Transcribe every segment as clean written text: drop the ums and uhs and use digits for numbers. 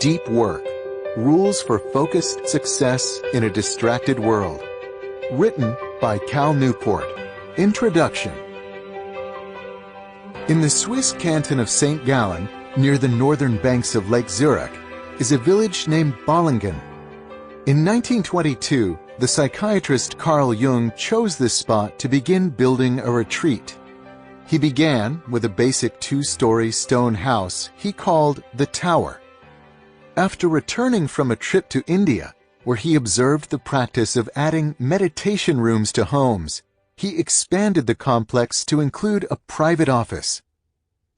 Deep Work: Rules for Focused Success in a Distracted World. Written by Cal Newport. Introduction. In the Swiss canton of St. Gallen, near the northern banks of Lake Zurich, is a village named Balingen. In 1922, the psychiatrist Carl Jung chose this spot to begin building a retreat. He began with a basic two-story stone house he called the Tower. After returning from a trip to India, where he observed the practice of adding meditation rooms to homes, he expanded the complex to include a private office.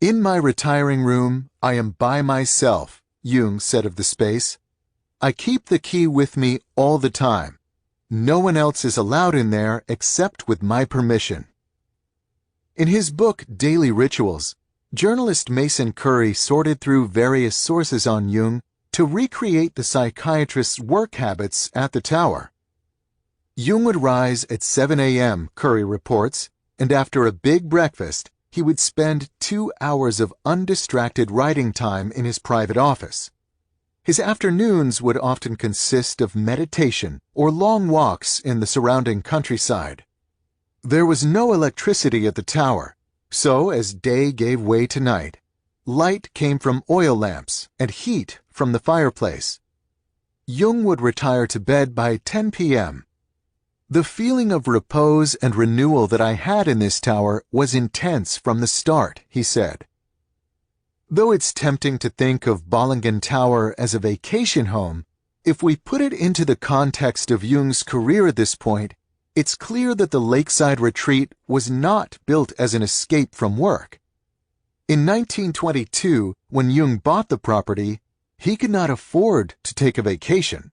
"In my retiring room, I am by myself," Jung said of the space. "I keep the key with me all the time. No one else is allowed in there except with my permission." In his book Daily Rituals, journalist Mason Curry sorted through various sources on Jung to recreate the psychiatrist's work habits at the Tower. Jung would rise at 7 a.m., Curry reports, and after a big breakfast, he would spend 2 hours of undistracted writing time in his private office. His afternoons would often consist of meditation or long walks in the surrounding countryside. There was no electricity at the Tower, so as day gave way to night, light came from oil lamps and heat from the fireplace. Jung would retire to bed by 10 p.m. "The feeling of repose and renewal that I had in this tower was intense from the start," he said. Though it's tempting to think of Balingen Tower as a vacation home, if we put it into the context of Jung's career at this point, it's clear that the lakeside retreat was not built as an escape from work. In 1922, when Jung bought the property, he could not afford to take a vacation.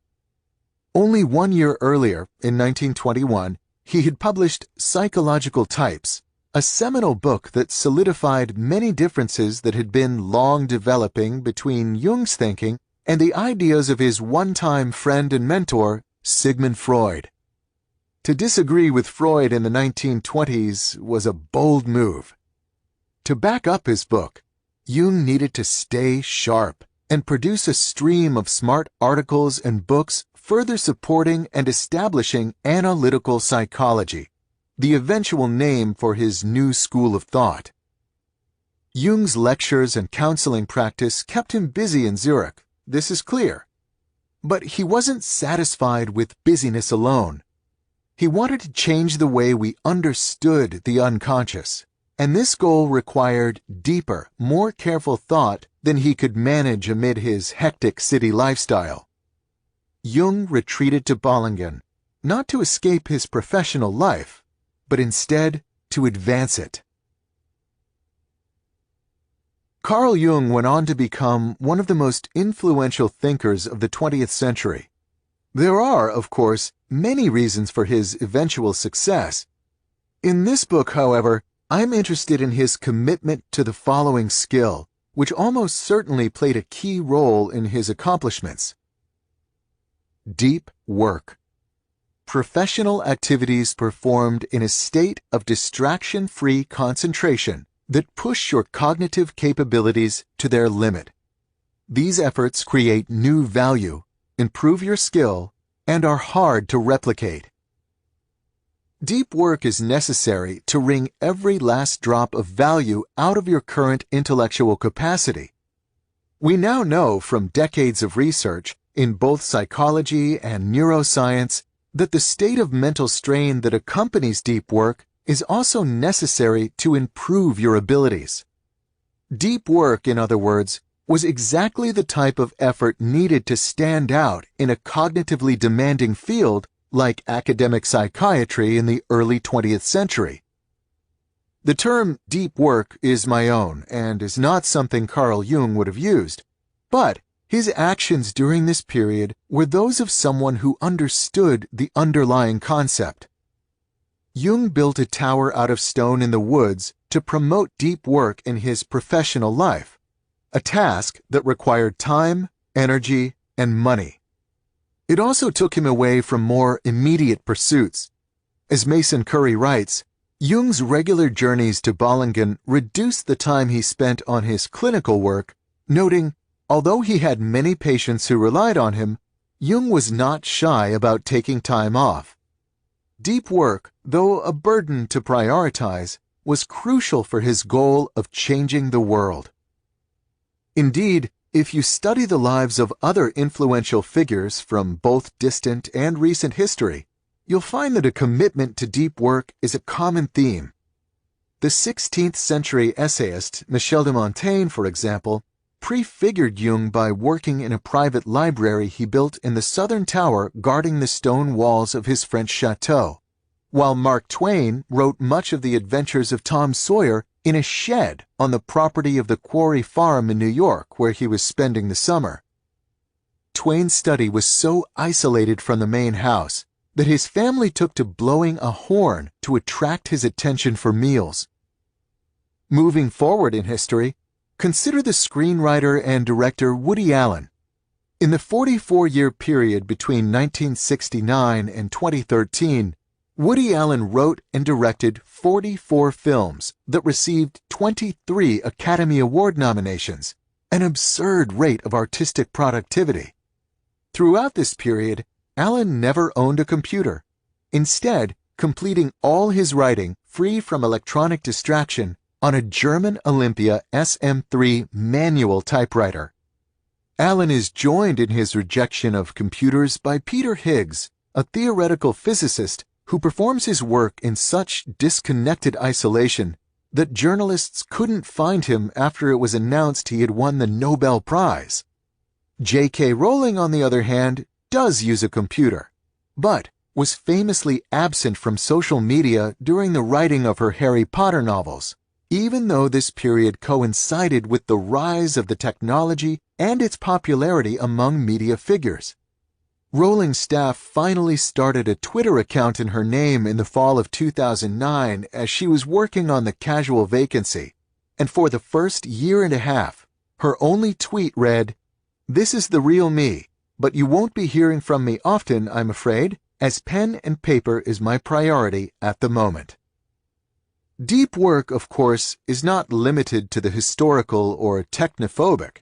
Only 1 year earlier, in 1921, he had published Psychological Types, a seminal book that solidified many differences that had been long developing between Jung's thinking and the ideas of his one-time friend and mentor, Sigmund Freud. To disagree with Freud in the 1920s was a bold move. To back up his book, Jung needed to stay sharp and produce a stream of smart articles and books further supporting and establishing analytical psychology, the eventual name for his new school of thought. Jung's lectures and counseling practice kept him busy in Zurich, this is clear. But he wasn't satisfied with busyness alone. He wanted to change the way we understood the unconscious, and this goal required deeper, more careful thought than he could manage amid his hectic city lifestyle. Jung retreated to Balingen, not to escape his professional life, but instead to advance it. Carl Jung went on to become one of the most influential thinkers of the 20th century. There are, of course, many reasons for his eventual success. In this book, however, I'm interested in his commitment to the following skill, which almost certainly played a key role in his accomplishments. Deep work. Professional activities performed in a state of distraction-free concentration that push your cognitive capabilities to their limit. These efforts create new value, improve your skill, and are hard to replicate. Deep work is necessary to wring every last drop of value out of your current intellectual capacity. We now know from decades of research in both psychology and neuroscience that the state of mental strain that accompanies deep work is also necessary to improve your abilities. Deep work, in other words, was exactly the type of effort needed to stand out in a cognitively demanding field like academic psychiatry in the early 20th century. The term deep work is my own and is not something Carl Jung would have used, but his actions during this period were those of someone who understood the underlying concept. Jung built a tower out of stone in the woods to promote deep work in his professional life, a task that required time, energy, and money. It also took him away from more immediate pursuits. As Mason Curry writes, Jung's regular journeys to Balingen reduced the time he spent on his clinical work, noting, Although he had many patients who relied on him, Jung was not shy about taking time off. Deep work, though a burden to prioritize, was crucial for his goal of changing the world. Indeed, if you study the lives of other influential figures from both distant and recent history, you'll find that a commitment to deep work is a common theme. The 16th century essayist Michel de Montaigne, for example, prefigured Jung by working in a private library he built in the southern tower guarding the stone walls of his French chateau, while Mark Twain wrote much of the adventures of Tom Sawyer in a shed on the property of the Quarry Farm in New York where he was spending the summer. Twain's study was so isolated from the main house that his family took to blowing a horn to attract his attention for meals. Moving forward in history, consider the screenwriter and director Woody Allen. In the 44-year period between 1969 and 2013, Woody Allen wrote and directed 44 films that received 23 Academy Award nominations, an absurd rate of artistic productivity. Throughout this period, Allen never owned a computer, instead completing all his writing free from electronic distraction on a German Olympia SM3 manual typewriter. Allen is joined in his rejection of computers by Peter Higgs, a theoretical physicist who performs his work in such disconnected isolation that journalists couldn't find him after it was announced he had won the Nobel Prize. J.K. Rowling, on the other hand, does use a computer, but was famously absent from social media during the writing of her Harry Potter novels, even though this period coincided with the rise of the technology and its popularity among media figures. Rowling's staff finally started a Twitter account in her name in the fall of 2009 as she was working on The Casual Vacancy, and for the first year and a half, her only tweet read, "This is the real me, but you won't be hearing from me often, I'm afraid, as pen and paper is my priority at the moment." Deep work, of course, is not limited to the historical or technophobic.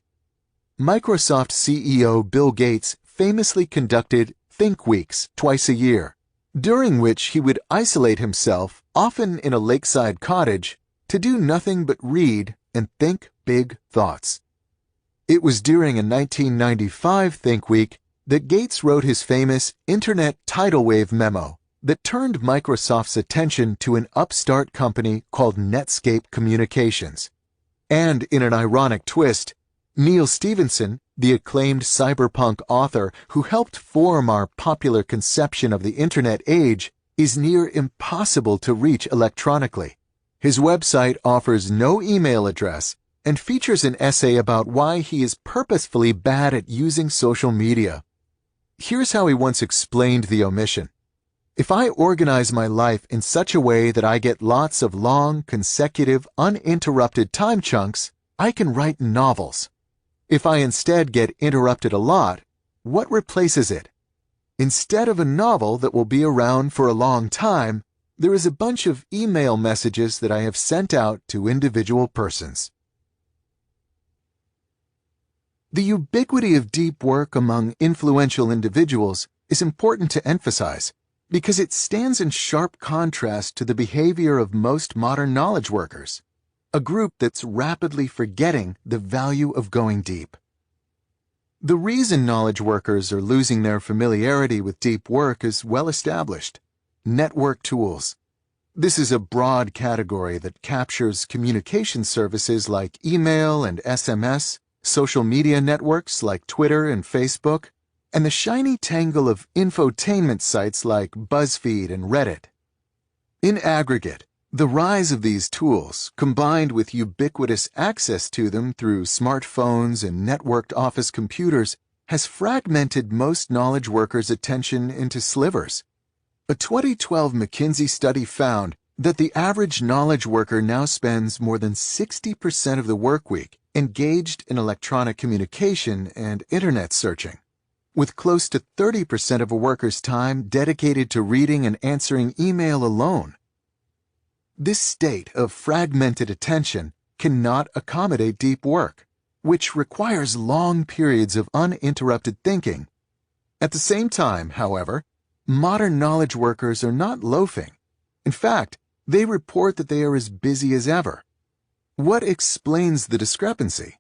Microsoft CEO Bill Gates famously conducted Think Weeks twice a year, during which he would isolate himself, often in a lakeside cottage, to do nothing but read and think big thoughts. It was during a 1995 Think Week that Gates wrote his famous Internet Tidal Wave memo that turned Microsoft's attention to an upstart company called Netscape Communications. And in an ironic twist, Neal Stephenson, the acclaimed cyberpunk author who helped form our popular conception of the Internet age, is near impossible to reach electronically. His website offers no email address and features an essay about why he is purposefully bad at using social media. Here's how he once explained the omission. "If I organize my life in such a way that I get lots of long, consecutive, uninterrupted time chunks, I can write novels. If I instead get interrupted a lot, what replaces it? Instead of a novel that will be around for a long time, there is a bunch of email messages that I have sent out to individual persons." The ubiquity of deep work among influential individuals is important to emphasize because it stands in sharp contrast to the behavior of most modern knowledge workers, a group that's rapidly forgetting the value of going deep. The reason knowledge workers are losing their familiarity with deep work is well established: network tools. This is a broad category that captures communication services like email and SMS, social media networks like Twitter and Facebook, and the shiny tangle of infotainment sites like BuzzFeed and Reddit. In aggregate, the rise of these tools, combined with ubiquitous access to them through smartphones and networked office computers, has fragmented most knowledge workers' attention into slivers. A 2012 McKinsey study found that the average knowledge worker now spends more than 60% of the workweek engaged in electronic communication and internet searching, with close to 30% of a worker's time dedicated to reading and answering email alone. This state of fragmented attention cannot accommodate deep work, which requires long periods of uninterrupted thinking. At the same time, however, modern knowledge workers are not loafing. In fact, they report that they are as busy as ever. What explains the discrepancy?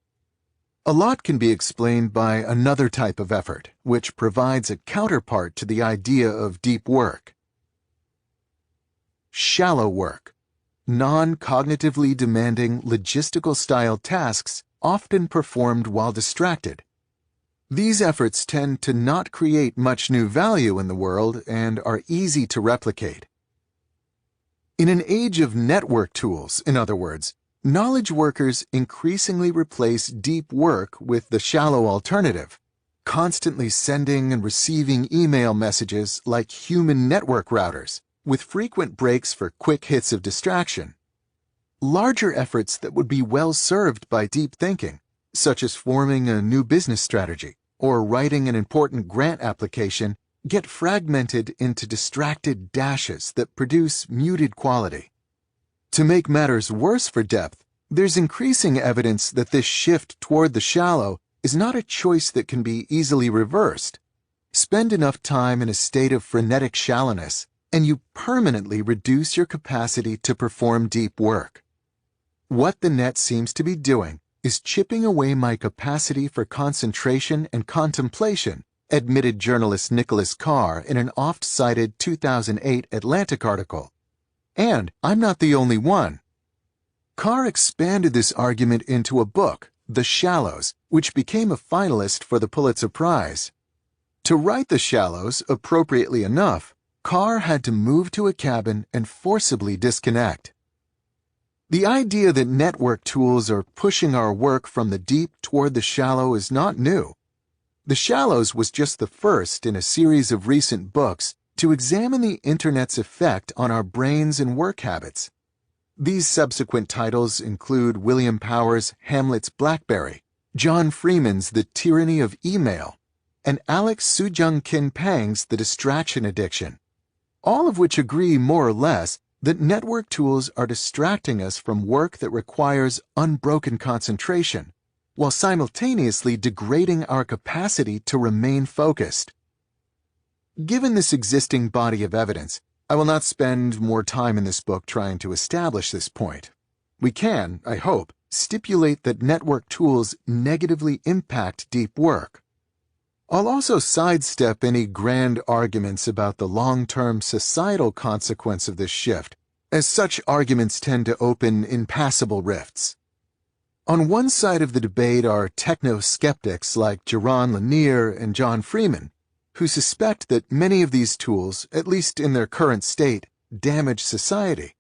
A lot can be explained by another type of effort, which provides a counterpart to the idea of deep work. Shallow work. Non-cognitively demanding logistical-style tasks often performed while distracted. These efforts tend to not create much new value in the world and are easy to replicate. In an age of network tools, in other words, knowledge workers increasingly replace deep work with the shallow alternative, constantly sending and receiving email messages like human network routers, with frequent breaks for quick hits of distraction. Larger efforts that would be well served by deep thinking, such as forming a new business strategy or writing an important grant application, get fragmented into distracted dashes that produce muted quality. To make matters worse for depth, there's increasing evidence that this shift toward the shallow is not a choice that can be easily reversed. Spend enough time in a state of frenetic shallowness, and you permanently reduce your capacity to perform deep work. What the net seems to be doing is chipping away my capacity for concentration and contemplation, admitted journalist Nicholas Carr in an oft-cited 2008 Atlantic article. And I'm not the only one. Carr expanded this argument into a book, The Shallows, which became a finalist for the Pulitzer Prize. To write The Shallows, appropriately enough, Carr had to move to a cabin and forcibly disconnect. The idea that network tools are pushing our work from the deep toward the shallow is not new. The Shallows was just the first in a series of recent books to examine the Internet's effect on our brains and work habits. These subsequent titles include William Powers' Hamlet's BlackBerry, John Freeman's The Tyranny of Email, and Alex Soojung-Kin Pang's The Distraction Addiction, all of which agree more or less that network tools are distracting us from work that requires unbroken concentration, while simultaneously degrading our capacity to remain focused. Given this existing body of evidence, I will not spend more time in this book trying to establish this point. We can, I hope, stipulate that network tools negatively impact deep work. I'll also sidestep any grand arguments about the long-term societal consequence of this shift, as such arguments tend to open impassable rifts. On one side of the debate are techno-skeptics like Jaron Lanier and John Freeman, who suspect that many of these tools, at least in their current state, damage society,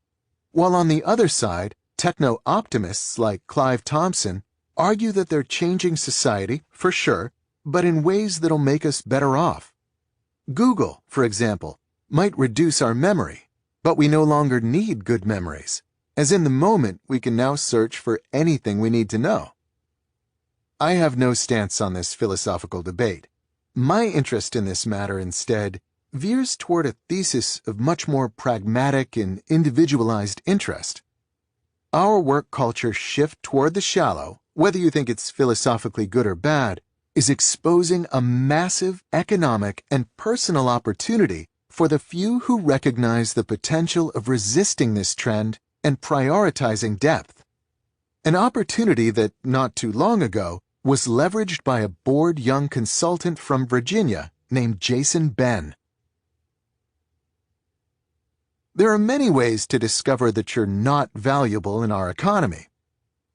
while on the other side, techno-optimists like Clive Thompson argue that they're changing society, for sure, but in ways that'll make us better off. Google, for example, might reduce our memory, but we no longer need good memories, as in the moment we can now search for anything we need to know. I have no stance on this philosophical debate. My interest in this matter, instead, veers toward a thesis of much more pragmatic and individualized interest. Our work culture shift toward the shallow, whether you think it's philosophically good or bad, is exposing a massive economic and personal opportunity for the few who recognize the potential of resisting this trend and prioritizing depth. An opportunity that, not too long ago, was leveraged by a bored young consultant from Virginia named Jason Ben. There are many ways to discover that you're not valuable in our economy.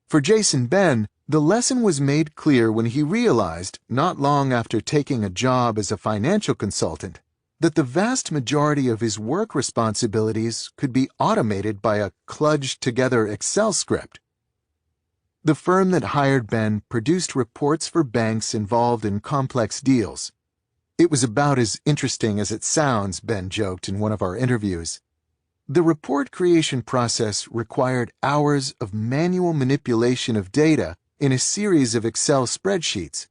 For Jason Ben, the lesson was made clear when he realized, not long after taking a job as a financial consultant, that the vast majority of his work responsibilities could be automated by a kludged-together Excel script. The firm that hired Ben produced reports for banks involved in complex deals. It was about as interesting as it sounds, Ben joked in one of our interviews. The report creation process required hours of manual manipulation of data in a series of Excel spreadsheets.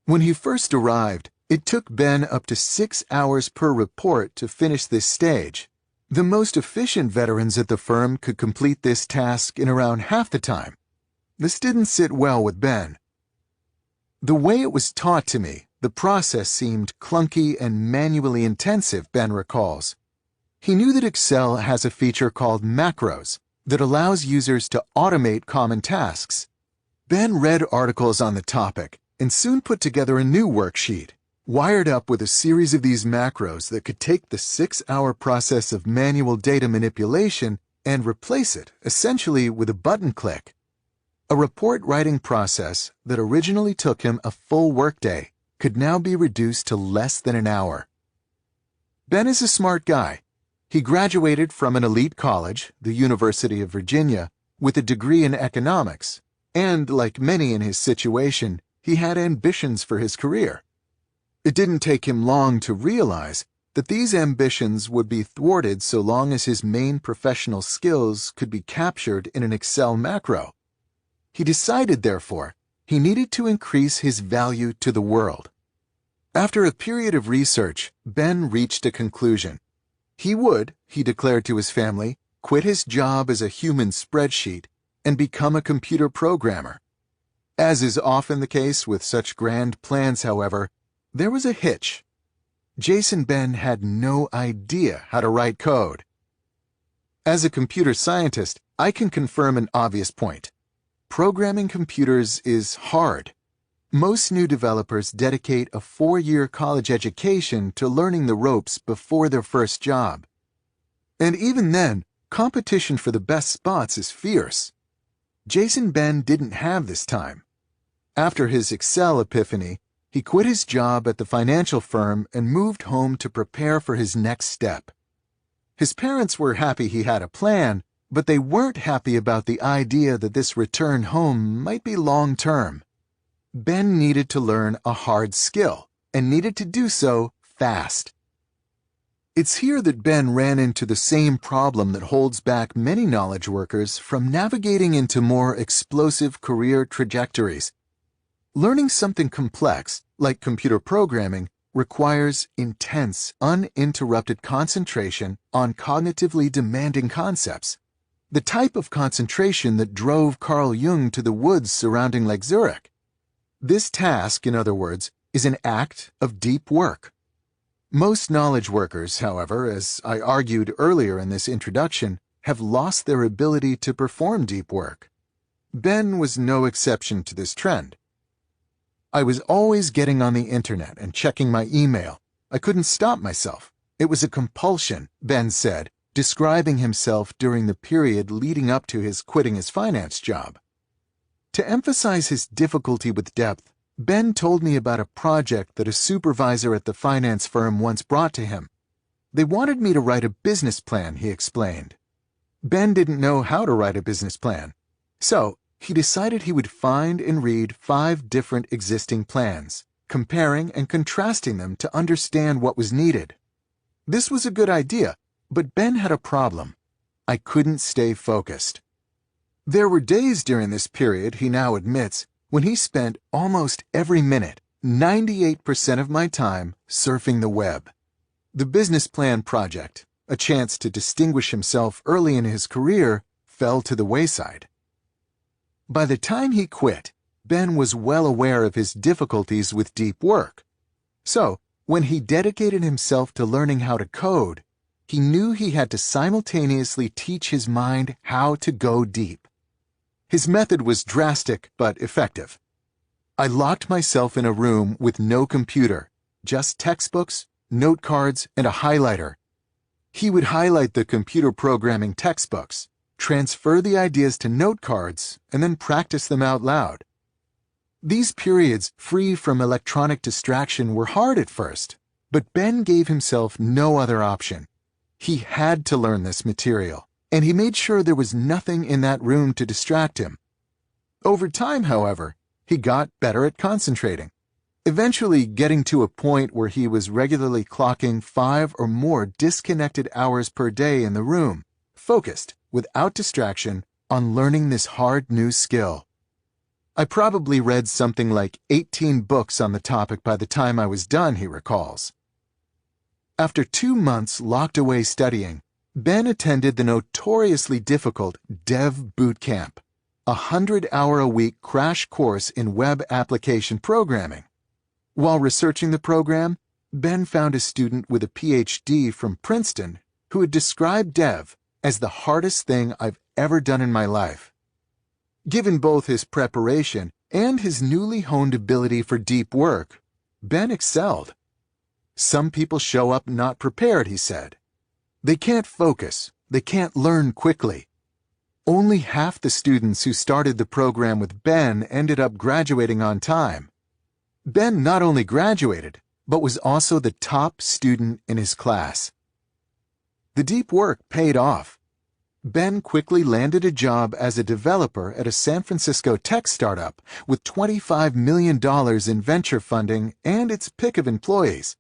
When he first arrived, it took Ben up to 6 hours per report to finish this stage. The most efficient veterans at the firm could complete this task in around half the time. This didn't sit well with Ben, The way it was taught to me, the process seemed clunky and manually intensive, Ben recalls. He knew that Excel has a feature called macros that allows users to automate common tasks. Ben read articles on the topic and soon put together a new worksheet, wired up with a series of these macros that could take the 6-hour process of manual data manipulation and replace it, essentially with a button click. A report writing process that originally took him a full workday could now be reduced to less than an hour. Ben is a smart guy. He graduated from an elite college, the University of Virginia, with a degree in economics, and, like many in his situation, he had ambitions for his career. It didn't take him long to realize that these ambitions would be thwarted so long as his main professional skills could be captured in an Excel macro. He decided, therefore, he needed to increase his value to the world. After a period of research, Ben reached a conclusion. He would, he declared to his family, quit his job as a human spreadsheet and become a computer programmer. As is often the case with such grand plans, however, there was a hitch. Jason Ben had no idea how to write code. As a computer scientist, I can confirm an obvious point. Programming computers is hard. Most new developers dedicate a 4-year college education to learning the ropes before their first job. And even then, competition for the best spots is fierce. Jason Ben didn't have this time. After his Excel epiphany, he quit his job at the financial firm and moved home to prepare for his next step. His parents were happy he had a plan, but they weren't happy about the idea that this return home might be long-term. Ben needed to learn a hard skill, and needed to do so fast. It's here that Ben ran into the same problem that holds back many knowledge workers from navigating into more explosive career trajectories. Learning something complex, like computer programming, requires intense, uninterrupted concentration on cognitively demanding concepts. The type of concentration that drove Carl Jung to the woods surrounding Lake Zurich. This task, in other words, is an act of deep work. Most knowledge workers, however, as I argued earlier in this introduction, have lost their ability to perform deep work. Ben was no exception to this trend. I was always getting on the internet and checking my email. I couldn't stop myself. It was a compulsion, Ben said, describing himself during the period leading up to his quitting his finance job. To emphasize his difficulty with depth, Ben told me about a project that a supervisor at the finance firm once brought to him. They wanted me to write a business plan, he explained. Ben didn't know how to write a business plan, so he decided he would find and read 5 different existing plans, comparing and contrasting them to understand what was needed. This was a good idea, but Ben had a problem. I couldn't stay focused. There were days during this period, he now admits, when he spent almost every minute, 98% of my time, surfing the web. The business plan project, a chance to distinguish himself early in his career, fell to the wayside. By the time he quit, Ben was well aware of his difficulties with deep work. So, when he dedicated himself to learning how to code, he knew he had to simultaneously teach his mind how to go deep. His method was drastic but effective. I locked myself in a room with no computer, just textbooks, note cards, and a highlighter. He would highlight the computer programming textbooks, transfer the ideas to note cards, and then practice them out loud. These periods, free from electronic distraction, were hard at first, but Ben gave himself no other option. He had to learn this material, and he made sure there was nothing in that room to distract him. Over time, however, he got better at concentrating, eventually getting to a point where he was regularly clocking 5 or more disconnected hours per day in the room, focused, without distraction, on learning this hard new skill. I probably read something like 18 books on the topic by the time I was done, he recalls. After 2 months locked away studying, Ben attended the notoriously difficult Dev Boot Camp, a 100-hour-a-week crash course in web application programming. While researching the program, Ben found a student with a PhD from Princeton who had described Dev as the hardest thing I've ever done in my life. Given both his preparation and his newly honed ability for deep work, Ben excelled. Some people show up not prepared, he said. They can't focus. They can't learn quickly. Only half the students who started the program with Ben ended up graduating on time. Ben not only graduated, but was also the top student in his class. The deep work paid off. Ben quickly landed a job as a developer at a San Francisco tech startup with $25 million in venture funding and its pick of employees.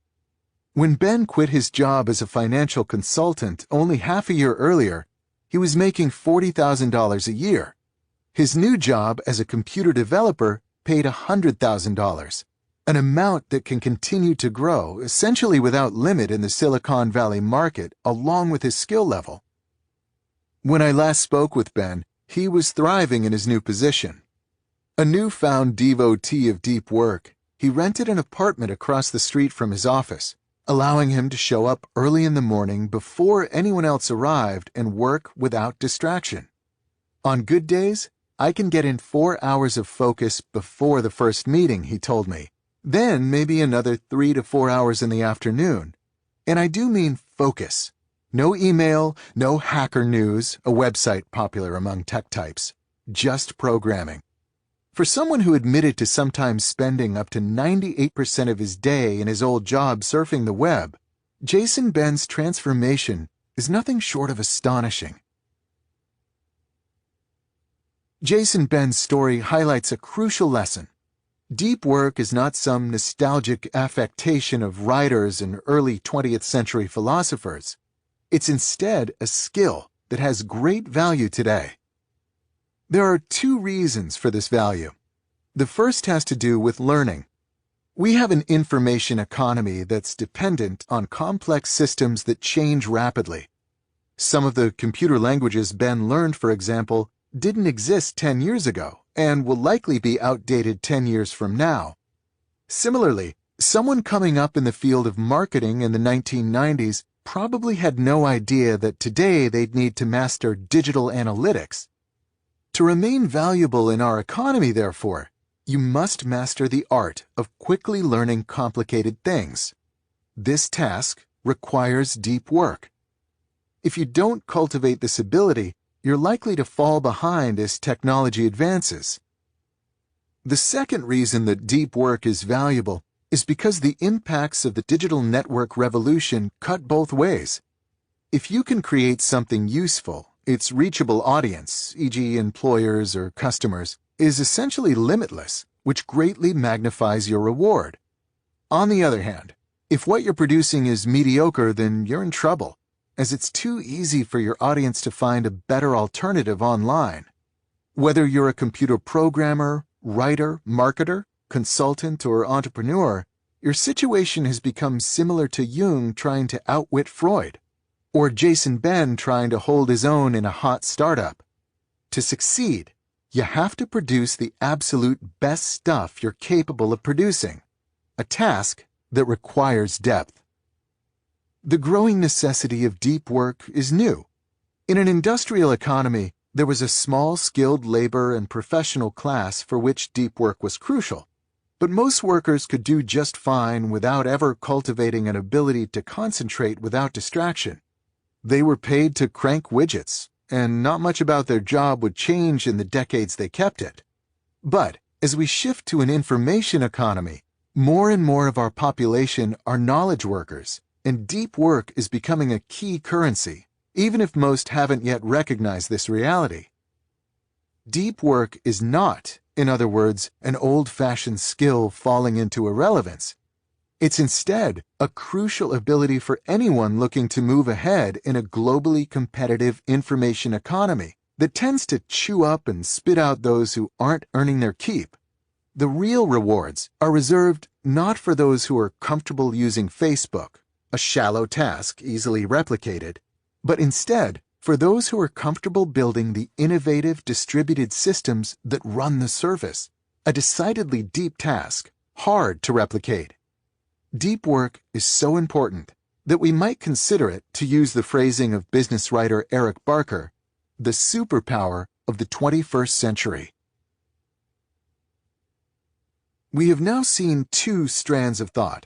When Ben quit his job as a financial consultant only half a year earlier, he was making $40,000 a year. His new job as a computer developer paid $100,000, an amount that can continue to grow essentially without limit in the Silicon Valley market along with his skill level. When I last spoke with Ben, he was thriving in his new position. A newfound devotee of deep work, he rented an apartment across the street from his office, allowing him to show up early in the morning before anyone else arrived and work without distraction. On good days, I can get in 4 hours of focus before the first meeting, he told me, then maybe another 3 to 4 hours in the afternoon. And I do mean focus. No email, no hacker news, a website popular among tech types. Just programming. For someone who admitted to sometimes spending up to 98% of his day in his old job surfing the web, Jason Ben's transformation is nothing short of astonishing. Jason Ben's story highlights a crucial lesson. Deep work is not some nostalgic affectation of writers and early 20th century philosophers. It's instead a skill that has great value today. There are 2 reasons for this value. The first has to do with learning. We have an information economy that's dependent on complex systems that change rapidly. Some of the computer languages Ben learned, for example, didn't exist 10 years ago and will likely be outdated 10 years from now. Similarly, someone coming up in the field of marketing in the 1990s probably had no idea that today they'd need to master digital analytics. To remain valuable in our economy, therefore, you must master the art of quickly learning complicated things. This task requires deep work. If you don't cultivate this ability, you're likely to fall behind as technology advances. The second reason that deep work is valuable is because the impacts of the digital network revolution cut both ways. If you can create something useful, its reachable audience, e.g. employers or customers, is essentially limitless, which greatly magnifies your reward. On the other hand, if what you're producing is mediocre, then you're in trouble, as it's too easy for your audience to find a better alternative online. Whether you're a computer programmer, writer, marketer, consultant, or entrepreneur, your situation has become similar to Jung trying to outwit Freud, or Jason Ben trying to hold his own in a hot startup. To succeed, you have to produce the absolute best stuff you're capable of producing, a task that requires depth. The growing necessity of deep work is new. In an industrial economy, there was a small skilled labor and professional class for which deep work was crucial, but most workers could do just fine without ever cultivating an ability to concentrate without distraction. They were paid to crank widgets, and not much about their job would change in the decades they kept it. But as we shift to an information economy, more and more of our population are knowledge workers, and deep work is becoming a key currency, even if most haven't yet recognized this reality. Deep work is not, in other words, an old-fashioned skill falling into irrelevance. It's instead a crucial ability for anyone looking to move ahead in a globally competitive information economy that tends to chew up and spit out those who aren't earning their keep. The real rewards are reserved not for those who are comfortable using Facebook, a shallow task easily replicated, but instead for those who are comfortable building the innovative distributed systems that run the service, a decidedly deep task, hard to replicate. Deep work is so important that we might consider it, to use the phrasing of business writer Eric Barker, the superpower of the 21st century. We have now seen two strands of thought,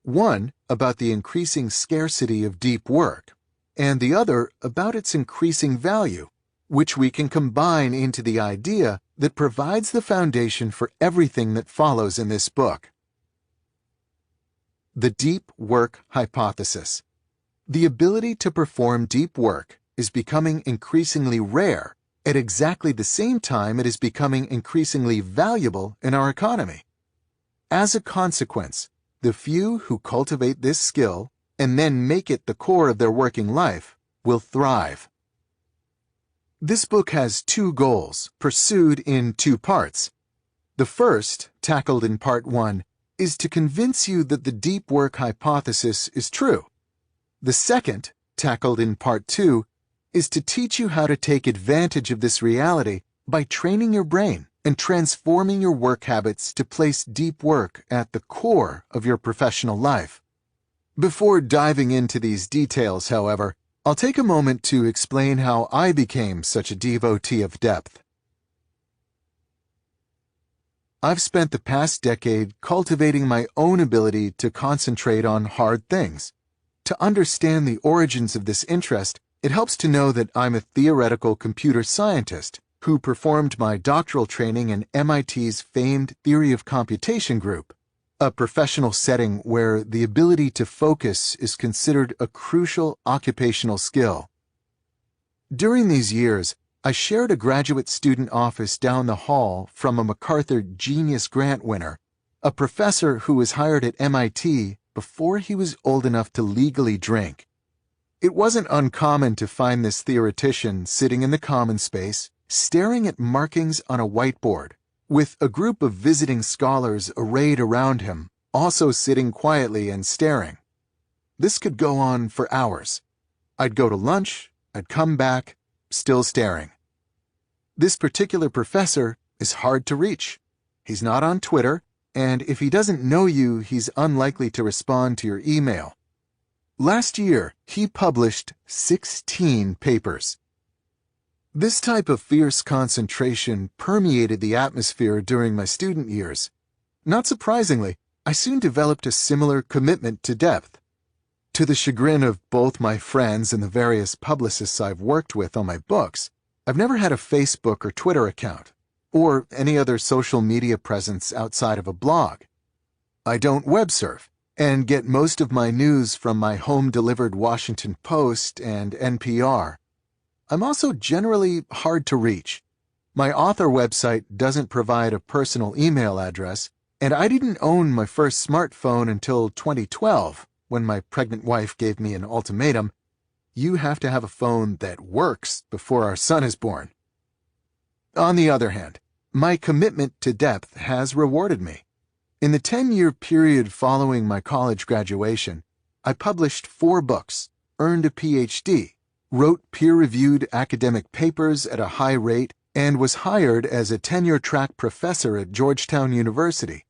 one about the increasing scarcity of deep work, and the other about its increasing value, which we can combine into the idea that provides the foundation for everything that follows in this book. The deep work hypothesis. The ability to perform deep work is becoming increasingly rare at exactly the same time it is becoming increasingly valuable in our economy. As a consequence, the few who cultivate this skill and then make it the core of their working life will thrive. This book has two goals, pursued in two parts. The first, tackled in Part 1, is to convince you that the deep work hypothesis is true. The second, tackled in Part 2, is to teach you how to take advantage of this reality by training your brain and transforming your work habits to place deep work at the core of your professional life. Before diving into these details, however, I'll take a moment to explain how I became such a devotee of depth. I've spent the past decade cultivating my own ability to concentrate on hard things. To understand the origins of this interest, it helps to know that I'm a theoretical computer scientist who performed my doctoral training in MIT's famed Theory of Computation group, a professional setting where the ability to focus is considered a crucial occupational skill. During these years, I shared a graduate student office down the hall from a MacArthur Genius Grant winner, a professor who was hired at MIT before he was old enough to legally drink. It wasn't uncommon to find this theoretician sitting in the common space, staring at markings on a whiteboard, with a group of visiting scholars arrayed around him, also sitting quietly and staring. This could go on for hours. I'd go to lunch, I'd come back, still staring. This particular professor is hard to reach. He's not on Twitter, and if he doesn't know you, he's unlikely to respond to your email. Last year, he published 16 papers. This type of fierce concentration permeated the atmosphere during my student years. Not surprisingly, I soon developed a similar commitment to depth. To the chagrin of both my friends and the various publicists I've worked with on my books, I've never had a Facebook or Twitter account, or any other social media presence outside of a blog. I don't web surf, and get most of my news from my home-delivered Washington Post and NPR. I'm also generally hard to reach. My author website doesn't provide a personal email address, and I didn't own my first smartphone until 2012, when my pregnant wife gave me an ultimatum: you have to have a phone that works before our son is born. On the other hand, my commitment to depth has rewarded me. In the 10-year period following my college graduation, I published 4 books, earned a PhD, wrote peer-reviewed academic papers at a high rate, and was hired as a tenure-track professor at Georgetown University.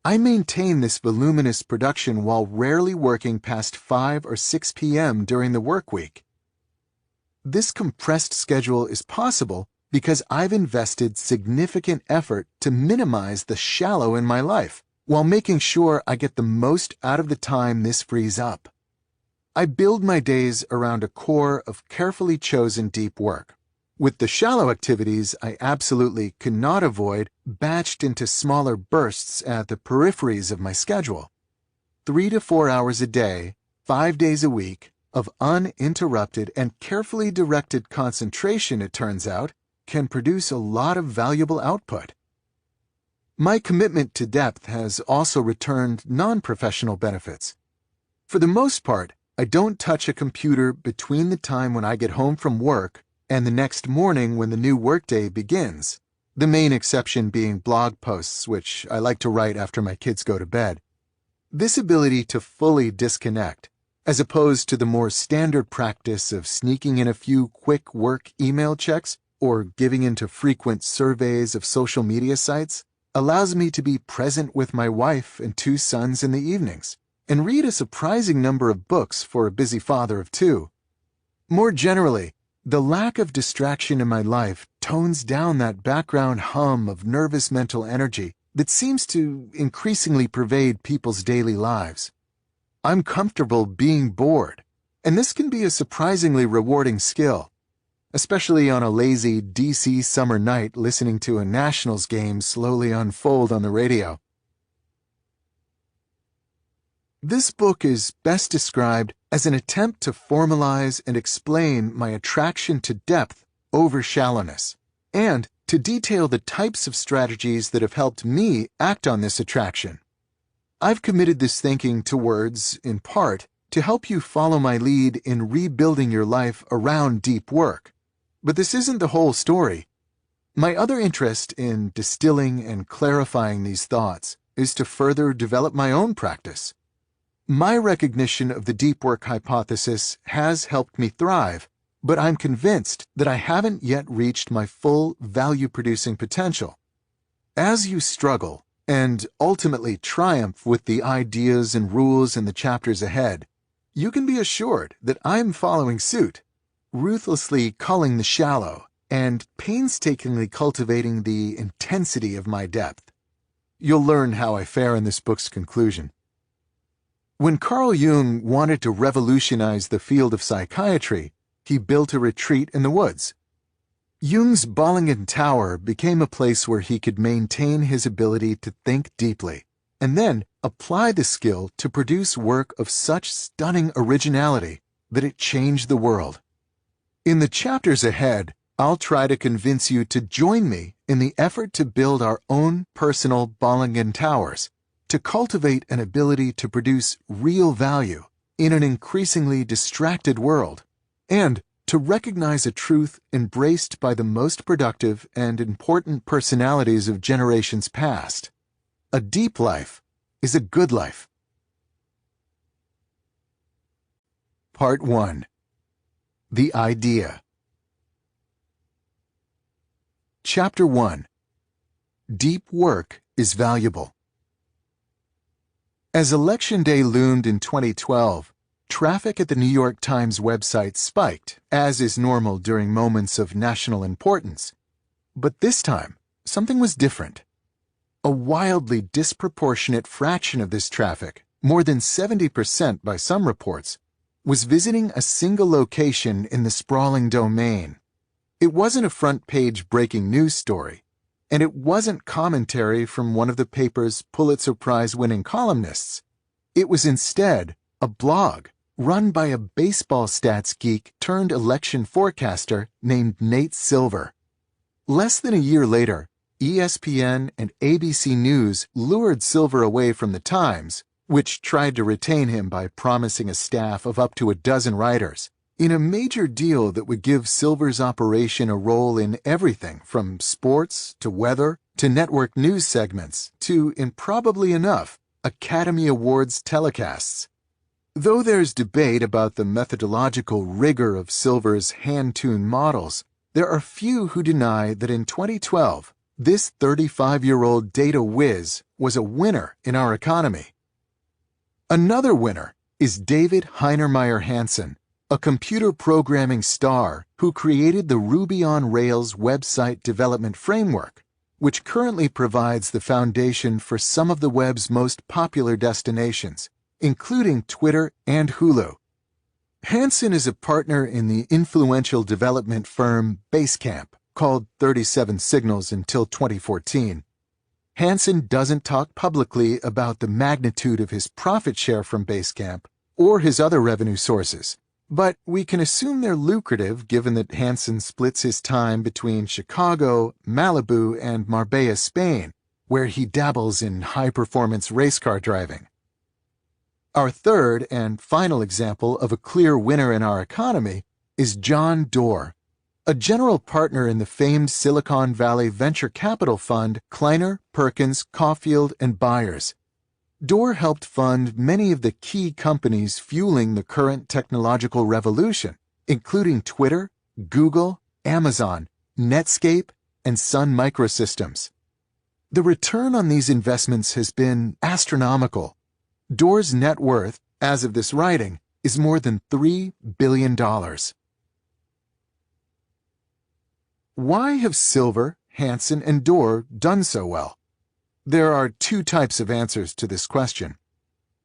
I maintain this voluminous production while rarely working past 5 or 6 p.m. during the work week. This compressed schedule is possible because I've invested significant effort to minimize the shallow in my life, while making sure I get the most out of the time this frees up. I build my days around a core of carefully chosen deep work, with the shallow activities I absolutely cannot avoid batched into smaller bursts at the peripheries of my schedule. 3 to 4 hours a day, 5 days a week, of uninterrupted and carefully directed concentration, it turns out, can produce a lot of valuable output. My commitment to depth has also returned non-professional benefits. For the most part, I don't touch a computer between the time when I get home from work and the next morning when the new workday begins, the main exception being blog posts, which I like to write after my kids go to bed. This ability to fully disconnect, as opposed to the more standard practice of sneaking in a few quick work email checks or giving into frequent surveys of social media sites, allows me to be present with my wife and 2 sons in the evenings and read a surprising number of books for a busy father of 2. More generally, the lack of distraction in my life tones down that background hum of nervous mental energy that seems to increasingly pervade people's daily lives. I'm comfortable being bored, and this can be a surprisingly rewarding skill, especially on a lazy DC summer night listening to a Nationals game slowly unfold on the radio. This book is best described as an attempt to formalize and explain my attraction to depth over shallowness, and to detail the types of strategies that have helped me act on this attraction. I've committed this thinking to words, in part, to help you follow my lead in rebuilding your life around deep work. But this isn't the whole story. My other interest in distilling and clarifying these thoughts is to further develop my own practice. My recognition of the deep work hypothesis has helped me thrive, but I'm convinced that I haven't yet reached my full value-producing potential. As you struggle and ultimately triumph with the ideas and rules in the chapters ahead, you can be assured that I'm following suit, ruthlessly culling the shallow and painstakingly cultivating the intensity of my depth. You'll learn how I fare in this book's conclusion. When Carl Jung wanted to revolutionize the field of psychiatry, he built a retreat in the woods. Jung's Bollingen Tower became a place where he could maintain his ability to think deeply, and then apply the skill to produce work of such stunning originality that it changed the world. In the chapters ahead, I'll try to convince you to join me in the effort to build our own personal Bollingen Towers, to cultivate an ability to produce real value in an increasingly distracted world, and to recognize a truth embraced by the most productive and important personalities of generations past. A deep life is a good life. Part 1. The Idea. Chapter 1. Deep work is valuable. As Election Day loomed in 2012, traffic at the New York Times website spiked, as is normal during moments of national importance. But this time, something was different. A wildly disproportionate fraction of this traffic, more than 70% by some reports, was visiting a single location in the sprawling domain. It wasn't a front-page breaking news story, and it wasn't commentary from one of the paper's Pulitzer Prize-winning columnists. It was instead a blog run by a baseball stats geek turned election forecaster named Nate Silver. Less than a year later, ESPN and ABC News lured Silver away from the Times, which tried to retain him by promising a staff of up to a dozen writers, in a major deal that would give Silver's operation a role in everything from sports to weather to network news segments to, improbably enough, Academy Awards telecasts. Though there's debate about the methodological rigor of Silver's hand-tuned models, there are few who deny that in 2012, this 35-year-old data whiz was a winner in our economy. Another winner is David Heinemeier Hansson, a computer programming star who created the Ruby on Rails website development framework, which currently provides the foundation for some of the web's most popular destinations, including Twitter and Hulu. Hansson is a partner in the influential development firm Basecamp, called 37 Signals until 2014. Hansson doesn't talk publicly about the magnitude of his profit share from Basecamp or his other revenue sources, but we can assume they're lucrative given that Hansson splits his time between Chicago, Malibu, and Marbella, Spain, where he dabbles in high-performance race car driving. Our third and final example of a clear winner in our economy is John Doerr, a general partner in the famed Silicon Valley venture capital fund Kleiner, Perkins, Caulfield, and Byers. Door helped fund many of the key companies fueling the current technological revolution, including Twitter, Google, Amazon, Netscape, and Sun Microsystems. The return on these investments has been astronomical. Door's net worth, as of this writing, is more than $3 billion. Why have Silver, Hansen, and Door done so well? There are two types of answers to this question.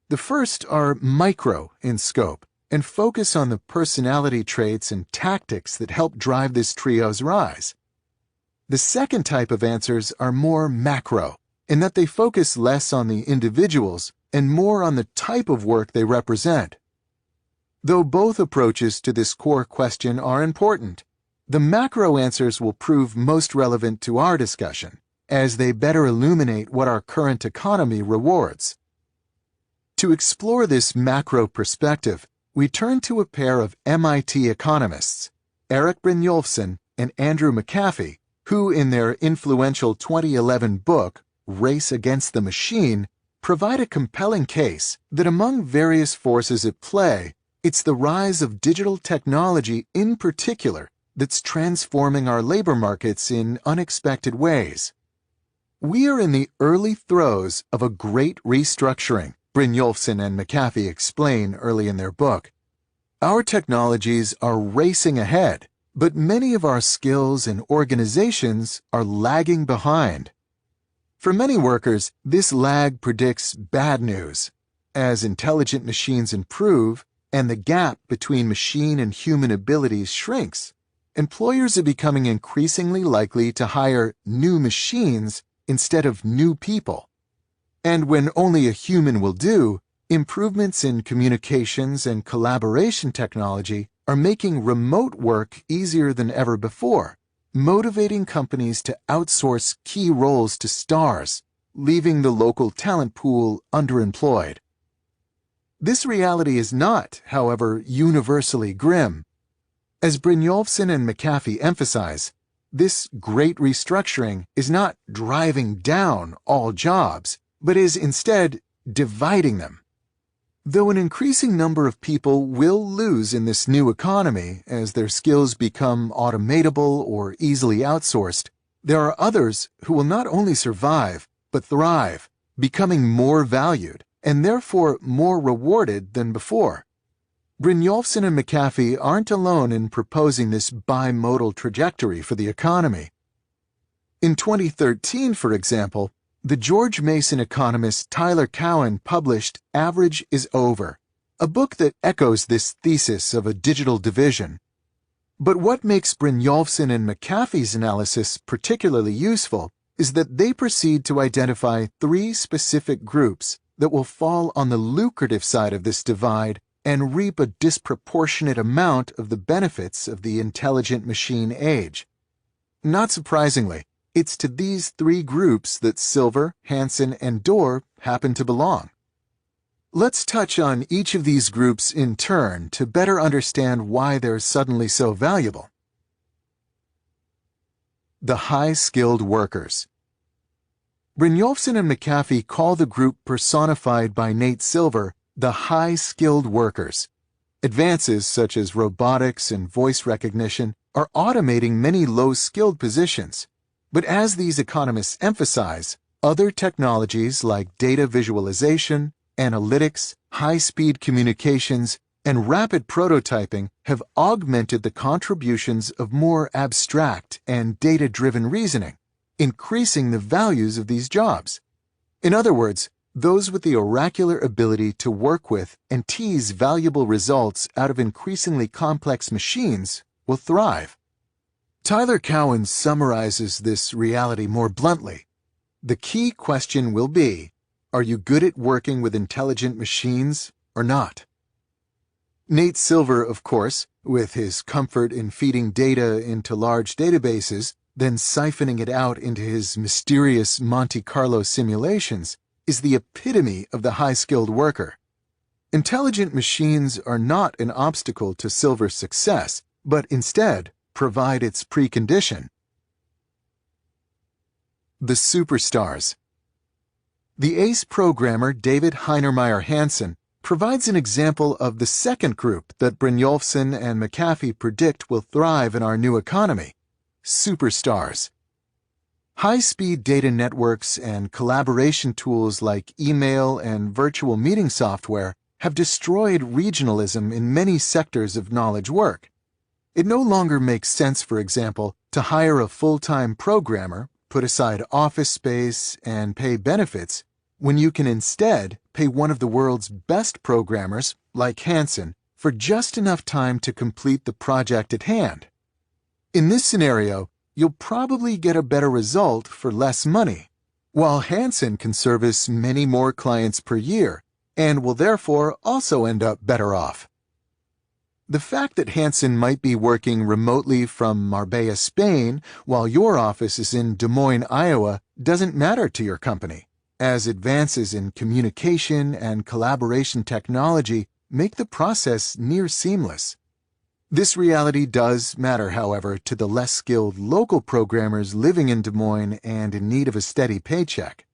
The first are micro in scope and focus on the personality traits and tactics that help drive this trio's rise. The second type of answers are more macro, in that they focus less on the individuals and more on the type of work they represent. Though both approaches to this core question are important, the macro answers will prove most relevant to our discussion, as they better illuminate what our current economy rewards. To explore this macro perspective, we turn to a pair of MIT economists, Erik Brynjolfsson and Andrew McAfee, who in their influential 2011 book, Race Against the Machine, provide a compelling case that among various forces at play, it's the rise of digital technology in particular that's transforming our labor markets in unexpected ways. We are in the early throes of a great restructuring, Brynjolfsson and McAfee explain early in their book. Our technologies are racing ahead, but many of our skills and organizations are lagging behind. For many workers, this lag predicts bad news. As intelligent machines improve and the gap between machine and human abilities shrinks, employers are becoming increasingly likely to hire new machines instead of new people. And when only a human will do, improvements in communications and collaboration technology are making remote work easier than ever before, motivating companies to outsource key roles to stars, leaving the local talent pool underemployed. This reality is not, however, universally grim. As Brynjolfsson and McAfee emphasize, this great restructuring is not driving down all jobs, but is instead dividing them. Though an increasing number of people will lose in this new economy as their skills become automatable or easily outsourced, there are others who will not only survive, but thrive, becoming more valued and therefore more rewarded than before. Brynjolfsson and McAfee aren't alone in proposing this bimodal trajectory for the economy. In 2013, for example, the George Mason economist Tyler Cowen published Average is Over, a book that echoes this thesis of a digital division. But what makes Brynjolfsson and McAfee's analysis particularly useful is that they proceed to identify three specific groups that will fall on the lucrative side of this divide and reap a disproportionate amount of the benefits of the intelligent machine age. Not surprisingly, it's to these three groups that Silver, Hansen, and Door happen to belong. Let's touch on each of these groups in turn to better understand why they're suddenly so valuable. The high-skilled workers. Brynjolfsson and McAfee call the group personified by Nate Silver the high-skilled workers. Advances such as robotics and voice recognition are automating many low-skilled positions. But as these economists emphasize, other technologies like data visualization, analytics, high-speed communications, and rapid prototyping have augmented the contributions of more abstract and data-driven reasoning, increasing the values of these jobs. In other words, those with the oracular ability to work with and tease valuable results out of increasingly complex machines will thrive. Tyler Cowen summarizes this reality more bluntly. The key question will be, are you good at working with intelligent machines or not? Nate Silver, of course, with his comfort in feeding data into large databases, then siphoning it out into his mysterious Monte Carlo simulations, is the epitome of the high-skilled worker. Intelligent machines are not an obstacle to Silver's success, but instead provide its precondition. The superstars. The ace programmer David Heinemeier Hansson provides an example of the second group that Brynjolfsson and McAfee predict will thrive in our new economy: superstars. High-speed data networks and collaboration tools like email and virtual meeting software have destroyed regionalism in many sectors of knowledge work. It no longer makes sense, for example, to hire a full-time programmer, put aside office space, and pay benefits, when you can instead pay one of the world's best programmers, like Hansson, for just enough time to complete the project at hand. In this scenario, you'll probably get a better result for less money, while Hansson can service many more clients per year and will therefore also end up better off. The fact that Hansson might be working remotely from Marbella, Spain, while your office is in Des Moines, Iowa, doesn't matter to your company, as advances in communication and collaboration technology make the process near seamless. This reality does matter, however, to the less skilled local programmers living in Des Moines and in need of a steady paycheck.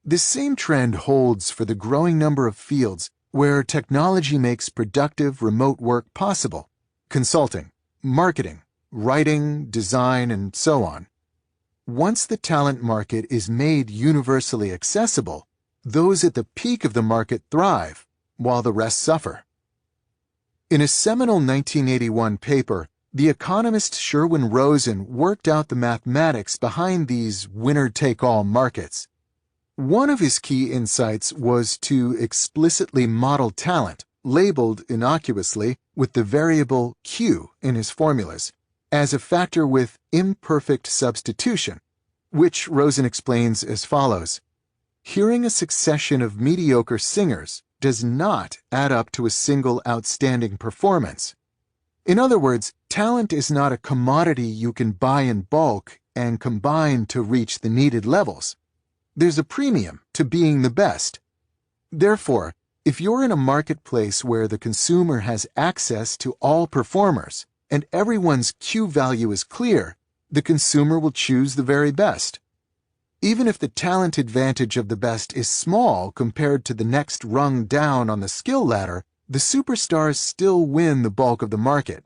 This same trend holds for the growing number of fields where technology makes productive remote work possible: consulting, marketing, writing, design, and so on. Once the talent market is made universally accessible, those at the peak of the market thrive, while the rest suffer. In a seminal 1981 paper, the economist Sherwin Rosen worked out the mathematics behind these winner-take-all markets. One of his key insights was to explicitly model talent, labeled innocuously with the variable Q in his formulas, as a factor with imperfect substitution, which Rosen explains as follows: hearing a succession of mediocre singers does not add up to a single outstanding performance. In other words, talent is not a commodity you can buy in bulk and combine to reach the needed levels. There's a premium to being the best. Therefore, if you're in a marketplace where the consumer has access to all performers and everyone's Q value is clear, the consumer will choose the very best. Even if the talent advantage of the best is small compared to the next rung down on the skill ladder, the superstars still win the bulk of the market.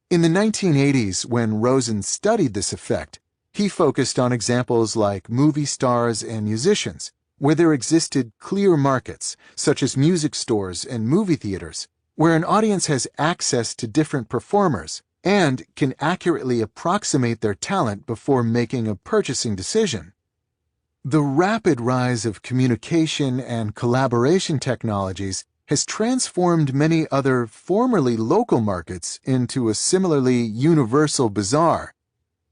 In the 1980s, when Rosen studied this effect, he focused on examples like movie stars and musicians, where there existed clear markets, such as music stores and movie theaters, where an audience has access to different performers and can accurately approximate their talent before making a purchasing decision. The rapid rise of communication and collaboration technologies has transformed many other formerly local markets into a similarly universal bazaar.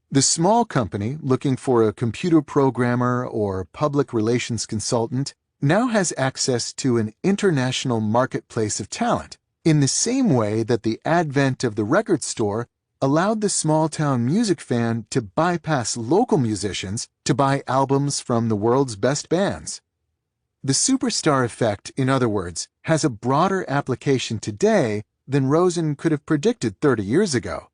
The small company looking for a computer programmer or public relations consultant now has access to an international marketplace of talent, in the same way that the advent of the record store allowed the small-town music fan to bypass local musicians to buy albums from the world's best bands. The superstar effect, in other words, has a broader application today than Rosen could have predicted 30 years ago.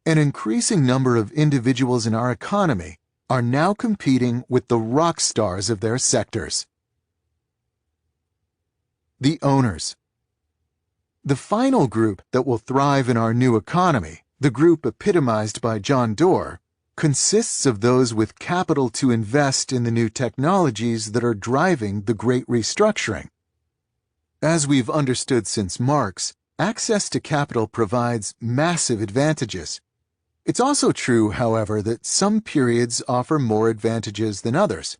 An increasing number of individuals in our economy are now competing with the rock stars of their sectors. The owners. The final group that will thrive in our new economy, the group epitomized by John Doerr, consists of those with capital to invest in the new technologies that are driving the Great Restructuring. As we've understood since Marx, access to capital provides massive advantages. It's also true, however, that some periods offer more advantages than others.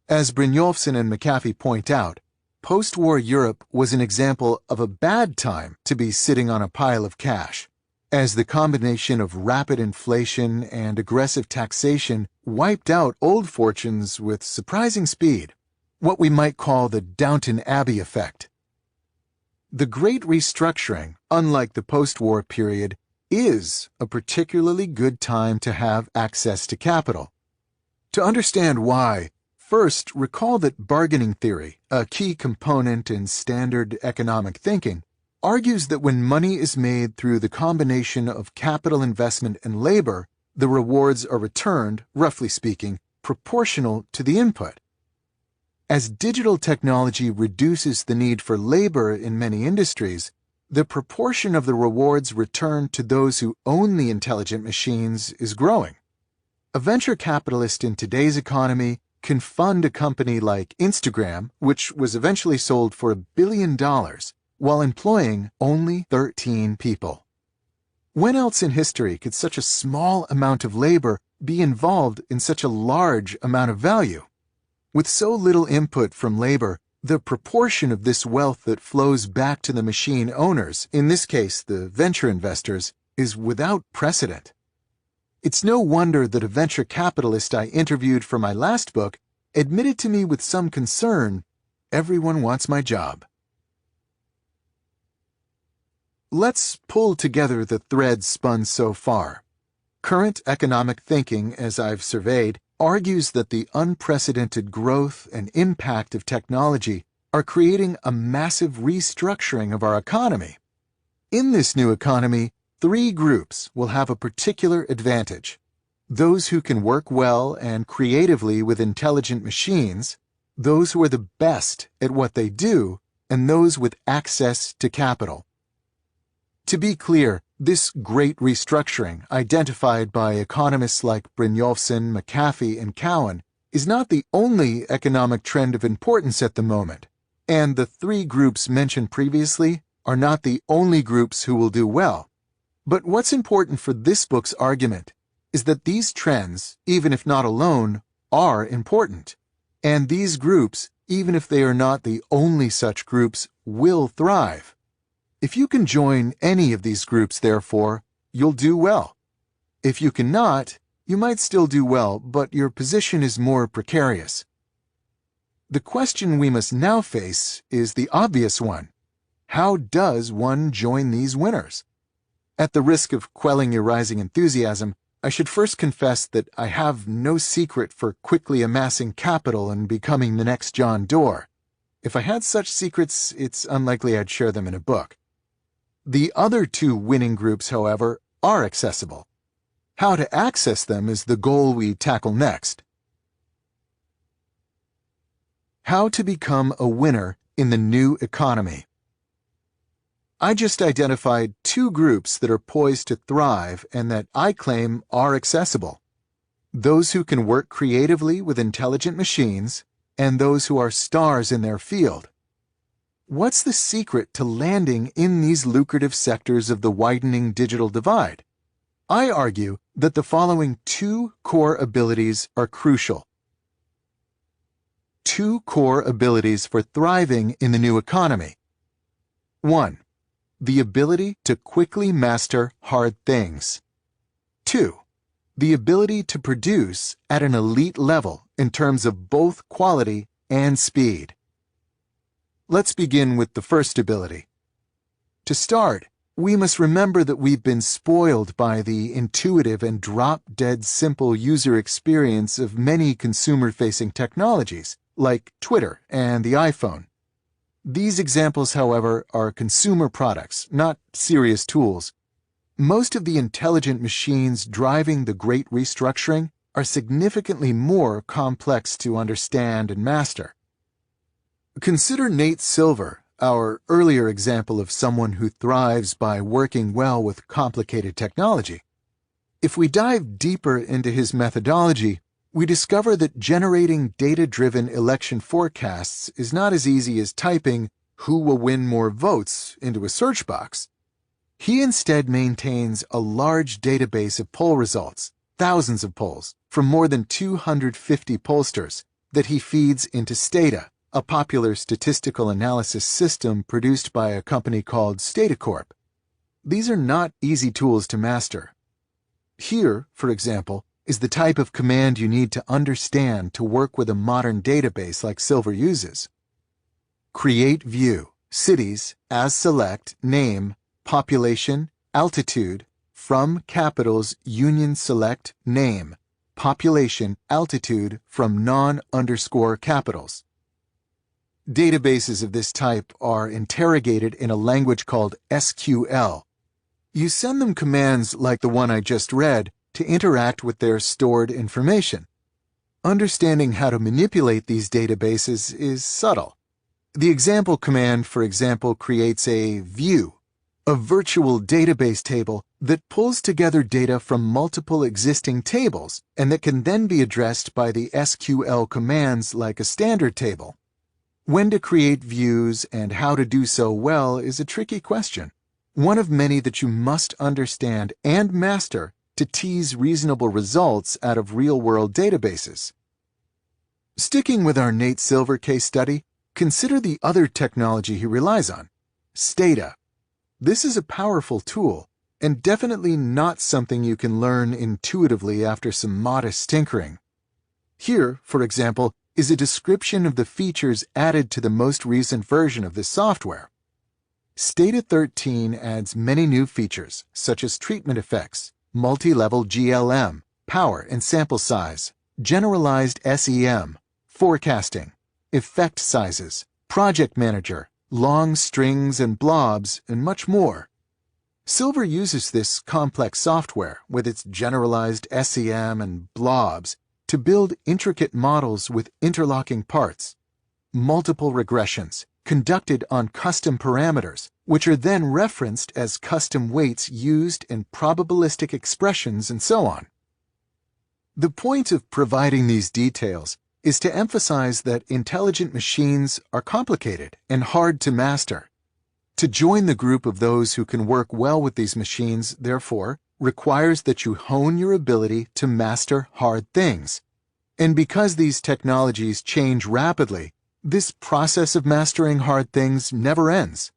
As Brynjolfsson and McAfee point out, post-war Europe was an example of a bad time to be sitting on a pile of cash, as the combination of rapid inflation and aggressive taxation wiped out old fortunes with surprising speed, what we might call the Downton Abbey effect. The Great Restructuring, unlike the post-war period, is a particularly good time to have access to capital. To understand why, first recall that bargaining theory, a key component in standard economic thinking, argues that when money is made through the combination of capital investment and labor, the rewards are returned, roughly speaking, proportional to the input. As digital technology reduces the need for labor in many industries, the proportion of the rewards returned to those who own the intelligent machines is growing. A venture capitalist in today's economy can fund a company like Instagram, which was eventually sold for $1 billion, while employing only 13 people. When else in history could such a small amount of labor be involved in such a large amount of value? With so little input from labor, the proportion of this wealth that flows back to the machine owners, in this case the venture investors, is without precedent. It's no wonder that a venture capitalist I interviewed for my last book admitted to me with some concern, "Everyone wants my job." Let's pull together the threads spun so far. Current economic thinking, as I've surveyed, argues that the unprecedented growth and impact of technology are creating a massive restructuring of our economy. In this new economy, 3 groups will have a particular advantage: those who can work well and creatively with intelligent machines, those who are the best at what they do, and those with access to capital. To be clear, this great restructuring, identified by economists like Brynjolfsson, McAfee, and Cowan, is not the only economic trend of importance at the moment, and the 3 groups mentioned previously are not the only groups who will do well. But what's important for this book's argument is that these trends, even if not alone, are important, and these groups, even if they are not the only such groups, will thrive. If you can join any of these groups, therefore, you'll do well. If you cannot, you might still do well, but your position is more precarious. The question we must now face is the obvious one. How does one join these winners? At the risk of quelling your rising enthusiasm, I should first confess that I have no secret for quickly amassing capital and becoming the next John Doerr. If I had such secrets, it's unlikely I'd share them in a book. The other 2 winning groups, however, are accessible. How to access them is the goal we tackle next. How to become a winner in the new economy. I just identified 2 groups that are poised to thrive and that I claim are accessible: those who can work creatively with intelligent machines and those who are stars in their field. What's the secret to landing in these lucrative sectors of the widening digital divide? I argue that the following 2 core abilities are crucial. 2 core abilities for thriving in the new economy. 1. The ability to quickly master hard things. 2. The ability to produce at an elite level in terms of both quality and speed. Let's begin with the first ability. To start, we must remember that we've been spoiled by the intuitive and drop-dead simple user experience of many consumer-facing technologies, like Twitter and the iPhone. These examples, however, are consumer products, not serious tools. Most of the intelligent machines driving the great restructuring are significantly more complex to understand and master. Consider Nate Silver, our earlier example of someone who thrives by working well with complicated technology. If we dive deeper into his methodology, we discover that generating data-driven election forecasts is not as easy as typing "who will win more votes" into a search box. He instead maintains a large database of poll results, thousands of polls, from more than 250 pollsters, that he feeds into Stata, a popular statistical analysis system produced by a company called StataCorp. These are not easy tools to master. Here, for example, is the type of command you need to understand to work with a modern database like Silver uses. Create view, cities, as select, name, population, altitude, from capitals, union select, name, population, altitude, from non-capitals. Databases of this type are interrogated in a language called SQL. You send them commands like the one I just read to interact with their stored information. Understanding how to manipulate these databases is subtle. The example command, for example, creates a view, a virtual database table that pulls together data from multiple existing tables and that can then be addressed by the SQL commands like a standard table. When to create views and how to do so well is a tricky question, one of many that you must understand and master to tease reasonable results out of real-world databases. Sticking with our Nate Silver case study, consider the other technology he relies on, Stata. This is a powerful tool, and definitely not something you can learn intuitively after some modest tinkering. Here, for example, is a description of the features added to the most recent version of this software. Stata 13 adds many new features, such as treatment effects, multi-level GLM, power and sample size, generalized SEM, forecasting, effect sizes, project manager, long strings and blobs, and much more. Silver uses this complex software with its generalized SEM and blobs to build intricate models with interlocking parts, multiple regressions conducted on custom parameters, which are then referenced as custom weights used in probabilistic expressions and so on. The point of providing these details is to emphasize that intelligent machines are complicated and hard to master. To join the group of those who can work well with these machines, therefore, requires that you hone your ability to master hard things. And because these technologies change rapidly, this process of mastering hard things never ends.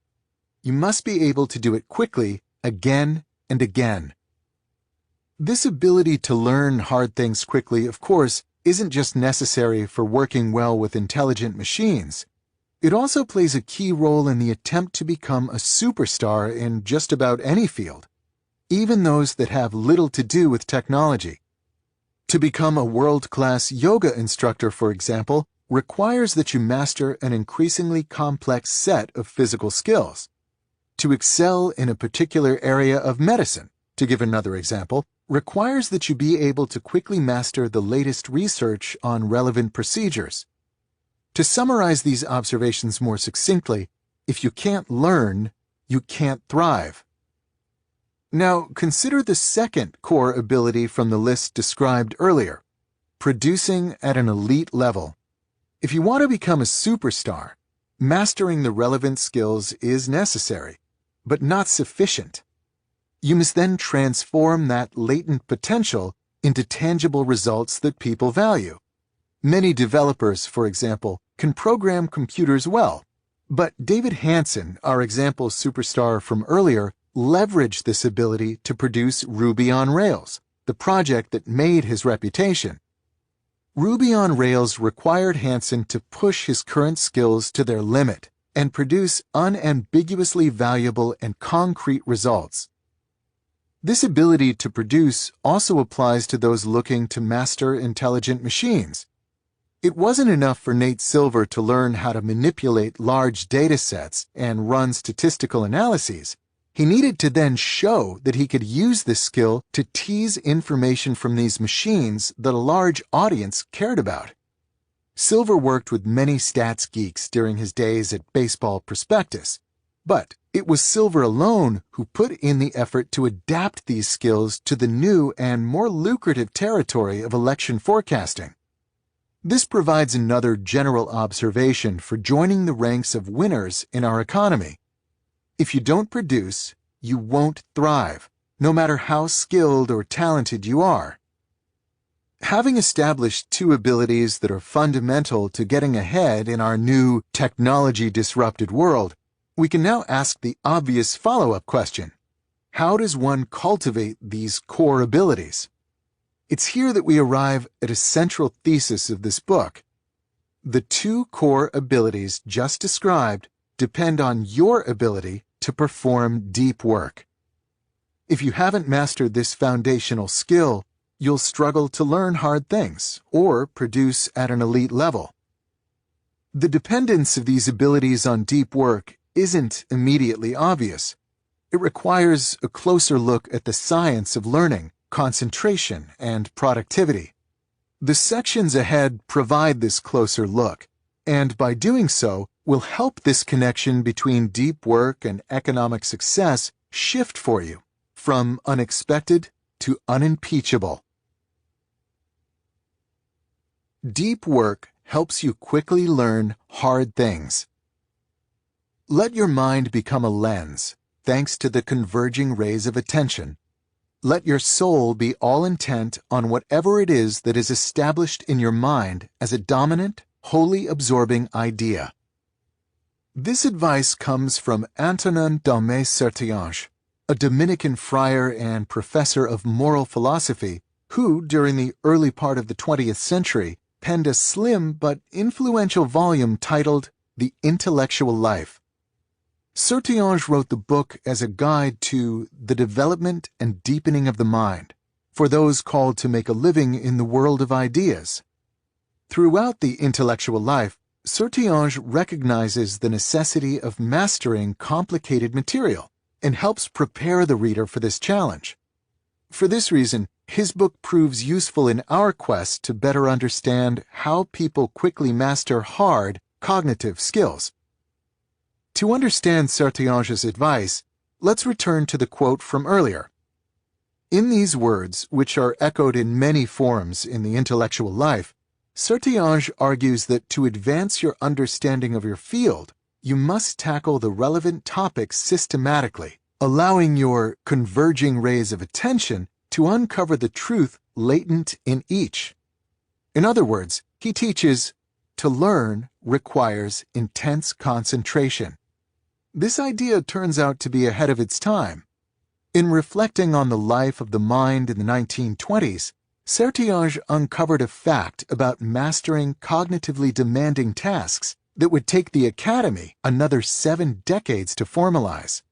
You must be able to do it quickly, again and again. This ability to learn hard things quickly, of course, isn't just necessary for working well with intelligent machines. It also plays a key role in the attempt to become a superstar in just about any field, even those that have little to do with technology. To become a world-class yoga instructor, for example, requires that you master an increasingly complex set of physical skills. To excel in a particular area of medicine, to give another example, requires that you be able to quickly master the latest research on relevant procedures. To summarize these observations more succinctly, if you can't learn, you can't thrive. Now, consider the second core ability from the list described earlier, producing at an elite level. If you want to become a superstar, mastering the relevant skills is necessary, but not sufficient. You must then transform that latent potential into tangible results that people value. Many developers, for example, can program computers well, but David Hanson, our example superstar from earlier, leveraged this ability to produce Ruby on Rails, the project that made his reputation. Ruby on Rails required Hanson to push his current skills to their limit and produce unambiguously valuable and concrete results. This ability to produce also applies to those looking to master intelligent machines. It wasn't enough for Nate Silver to learn how to manipulate large data sets and run statistical analyses. He needed to then show that he could use this skill to tease information from these machines that a large audience cared about. Silver worked with many stats geeks during his days at Baseball Prospectus, but it was Silver alone who put in the effort to adapt these skills to the new and more lucrative territory of election forecasting. This provides another general observation for joining the ranks of winners in our economy. If you don't produce, you won't thrive, no matter how skilled or talented you are. Having established two abilities that are fundamental to getting ahead in our new technology-disrupted world, we can now ask the obvious follow-up question: how does one cultivate these core abilities? It's here that we arrive at a central thesis of this book. The two core abilities just described depend on your ability to perform deep work. If you haven't mastered this foundational skill, you'll struggle to learn hard things or produce at an elite level. The dependence of these abilities on deep work isn't immediately obvious. It requires a closer look at the science of learning, concentration, and productivity. The sections ahead provide this closer look, and by doing so, will help this connection between deep work and economic success shift for you from unexpected to unimpeachable. Deep work helps you quickly learn hard things. Let your mind become a lens, thanks to the converging rays of attention. Let your soul be all intent on whatever it is that is established in your mind as a dominant, wholly absorbing idea. This advice comes from Antonin Daume Sertillanges, a Dominican friar and professor of moral philosophy who, during the early part of the 20th century, penned a slim but influential volume titled The Intellectual Life. Sertillanges wrote the book as a guide to the development and deepening of the mind for those called to make a living in the world of ideas. Throughout The Intellectual Life, Sertillanges recognizes the necessity of mastering complicated material and helps prepare the reader for this challenge. For this reason, his book proves useful in our quest to better understand how people quickly master hard cognitive skills. To understand Sertillanges' advice, let's return to the quote from earlier. In these words, which are echoed in many forms in The Intellectual Life, Sertillanges argues that to advance your understanding of your field, you must tackle the relevant topics systematically, allowing your converging rays of attention to uncover the truth latent in each. In other words, he teaches, to learn requires intense concentration. This idea turns out to be ahead of its time. In reflecting on the life of the mind in the 1920s, Sertillanges uncovered a fact about mastering cognitively demanding tasks that would take the Academy another 7 decades to formalize.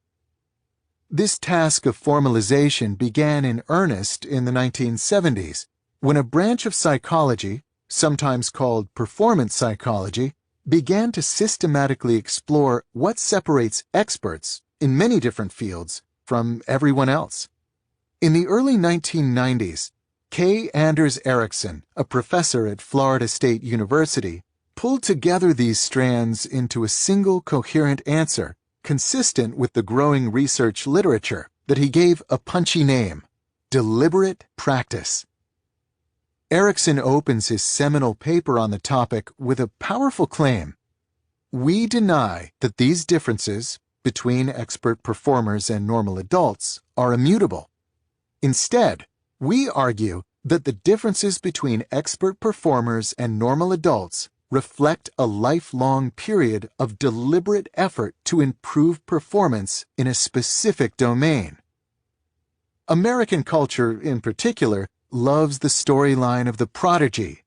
This task of formalization began in earnest in the 1970s, when a branch of psychology, sometimes called performance psychology, began to systematically explore what separates experts in many different fields from everyone else. In the early 1990s, K. Anders Ericsson, a professor at Florida State University, pulled together these strands into a single coherent answer consistent with the growing research literature that he gave a punchy name, deliberate practice. Ericsson opens his seminal paper on the topic with a powerful claim. We deny that these differences between expert performers and normal adults are immutable. Instead, we argue that the differences between expert performers and normal adults reflect a lifelong period of deliberate effort to improve performance in a specific domain. American culture, in particular, loves the storyline of the prodigy.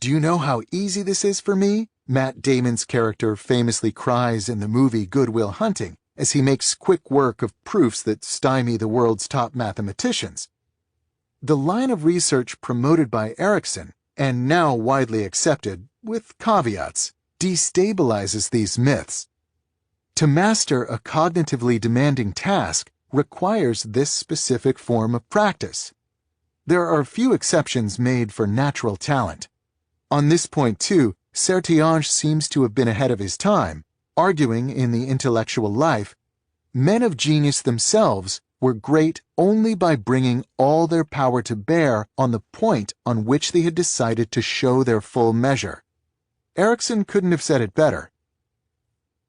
Do you know how easy this is for me? Matt Damon's character famously cries in the movie Good Will Hunting as he makes quick work of proofs that stymie the world's top mathematicians. The line of research promoted by Ericsson, and now widely accepted, with caveats, destabilizes these myths. To master a cognitively demanding task requires this specific form of practice. There are few exceptions made for natural talent. On this point, too, Sertillanges seems to have been ahead of his time, arguing in The Intellectual Life, men of genius themselves were great only by bringing all their power to bear on the point on which they had decided to show their full measure. Ericsson couldn't have said it better.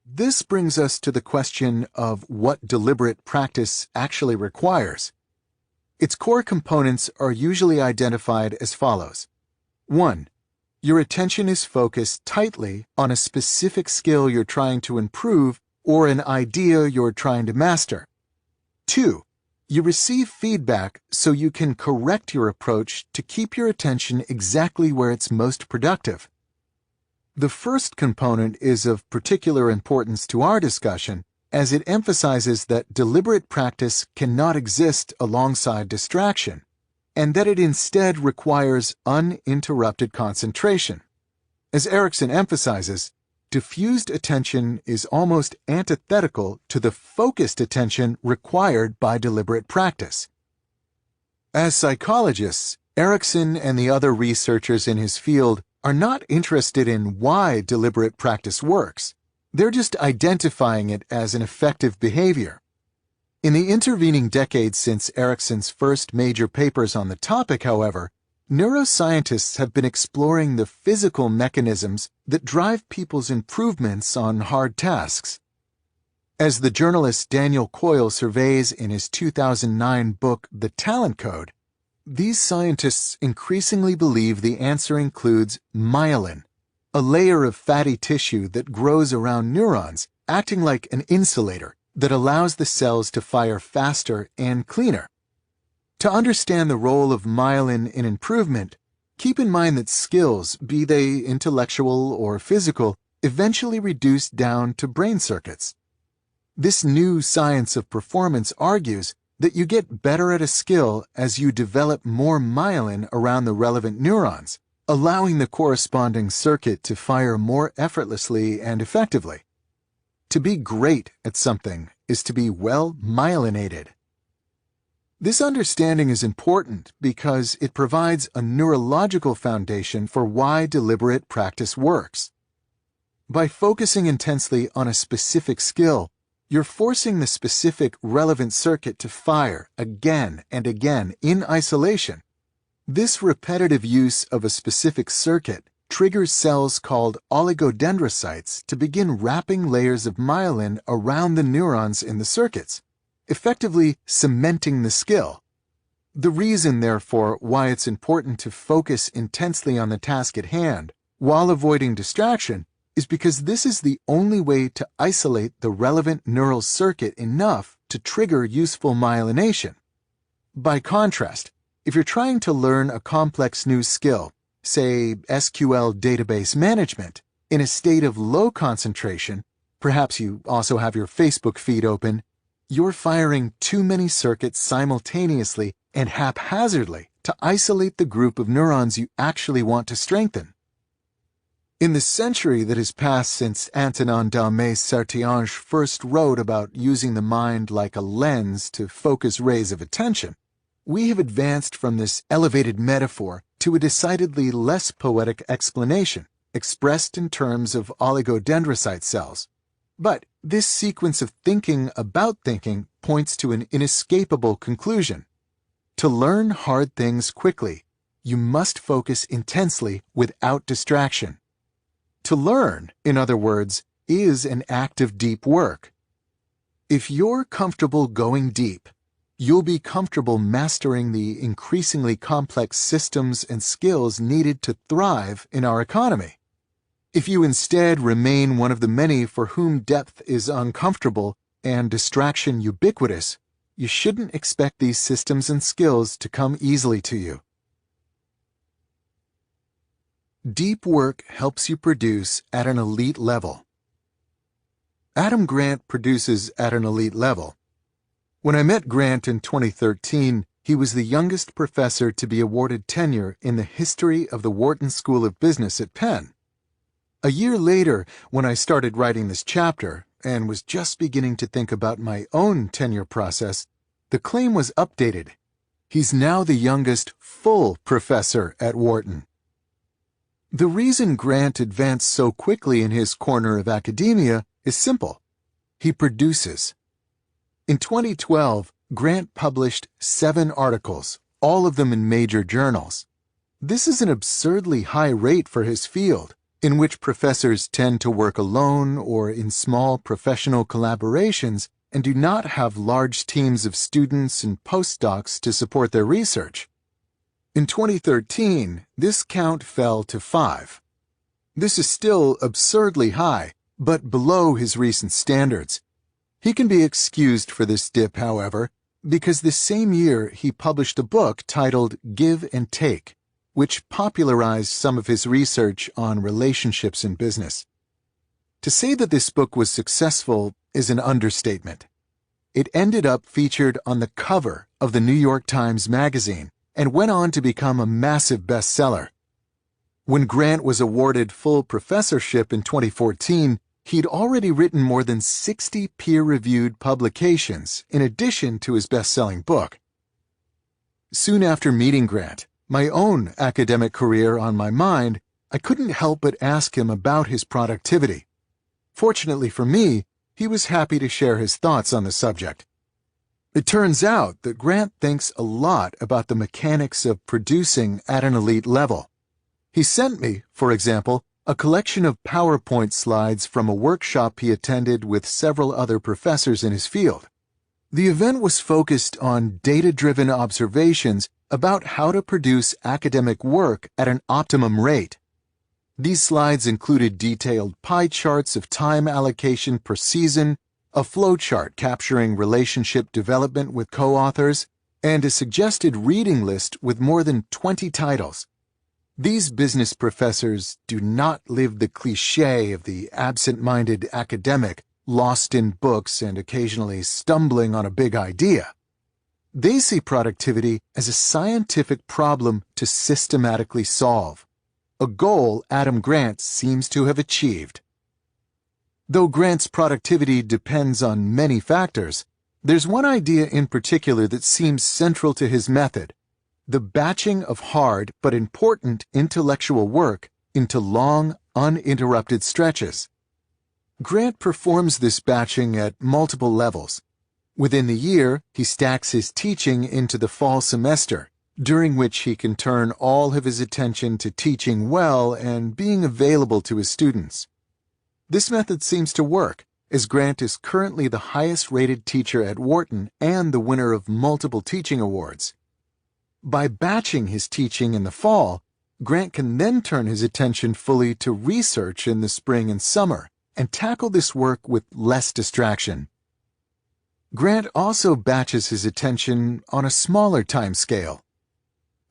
This brings us to the question of what deliberate practice actually requires. Its core components are usually identified as follows. 1. Your attention is focused tightly on a specific skill you're trying to improve or an idea you're trying to master. 2. You receive feedback so you can correct your approach to keep your attention exactly where it's most productive. The first component is of particular importance to our discussion, as it emphasizes that deliberate practice cannot exist alongside distraction, and that it instead requires uninterrupted concentration. As Ericsson emphasizes, diffused attention is almost antithetical to the focused attention required by deliberate practice. As psychologists, Erickson and the other researchers in his field are not interested in why deliberate practice works. They're just identifying it as an effective behavior. In the intervening decades since Erickson's first major papers on the topic, however, neuroscientists have been exploring the physical mechanisms that drive people's improvements on hard tasks. As the journalist Daniel Coyle surveys in his 2009 book, The Talent Code, these scientists increasingly believe the answer includes myelin, a layer of fatty tissue that grows around neurons, acting like an insulator that allows the cells to fire faster and cleaner. To understand the role of myelin in improvement, keep in mind that skills, be they intellectual or physical, eventually reduce down to brain circuits. This new science of performance argues that you get better at a skill as you develop more myelin around the relevant neurons, allowing the corresponding circuit to fire more effortlessly and effectively. To be great at something is to be well myelinated. This understanding is important because it provides a neurological foundation for why deliberate practice works. By focusing intensely on a specific skill, you're forcing the specific relevant circuit to fire again and again in isolation. This repetitive use of a specific circuit triggers cells called oligodendrocytes to begin wrapping layers of myelin around the neurons in the circuits, effectively cementing the skill. The reason, therefore, why it's important to focus intensely on the task at hand while avoiding distraction is because this is the only way to isolate the relevant neural circuit enough to trigger useful myelination. By contrast, if you're trying to learn a complex new skill, say SQL database management, in a state of low concentration, perhaps you also have your Facebook feed open, you're firing too many circuits simultaneously and haphazardly to isolate the group of neurons you actually want to strengthen. In the century that has passed since Antonin Daume Sertiange first wrote about using the mind like a lens to focus rays of attention, we have advanced from this elevated metaphor to a decidedly less poetic explanation, expressed in terms of oligodendrocyte cells. But this sequence of thinking about thinking points to an inescapable conclusion. To learn hard things quickly, you must focus intensely without distraction. To learn, in other words, is an act of deep work. If you're comfortable going deep, you'll be comfortable mastering the increasingly complex systems and skills needed to thrive in our economy. If you instead remain one of the many for whom depth is uncomfortable and distraction ubiquitous, you shouldn't expect these systems and skills to come easily to you. Deep work helps you produce at an elite level. Adam Grant produces at an elite level. When I met Grant in 2013, he was the youngest professor to be awarded tenure in the history of the Wharton School of Business at Penn. A year later, when I started writing this chapter and was just beginning to think about my own tenure process, the claim was updated. He's now the youngest full professor at Wharton. The reason Grant advanced so quickly in his corner of academia is simple. He produces. In 2012, Grant published 7 articles, all of them in major journals. This is an absurdly high rate for his field, in which professors tend to work alone or in small professional collaborations and do not have large teams of students and postdocs to support their research. In 2013, this count fell to 5. This is still absurdly high, but below his recent standards. He can be excused for this dip, however, because this same year he published a book titled Give and Take, which popularized some of his research on relationships in business. To say that this book was successful is an understatement. It ended up featured on the cover of the New York Times Magazine and went on to become a massive bestseller. When Grant was awarded full professorship in 2014, he'd already written more than 60 peer-reviewed publications in addition to his best-selling book. Soon after meeting Grant, my own academic career on my mind, I couldn't help but ask him about his productivity. Fortunately for me, he was happy to share his thoughts on the subject. It turns out that Grant thinks a lot about the mechanics of producing at an elite level. He sent me, for example, a collection of PowerPoint slides from a workshop he attended with several other professors in his field. The event was focused on data-driven observations about how to produce academic work at an optimum rate. These slides included detailed pie charts of time allocation per season, a flowchart capturing relationship development with co-authors, and a suggested reading list with more than 20 titles. These business professors do not live the cliché of the absent-minded academic, lost in books and occasionally stumbling on a big idea. They see productivity as a scientific problem to systematically solve, a goal Adam Grant seems to have achieved. Though Grant's productivity depends on many factors, there's one idea in particular that seems central to his method: the batching of hard but important intellectual work into long, uninterrupted stretches. Grant performs this batching at multiple levels. Within the year, he stacks his teaching into the fall semester, during which he can turn all of his attention to teaching well and being available to his students. This method seems to work, as Grant is currently the highest-rated teacher at Wharton and the winner of multiple teaching awards. By batching his teaching in the fall, Grant can then turn his attention fully to research in the spring and summer and tackle this work with less distraction. Grant also batches his attention on a smaller time scale.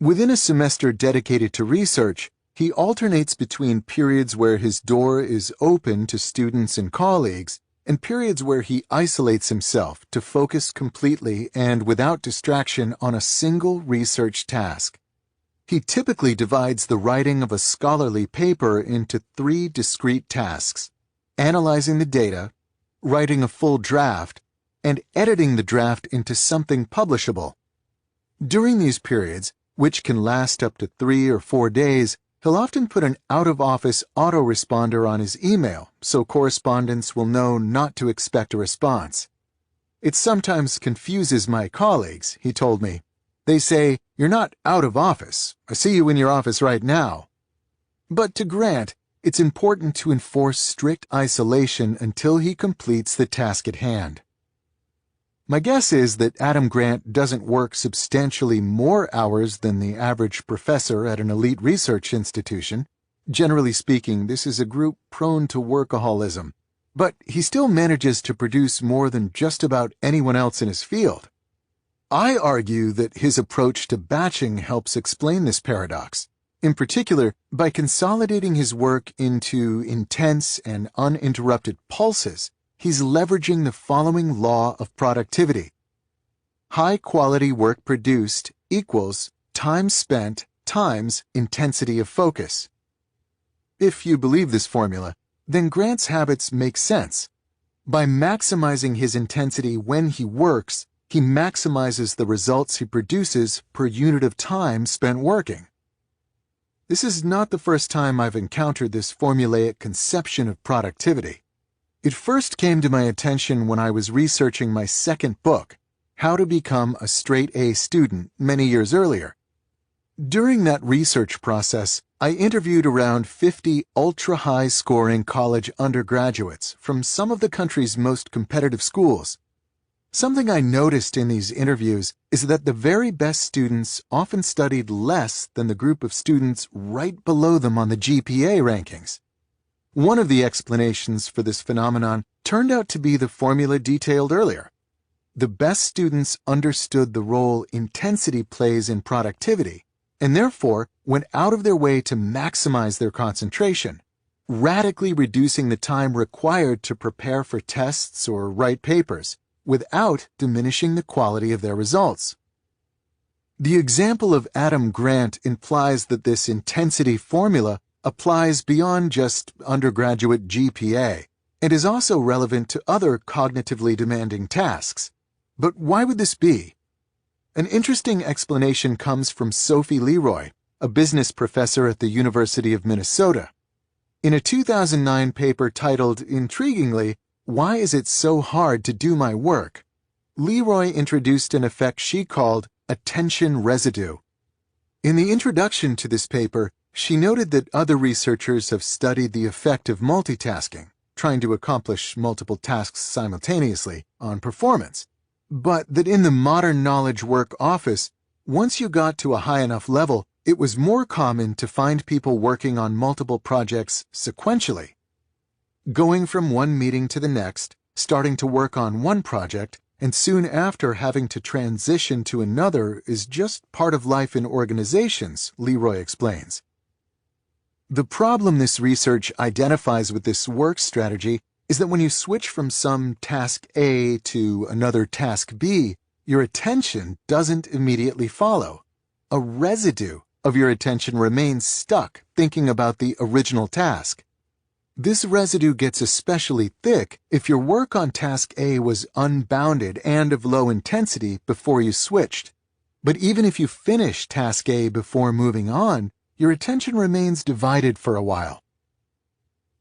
Within a semester dedicated to research, he alternates between periods where his door is open to students and colleagues and periods where he isolates himself to focus completely and without distraction on a single research task. He typically divides the writing of a scholarly paper into 3 discrete tasks: analyzing the data, writing a full draft, and editing the draft into something publishable. During these periods, which can last up to 3 or 4 days, he'll often put an out-of-office autoresponder on his email so correspondents will know not to expect a response. It sometimes confuses my colleagues, he told me. They say, "You're not out of office. I see you in your office right now." But to Grant, it's important to enforce strict isolation until he completes the task at hand. My guess is that Adam Grant doesn't work substantially more hours than the average professor at an elite research institution. Generally speaking, this is a group prone to workaholism, but he still manages to produce more than just about anyone else in his field. I argue that his approach to batching helps explain this paradox, in particular by consolidating his work into intense and uninterrupted pulses. He's leveraging the following law of productivity. High-quality work produced equals time spent times intensity of focus. If you believe this formula, then Grant's habits make sense. By maximizing his intensity when he works, he maximizes the results he produces per unit of time spent working. This is not the first time I've encountered this formulaic conception of productivity. It first came to my attention when I was researching my second book, How to Become a Straight-A Student, many years earlier. During that research process, I interviewed around 50 ultra-high-scoring college undergraduates from some of the country's most competitive schools. Something I noticed in these interviews is that the very best students often studied less than the group of students right below them on the GPA rankings. One of the explanations for this phenomenon turned out to be the formula detailed earlier. The best students understood the role intensity plays in productivity, and therefore went out of their way to maximize their concentration, radically reducing the time required to prepare for tests or write papers, without diminishing the quality of their results. The example of Adam Grant implies that this intensity formula applies beyond just undergraduate GPA and is also relevant to other cognitively demanding tasks. But why would this be? An interesting explanation comes from Sophie Leroy, a business professor at the University of Minnesota. In a 2009 paper titled, intriguingly, "Why is it so hard to do my work?" Leroy introduced an effect she called attention residue. In the introduction to this paper, she noted that other researchers have studied the effect of multitasking, trying to accomplish multiple tasks simultaneously, on performance, but that in the modern knowledge work office, once you got to a high enough level, it was more common to find people working on multiple projects sequentially. Going from one meeting to the next, starting to work on one project, and soon after having to transition to another is just part of life in organizations, Leroy explains. The problem this research identifies with this work strategy is that when you switch from some task A to another task B, your attention doesn't immediately follow. A residue of your attention remains stuck thinking about the original task. This residue gets especially thick if your work on task A was unbounded and of low intensity before you switched. But even if you finish task A before moving on, your attention remains divided for a while.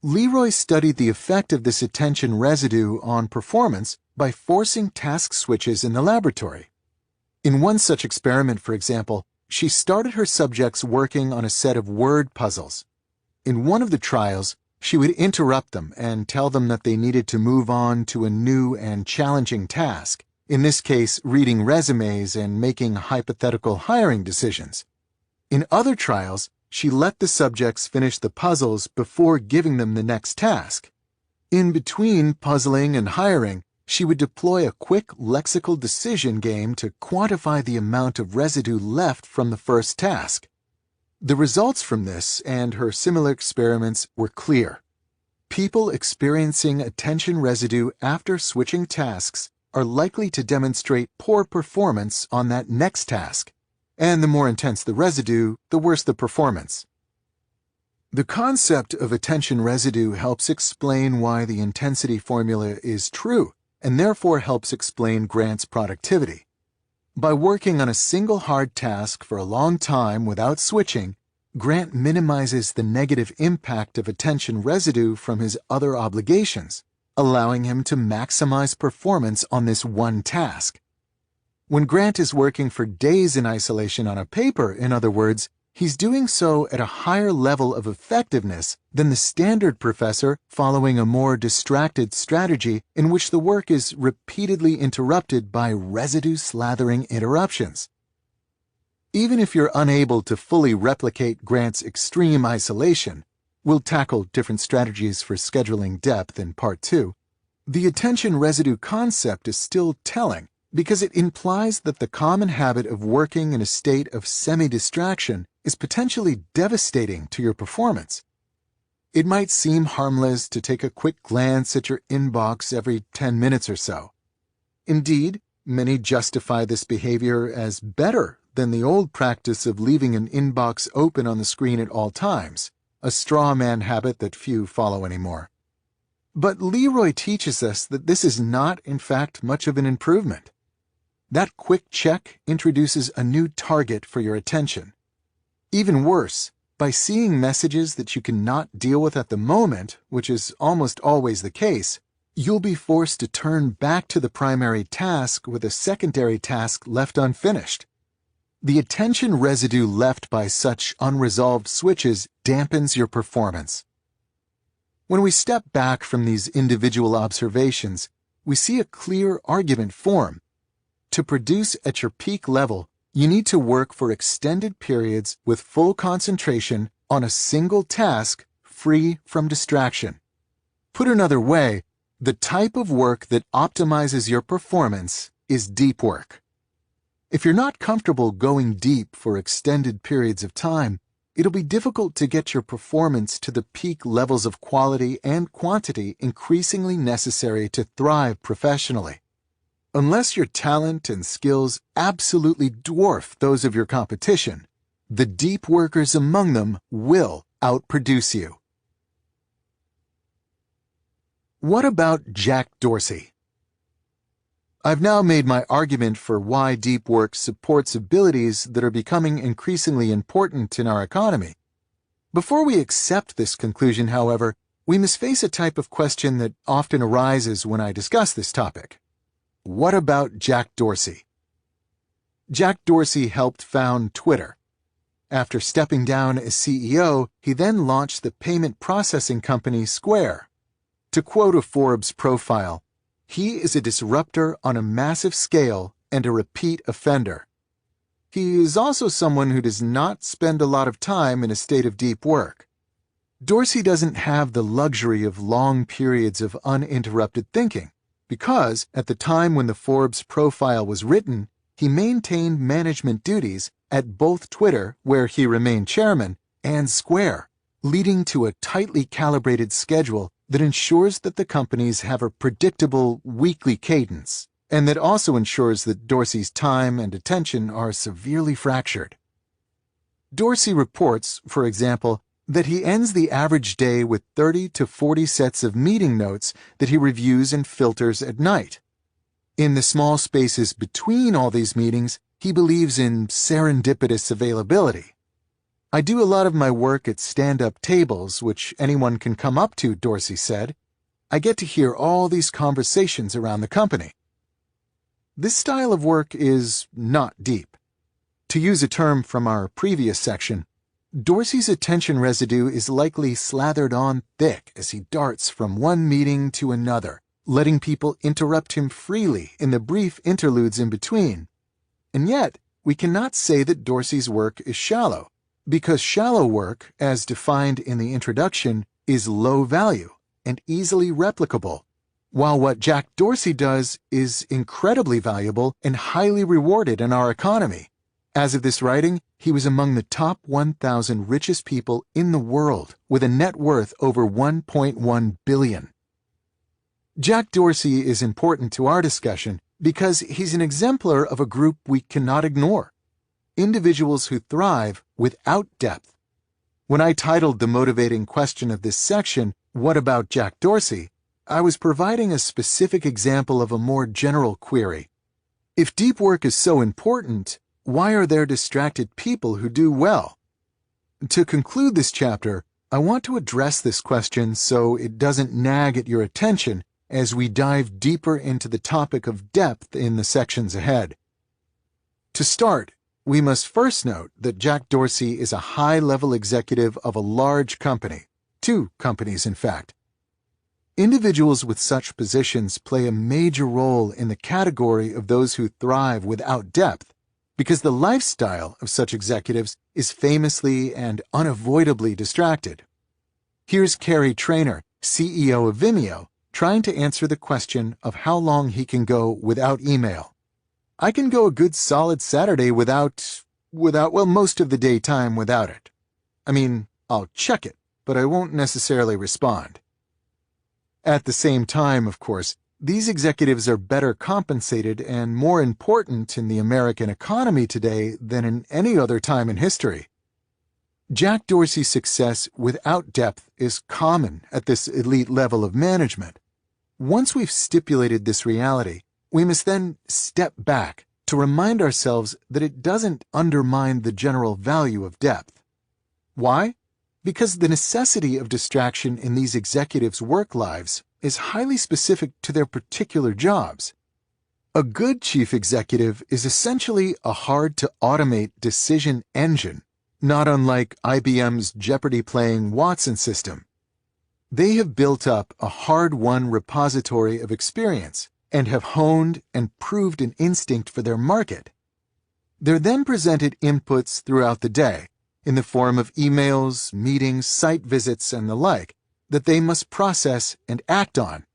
Leroy studied the effect of this attention residue on performance by forcing task switches in the laboratory. In one such experiment, for example, she started her subjects working on a set of word puzzles. In one of the trials, she would interrupt them and tell them that they needed to move on to a new and challenging task, in this case, reading resumes and making hypothetical hiring decisions. In other trials, she let the subjects finish the puzzles before giving them the next task. In between puzzling and hiring, she would deploy a quick lexical decision game to quantify the amount of residue left from the first task. The results from this and her similar experiments were clear. People experiencing attention residue after switching tasks are likely to demonstrate poor performance on that next task. And the more intense the residue, the worse the performance. The concept of attention residue helps explain why the intensity formula is true, and therefore helps explain Grant's productivity. By working on a single hard task for a long time without switching, Grant minimizes the negative impact of attention residue from his other obligations, allowing him to maximize performance on this one task. When Grant is working for days in isolation on a paper, in other words, he's doing so at a higher level of effectiveness than the standard professor following a more distracted strategy in which the work is repeatedly interrupted by residue-slathering interruptions. Even if you're unable to fully replicate Grant's extreme isolation, we'll tackle different strategies for scheduling depth in Part 2, the attention residue concept is still telling, because it implies that the common habit of working in a state of semi-distraction is potentially devastating to your performance. It might seem harmless to take a quick glance at your inbox every 10 minutes or so. Indeed, many justify this behavior as better than the old practice of leaving an inbox open on the screen at all times, a straw man habit that few follow anymore. But Leroy teaches us that this is not, in fact, much of an improvement. That quick check introduces a new target for your attention. Even worse, by seeing messages that you cannot deal with at the moment, which is almost always the case, you'll be forced to turn back to the primary task with a secondary task left unfinished. The attention residue left by such unresolved switches dampens your performance. When we step back from these individual observations, we see a clear argument form. To produce at your peak level, you need to work for extended periods with full concentration on a single task free from distraction. Put another way, the type of work that optimizes your performance is deep work. If you're not comfortable going deep for extended periods of time, it'll be difficult to get your performance to the peak levels of quality and quantity increasingly necessary to thrive professionally. Unless your talent and skills absolutely dwarf those of your competition, the deep workers among them will outproduce you. What about Jack Dorsey? I've now made my argument for why deep work supports abilities that are becoming increasingly important in our economy. Before we accept this conclusion, however, we must face a type of question that often arises when I discuss this topic. What about Jack Dorsey? Jack Dorsey helped found Twitter. After stepping down as CEO, he then launched the payment processing company Square. To quote a Forbes profile, "He is a disruptor on a massive scale and a repeat offender." He is also someone who does not spend a lot of time in a state of deep work. Dorsey doesn't have the luxury of long periods of uninterrupted thinking, because at the time when the Forbes profile was written, he maintained management duties at both Twitter, where he remained chairman, and Square, leading to a tightly calibrated schedule that ensures that the companies have a predictable weekly cadence, and that also ensures that Dorsey's time and attention are severely fractured. Dorsey reports, for example, that he ends the average day with 30 to 40 sets of meeting notes that he reviews and filters at night. In the small spaces between all these meetings, he believes in serendipitous availability. "I do a lot of my work at stand-up tables, which anyone can come up to," Dorsey said. "I get to hear all these conversations around the company." This style of work is not deep. To use a term from our previous section, Dorsey's attention residue is likely slathered on thick as he darts from one meeting to another, letting people interrupt him freely in the brief interludes in between. And yet, we cannot say that Dorsey's work is shallow, because shallow work, as defined in the introduction, is low value and easily replicable, while what Jack Dorsey does is incredibly valuable and highly rewarded in our economy. As of this writing, he was among the top 1,000 richest people in the world, with a net worth over $1.1 billion. Jack Dorsey is important to our discussion because he's an exemplar of a group we cannot ignore: individuals who thrive without depth. When I titled the motivating question of this section, "What about Jack Dorsey?" I was providing a specific example of a more general query. If deep work is so important, why are there distracted people who do well? To conclude this chapter, I want to address this question so it doesn't nag at your attention as we dive deeper into the topic of depth in the sections ahead. To start, we must first note that Jack Dorsey is a high-level executive of a large company, 2 companies in fact. Individuals with such positions play a major role in the category of those who thrive without depth, because the lifestyle of such executives is famously and unavoidably distracted. Here's Cary Trainor, CEO of Vimeo, trying to answer the question of how long he can go without email. "I can go a good solid Saturday without, most of the daytime without it. I mean, I'll check it, but I won't necessarily respond." At the same time, of course, these executives are better compensated and more important in the American economy today than in any other time in history. Jack Dorsey's success without depth is common at this elite level of management. Once we've stipulated this reality, we must then step back to remind ourselves that it doesn't undermine the general value of depth. Why? Because the necessity of distraction in these executives' work lives is highly specific to their particular jobs. A good chief executive is essentially a hard-to-automate decision engine, not unlike IBM's Jeopardy-playing Watson system. They have built up a hard-won repository of experience and have honed and proved an instinct for their market. They're then presented inputs throughout the day, in the form of emails, meetings, site visits, and the like, that they must process and act on.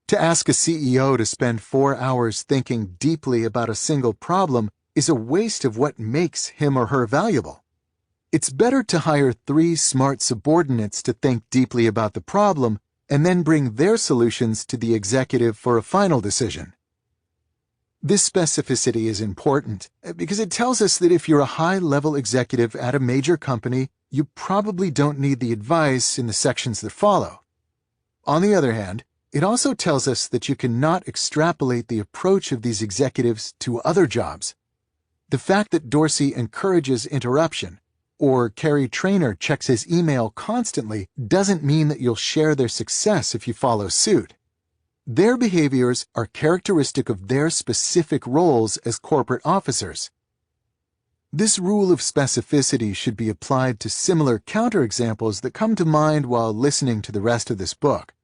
To ask a CEO to spend 4 hours thinking deeply about a single problem is a waste of what makes him or her valuable. It's better to hire 3 smart subordinates to think deeply about the problem and then bring their solutions to the executive for a final decision. This specificity is important because it tells us that if you're a high-level executive at a major company, you probably don't need the advice in the sections that follow. On the other hand, It also tells us that you cannot extrapolate the approach of these executives to other jobs. The fact that Dorsey encourages interruption, or Kerry Trainor checks his email constantly, doesn't mean that you'll share their success if you follow suit. Their behaviors are characteristic of their specific roles as corporate officers. This rule of specificity should be applied to similar counterexamples that come to mind while listening to the rest of this book.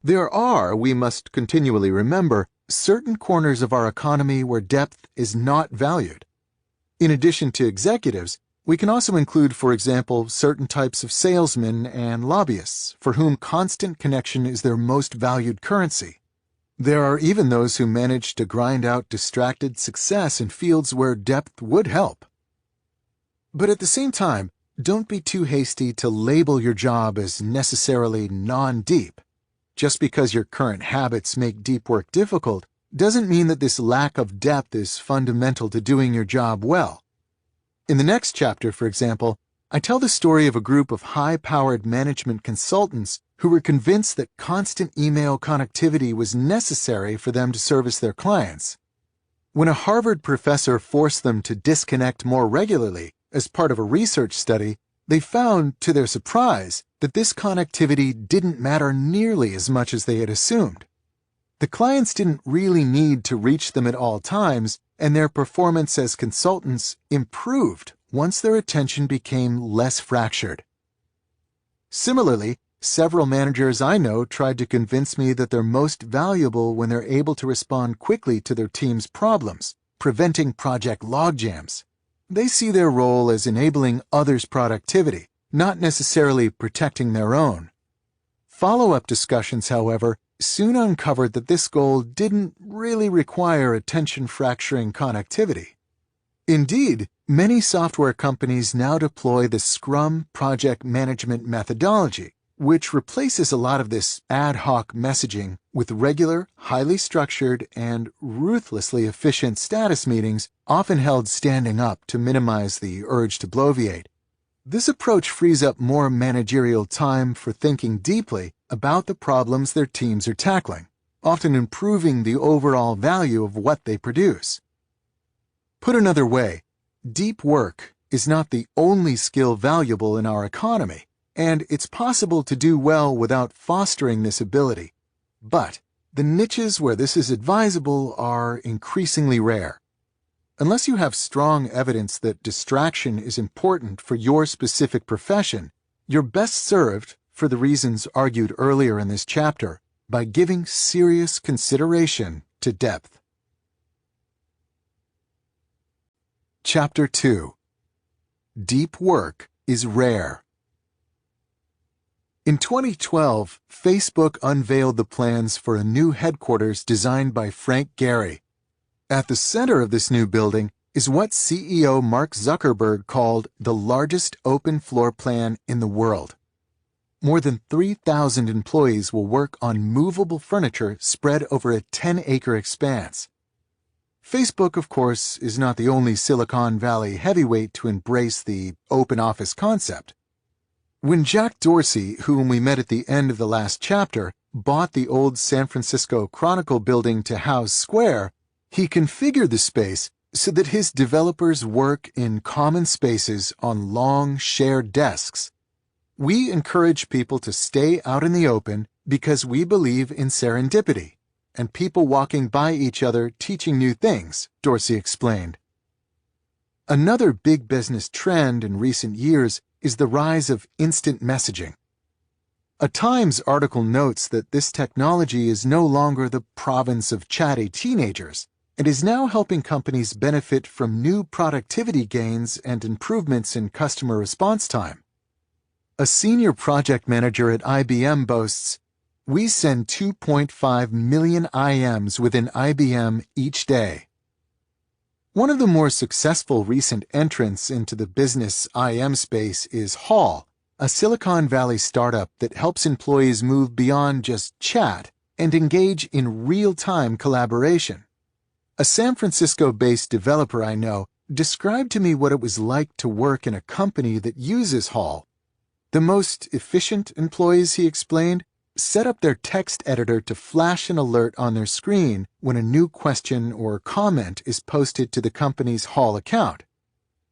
There are, we must continually remember, certain corners of our economy where depth is not valued. In addition to executives, we can also include, for example, certain types of salesmen and lobbyists for whom constant connection is their most valued currency. There are even those who manage to grind out distracted success in fields where depth would help. But at the same time, don't be too hasty to label your job as necessarily non-deep. Just because your current habits make deep work difficult doesn't mean that this lack of depth is fundamental to doing your job well. In the next chapter, for example, I tell the story of a group of high-powered management consultants who were convinced that constant email connectivity was necessary for them to service their clients. When a Harvard professor forced them to disconnect more regularly as part of a research study, they found, to their surprise, that this connectivity didn't matter nearly as much as they had assumed. The clients didn't really need to reach them at all times, and their performance as consultants improved once their attention became less fractured. Similarly, several managers I know tried to convince me that they're most valuable when they're able to respond quickly to their team's problems, preventing project logjams. They see their role as enabling others' productivity, not necessarily protecting their own. Follow-up discussions, however, soon uncovered that this goal didn't really require attention-fracturing connectivity. Indeed, many software companies now deploy the Scrum project management methodology, which replaces a lot of this ad hoc messaging with regular, highly structured, and ruthlessly efficient status meetings, often held standing up to minimize the urge to bloviate. This approach frees up more managerial time for thinking deeply about the problems their teams are tackling, often improving the overall value of what they produce. Put another way, deep work is not the only skill valuable in our economy, and it's possible to do well without fostering this ability. But the niches where this is advisable are increasingly rare. Unless you have strong evidence that distraction is important for your specific profession, you're best served, for the reasons argued earlier in this chapter, by giving serious consideration to depth. Chapter 2. Deep work is rare. In 2012, Facebook unveiled the plans for a new headquarters designed by Frank Gehry. At the center of this new building is what CEO Mark Zuckerberg called the largest open floor plan in the world. More than 3,000 employees will work on movable furniture spread over a 10-acre expanse. Facebook, of course, is not the only Silicon Valley heavyweight to embrace the open office concept. When Jack Dorsey, whom we met at the end of the last chapter, bought the old San Francisco Chronicle building to house Square, he configured the space so that his developers work in common spaces on long, shared desks. We encourage people to stay out in the open because we believe in serendipity and people walking by each other teaching new things, Dorsey explained. Another big business trend in recent years is the rise of instant messaging. A Times article notes that this technology is no longer the province of chatty teenagers and is now helping companies benefit from new productivity gains and improvements in customer response time. A senior project manager at IBM boasts, "We send 2.5 million IMs within IBM each day." One of the more successful recent entrants into the business IM space is Hall, a Silicon Valley startup that helps employees move beyond just chat and engage in real-time collaboration. A San Francisco-based developer I know described to me what it was like to work in a company that uses Hall. The most efficient employees, he explained, set up their text editor to flash an alert on their screen when a new question or comment is posted to the company's Hall account.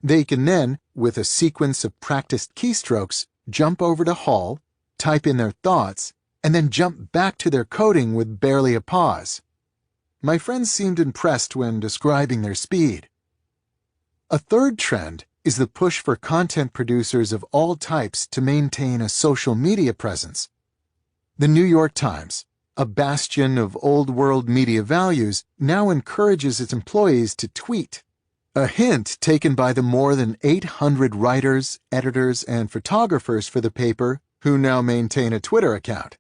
They can then, with a sequence of practiced keystrokes, jump over to Hall, type in their thoughts, and then jump back to their coding with barely a pause. My friends seemed impressed when describing their speed. A third trend is the push for content producers of all types to maintain a social media presence. The New York Times, a bastion of old-world media values, now encourages its employees to tweet, a hint taken by the more than 800 writers, editors, and photographers for the paper who now maintain a Twitter account.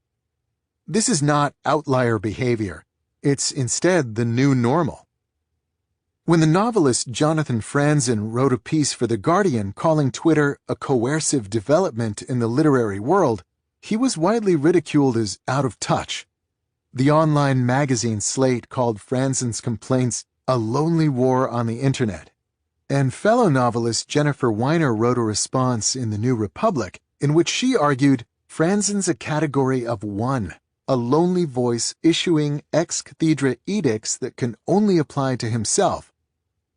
This is not outlier behavior. It's instead the new normal. When the novelist Jonathan Franzen wrote a piece for The Guardian calling Twitter a coercive development in the literary world, he was widely ridiculed as out of touch. The online magazine Slate called Franzen's complaints a lonely war on the internet. And fellow novelist Jennifer Weiner wrote a response in The New Republic in which she argued Franzen's a category of one, a lonely voice issuing ex cathedra edicts that can only apply to himself.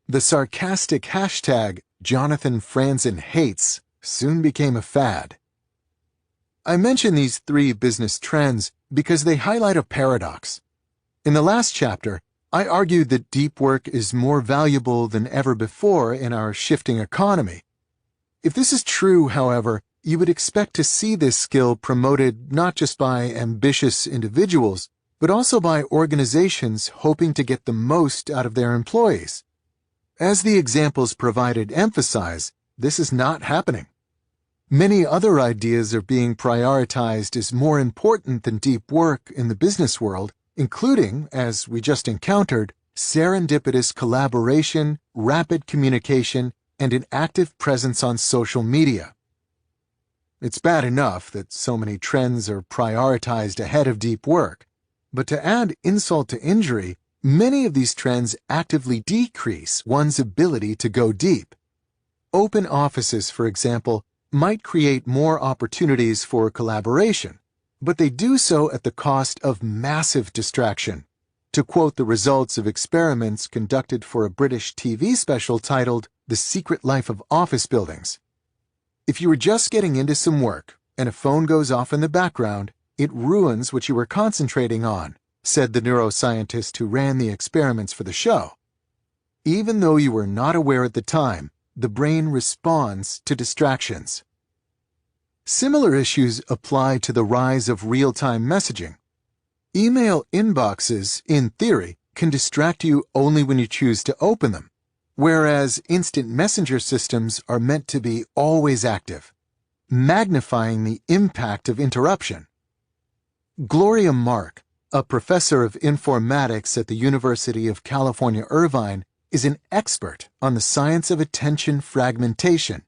The sarcastic hashtag Jonathan Franzen hates soon became a fad. I mention these three business trends because they highlight a paradox. In the last chapter, I argued that deep work is more valuable than ever before in our shifting economy. If this is true, however, you would expect to see this skill promoted not just by ambitious individuals, but also by organizations hoping to get the most out of their employees. As the examples provided emphasize, this is not happening. Many other ideas are being prioritized as more important than deep work in the business world, including, as we just encountered, serendipitous collaboration, rapid communication, and an active presence on social media. It's bad enough that so many trends are prioritized ahead of deep work, but to add insult to injury, many of these trends actively decrease one's ability to go deep. Open offices, for example, might create more opportunities for collaboration, but they do so at the cost of massive distraction. To quote the results of experiments conducted for a British TV special titled The Secret Life of Office Buildings. If you were just getting into some work and a phone goes off in the background, it ruins what you were concentrating on, said the neuroscientist who ran the experiments for the show. Even though you were not aware at the time, the brain responds to distractions. Similar issues apply to the rise of real-time messaging. Email inboxes, in theory, can distract you only when you choose to open them, whereas instant messenger systems are meant to be always active, magnifying the impact of interruption. Gloria Mark, a professor of informatics at the University of California, Irvine, is an expert on the science of attention fragmentation.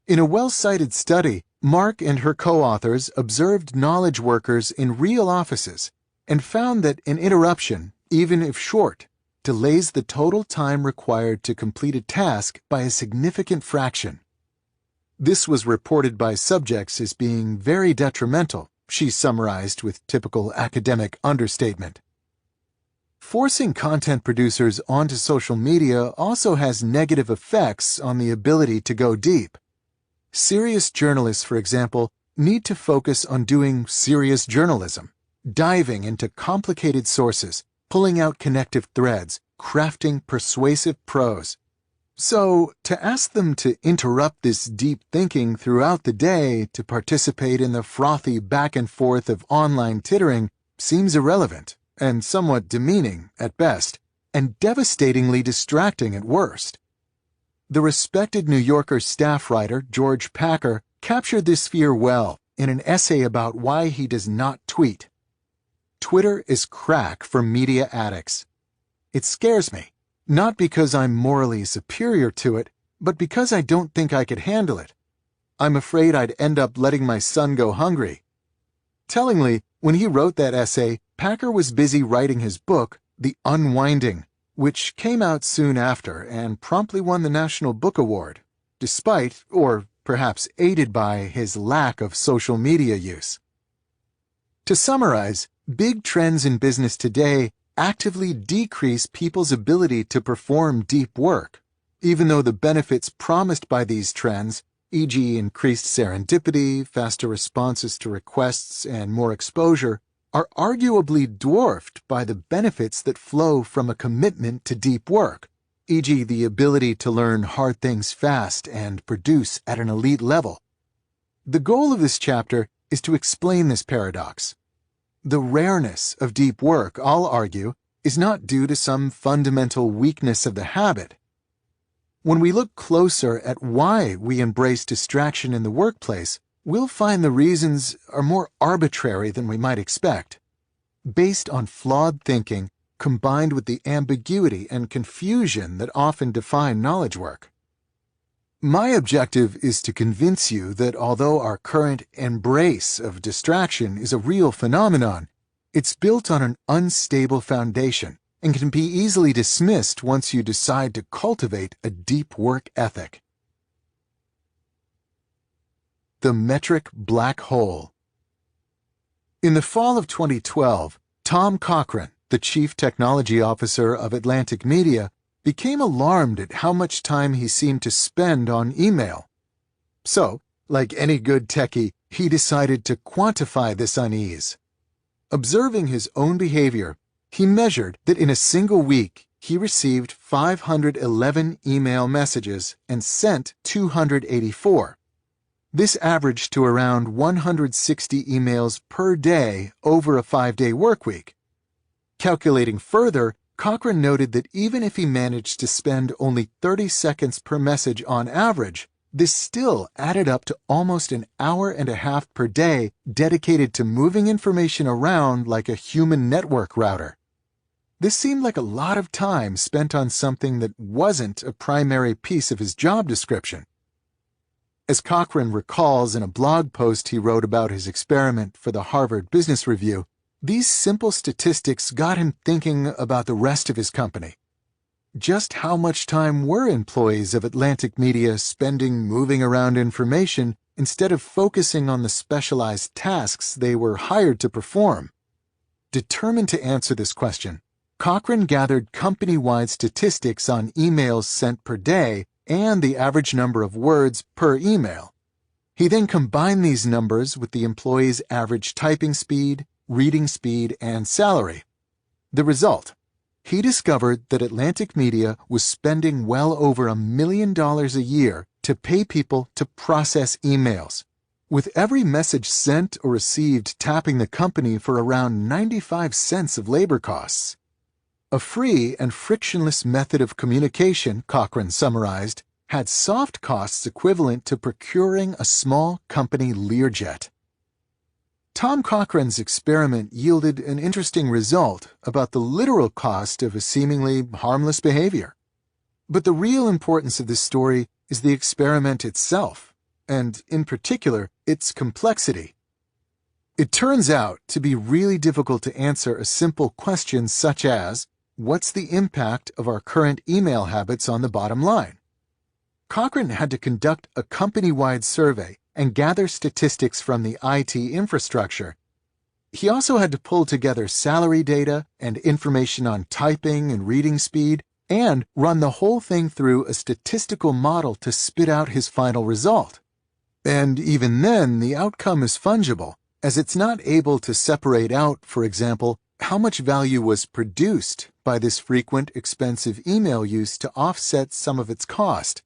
In a well-cited study, Mark and her co-authors observed knowledge workers in real offices and found that an interruption, even if short, delays the total time required to complete a task by a significant fraction. This was reported by subjects as being very detrimental, she summarized with typical academic understatement. Forcing content producers onto social media also has negative effects on the ability to go deep. Serious journalists, for example, need to focus on doing serious journalism, diving into complicated sources, pulling out connective threads, crafting persuasive prose. So, to ask them to interrupt this deep thinking throughout the day to participate in the frothy back and forth of online tittering seems irrelevant and somewhat demeaning at best, and devastatingly distracting at worst. The respected New Yorker staff writer George Packer captured this fear well in an essay about why he does not tweet. Twitter is crack for media addicts. It scares me, not because I'm morally superior to it, but because I don't think I could handle it. I'm afraid I'd end up letting my son go hungry. Tellingly, when he wrote that essay, Packer was busy writing his book, The Unwinding, which came out soon after and promptly won the National Book Award, despite, or perhaps aided by, his lack of social media use. To summarize, big trends in business today actively decrease people's ability to perform deep work, even though the benefits promised by these trends, e.g. increased serendipity, faster responses to requests, and more exposure, are arguably dwarfed by the benefits that flow from a commitment to deep work, e.g. the ability to learn hard things fast and produce at an elite level. The goal of this chapter is to explain this paradox. The rareness of deep work, I'll argue, is not due to some fundamental weakness of the habit. When we look closer at why we embrace distraction in the workplace, we'll find the reasons are more arbitrary than we might expect, based on flawed thinking combined with the ambiguity and confusion that often define knowledge work. My objective is to convince you that although our current embrace of distraction is a real phenomenon, it's built on an unstable foundation and can be easily dismissed once you decide to cultivate a deep work ethic. The metric black hole. In the fall of 2012, Tom Cochrane, the Chief Technology Officer of Atlantic Media, became alarmed at how much time he seemed to spend on email. So, like any good techie, he decided to quantify this unease. Observing his own behavior, he measured that in a single week he received 511 email messages and sent 284. This averaged to around 160 emails per day over a 5-day workweek. Calculating further, Cochrane noted that even if he managed to spend only 30 seconds per message on average, this still added up to almost an hour and a half per day dedicated to moving information around like a human network router. This seemed like a lot of time spent on something that wasn't a primary piece of his job description. As Cochrane recalls in a blog post he wrote about his experiment for the Harvard Business Review, these simple statistics got him thinking about the rest of his company. Just how much time were employees of Atlantic Media spending moving around information instead of focusing on the specialized tasks they were hired to perform? Determined to answer this question, Cochrane gathered company-wide statistics on emails sent per day and the average number of words per email. He then combined these numbers with the employee's average typing speed, reading speed, and salary. The result: he discovered that Atlantic Media was spending well over $1 million a year to pay people to process emails, with every message sent or received tapping the company for around 95 cents of labor costs. A free and frictionless method of communication, Cochrane summarized, had soft costs equivalent to procuring a small company Learjet. Tom Cochrane's experiment yielded an interesting result about the literal cost of a seemingly harmless behavior. But the real importance of this story is the experiment itself, and in particular, its complexity. It turns out to be really difficult to answer a simple question such as, what's the impact of our current email habits on the bottom line? Cochrane had to conduct a company-wide survey and gather statistics from the IT infrastructure. He also had to pull together salary data and information on typing and reading speed, and run the whole thing through a statistical model to spit out his final result. And even then, the outcome is fungible, as it's not able to separate out, for example, how much value was produced by this frequent, expensive email use to offset some of its cost.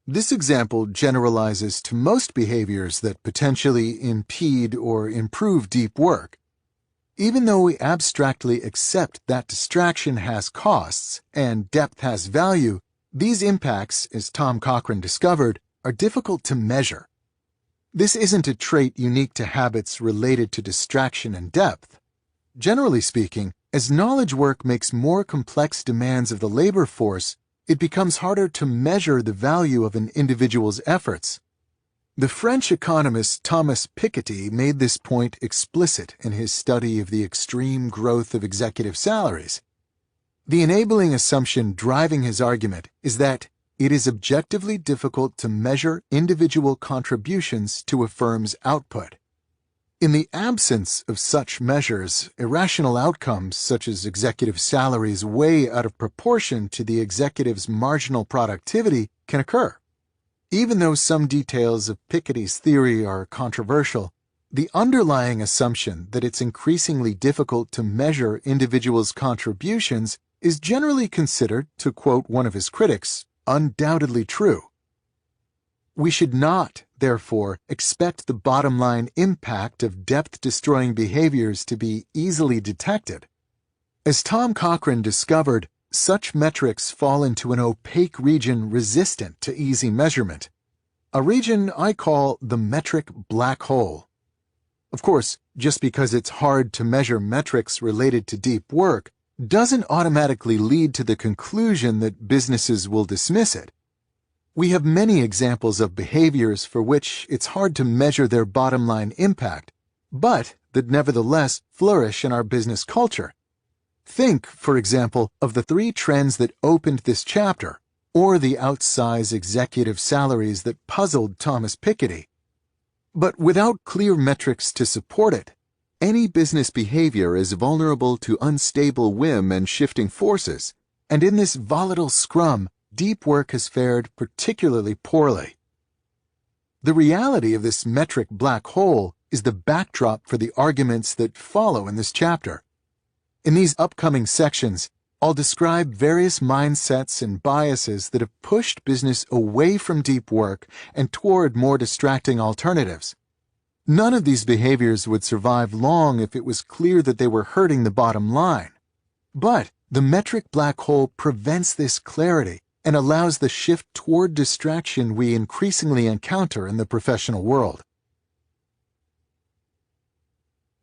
This example generalizes to most behaviors that potentially impede or improve deep work. Even though we abstractly accept that distraction has costs and depth has value, these impacts, as Tom Cochrane discovered, are difficult to measure. This isn't a trait unique to habits related to distraction and depth. Generally speaking, as knowledge work makes more complex demands of the labor force, it becomes harder to measure the value of an individual's efforts. The French economist Thomas Piketty made this point explicit in his study of the extreme growth of executive salaries. The enabling assumption driving his argument is that it is objectively difficult to measure individual contributions to a firm's output. In the absence of such measures, irrational outcomes such as executive salaries way out of proportion to the executive's marginal productivity can occur. Even though some details of Piketty's theory are controversial, the underlying assumption that it's increasingly difficult to measure individuals' contributions is generally considered, to quote one of his critics, undoubtedly true. We should not, therefore, expect the bottom-line impact of depth-destroying behaviors to be easily detected. As Tom Cochrane discovered, such metrics fall into an opaque region resistant to easy measurement, a region I call the metric black hole. Of course, just because it's hard to measure metrics related to deep work doesn't automatically lead to the conclusion that businesses will dismiss it. We have many examples of behaviors for which it's hard to measure their bottom-line impact, but that nevertheless flourish in our business culture. Think, for example, of the 3 trends that opened this chapter, or the outsized executive salaries that puzzled Thomas Piketty. But without clear metrics to support it, any business behavior is vulnerable to unstable whim and shifting forces, and in this volatile scrum, deep work has fared particularly poorly. The reality of this metric black hole is the backdrop for the arguments that follow in this chapter. In these upcoming sections, I'll describe various mindsets and biases that have pushed business away from deep work and toward more distracting alternatives. None of these behaviors would survive long if it was clear that they were hurting the bottom line. But the metric black hole prevents this clarity and allows the shift toward distraction we increasingly encounter in the professional world.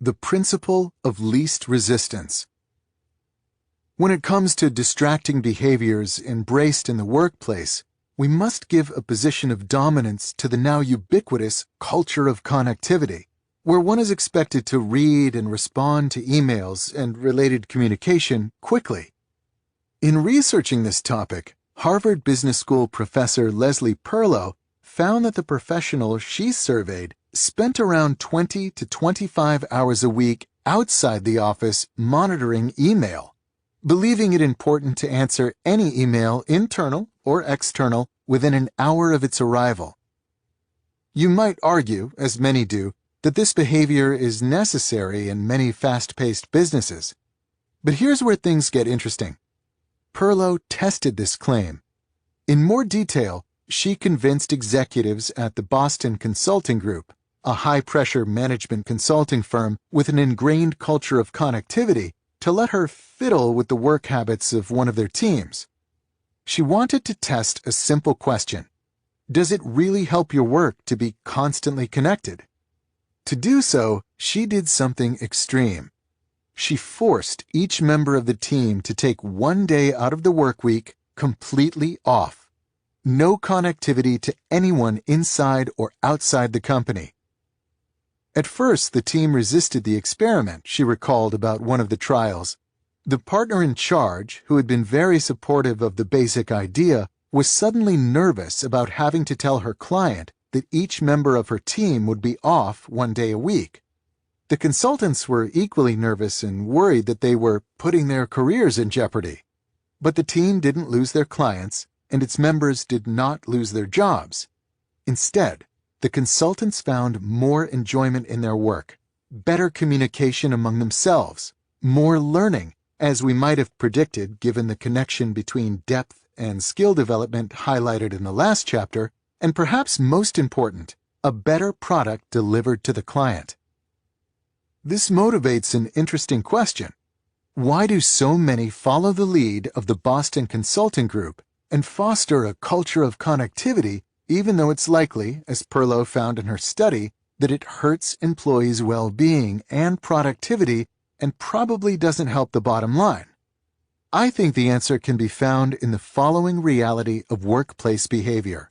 The principle of least resistance. When it comes to distracting behaviors embraced in the workplace, we must give a position of dominance to the now ubiquitous culture of connectivity, where one is expected to read and respond to emails and related communication quickly. In researching this topic, Harvard Business School professor Leslie Perlow found that the professionals she surveyed spent around 20 to 25 hours a week outside the office monitoring email, believing it important to answer any email, internal or external, within an hour of its arrival. You might argue, as many do, that this behavior is necessary in many fast-paced businesses. But here's where things get interesting. Perlow tested this claim. In more detail, she convinced executives at the Boston Consulting Group, a high-pressure management consulting firm with an ingrained culture of connectivity, to let her fiddle with the work habits of one of their teams. She wanted to test a simple question. Does it really help your work to be constantly connected? To do so, she did something extreme. She forced each member of the team to take one day out of the work week completely off. No connectivity to anyone inside or outside the company. At first, the team resisted the experiment, she recalled about one of the trials. The partner in charge, who had been very supportive of the basic idea, was suddenly nervous about having to tell her client that each member of her team would be off one day a week. The consultants were equally nervous and worried that they were putting their careers in jeopardy. But the team didn't lose their clients, and its members did not lose their jobs. Instead, the consultants found more enjoyment in their work, better communication among themselves, more learning, as we might have predicted given the connection between depth and skill development highlighted in the last chapter, and perhaps most important, a better product delivered to the client. This motivates an interesting question. Why do so many follow the lead of the Boston Consulting Group and foster a culture of connectivity, even though it's likely, as Perlow found in her study, that it hurts employees' well-being and productivity and probably doesn't help the bottom line? I think the answer can be found in the following reality of workplace behavior.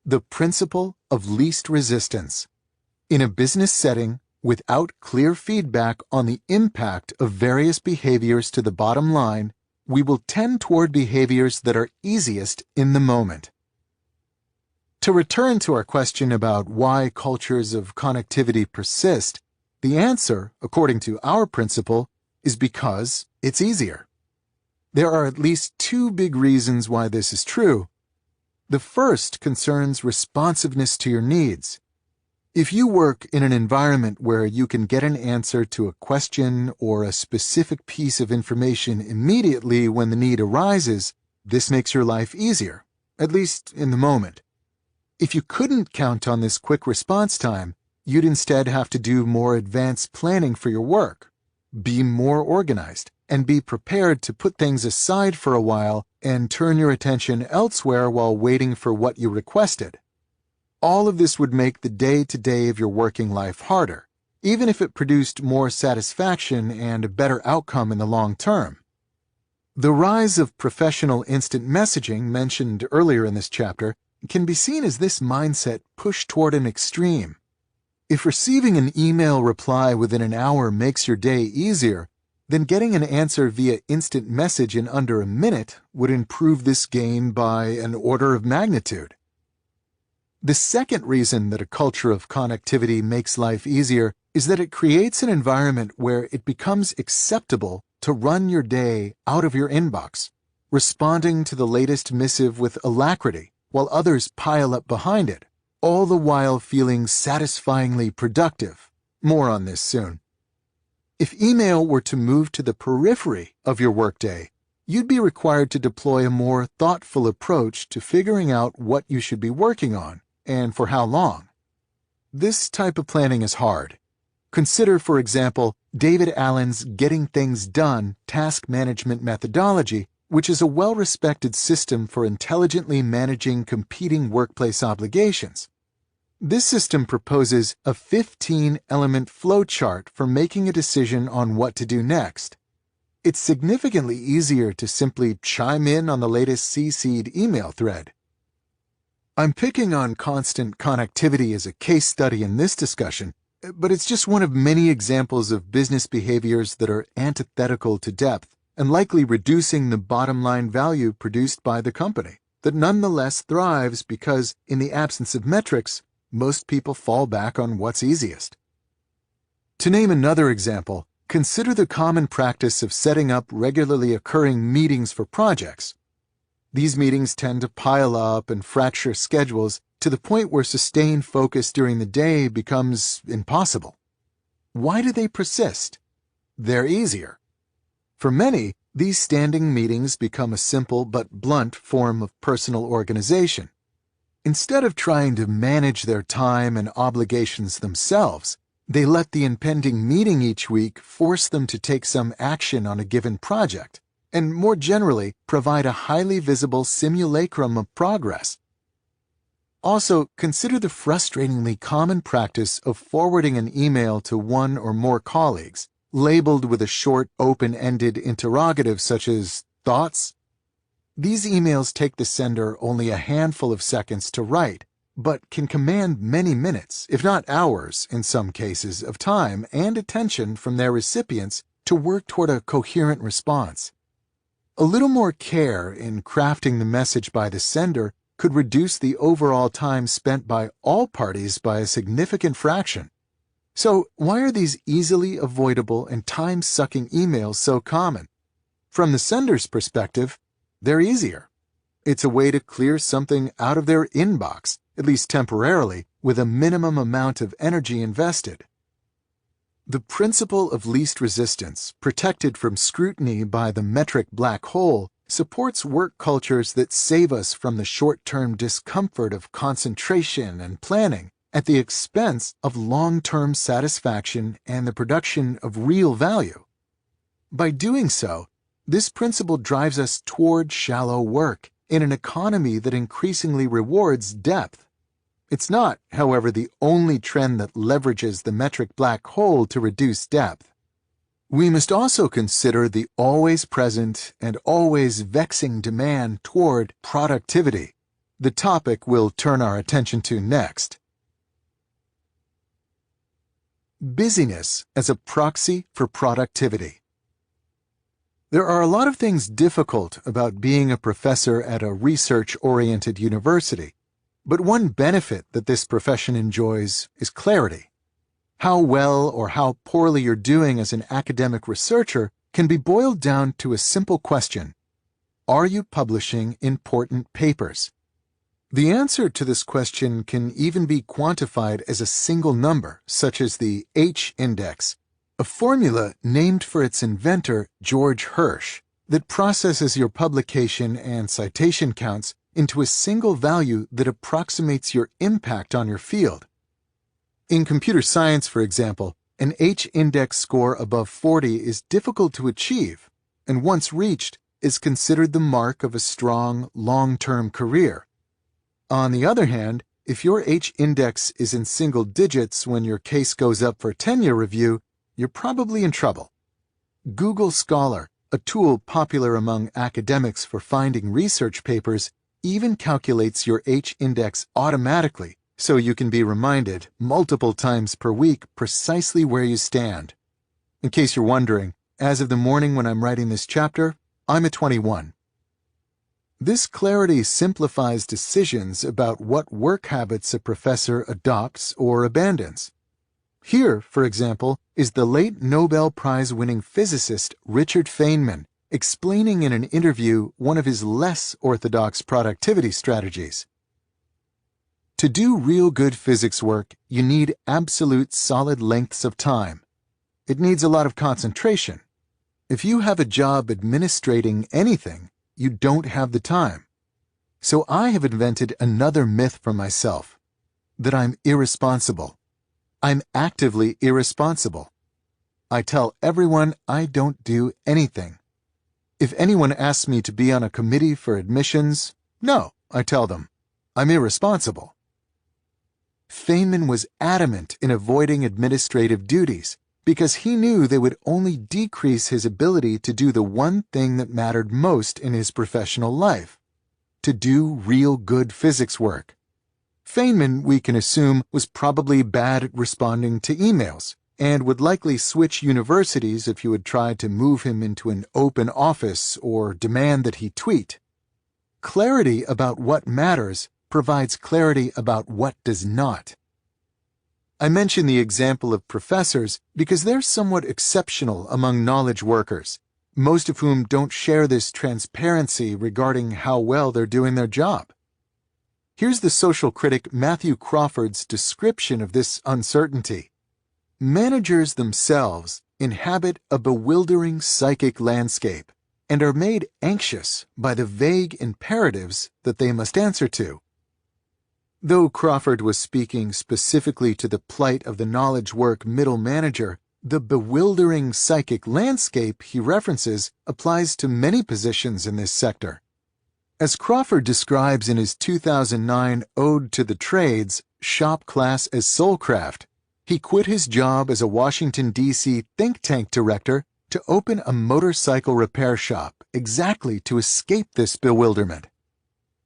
The principle of least resistance. In a business setting, without clear feedback on the impact of various behaviors to the bottom line, we will tend toward behaviors that are easiest in the moment. To return to our question about why cultures of connectivity persist, the answer, according to our principle, is because it's easier. There are at least two big reasons why this is true. The first concerns responsiveness to your needs. If you work in an environment where you can get an answer to a question or a specific piece of information immediately when the need arises, this makes your life easier, at least in the moment. If you couldn't count on this quick response time, you'd instead have to do more advanced planning for your work, be more organized, and be prepared to put things aside for a while and turn your attention elsewhere while waiting for what you requested. All of this would make the day-to-day of your working life harder, even if it produced more satisfaction and a better outcome in the long term. The rise of professional instant messaging mentioned earlier in this chapter can be seen as this mindset pushed toward an extreme. If receiving an email reply within an hour makes your day easier, then getting an answer via instant message in under a minute would improve this gain by an order of magnitude. The second reason that a culture of connectivity makes life easier is that it creates an environment where it becomes acceptable to run your day out of your inbox, responding to the latest missive with alacrity, while others pile up behind it, all the while feeling satisfyingly productive. More on this soon. If email were to move to the periphery of your workday, you'd be required to deploy a more thoughtful approach to figuring out what you should be working on, and for how long. This type of planning is hard. Consider, for example, David Allen's Getting Things Done task management methodology, which is a well-respected system for intelligently managing competing workplace obligations. This system proposes a 15-element flowchart for making a decision on what to do next. It's significantly easier to simply chime in on the latest CC'd email thread. I'm picking on constant connectivity as a case study in this discussion, but it's just one of many examples of business behaviors that are antithetical to depth and likely reducing the bottom-line value produced by the company, that nonetheless thrives because, in the absence of metrics, most people fall back on what's easiest. To name another example, consider the common practice of setting up regularly occurring meetings for projects. These meetings tend to pile up and fracture schedules to the point where sustained focus during the day becomes impossible. Why do they persist? They're easier. For many, these standing meetings become a simple but blunt form of personal organization. Instead of trying to manage their time and obligations themselves, they let the impending meeting each week force them to take some action on a given project, and more generally, provide a highly visible simulacrum of progress. Also, consider the frustratingly common practice of forwarding an email to one or more colleagues, labeled with a short, open-ended interrogative such as, "Thoughts?" These emails take the sender only a handful of seconds to write, but can command many minutes, if not hours in some cases, of time and attention from their recipients to work toward a coherent response. A little more care in crafting the message by the sender could reduce the overall time spent by all parties by a significant fraction. So, why are these easily avoidable and time-sucking emails so common? From the sender's perspective, they're easier. It's a way to clear something out of their inbox, at least temporarily, with a minimum amount of energy invested. The principle of least resistance, protected from scrutiny by the metric black hole, supports work cultures that save us from the short-term discomfort of concentration and planning at the expense of long-term satisfaction and the production of real value. By doing so, this principle drives us toward shallow work in an economy that increasingly rewards depth. It's not, however, the only trend that leverages the metric black hole to reduce depth. We must also consider the always present and always vexing demand toward productivity, the topic we'll turn our attention to next. Busyness as a proxy for productivity. There are a lot of things difficult about being a professor at a research-oriented university. But one benefit that this profession enjoys is clarity. How well or how poorly you're doing as an academic researcher can be boiled down to a simple question. Are you publishing important papers? The answer to this question can even be quantified as a single number, such as the H-index, a formula named for its inventor, George Hirsch, that processes your publication and citation counts into a single value that approximates your impact on your field. In computer science, for example, an H-index score above 40 is difficult to achieve, and once reached, is considered the mark of a strong, long-term career. On the other hand, if your H-index is in single digits when your case goes up for tenure review, you're probably in trouble. Google Scholar, a tool popular among academics for finding research papers, even calculates your H-index automatically, so you can be reminded multiple times per week precisely where you stand. In case you're wondering, as of the morning when I'm writing this chapter, I'm at 21. This clarity simplifies decisions about what work habits a professor adopts or abandons. Here, for example, is the late Nobel Prize-winning physicist Richard Feynman explaining in an interview one of his less orthodox productivity strategies. To do real good physics work, you need absolute solid lengths of time. It needs a lot of concentration. If you have a job administrating anything, you don't have the time. So I have invented another myth for myself, that I'm irresponsible. I'm actively irresponsible. I tell everyone I don't do anything. If anyone asks me to be on a committee for admissions, no, I tell them, I'm irresponsible. Feynman was adamant in avoiding administrative duties because he knew they would only decrease his ability to do the one thing that mattered most in his professional life, to do real good physics work. Feynman, we can assume, was probably bad at responding to emails, and would likely switch universities if you had tried to move him into an open office or demand that he tweet. Clarity about what matters provides clarity about what does not. I mention the example of professors because they're somewhat exceptional among knowledge workers, most of whom don't share this transparency regarding how well they're doing their job. Here's the social critic Matthew Crawford's description of this uncertainty. Managers themselves inhabit a bewildering psychic landscape and are made anxious by the vague imperatives that they must answer to. Though Crawford was speaking specifically to the plight of the knowledge work middle manager, the bewildering psychic landscape he references applies to many positions in this sector. As Crawford describes in his 2009 Ode to the Trades, Shop Class as Soulcraft, he quit his job as a Washington, D.C. think tank director to open a motorcycle repair shop exactly to escape this bewilderment.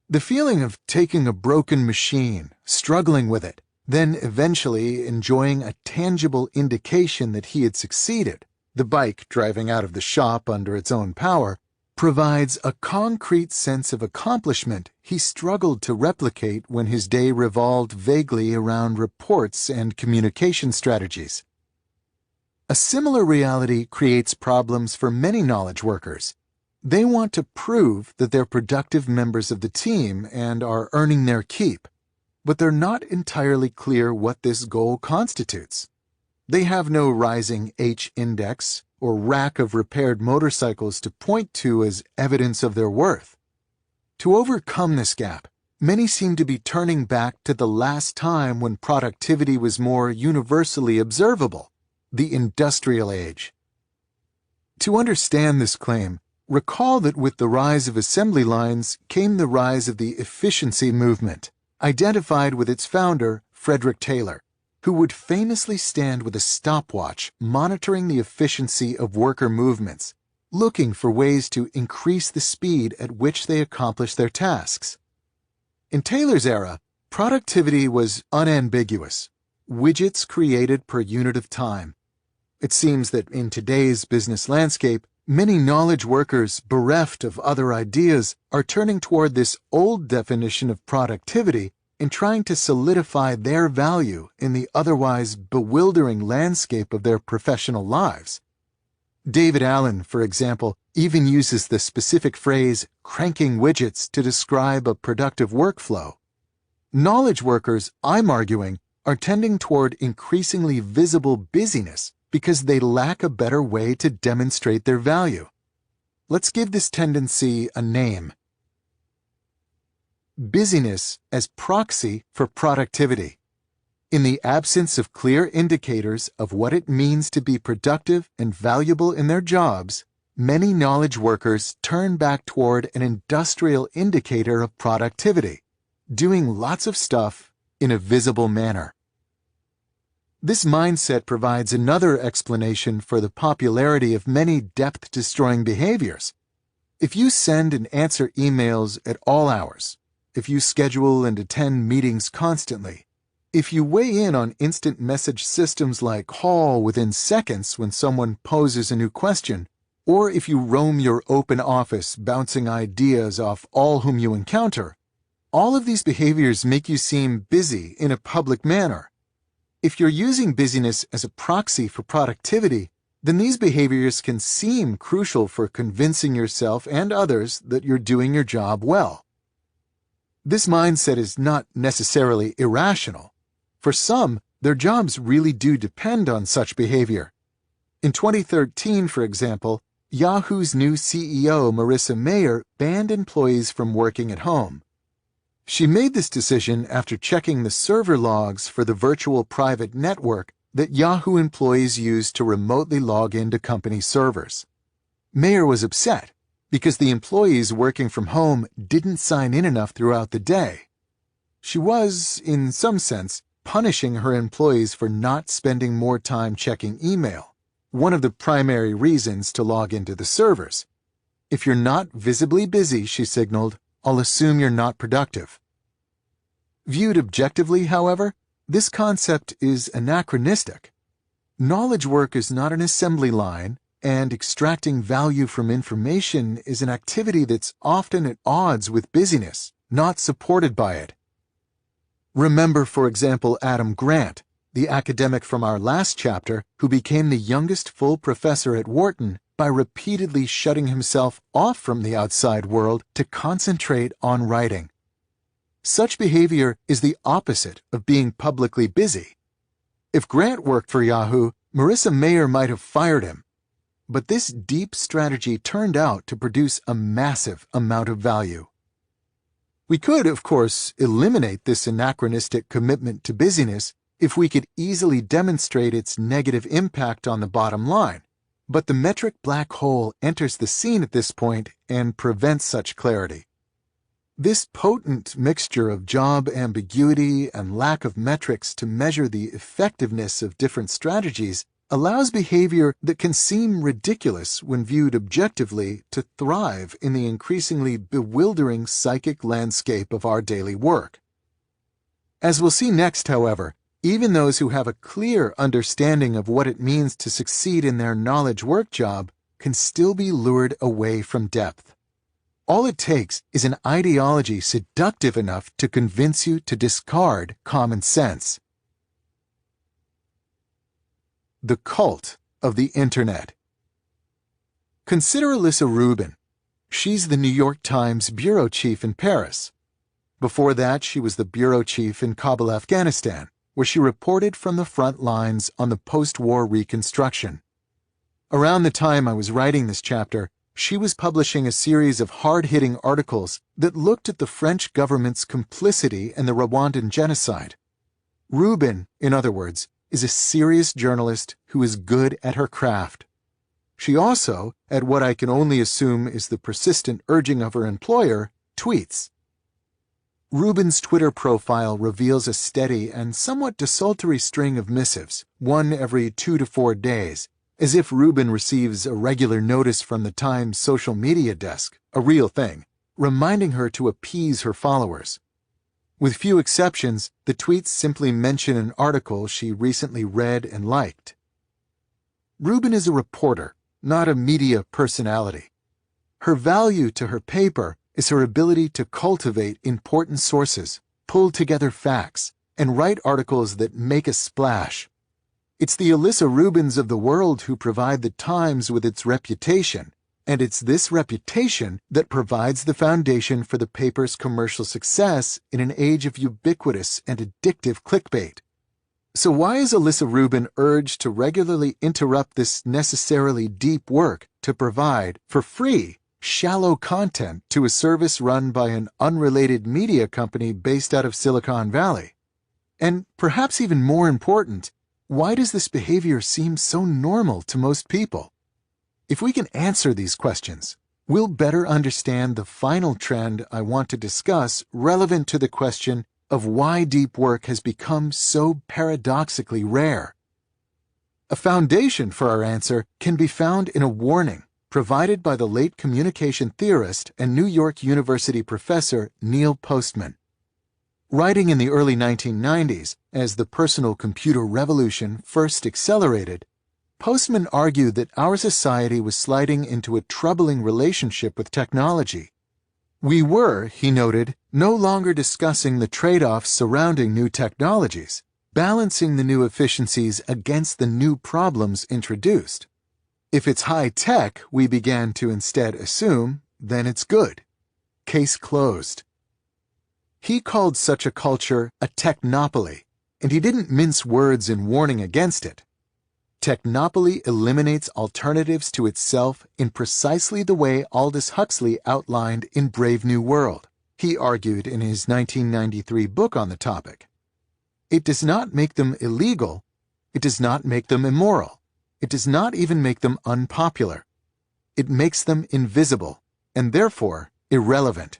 The feeling of taking a broken machine, struggling with it, then eventually enjoying a tangible indication that he had succeeded, the bike driving out of the shop under its own power, provides a concrete sense of accomplishment he struggled to replicate when his day revolved vaguely around reports and communication strategies. A similar reality creates problems for many knowledge workers. They want to prove that they're productive members of the team and are earning their keep, but they're not entirely clear what this goal constitutes. They have no rising H-index or rack of repaired motorcycles to point to as evidence of their worth. To overcome this gap, many seem to be turning back to the last time when productivity was more universally observable, the industrial age. To understand this claim, recall that with the rise of assembly lines came the rise of the efficiency movement, identified with its founder, Frederick Taylor, who would famously stand with a stopwatch monitoring the efficiency of worker movements, looking for ways to increase the speed at which they accomplished their tasks. In Taylor's era, productivity was unambiguous, widgets created per unit of time. It seems that in today's business landscape, many knowledge workers bereft of other ideas are turning toward this old definition of productivity in trying to solidify their value in the otherwise bewildering landscape of their professional lives. David Allen, for example, even uses the specific phrase cranking widgets to describe a productive workflow. Knowledge workers, I'm arguing, are tending toward increasingly visible busyness because they lack a better way to demonstrate their value. Let's give this tendency a name. Busyness as proxy for productivity. In the absence of clear indicators of what it means to be productive and valuable in their jobs, many knowledge workers turn back toward an industrial indicator of productivity, doing lots of stuff in a visible manner. This mindset provides another explanation for the popularity of many depth-destroying behaviors. If you send and answer emails at all hours, if you schedule and attend meetings constantly, if you weigh in on instant message systems like Hall within seconds when someone poses a new question, or if you roam your open office bouncing ideas off all whom you encounter, all of these behaviors make you seem busy in a public manner. If you're using busyness as a proxy for productivity, then these behaviors can seem crucial for convincing yourself and others that you're doing your job well. This mindset is not necessarily irrational. For some, their jobs really do depend on such behavior. In 2013, for example, Yahoo's new CEO, Marissa Mayer, banned employees from working at home. She made this decision after checking the server logs for the virtual private network that Yahoo employees use to remotely log into company servers. Mayer was upset because the employees working from home didn't sign in enough throughout the day. She was, in some sense, punishing her employees for not spending more time checking email, one of the primary reasons to log into the servers. If you're not visibly busy, she signaled, I'll assume you're not productive. Viewed objectively, however, this concept is anachronistic. Knowledge work is not an assembly line, and extracting value from information is an activity that's often at odds with busyness, not supported by it. Remember, for example, Adam Grant, the academic from our last chapter who became the youngest full professor at Wharton by repeatedly shutting himself off from the outside world to concentrate on writing. Such behavior is the opposite of being publicly busy. If Grant worked for Yahoo, Marissa Mayer might have fired him. But this deep strategy turned out to produce a massive amount of value. We could, of course, eliminate this anachronistic commitment to busyness if we could easily demonstrate its negative impact on the bottom line. But the metric black hole enters the scene at this point and prevents such clarity. This potent mixture of job ambiguity and lack of metrics to measure the effectiveness of different strategies allows behavior that can seem ridiculous when viewed objectively to thrive in the increasingly bewildering psychic landscape of our daily work. As we'll see next, however, even those who have a clear understanding of what it means to succeed in their knowledge work job can still be lured away from depth. All it takes is an ideology seductive enough to convince you to discard common sense. The cult of the Internet. Consider Alyssa Rubin. She's the New York Times bureau chief in Paris. Before that, she was the bureau chief in Kabul, Afghanistan, where she reported from the front lines on the post-war reconstruction. Around the time I was writing this chapter, she was publishing a series of hard-hitting articles that looked at the French government's complicity in the Rwandan genocide. Rubin, in other words, is a serious journalist who is good at her craft. She also, at what I can only assume is the persistent urging of her employer, tweets. Rubin's Twitter profile reveals a steady and somewhat desultory string of missives, one every 2 to 4 days, as if Rubin receives a regular notice from the Times social media desk, a real thing, reminding her to appease her followers. With few exceptions, the tweets simply mention an article she recently read and liked. Rubin is a reporter, not a media personality. Her value to her paper is her ability to cultivate important sources, pull together facts, and write articles that make a splash. It's the Alyssa Rubins of the world who provide the Times with its reputation, and it's this reputation that provides the foundation for the paper's commercial success in an age of ubiquitous and addictive clickbait. So why is Alyssa Rubin urged to regularly interrupt this necessarily deep work to provide, for free, shallow content to a service run by an unrelated media company based out of Silicon Valley? And perhaps even more important, why does this behavior seem so normal to most people? If we can answer these questions, we'll better understand the final trend I want to discuss relevant to the question of why deep work has become so paradoxically rare. A foundation for our answer can be found in a warning provided by the late communication theorist and New York University professor Neil Postman. Writing in the early 1990s, as the personal computer revolution first accelerated, Postman argued that our society was sliding into a troubling relationship with technology. We were, he noted, no longer discussing the trade-offs surrounding new technologies, balancing the new efficiencies against the new problems introduced. If it's high-tech, we began to instead assume, then it's good. Case closed. He called such a culture a technopoly, and he didn't mince words in warning against it. Technopoly eliminates alternatives to itself in precisely the way Aldous Huxley outlined in Brave New World, he argued in his 1993 book on the topic. It does not make them illegal. It does not make them immoral. It does not even make them unpopular. It makes them invisible, and therefore irrelevant.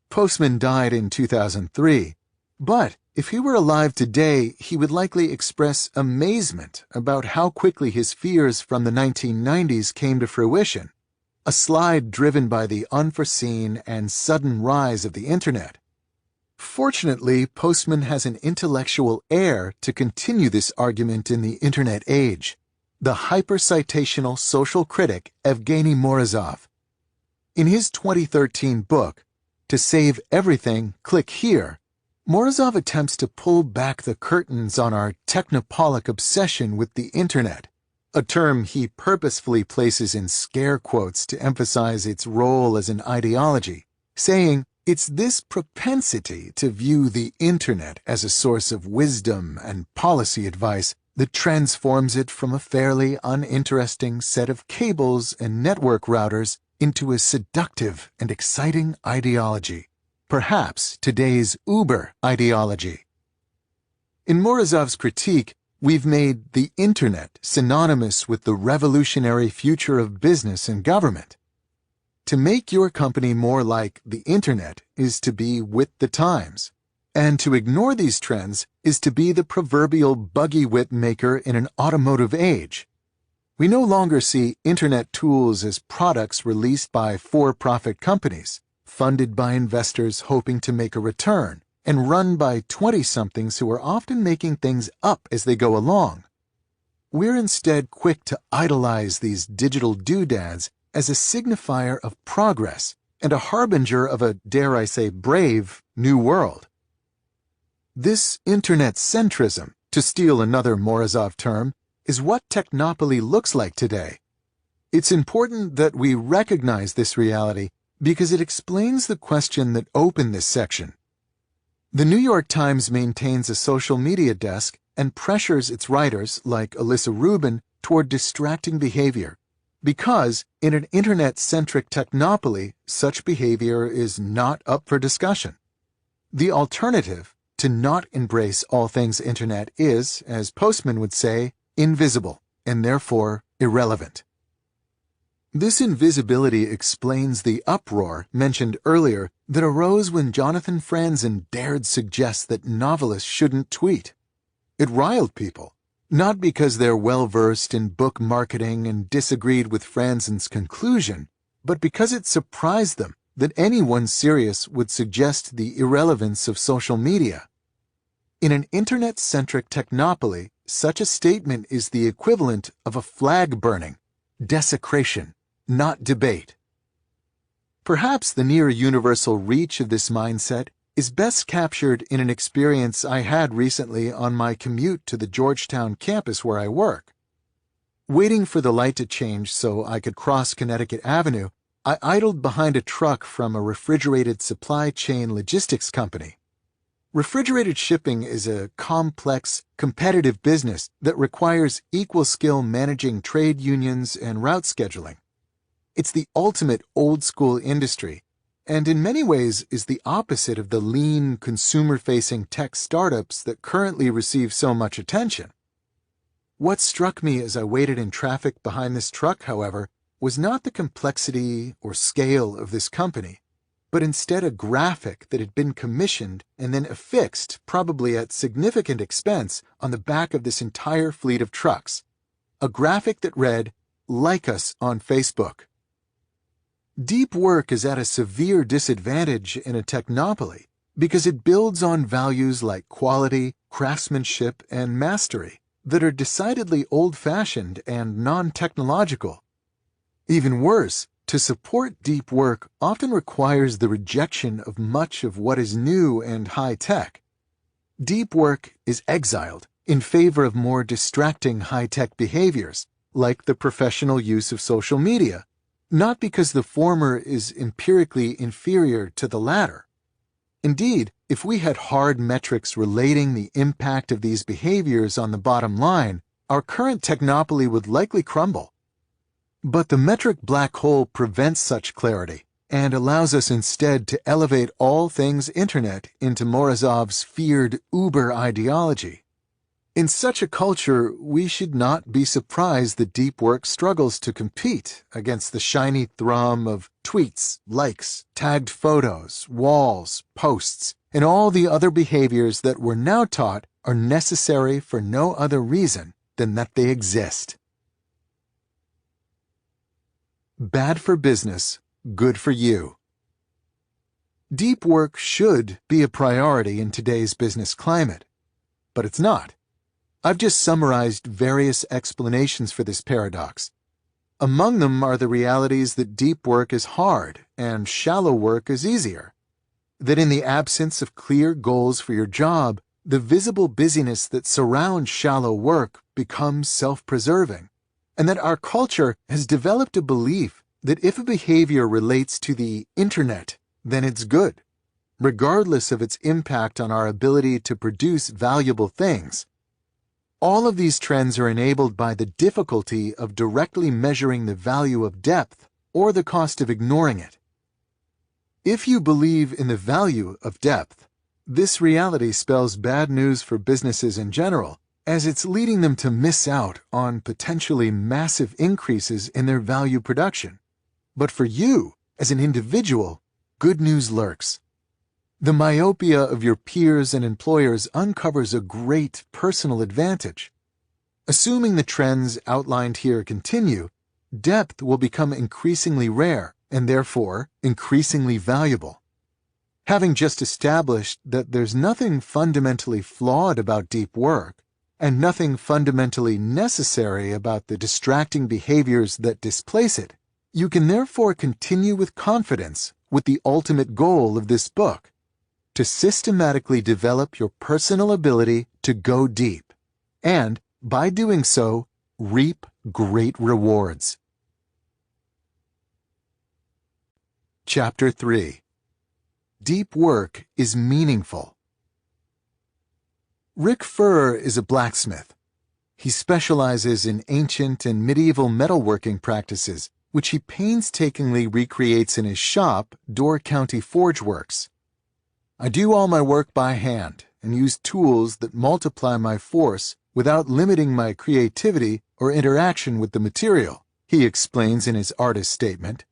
Postman died in 2003, but if he were alive today, he would likely express amazement about how quickly his fears from the 1990s came to fruition, a slide driven by the unforeseen and sudden rise of the Internet. Fortunately, Postman has an intellectual heir to continue this argument in the Internet age, the hyper-citational social critic Evgeny Morozov. In his 2013 book, To Save Everything, Click Here, Morozov attempts to pull back the curtains on our technopolic obsession with the Internet, a term he purposefully places in scare quotes to emphasize its role as an ideology, saying it's this propensity to view the Internet as a source of wisdom and policy advice that transforms it from a fairly uninteresting set of cables and network routers into a seductive and exciting ideology. Perhaps today's Uber ideology. In Morozov's critique, we've made the Internet synonymous with the revolutionary future of business and government. To make your company more like the Internet is to be with the times, and to ignore these trends is to be the proverbial buggy whip maker in an automotive age. We no longer see Internet tools as products released by for-profit companies, funded by investors hoping to make a return, and run by 20-somethings who are often making things up as they go along. We're instead quick to idolize these digital doodads as a signifier of progress and a harbinger of a, dare I say, brave new world. This Internet centrism, to steal another Morozov term, is what technopoly looks like today. It's important that we recognize this reality because it explains the question that opened this section. The New York Times maintains a social media desk and pressures its writers, like Alyssa Rubin, toward distracting behavior, because in an Internet-centric technopoly, such behavior is not up for discussion. The alternative, to not embrace all things Internet, is, as Postman would say, invisible, and therefore irrelevant. This invisibility explains the uproar mentioned earlier that arose when Jonathan Franzen dared suggest that novelists shouldn't tweet. It riled people, not because they're well-versed in book marketing and disagreed with Franzen's conclusion, but because it surprised them that anyone serious would suggest the irrelevance of social media. In an Internet-centric technopoly, such a statement is the equivalent of a flag burning, desecration, not debate. Perhaps the near-universal reach of this mindset is best captured in an experience I had recently on my commute to the Georgetown campus where I work. Waiting for the light to change so I could cross Connecticut Avenue, I idled behind a truck from a refrigerated supply chain logistics company. Refrigerated shipping is a complex, competitive business that requires equal skill managing trade unions and route scheduling. It's the ultimate old-school industry, and in many ways is the opposite of the lean, consumer-facing tech startups that currently receive so much attention. What struck me as I waited in traffic behind this truck, however, was not the complexity or scale of this company, but instead a graphic that had been commissioned and then affixed, probably at significant expense, on the back of this entire fleet of trucks. A graphic that read, "Like us on Facebook." Deep work is at a severe disadvantage in a technopoly because it builds on values like quality, craftsmanship, and mastery that are decidedly old-fashioned and non-technological. Even worse, to support deep work often requires the rejection of much of what is new and high-tech. Deep work is exiled in favor of more distracting high-tech behaviors, like the professional use of social media, not because the former is empirically inferior to the latter. Indeed, if we had hard metrics relating the impact of these behaviors on the bottom line, our current technopoly would likely crumble. But the metric black hole prevents such clarity and allows us instead to elevate all things Internet into Morozov's feared Uber ideology. In such a culture, we should not be surprised that deep work struggles to compete against the shiny thrum of tweets, likes, tagged photos, walls, posts, and all the other behaviors that we're now taught are necessary for no other reason than that they exist. Bad for business, good for you. Deep work should be a priority in today's business climate, but it's not. I've just summarized various explanations for this paradox. Among them are the realities that deep work is hard and shallow work is easier. That in the absence of clear goals for your job, the visible busyness that surrounds shallow work becomes self-preserving, and that our culture has developed a belief that if a behavior relates to the Internet, then it's good, regardless of its impact on our ability to produce valuable things. All of these trends are enabled by the difficulty of directly measuring the value of depth or the cost of ignoring it. If you believe in the value of depth, this reality spells bad news for businesses in general, as it's leading them to miss out on potentially massive increases in their value production. But for you, as an individual, good news lurks. The myopia of your peers and employers uncovers a great personal advantage. Assuming the trends outlined here continue, depth will become increasingly rare and therefore increasingly valuable. Having just established that there's nothing fundamentally flawed about deep work and nothing fundamentally necessary about the distracting behaviors that displace it, you can therefore continue with confidence with the ultimate goal of this book: to systematically develop your personal ability to go deep, and, by doing so, reap great rewards. Chapter 3. Deep work is meaningful. Rick Furr is a blacksmith. He specializes in ancient and medieval metalworking practices, which he painstakingly recreates in his shop, Door County Forge Works. I do all my work by hand and use tools that multiply my force without limiting my creativity or interaction with the material, he explains in his artist statement.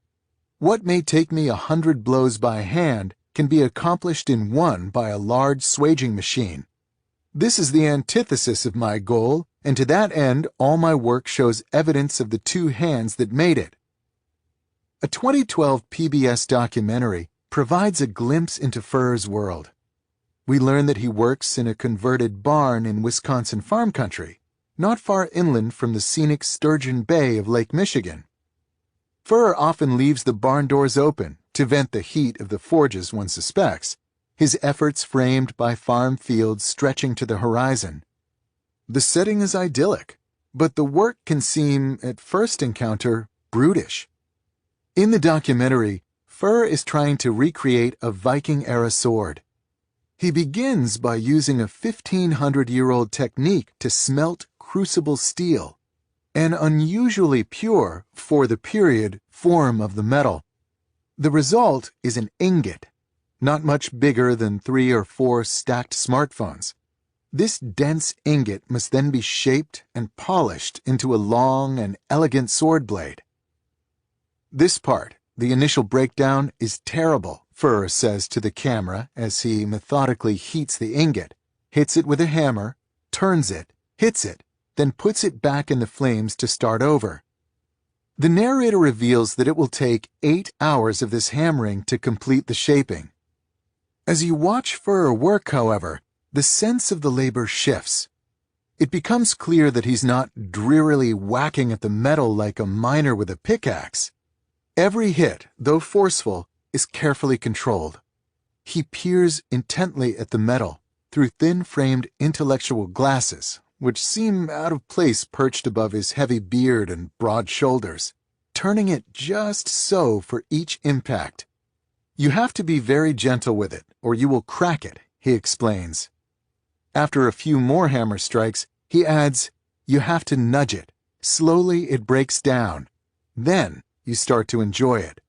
What may take me 100 blows by hand can be accomplished in one by a large swaging machine. This is the antithesis of my goal, and to that end all my work shows evidence of the two hands that made it. A 2012 PBS documentary provides a glimpse into Furr's world. We learn that he works in a converted barn in Wisconsin farm country, not far inland from the scenic Sturgeon Bay of Lake Michigan. Furr often leaves the barn doors open to vent the heat of the forges, one suspects, his efforts framed by farm fields stretching to the horizon. The setting is idyllic, but the work can seem, at first encounter, brutish. In the documentary, Fur is trying to recreate a Viking-era sword. He begins by using a 1,500-year-old technique to smelt crucible steel, an unusually pure, for the period, form of the metal. The result is an ingot, not much bigger than 3 or 4 stacked smartphones. This dense ingot must then be shaped and polished into a long and elegant sword blade. This part, the initial breakdown, is terrible, Fur says to the camera as he methodically heats the ingot, hits it with a hammer, turns it, hits it, then puts it back in the flames to start over. The narrator reveals that it will take 8 hours of this hammering to complete the shaping. As you watch Fur work, however, the sense of the labor shifts. It becomes clear that he's not drearily whacking at the metal like a miner with a pickaxe. Every hit, though forceful, is carefully controlled. He peers intently at the metal through thin-framed intellectual glasses, which seem out of place perched above his heavy beard and broad shoulders, turning it just so for each impact. You have to be very gentle with it, or you will crack it, he explains. After a few more hammer strikes, he adds, you have to nudge it. Slowly it breaks down. Then you start to enjoy it.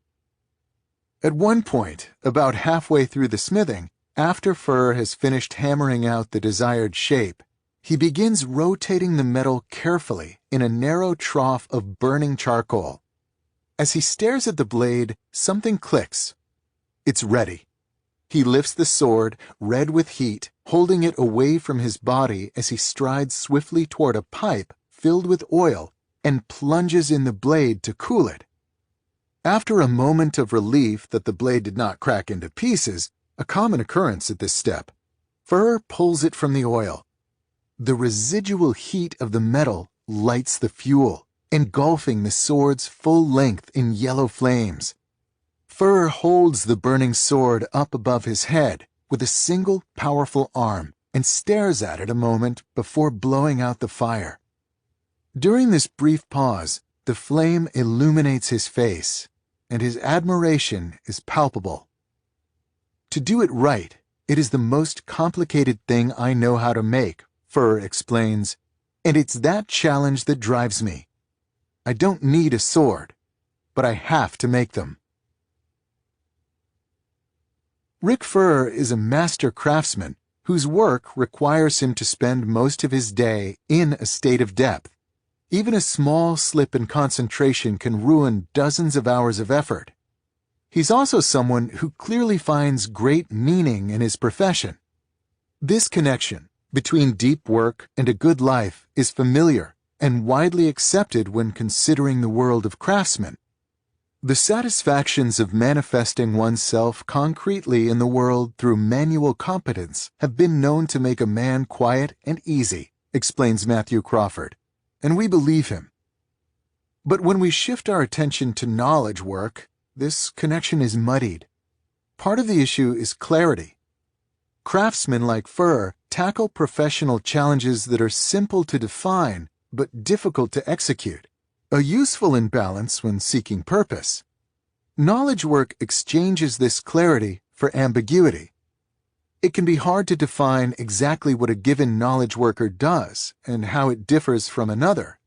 At one point, about halfway through the smithing, after Fur has finished hammering out the desired shape, he begins rotating the metal carefully in a narrow trough of burning charcoal. As he stares at the blade, something clicks. It's ready. He lifts the sword, red with heat, holding it away from his body as he strides swiftly toward a pipe filled with oil and plunges in the blade to cool it. After a moment of relief that the blade did not crack into pieces, a common occurrence at this step, Fur pulls it from the oil. The residual heat of the metal lights the fuel, engulfing the sword's full length in yellow flames. Fur holds the burning sword up above his head with a single powerful arm and stares at it a moment before blowing out the fire. During this brief pause, the flame illuminates his face, and his admiration is palpable. To do it right, it is the most complicated thing I know how to make, Fur explains, and it's that challenge that drives me. I don't need a sword, but I have to make them. Rick Fur is a master craftsman whose work requires him to spend most of his day in a state of depth. Even a small slip in concentration can ruin dozens of hours of effort. He's also someone who clearly finds great meaning in his profession. This connection between deep work and a good life is familiar and widely accepted when considering the world of craftsmen. The satisfactions of manifesting oneself concretely in the world through manual competence have been known to make a man quiet and easy, explains Matthew Crawford, and we believe him. But when we shift our attention to knowledge work, this connection is muddied. Part of the issue is clarity. Craftsmen like Fur tackle professional challenges that are simple to define but difficult to execute, a useful imbalance when seeking purpose. Knowledge work exchanges this clarity for ambiguity. It can be hard to define exactly what a given knowledge worker does and how it differs from another.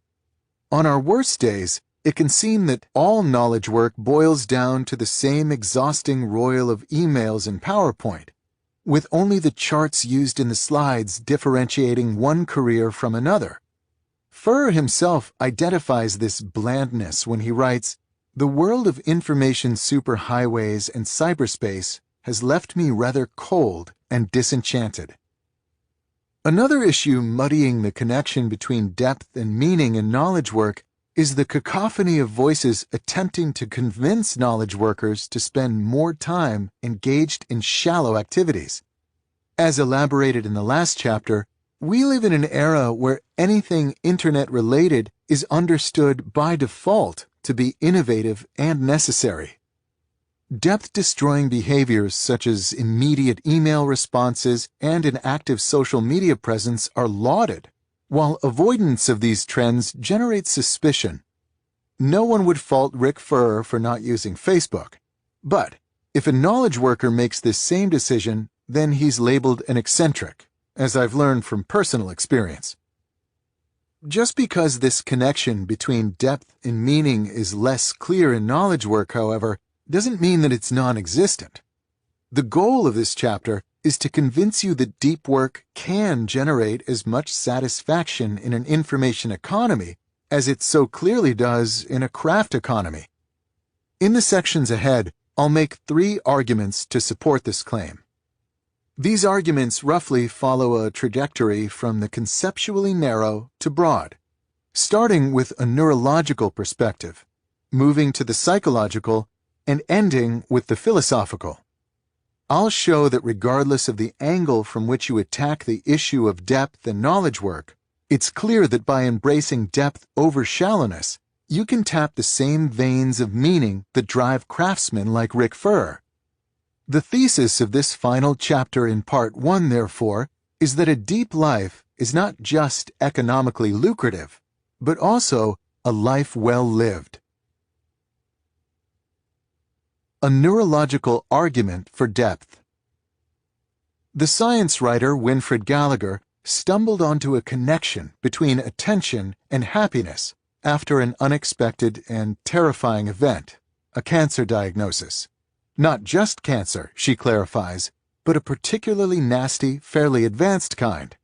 On our worst days, it can seem that all knowledge work boils down to the same exhausting roil of emails and PowerPoint, with only the charts used in the slides differentiating one career from another. Fur himself identifies this blandness when he writes, "The world of information superhighways and cyberspace has left me rather cold and disenchanted." Another issue muddying the connection between depth and meaning in knowledge work is the cacophony of voices attempting to convince knowledge workers to spend more time engaged in shallow activities. As elaborated in the last chapter, we live in an era where anything internet-related is understood by default to be innovative and necessary. Depth-destroying behaviors such as immediate email responses and an active social media presence are lauded, while avoidance of these trends generates suspicion. No one would fault Rick Furr for not using Facebook. But if a knowledge worker makes this same decision, then he's labeled an eccentric, as I've learned from personal experience. Just because this connection between depth and meaning is less clear in knowledge work, however, doesn't mean that it's non-existent. The goal of this chapter is to convince you that deep work can generate as much satisfaction in an information economy as it so clearly does in a craft economy. In the sections ahead, I'll make 3 arguments to support this claim. These arguments roughly follow a trajectory from the conceptually narrow to broad, starting with a neurological perspective, moving to the psychological, and ending with the philosophical. I'll show that regardless of the angle from which you attack the issue of depth and knowledge work, it's clear that by embracing depth over shallowness, you can tap the same veins of meaning that drive craftsmen like Rick Furr. The thesis of this final chapter in Part 1, therefore, is that a deep life is not just economically lucrative, but also a life well lived. A neurological argument for depth. The science writer Winfred Gallagher stumbled onto a connection between attention and happiness after an unexpected and terrifying event, a cancer diagnosis. Not just cancer, she clarifies, but a particularly nasty, fairly advanced kind.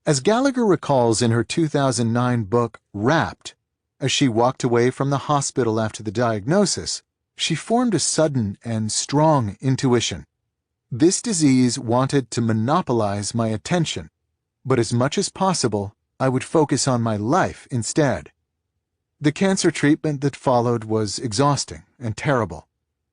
As Gallagher recalls in her 2009 book, Wrapped, as she walked away from the hospital after the diagnosis, she formed a sudden and strong intuition. This disease wanted to monopolize my attention, but as much as possible, I would focus on my life instead. The cancer treatment that followed was exhausting and terrible,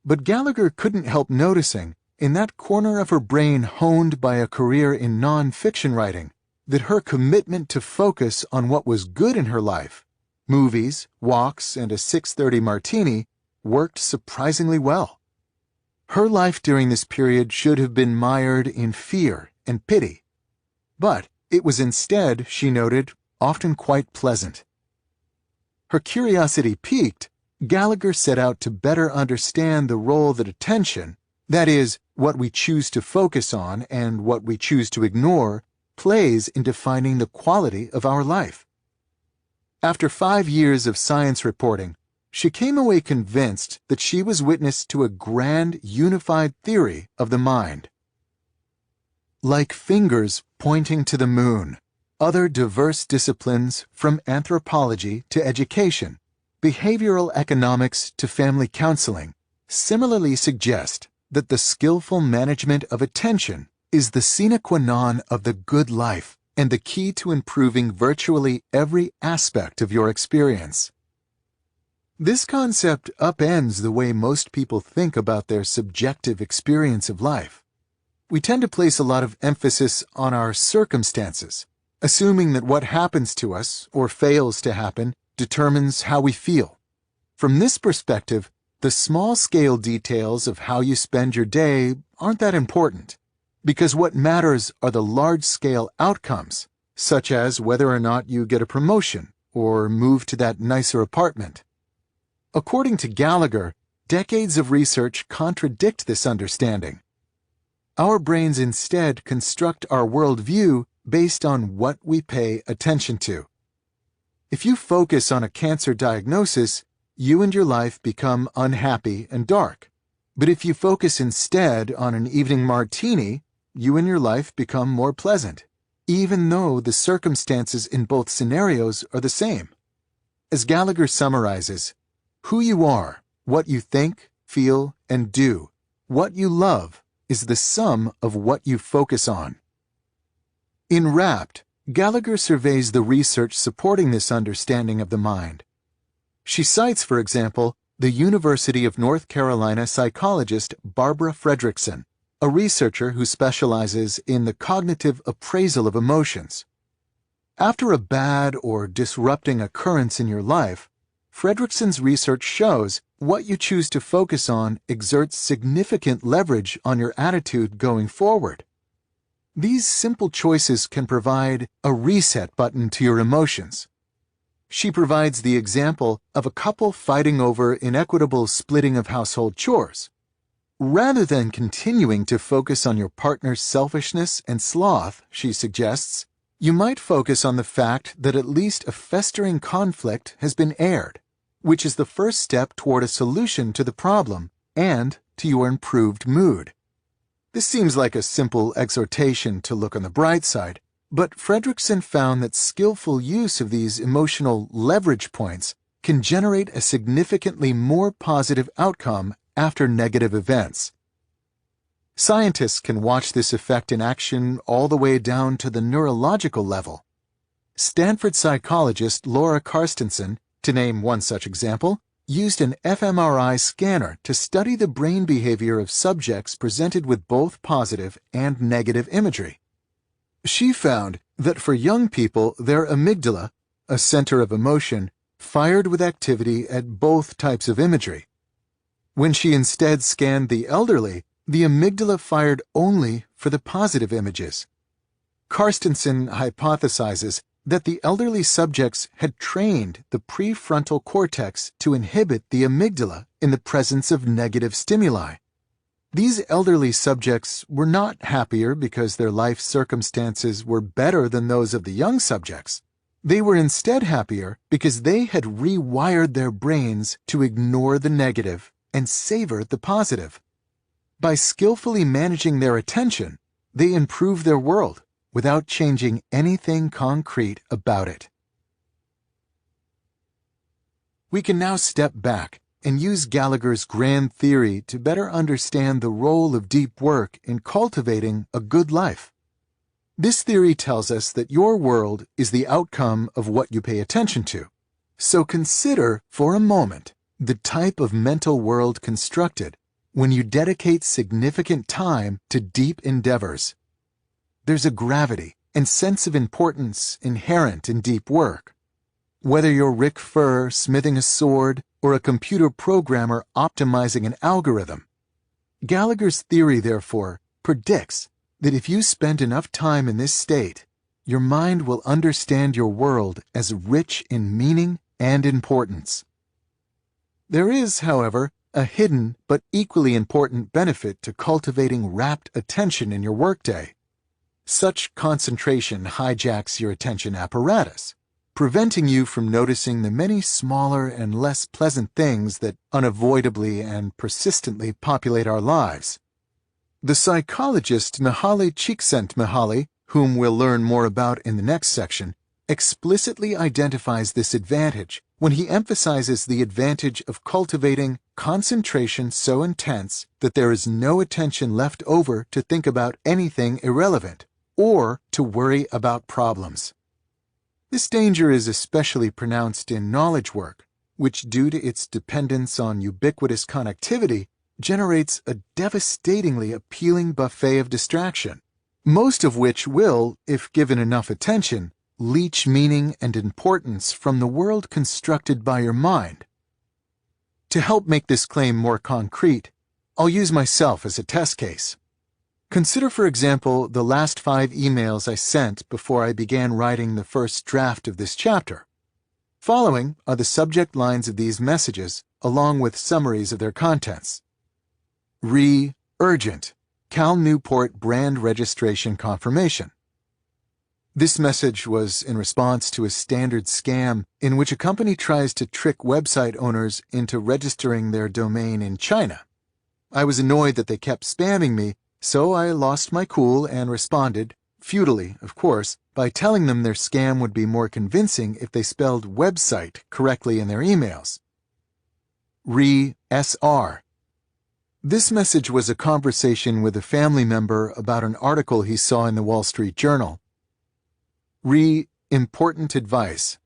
but Gallagher couldn't help noticing, in that corner of her brain honed by a career in non-fiction writing, that her commitment to focus on what was good in her life, movies, walks, and a 6:30 martini, worked surprisingly well. Her life during this period should have been mired in fear and pity, but it was instead, she noted, often quite pleasant. Her curiosity piqued, Gallagher set out to better understand the role that attention, that is, what we choose to focus on and what we choose to ignore, plays in defining the quality of our life. After 5 years of science reporting, she came away convinced that she was witness to a grand, unified theory of the mind. Like fingers pointing to the moon, other diverse disciplines, from anthropology to education, behavioral economics to family counseling, similarly suggest that the skillful management of attention is the sine qua non of the good life and the key to improving virtually every aspect of your experience. This concept upends the way most people think about their subjective experience of life. We tend to place a lot of emphasis on our circumstances, assuming that what happens to us, or fails to happen, determines how we feel. From this perspective, the small-scale details of how you spend your day aren't that important, because what matters are the large-scale outcomes, such as whether or not you get a promotion or move to that nicer apartment. According to Gallagher, decades of research contradict this understanding. Our brains instead construct our worldview based on what we pay attention to. If you focus on a cancer diagnosis, you and your life become unhappy and dark. But if you focus instead on an evening martini, you and your life become more pleasant, even though the circumstances in both scenarios are the same. As Gallagher summarizes, who you are, what you think, feel, and do, what you love, is the sum of what you focus on. In Wrapped, Gallagher surveys the research supporting this understanding of the mind. She cites, for example, the University of North Carolina psychologist Barbara Fredrickson, a researcher who specializes in the cognitive appraisal of emotions. After a bad or disrupting occurrence in your life, Fredrickson's research shows what you choose to focus on exerts significant leverage on your attitude going forward. These simple choices can provide a reset button to your emotions. She provides the example of a couple fighting over inequitable splitting of household chores. Rather than continuing to focus on your partner's selfishness and sloth, she suggests, you might focus on the fact that at least a festering conflict has been aired, which is the first step toward a solution to the problem and to your improved mood. This seems like a simple exhortation to look on the bright side, but Fredrickson found that skillful use of these emotional leverage points can generate a significantly more positive outcome after negative events. Scientists can watch this effect in action all the way down to the neurological level. Stanford psychologist Laura Carstensen, to name one such example, used an fMRI scanner to study the brain behavior of subjects presented with both positive and negative imagery. She found that for young people, their amygdala, a center of emotion, fired with activity at both types of imagery. When she instead scanned the elderly, the amygdala fired only for the positive images. Carstensen hypothesizes that the elderly subjects had trained the prefrontal cortex to inhibit the amygdala in the presence of negative stimuli. These elderly subjects were not happier because their life circumstances were better than those of the young subjects. They were instead happier because they had rewired their brains to ignore the negative and savor the positive. By skillfully managing their attention, they improved their world without changing anything concrete about it. We can now step back and use Gallagher's grand theory to better understand the role of deep work in cultivating a good life. This theory tells us that your world is the outcome of what you pay attention to. So consider, for a moment, the type of mental world constructed when you dedicate significant time to deep endeavors. There's a gravity and sense of importance inherent in deep work. Whether you're Rick Furr smithing a sword or a computer programmer optimizing an algorithm, Gallagher's theory, therefore, predicts that if you spend enough time in this state, your mind will understand your world as rich in meaning and importance. There is, however, a hidden but equally important benefit to cultivating rapt attention in your workday. Such concentration hijacks your attention apparatus, preventing you from noticing the many smaller and less pleasant things that unavoidably and persistently populate our lives. The psychologist Mihaly Csikszentmihalyi, whom we'll learn more about in the next section, explicitly identifies this advantage when he emphasizes the advantage of cultivating concentration so intense that there is no attention left over to think about anything irrelevant or to worry about problems. This danger is especially pronounced in knowledge work, which, due to its dependence on ubiquitous connectivity, generates a devastatingly appealing buffet of distraction, most of which will, if given enough attention, leach meaning and importance from the world constructed by your mind. To help make this claim more concrete, I'll use myself as a test case. Consider, for example, the last 5 emails I sent before I began writing the first draft of this chapter. Following are the subject lines of these messages, along with summaries of their contents. Urgent, Cal Newport brand registration confirmation. This message was in response to a standard scam in which a company tries to trick website owners into registering their domain in China. I was annoyed that they kept spamming me, so I lost my cool and responded, futilely, of course, by telling them their scam would be more convincing if they spelled website correctly in their emails. SR. This message was a conversation with a family member about an article he saw in the Wall Street Journal. Important advice.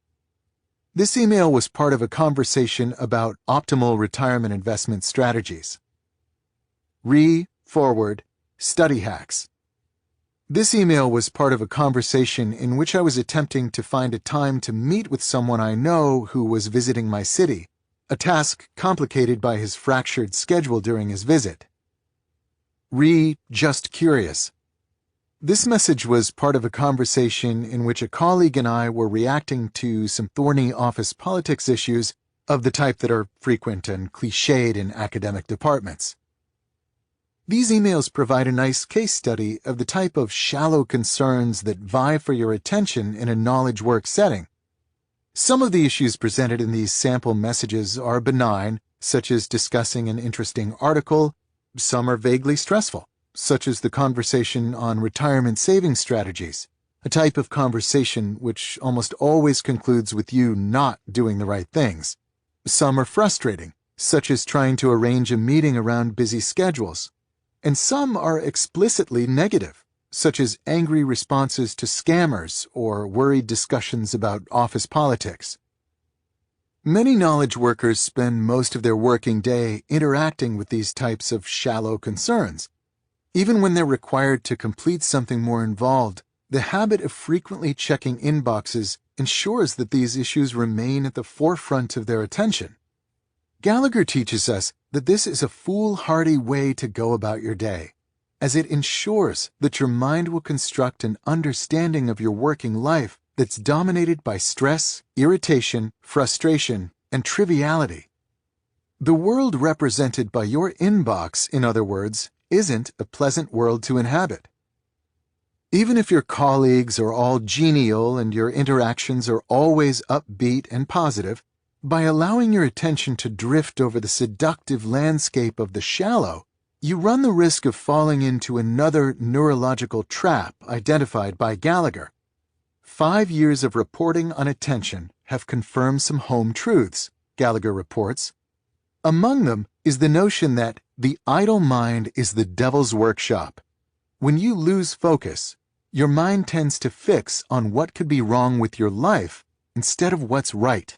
This email was part of a conversation about optimal retirement investment strategies. Forward, study hacks. This email was part of a conversation in which I was attempting to find a time to meet with someone I know who was visiting my city, a task complicated by his fractured schedule during his visit. Just curious. This message was part of a conversation in which a colleague and I were reacting to some thorny office politics issues of the type that are frequent and cliched in academic departments. These emails provide a nice case study of the type of shallow concerns that vie for your attention in a knowledge work setting. Some of the issues presented in these sample messages are benign, such as discussing an interesting article. Some are vaguely stressful, such as the conversation on retirement saving strategies, a type of conversation which almost always concludes with you not doing the right things. Some are frustrating, such as trying to arrange a meeting around busy schedules. And some are explicitly negative, such as angry responses to scammers or worried discussions about office politics. Many knowledge workers spend most of their working day interacting with these types of shallow concerns. Even when they're required to complete something more involved, the habit of frequently checking inboxes ensures that these issues remain at the forefront of their attention. Gallagher teaches us that this is a foolhardy way to go about your day, as it ensures that your mind will construct an understanding of your working life that's dominated by stress, irritation, frustration, and triviality. The world represented by your inbox, in other words, isn't a pleasant world to inhabit. Even if your colleagues are all genial and your interactions are always upbeat and positive, by allowing your attention to drift over the seductive landscape of the shallow, you run the risk of falling into another neurological trap identified by Gallagher. 5 years of reporting on attention have confirmed some home truths, Gallagher reports. Among them is the notion that the idle mind is the devil's workshop. When you lose focus, your mind tends to fix on what could be wrong with your life instead of what's right.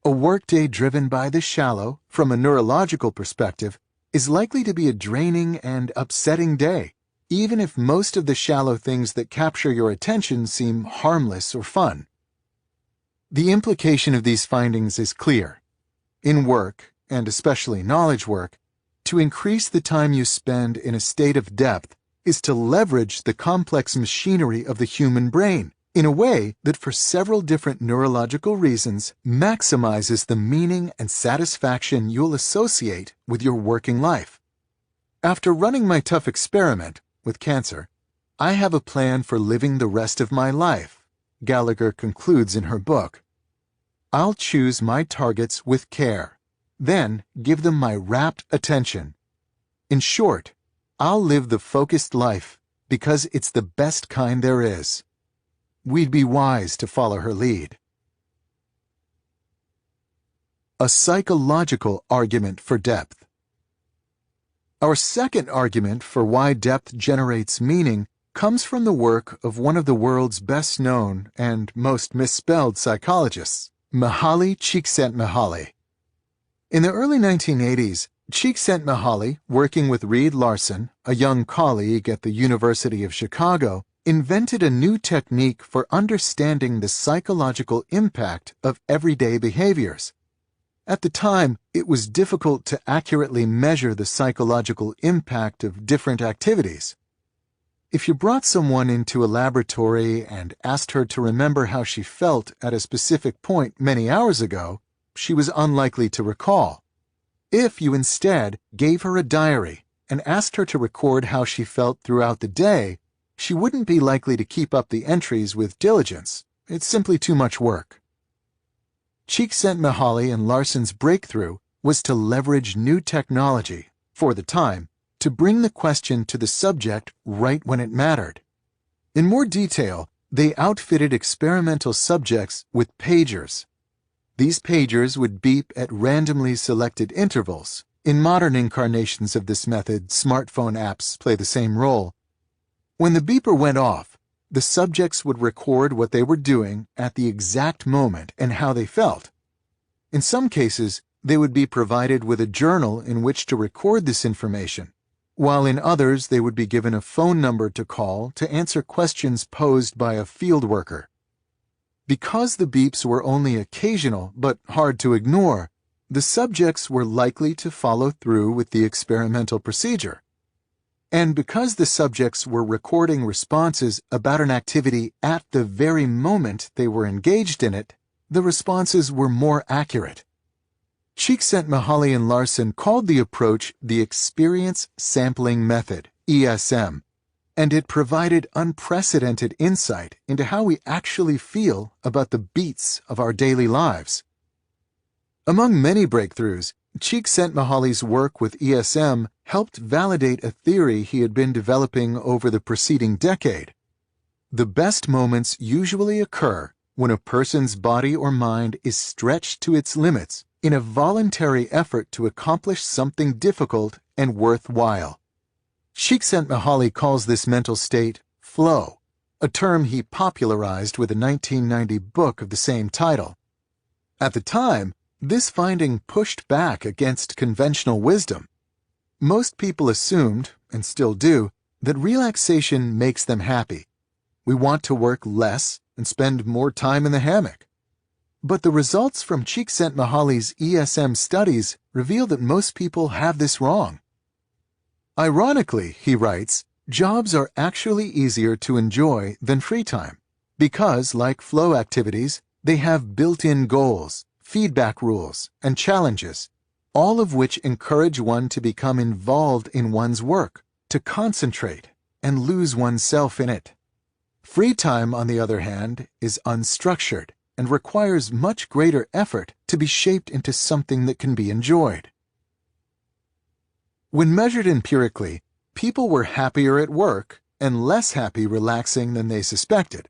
A workday driven by the shallow, from a neurological perspective, is likely to be a draining and upsetting day, even if most of the shallow things that capture your attention seem harmless or fun. The implication of these findings is clear. In work, and especially knowledge work, to increase the time you spend in a state of depth is to leverage the complex machinery of the human brain in a way that for several different neurological reasons maximizes the meaning and satisfaction you'll associate with your working life. After running my tough experiment with cancer, I have a plan for living the rest of my life, Gallagher concludes in her book. I'll choose my targets with care, then give them my rapt attention. In short, I'll live the focused life because it's the best kind there is. We'd be wise to follow her lead. A psychological argument for depth. Our second argument for why depth generates meaning comes from the work of one of the world's best-known and most misspelled psychologists, Mihaly Csikszentmihalyi. In the early 1980s, Csikszentmihalyi, working with Reed Larson, a young colleague at the University of Chicago, invented a new technique for understanding the psychological impact of everyday behaviors. At the time, it was difficult to accurately measure the psychological impact of different activities. If you brought someone into a laboratory and asked her to remember how she felt at a specific point many hours ago, she was unlikely to recall. If you instead gave her a diary and asked her to record how she felt throughout the day, she wouldn't be likely to keep up the entries with diligence. It's simply too much work. Csikszentmihalyi and Larson's breakthrough was to leverage new technology, for the time, to bring the question to the subject right when it mattered. In more detail, they outfitted experimental subjects with pagers. These pagers would beep at randomly selected intervals. In modern incarnations of this method, smartphone apps play the same role. When the beeper went off, the subjects would record what they were doing at the exact moment and how they felt. In some cases, they would be provided with a journal in which to record this information. while in others they would be given a phone number to call to answer questions posed by a field worker. Because the beeps were only occasional but hard to ignore, the subjects were likely to follow through with the experimental procedure. And because the subjects were recording responses about an activity at the very moment they were engaged in it, the responses were more accurate. Csikszentmihalyi and Larson called the approach the Experience Sampling Method, ESM, and it provided unprecedented insight into how we actually feel about the beats of our daily lives. Among many breakthroughs, Csikszentmihalyi's work with ESM helped validate a theory he had been developing over the preceding decade. The best moments usually occur when a person's body or mind is stretched to its limits in a voluntary effort to accomplish something difficult and worthwhile. Csikszentmihalyi calls this mental state flow, a term he popularized with a 1990 book of the same title. At the time, this finding pushed back against conventional wisdom. Most people assumed, and still do, that relaxation makes them happy. We want to work less and spend more time in the hammock. But the results from Csikszentmihalyi's ESM studies reveal that most people have this wrong. Ironically, he writes, jobs are actually easier to enjoy than free time because, like flow activities, they have built-in goals, feedback rules, and challenges, all of which encourage one to become involved in one's work, to concentrate, and lose oneself in it. Free time, on the other hand, is unstructured and requires much greater effort to be shaped into something that can be enjoyed. When measured empirically, people were happier at work and less happy relaxing than they suspected.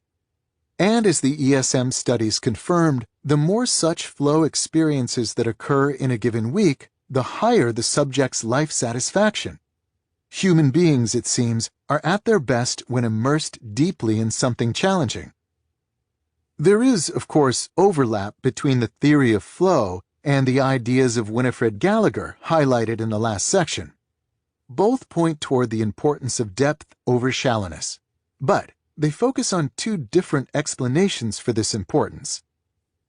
And as the ESM studies confirmed, the more such flow experiences that occur in a given week, the higher the subject's life satisfaction. Human beings, it seems, are at their best when immersed deeply in something challenging. There is, of course, overlap between the theory of flow and the ideas of Winifred Gallagher highlighted in the last section. Both point toward the importance of depth over shallowness, but they focus on two different explanations for this importance.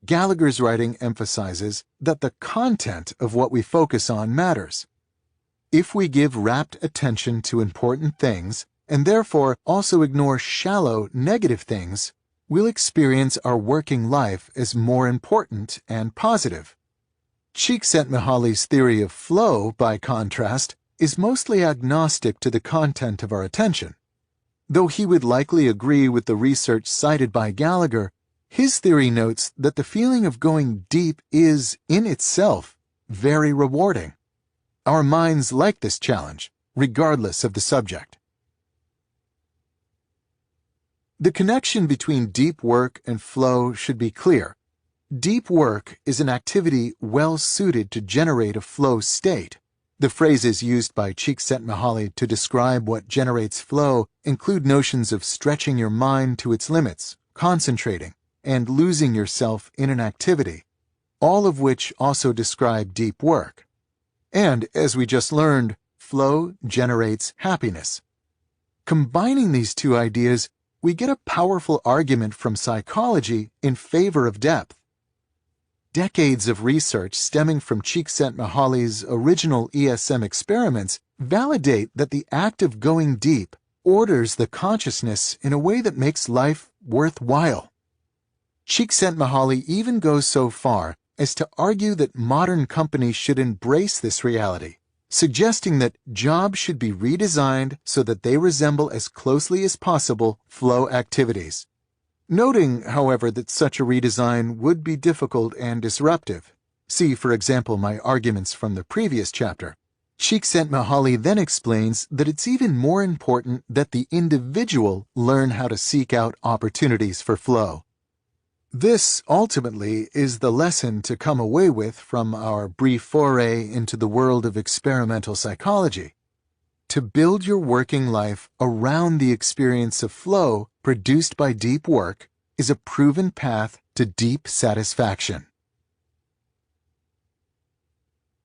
Gallagher's writing emphasizes that the content of what we focus on matters. If we give rapt attention to important things, and therefore also ignore shallow, negative things, we'll experience our working life as more important and positive. Csikszentmihalyi's theory of flow, by contrast, is mostly agnostic to the content of our attention. Though he would likely agree with the research cited by Gallagher, his theory notes that the feeling of going deep is, in itself, very rewarding. Our minds like this challenge, regardless of the subject. The connection between deep work and flow should be clear. Deep work is an activity well suited to generate a flow state. The phrases used by Csikszentmihalyi to describe what generates flow include notions of stretching your mind to its limits, concentrating, and losing yourself in an activity, all of which also describe deep work. And, as we just learned, flow generates happiness. Combining these two ideas, we get a powerful argument from psychology in favor of depth. Decades of research stemming from Csikszentmihalyi's original ESM experiments validate that the act of going deep orders the consciousness in a way that makes life worthwhile. Csikszentmihalyi even goes so far as to argue that modern companies should embrace this reality, suggesting that jobs should be redesigned so that they resemble as closely as possible flow activities. Noting, however, that such a redesign would be difficult and disruptive. See, for example, my arguments from the previous chapter. Csikszentmihalyi then explains that it's even more important that the individual learn how to seek out opportunities for flow. This, ultimately, is the lesson to come away with from our brief foray into the world of experimental psychology. To build your working life around the experience of flow produced by deep work is a proven path to deep satisfaction.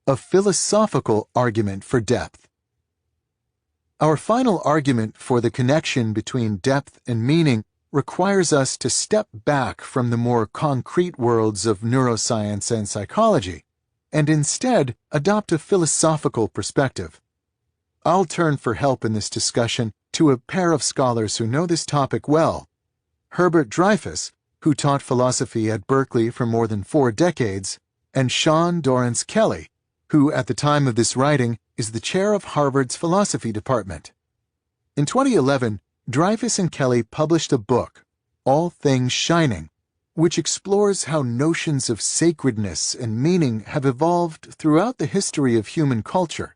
A philosophical argument for depth. Our final argument for the connection between depth and meaning requires us to step back from the more concrete worlds of neuroscience and psychology, and instead adopt a philosophical perspective. I'll turn for help in this discussion to a pair of scholars who know this topic well: Herbert Dreyfus, who taught philosophy at Berkeley for more than 4 decades, and Sean Dorrance Kelly, who at the time of this writing is the chair of Harvard's philosophy department. In 2011, Dreyfus and Kelly published a book, All Things Shining, which explores how notions of sacredness and meaning have evolved throughout the history of human culture.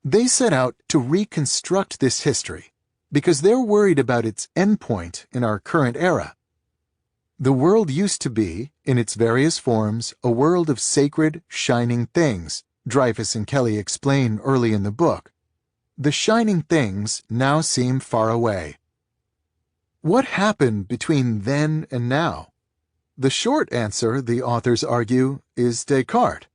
They set out to reconstruct this history because they're worried about its endpoint in our current era. The world used to be, in its various forms, a world of sacred, shining things, Dreyfus and Kelly explain early in the book. The shining things now seem far away. What happened between then and now? The short answer, the authors argue, is Descartes.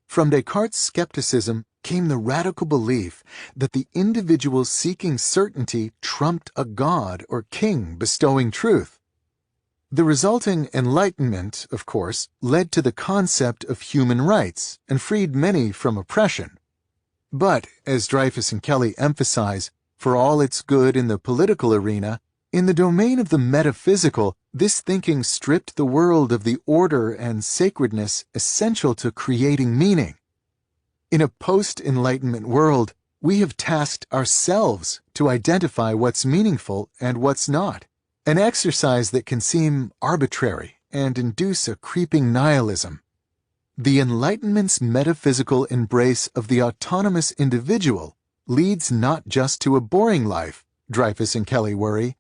From Descartes' skepticism came the radical belief that the individual seeking certainty trumped a god or king bestowing truth. The resulting Enlightenment, of course, led to the concept of human rights and freed many from oppression. But, as Dreyfus and Kelly emphasize, for all its good in the political arena, in the domain of the metaphysical, this thinking stripped the world of the order and sacredness essential to creating meaning. In a post-Enlightenment world, we have tasked ourselves to identify what's meaningful and what's not, an exercise that can seem arbitrary and induce a creeping nihilism. The Enlightenment's metaphysical embrace of the autonomous individual leads not just to a boring life, Dreyfus and Kelly worry.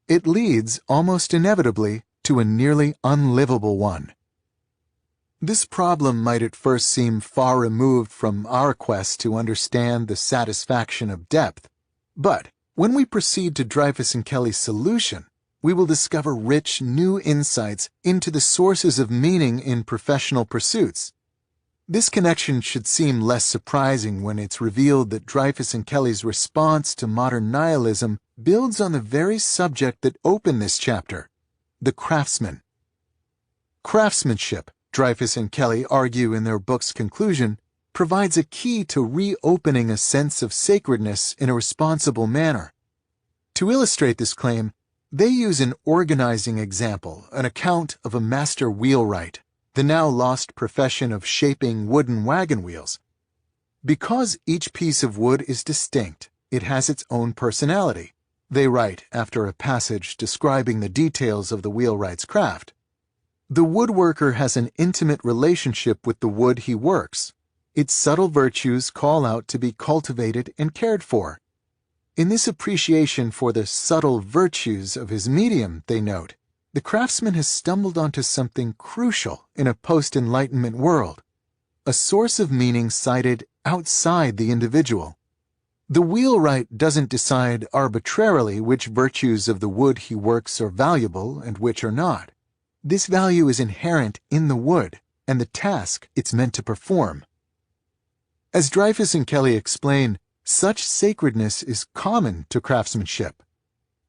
It leads, almost inevitably, to a nearly unlivable one. This problem might at first seem far removed from our quest to understand the satisfaction of depth, but when we proceed to Dreyfus and Kelly's solution, we will discover rich new insights into the sources of meaning in professional pursuits. This connection should seem less surprising when it's revealed that Dreyfus and Kelly's response to modern nihilism builds on the very subject that opened this chapter, the craftsman. Craftsmanship, Dreyfus and Kelly argue in their book's conclusion, provides a key to reopening a sense of sacredness in a responsible manner. To illustrate this claim, they use an organizing example, an account of a master wheelwright, the now lost profession of shaping wooden wagon wheels. Because each piece of wood is distinct, it has its own personality, they write after a passage describing the details of the wheelwright's craft. The woodworker has an intimate relationship with the wood he works. Its subtle virtues call out to be cultivated and cared for. In this appreciation for the subtle virtues of his medium, they note, the craftsman has stumbled onto something crucial in a post-Enlightenment world, a source of meaning sited outside the individual. The wheelwright doesn't decide arbitrarily which virtues of the wood he works are valuable and which are not. This value is inherent in the wood and the task it's meant to perform. As Dreyfus and Kelly explain, such sacredness is common to craftsmanship.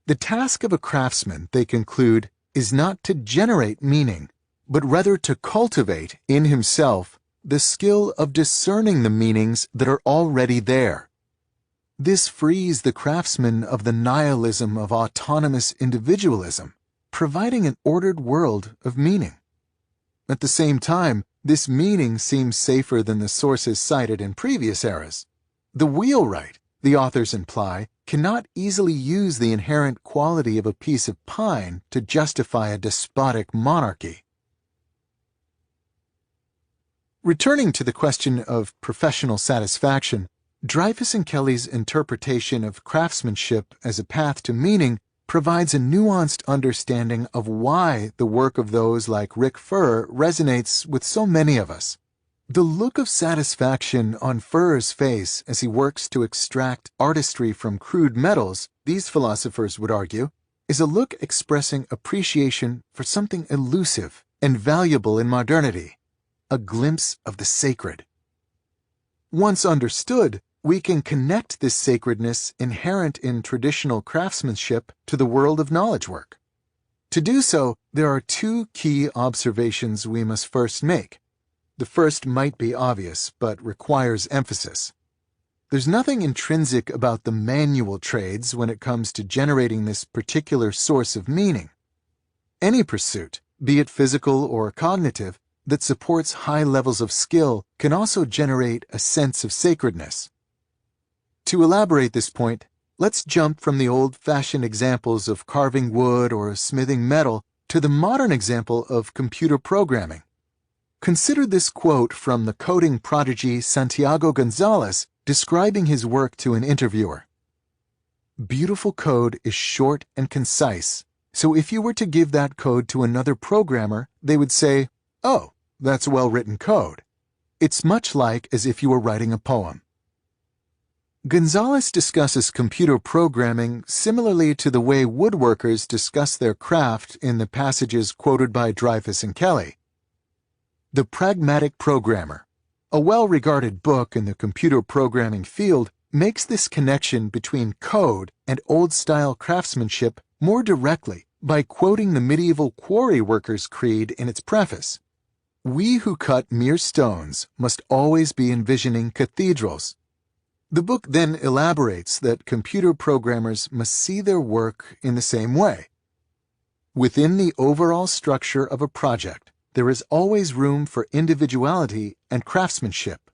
The task of a craftsman, they conclude, is not to generate meaning, but rather to cultivate in himself the skill of discerning the meanings that are already there. This frees the craftsman of the nihilism of autonomous individualism, providing an ordered world of meaning. At the same time, this meaning seems safer than the sources cited in previous eras. The wheelwright, the authors imply, cannot easily use the inherent quality of a piece of pine to justify a despotic monarchy. Returning to the question of professional satisfaction, Dreyfus and Kelly's interpretation of craftsmanship as a path to meaning provides a nuanced understanding of why the work of those like Rick Furr resonates with so many of us. The look of satisfaction on Furr's face as he works to extract artistry from crude metals, these philosophers would argue, is a look expressing appreciation for something elusive and valuable in modernity, a glimpse of the sacred. Once understood, we can connect this sacredness inherent in traditional craftsmanship to the world of knowledge work. To do so, there are two key observations we must first make. The first might be obvious, but requires emphasis. There's nothing intrinsic about the manual trades when it comes to generating this particular source of meaning. Any pursuit, be it physical or cognitive, that supports high levels of skill can also generate a sense of sacredness. To elaborate this point, let's jump from the old-fashioned examples of carving wood or smithing metal to the modern example of computer programming. Consider this quote from the coding prodigy Santiago Gonzalez describing his work to an interviewer. "Beautiful code is short and concise, so if you were to give that code to another programmer, they would say, 'Oh, that's well-written code.' It's much like as if you were writing a poem." Gonzalez discusses computer programming similarly to the way woodworkers discuss their craft in the passages quoted by Dreyfus and Kelly. The Pragmatic Programmer, a well-regarded book in the computer programming field, makes this connection between code and old-style craftsmanship more directly by quoting the medieval quarry workers' creed in its preface. "We who cut mere stones must always be envisioning cathedrals." The book then elaborates that computer programmers must see their work in the same way. Within the overall structure of a project, there is always room for individuality and craftsmanship.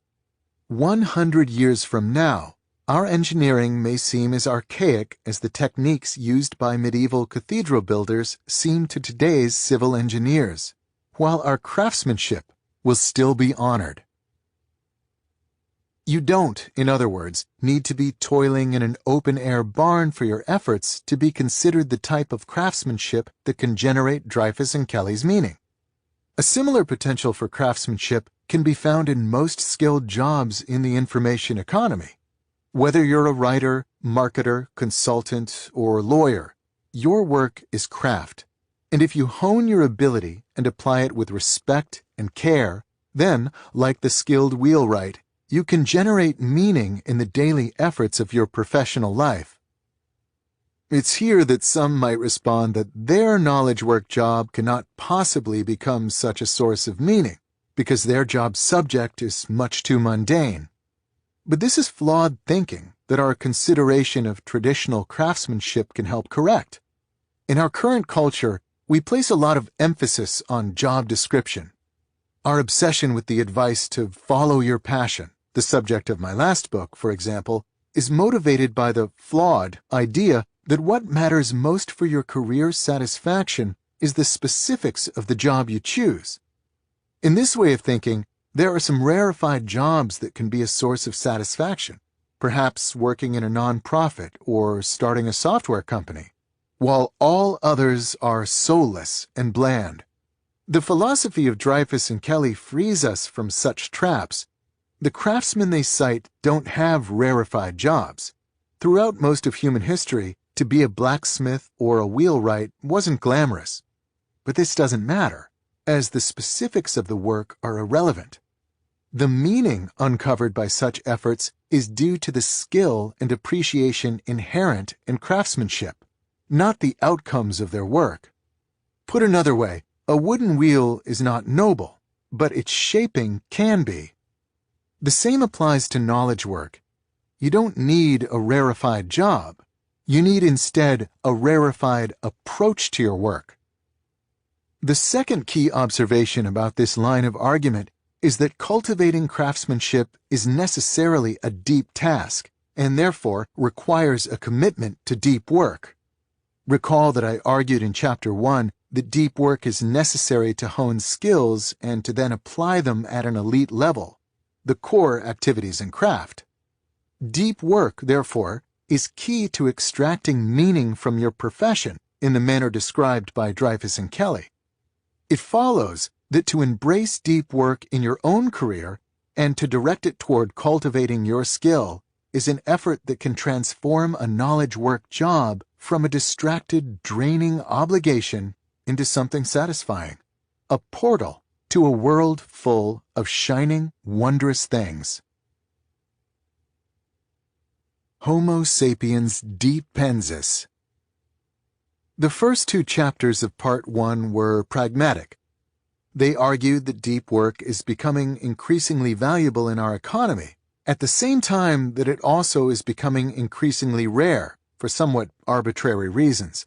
100 years from now, our engineering may seem as archaic as the techniques used by medieval cathedral builders seem to today's civil engineers, while our craftsmanship will still be honored. You don't, in other words, need to be toiling in an open-air barn for your efforts to be considered the type of craftsmanship that can generate Dreyfus and Kelly's meaning. A similar potential for craftsmanship can be found in most skilled jobs in the information economy. Whether you're a writer, marketer, consultant, or lawyer, your work is craft. And if you hone your ability and apply it with respect and care, then, like the skilled wheelwright, you can generate meaning in the daily efforts of your professional life. It's here that some might respond that their knowledge work job cannot possibly become such a source of meaning, because their job subject is much too mundane. But this is flawed thinking that our consideration of traditional craftsmanship can help correct. In our current culture, we place a lot of emphasis on job description. Our obsession with the advice to follow your passion, the subject of my last book, for example, is motivated by the flawed idea that what matters most for your career satisfaction is the specifics of the job you choose. In this way of thinking, there are some rarefied jobs that can be a source of satisfaction, perhaps working in a non-profit or starting a software company, while all others are soulless and bland. The philosophy of Dreyfus and Kelly frees us from such traps. The craftsmen they cite don't have rarefied jobs. Throughout most of human history, to be a blacksmith or a wheelwright wasn't glamorous. But this doesn't matter, as the specifics of the work are irrelevant. The meaning uncovered by such efforts is due to the skill and appreciation inherent in craftsmanship, not the outcomes of their work. Put another way, a wooden wheel is not noble, but its shaping can be. The same applies to knowledge work. You don't need a rarefied job. You need instead a rarefied approach to your work. The second key observation about this line of argument is that cultivating craftsmanship is necessarily a deep task, and therefore requires a commitment to deep work. Recall that I argued in Chapter 1 that deep work is necessary to hone skills and to then apply them at an elite level, the core activities in craft. Deep work, therefore, is key to extracting meaning from your profession in the manner described by Dreyfus and Kelly. It follows that to embrace deep work in your own career and to direct it toward cultivating your skill is an effort that can transform a knowledge work job from a distracted, draining obligation into something satisfying, a portal to a world full of shining, wondrous things. Homo sapiens depensis. The first two chapters of Part 1 were pragmatic. They argued that deep work is becoming increasingly valuable in our economy, at the same time that it also is becoming increasingly rare for somewhat arbitrary reasons.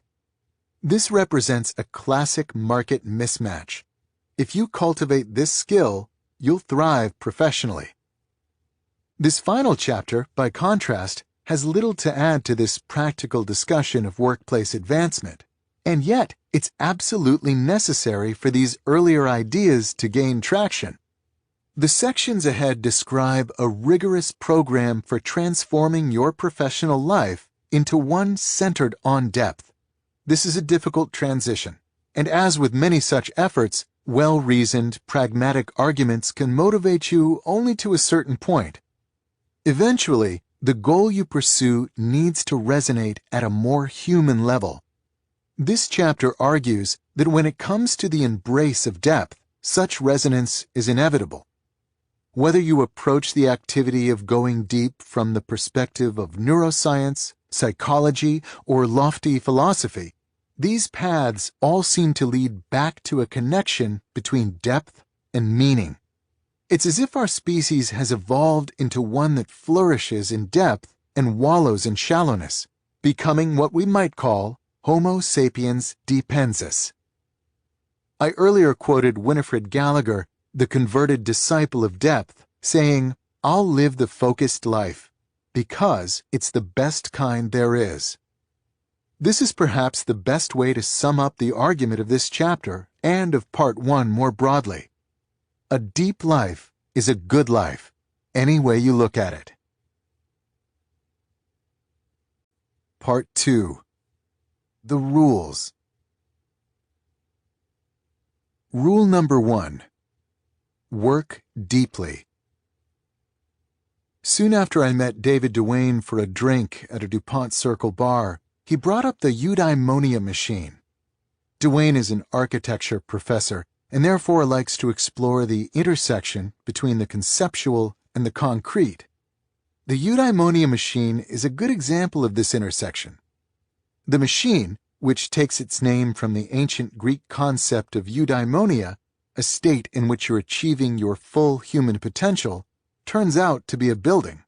This represents a classic market mismatch. If you cultivate this skill, you'll thrive professionally. This final chapter, by contrast, has little to add to this practical discussion of workplace advancement, and yet it's absolutely necessary for these earlier ideas to gain traction. The sections ahead describe a rigorous program for transforming your professional life into one centered on depth. This is a difficult transition, and as with many such efforts, well-reasoned, pragmatic arguments can motivate you only to a certain point. Eventually, the goal you pursue needs to resonate at a more human level. This chapter argues that when it comes to the embrace of depth, such resonance is inevitable. Whether you approach the activity of going deep from the perspective of neuroscience, psychology, or lofty philosophy, these paths all seem to lead back to a connection between depth and meaning. It's as if our species has evolved into one that flourishes in depth and wallows in shallowness, becoming what we might call Homo sapiens depensis. I earlier quoted Winifred Gallagher, the converted disciple of depth, saying, "I'll live the focused life, because it's the best kind there is." This is perhaps the best way to sum up the argument of this chapter and of Part 1 more broadly. A deep life is a good life, any way you look at it. Part 2. The Rules. Rule number 1. Work deeply. Soon after I met David Duane for a drink at a DuPont Circle bar, he brought up the eudaimonia machine. Duane is an architecture professor and therefore likes to explore the intersection between the conceptual and the concrete. The eudaimonia machine is a good example of this intersection. The machine, which takes its name from the ancient Greek concept of eudaimonia, a state in which you're achieving your full human potential, turns out to be a building.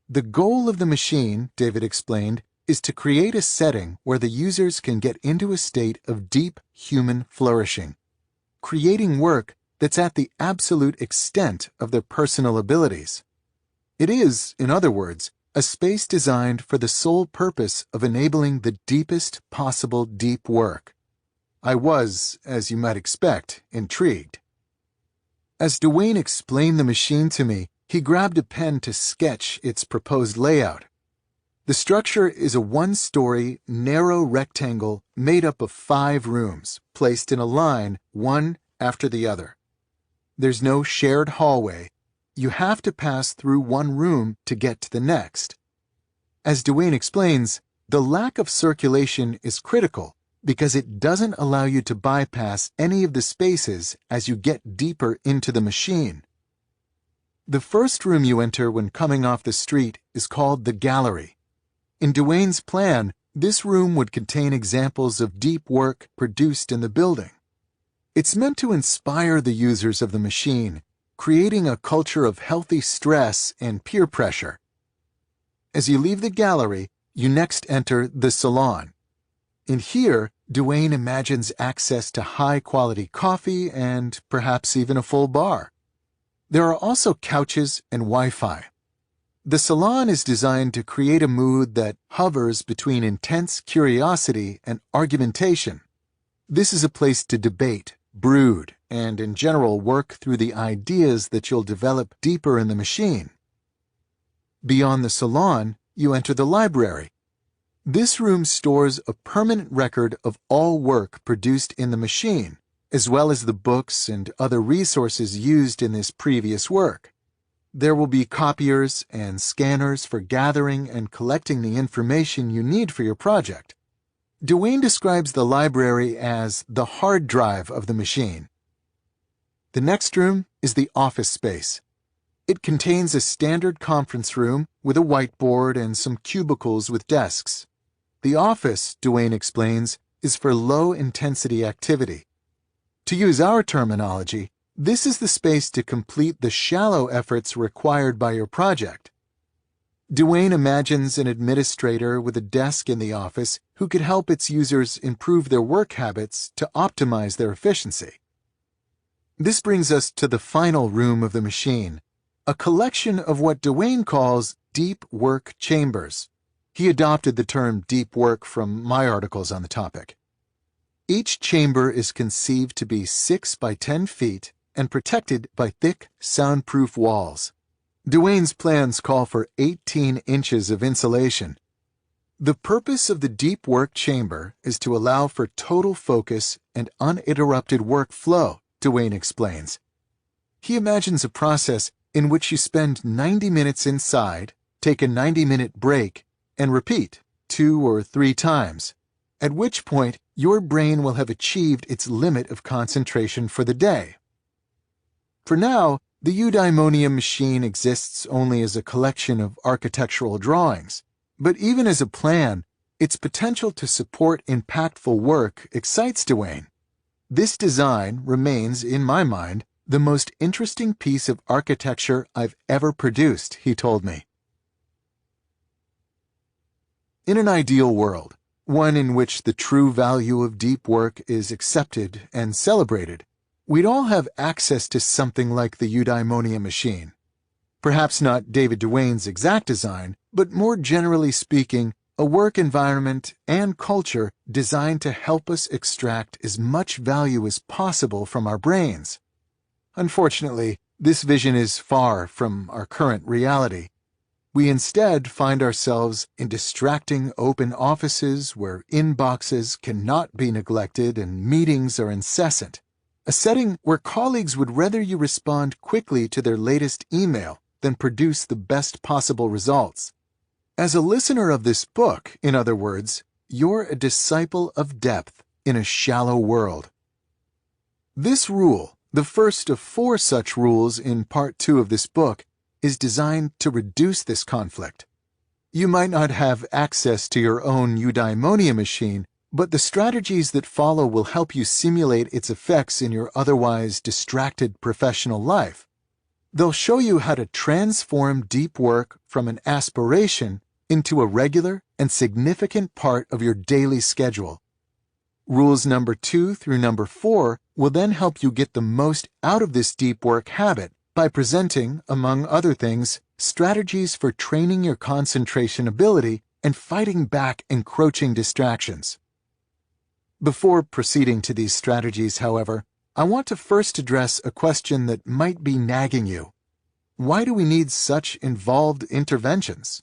The goal of the machine, David explained, is to create a setting where the users can get into a state of deep human flourishing, creating work that's at the absolute extent of their personal abilities. It is, in other words, a space designed for the sole purpose of enabling the deepest possible deep work. I was, as you might expect, intrigued. As Duane explained the machine to me, he grabbed a pen to sketch its proposed layout. The structure is a one-story, narrow rectangle made up of 5 rooms, placed in a line, one after the other. There's no shared hallway. You have to pass through one room to get to the next. As Duane explains, the lack of circulation is critical because it doesn't allow you to bypass any of the spaces as you get deeper into the machine. The first room you enter when coming off the street is called the gallery. In Duane's plan, this room would contain examples of deep work produced in the building. It's meant to inspire the users of the machine, creating a culture of healthy stress and peer pressure. As you leave the gallery, you next enter the salon. In here, Duane imagines access to high-quality coffee and perhaps even a full bar. There are also couches and Wi-Fi. The salon is designed to create a mood that hovers between intense curiosity and argumentation. This is a place to debate, brood, and in general work through the ideas that you'll develop deeper in the machine. Beyond the salon, you enter the library. This room stores a permanent record of all work produced in the machine, as well as the books and other resources used in this previous work. There will be copiers and scanners for gathering and collecting the information you need for your project. Duane describes the library as the hard drive of the machine. The next room is the office space. It contains a standard conference room with a whiteboard and some cubicles with desks. The office, Duane explains, is for low-intensity activity. To use our terminology, this is the space to complete the shallow efforts required by your project. Duane imagines an administrator with a desk in the office who could help its users improve their work habits to optimize their efficiency. This brings us to the final room of the machine, a collection of what Duane calls deep work chambers. He adopted the term deep work from my articles on the topic. Each chamber is conceived to be 6 by 10 feet and protected by thick, soundproof walls. Duane's plans call for 18 inches of insulation. The purpose of the deep work chamber is to allow for total focus and uninterrupted workflow, Duane explains. He imagines a process in which you spend 90 minutes inside, take a 90-minute break, and repeat 2 or 3 times, at which point your brain will have achieved its limit of concentration for the day. For now, the eudaimonia machine exists only as a collection of architectural drawings, but even as a plan, its potential to support impactful work excites Duane. This design remains, in my mind, the most interesting piece of architecture I've ever produced, he told me. In an ideal world, one in which the true value of deep work is accepted and celebrated, we'd all have access to something like the eudaimonia machine. Perhaps not David Duane's exact design, but more generally speaking, a work environment and culture designed to help us extract as much value as possible from our brains. Unfortunately, this vision is far from our current reality. We instead find ourselves in distracting open offices where inboxes cannot be neglected and meetings are incessant, a setting where colleagues would rather you respond quickly to their latest email than produce the best possible results. As a listener of this book, in other words, you're a disciple of depth in a shallow world. This rule, the first of 4 such rules in Part 2 of this book, is designed to reduce this conflict. You might not have access to your own eudaimonia machine, but the strategies that follow will help you simulate its effects in your otherwise distracted professional life. They'll show you how to transform deep work from an aspiration into a regular and significant part of your daily schedule. Rules number 2 through number 4 will then help you get the most out of this deep work habit by presenting, among other things, strategies for training your concentration ability and fighting back encroaching distractions. Before proceeding to these strategies, however, I want to first address a question that might be nagging you. Why do we need such involved interventions?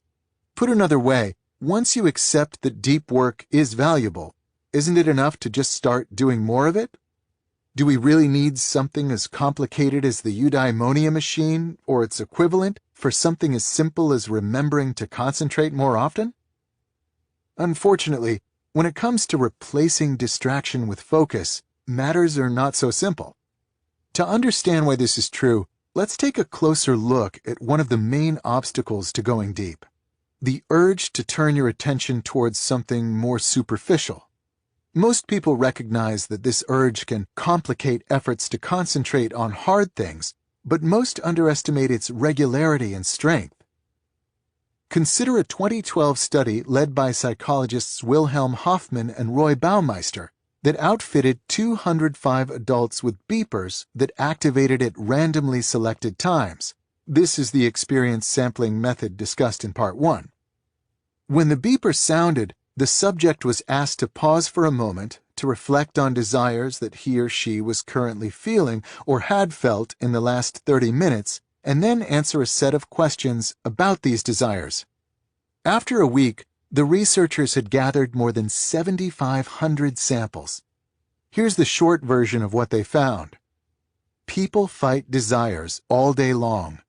Put another way, once you accept that deep work is valuable, isn't it enough to just start doing more of it? Do we really need something as complicated as the eudaimonia machine or its equivalent for something as simple as remembering to concentrate more often? Unfortunately, when it comes to replacing distraction with focus, matters are not so simple. To understand why this is true, let's take a closer look at one of the main obstacles to going deep: the urge to turn your attention towards something more superficial. Most people recognize that this urge can complicate efforts to concentrate on hard things, but most underestimate its regularity and strength. Consider a 2012 study led by psychologists Wilhelm Hoffman and Roy Baumeister that outfitted 205 adults with beepers that activated at randomly selected times. This is the experience sampling method discussed in Part 1. When the beeper sounded, the subject was asked to pause for a moment to reflect on desires that he or she was currently feeling or had felt in the last 30 minutes, and then answer a set of questions about these desires. After a week, the researchers had gathered more than 7,500 samples. Here's the short version of what they found. People fight desires all day long.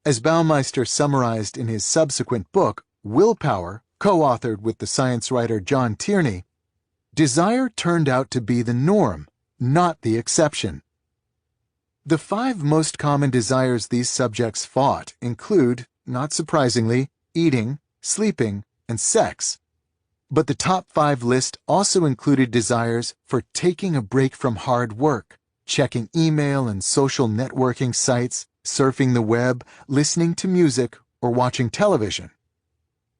As Baumeister summarized in his subsequent book, Willpower, co-authored with the science writer John Tierney, desire turned out to be the norm, not the exception. The 5 most common desires these subjects fought include, not surprisingly, eating, sleeping, and sex. But the top 5 list also included desires for taking a break from hard work, checking email and social networking sites, surfing the web, listening to music, or watching television.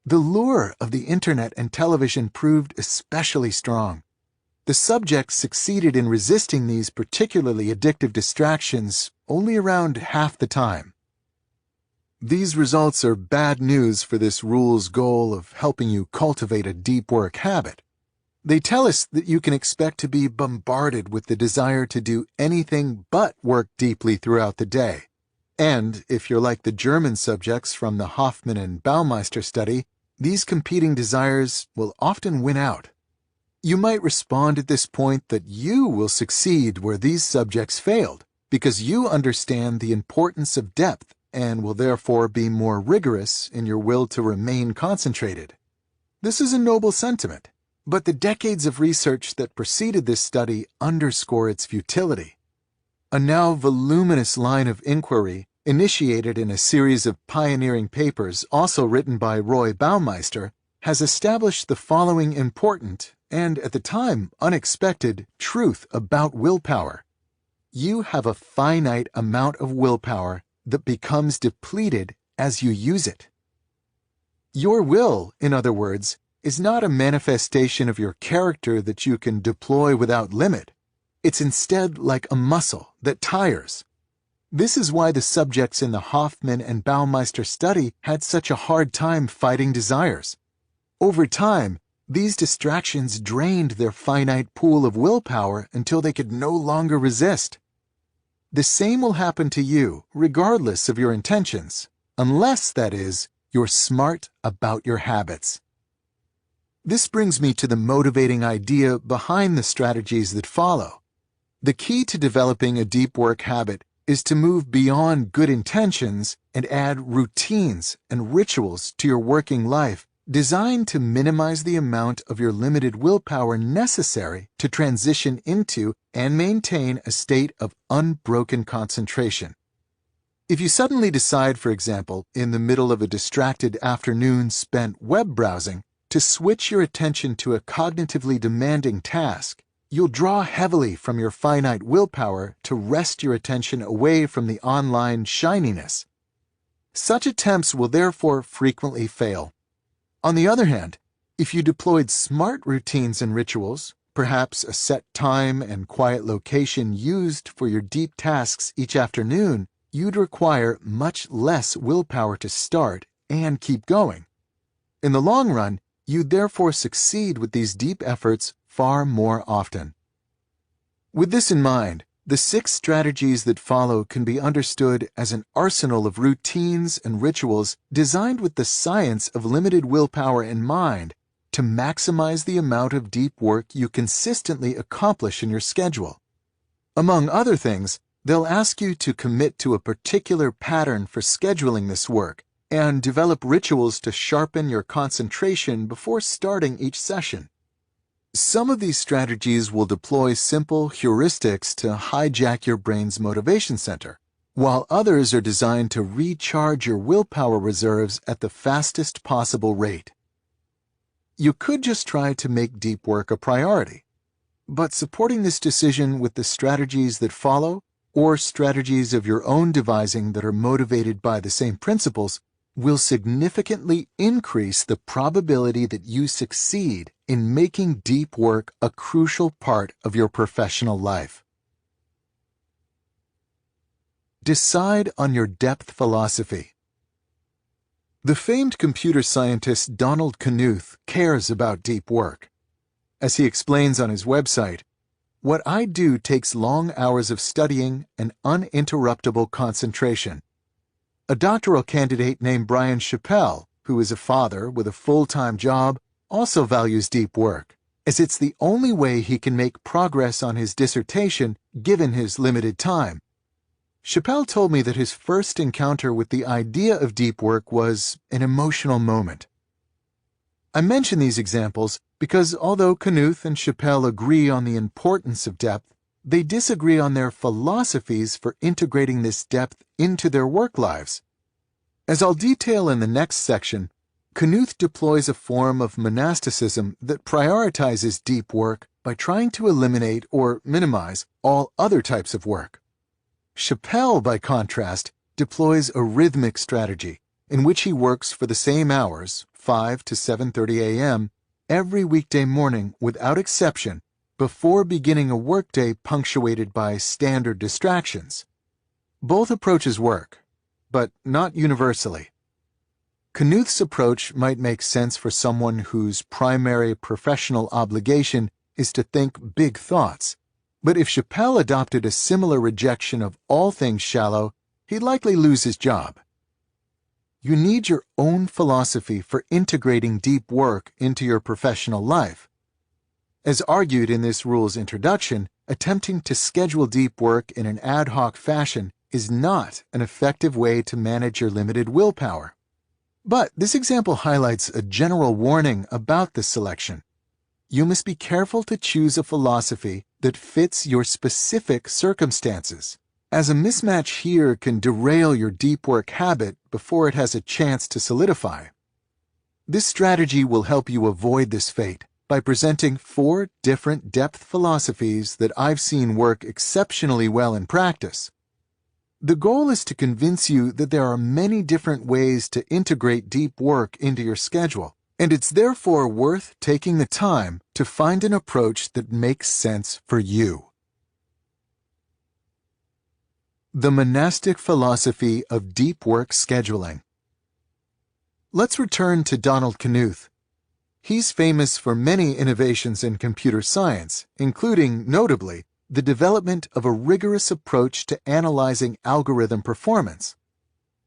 The lure of the internet and television proved especially strong. The subjects succeeded in resisting these particularly addictive distractions only around half the time. These results are bad news for this rule's goal of helping you cultivate a deep work habit. They tell us that you can expect to be bombarded with the desire to do anything but work deeply throughout the day. And if you're like the German subjects from the Hoffman and Baumeister study, these competing desires will often win out. You might respond at this point that you will succeed where these subjects failed, because you understand the importance of depth and will therefore be more rigorous in your will to remain concentrated. This is a noble sentiment, but the decades of research that preceded this study underscore its futility. A now voluminous line of inquiry, initiated in a series of pioneering papers also written by Roy Baumeister, has established the following important and, at the time, unexpected truth about willpower. You have a finite amount of willpower that becomes depleted as you use it. Your will, in other words, is not a manifestation of your character that you can deploy without limit. It's instead like a muscle that tires. This is why the subjects in the Hoffman and Baumeister study had such a hard time fighting desires. Over time, these distractions drained their finite pool of willpower until they could no longer resist. The same will happen to you, regardless of your intentions, unless, that is, you're smart about your habits. This brings me to the motivating idea behind the strategies that follow. The key to developing a deep work habit is to move beyond good intentions and add routines and rituals to your working life designed to minimize the amount of your limited willpower necessary to transition into and maintain a state of unbroken concentration. If you suddenly decide, for example, in the middle of a distracted afternoon spent web browsing, to switch your attention to a cognitively demanding task, you'll draw heavily from your finite willpower to wrest your attention away from the online shininess. Such attempts will therefore frequently fail. On the other hand, if you deployed smart routines and rituals, perhaps a set time and quiet location used for your deep tasks each afternoon, you'd require much less willpower to start and keep going. In the long run, you'd therefore succeed with these deep efforts far more often. With this in mind, the 6 strategies that follow can be understood as an arsenal of routines and rituals designed with the science of limited willpower in mind to maximize the amount of deep work you consistently accomplish in your schedule. Among other things, they'll ask you to commit to a particular pattern for scheduling this work and develop rituals to sharpen your concentration before starting each session. Some of these strategies will deploy simple heuristics to hijack your brain's motivation center, while others are designed to recharge your willpower reserves at the fastest possible rate. You could just try to make deep work a priority, but supporting this decision with the strategies that follow, or strategies of your own devising that are motivated by the same principles, will significantly increase the probability that you succeed in making deep work a crucial part of your professional life. Decide on your depth philosophy. The famed computer scientist Donald Knuth cares about deep work. As he explains on his website, "What I do takes long hours of studying and uninterruptible concentration." A doctoral candidate named Brian Chappell, who is a father with a full-time job, also values deep work, as it's the only way he can make progress on his dissertation given his limited time. Chappell told me that his first encounter with the idea of deep work was an emotional moment. I mention these examples because although Knuth and Chappell agree on the importance of depth, they disagree on their philosophies for integrating this depth into their work lives. As I'll detail in the next section, Knuth deploys a form of monasticism that prioritizes deep work by trying to eliminate or minimize all other types of work. Chappell, by contrast, deploys a rhythmic strategy in which he works for the same hours, 5 to 7:30 a.m., every weekday morning without exception, before beginning a workday punctuated by standard distractions. Both approaches work, but not universally. Knuth's approach might make sense for someone whose primary professional obligation is to think big thoughts, but if Chappell adopted a similar rejection of all things shallow, he'd likely lose his job. You need your own philosophy for integrating deep work into your professional life. As argued in this rule's introduction, attempting to schedule deep work in an ad hoc fashion is not an effective way to manage your limited willpower. But this example highlights a general warning about this selection. You must be careful to choose a philosophy that fits your specific circumstances, as a mismatch here can derail your deep work habit before it has a chance to solidify. This strategy will help you avoid this fate by presenting 4 different depth philosophies that I've seen work exceptionally well in practice. The goal is to convince you that there are many different ways to integrate deep work into your schedule, and it's therefore worth taking the time to find an approach that makes sense for you. The monastic philosophy of deep work scheduling. Let's return to Donald Knuth. He's famous for many innovations in computer science, including, notably, the development of a rigorous approach to analyzing algorithm performance.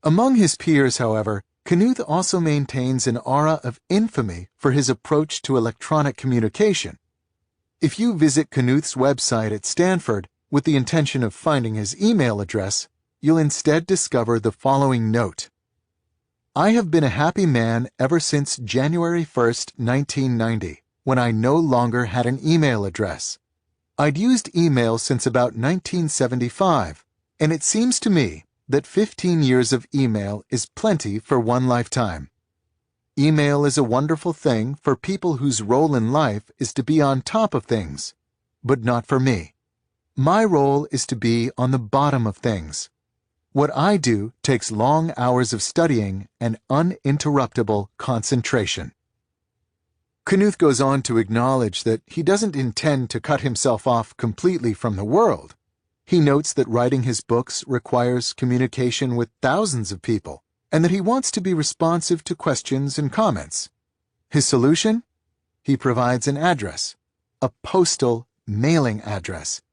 Among his peers, however, Knuth also maintains an aura of infamy for his approach to electronic communication. If you visit Knuth's website at Stanford with the intention of finding his email address, you'll instead discover the following note. I have been a happy man ever since January 1st, 1990, when I no longer had an email address. I'd used email since about 1975, and it seems to me that 15 years of email is plenty for one lifetime. Email is a wonderful thing for people whose role in life is to be on top of things, but not for me. My role is to be on the bottom of things. What I do takes long hours of studying and uninterruptible concentration. Knuth goes on to acknowledge that he doesn't intend to cut himself off completely from the world. He notes that writing his books requires communication with thousands of people, and that he wants to be responsive to questions and comments. His solution? He provides an address, a postal mailing address.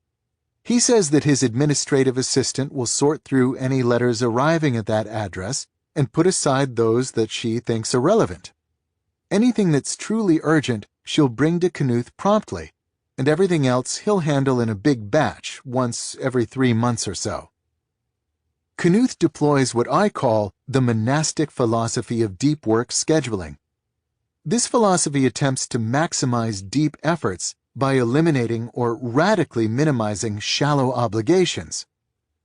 He says that his administrative assistant will sort through any letters arriving at that address and put aside those that she thinks irrelevant. Anything that's truly urgent she'll bring to Knuth promptly, and everything else he'll handle in a big batch once every 3 months or so. Knuth deploys what I call the monastic philosophy of deep work scheduling. This philosophy attempts to maximize deep efforts by eliminating or radically minimizing shallow obligations.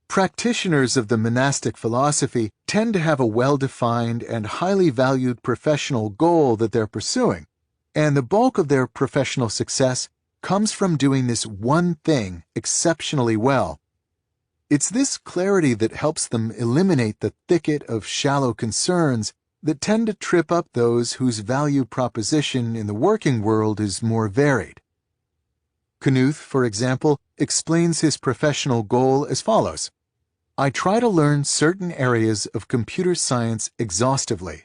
Practitioners of the monastic philosophy tend to have a well-defined and highly valued professional goal that they're pursuing, and the bulk of their professional success comes from doing this one thing exceptionally well. It's this clarity that helps them eliminate the thicket of shallow concerns that tend to trip up those whose value proposition in the working world is more varied. Knuth, for example, explains his professional goal as follows. I try to learn certain areas of computer science exhaustively.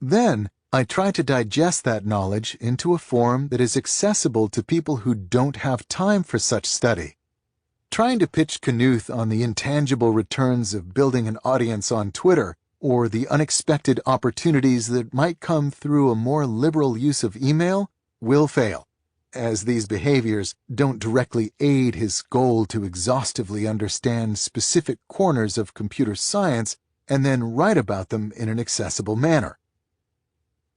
Then, I try to digest that knowledge into a form that is accessible to people who don't have time for such study. Trying to pitch Knuth on the intangible returns of building an audience on Twitter or the unexpected opportunities that might come through a more liberal use of email will fail, as these behaviors don't directly aid his goal to exhaustively understand specific corners of computer science and then write about them in an accessible manner.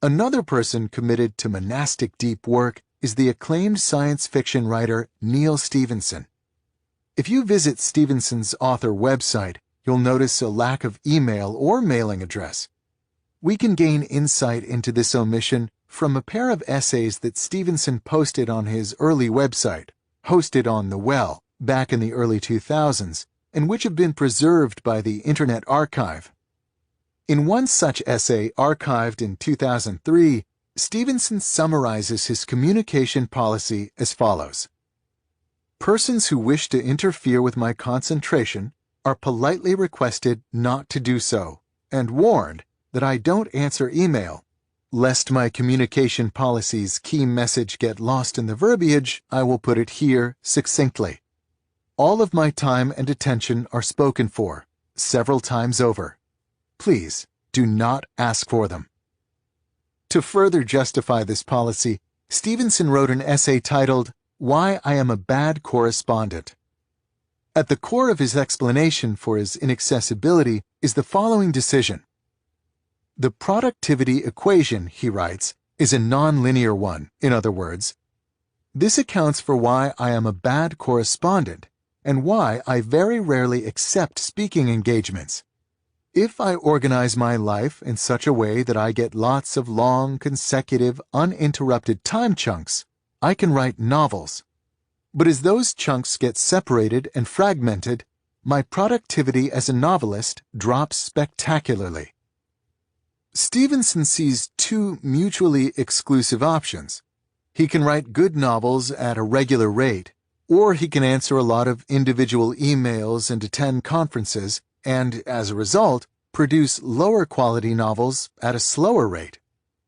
Another person committed to monastic deep work is the acclaimed science fiction writer Neal Stephenson. If you visit Stevenson's author website, you'll notice a lack of email or mailing address. We can gain insight into this omission from a pair of essays that Stevenson posted on his early website, hosted on The Well, back in the early 2000s, and which have been preserved by the Internet Archive. In one such essay archived in 2003, Stevenson summarizes his communication policy as follows. Persons who wish to interfere with my concentration are politely requested not to do so, and warned that I don't answer email. Lest my communication policy's key message get lost in the verbiage, I will put it here succinctly. All of my time and attention are spoken for, several times over. Please do not ask for them. To further justify this policy, Stevenson wrote an essay titled, Why I Am a Bad Correspondent. At the core of his explanation for his inaccessibility is the following decision. The productivity equation, he writes, is a nonlinear one. In other words, this accounts for why I am a bad correspondent and why I very rarely accept speaking engagements. If I organize my life in such a way that I get lots of long, consecutive, uninterrupted time chunks, I can write novels. But as those chunks get separated and fragmented, my productivity as a novelist drops spectacularly. Stevenson sees two mutually exclusive options. He can write good novels at a regular rate, or he can answer a lot of individual emails and attend conferences, and, as a result, produce lower quality novels at a slower rate.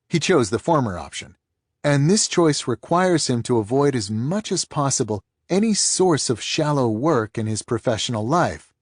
He chose the former option, and this choice requires him to avoid as much as possible any source of shallow work in his professional life.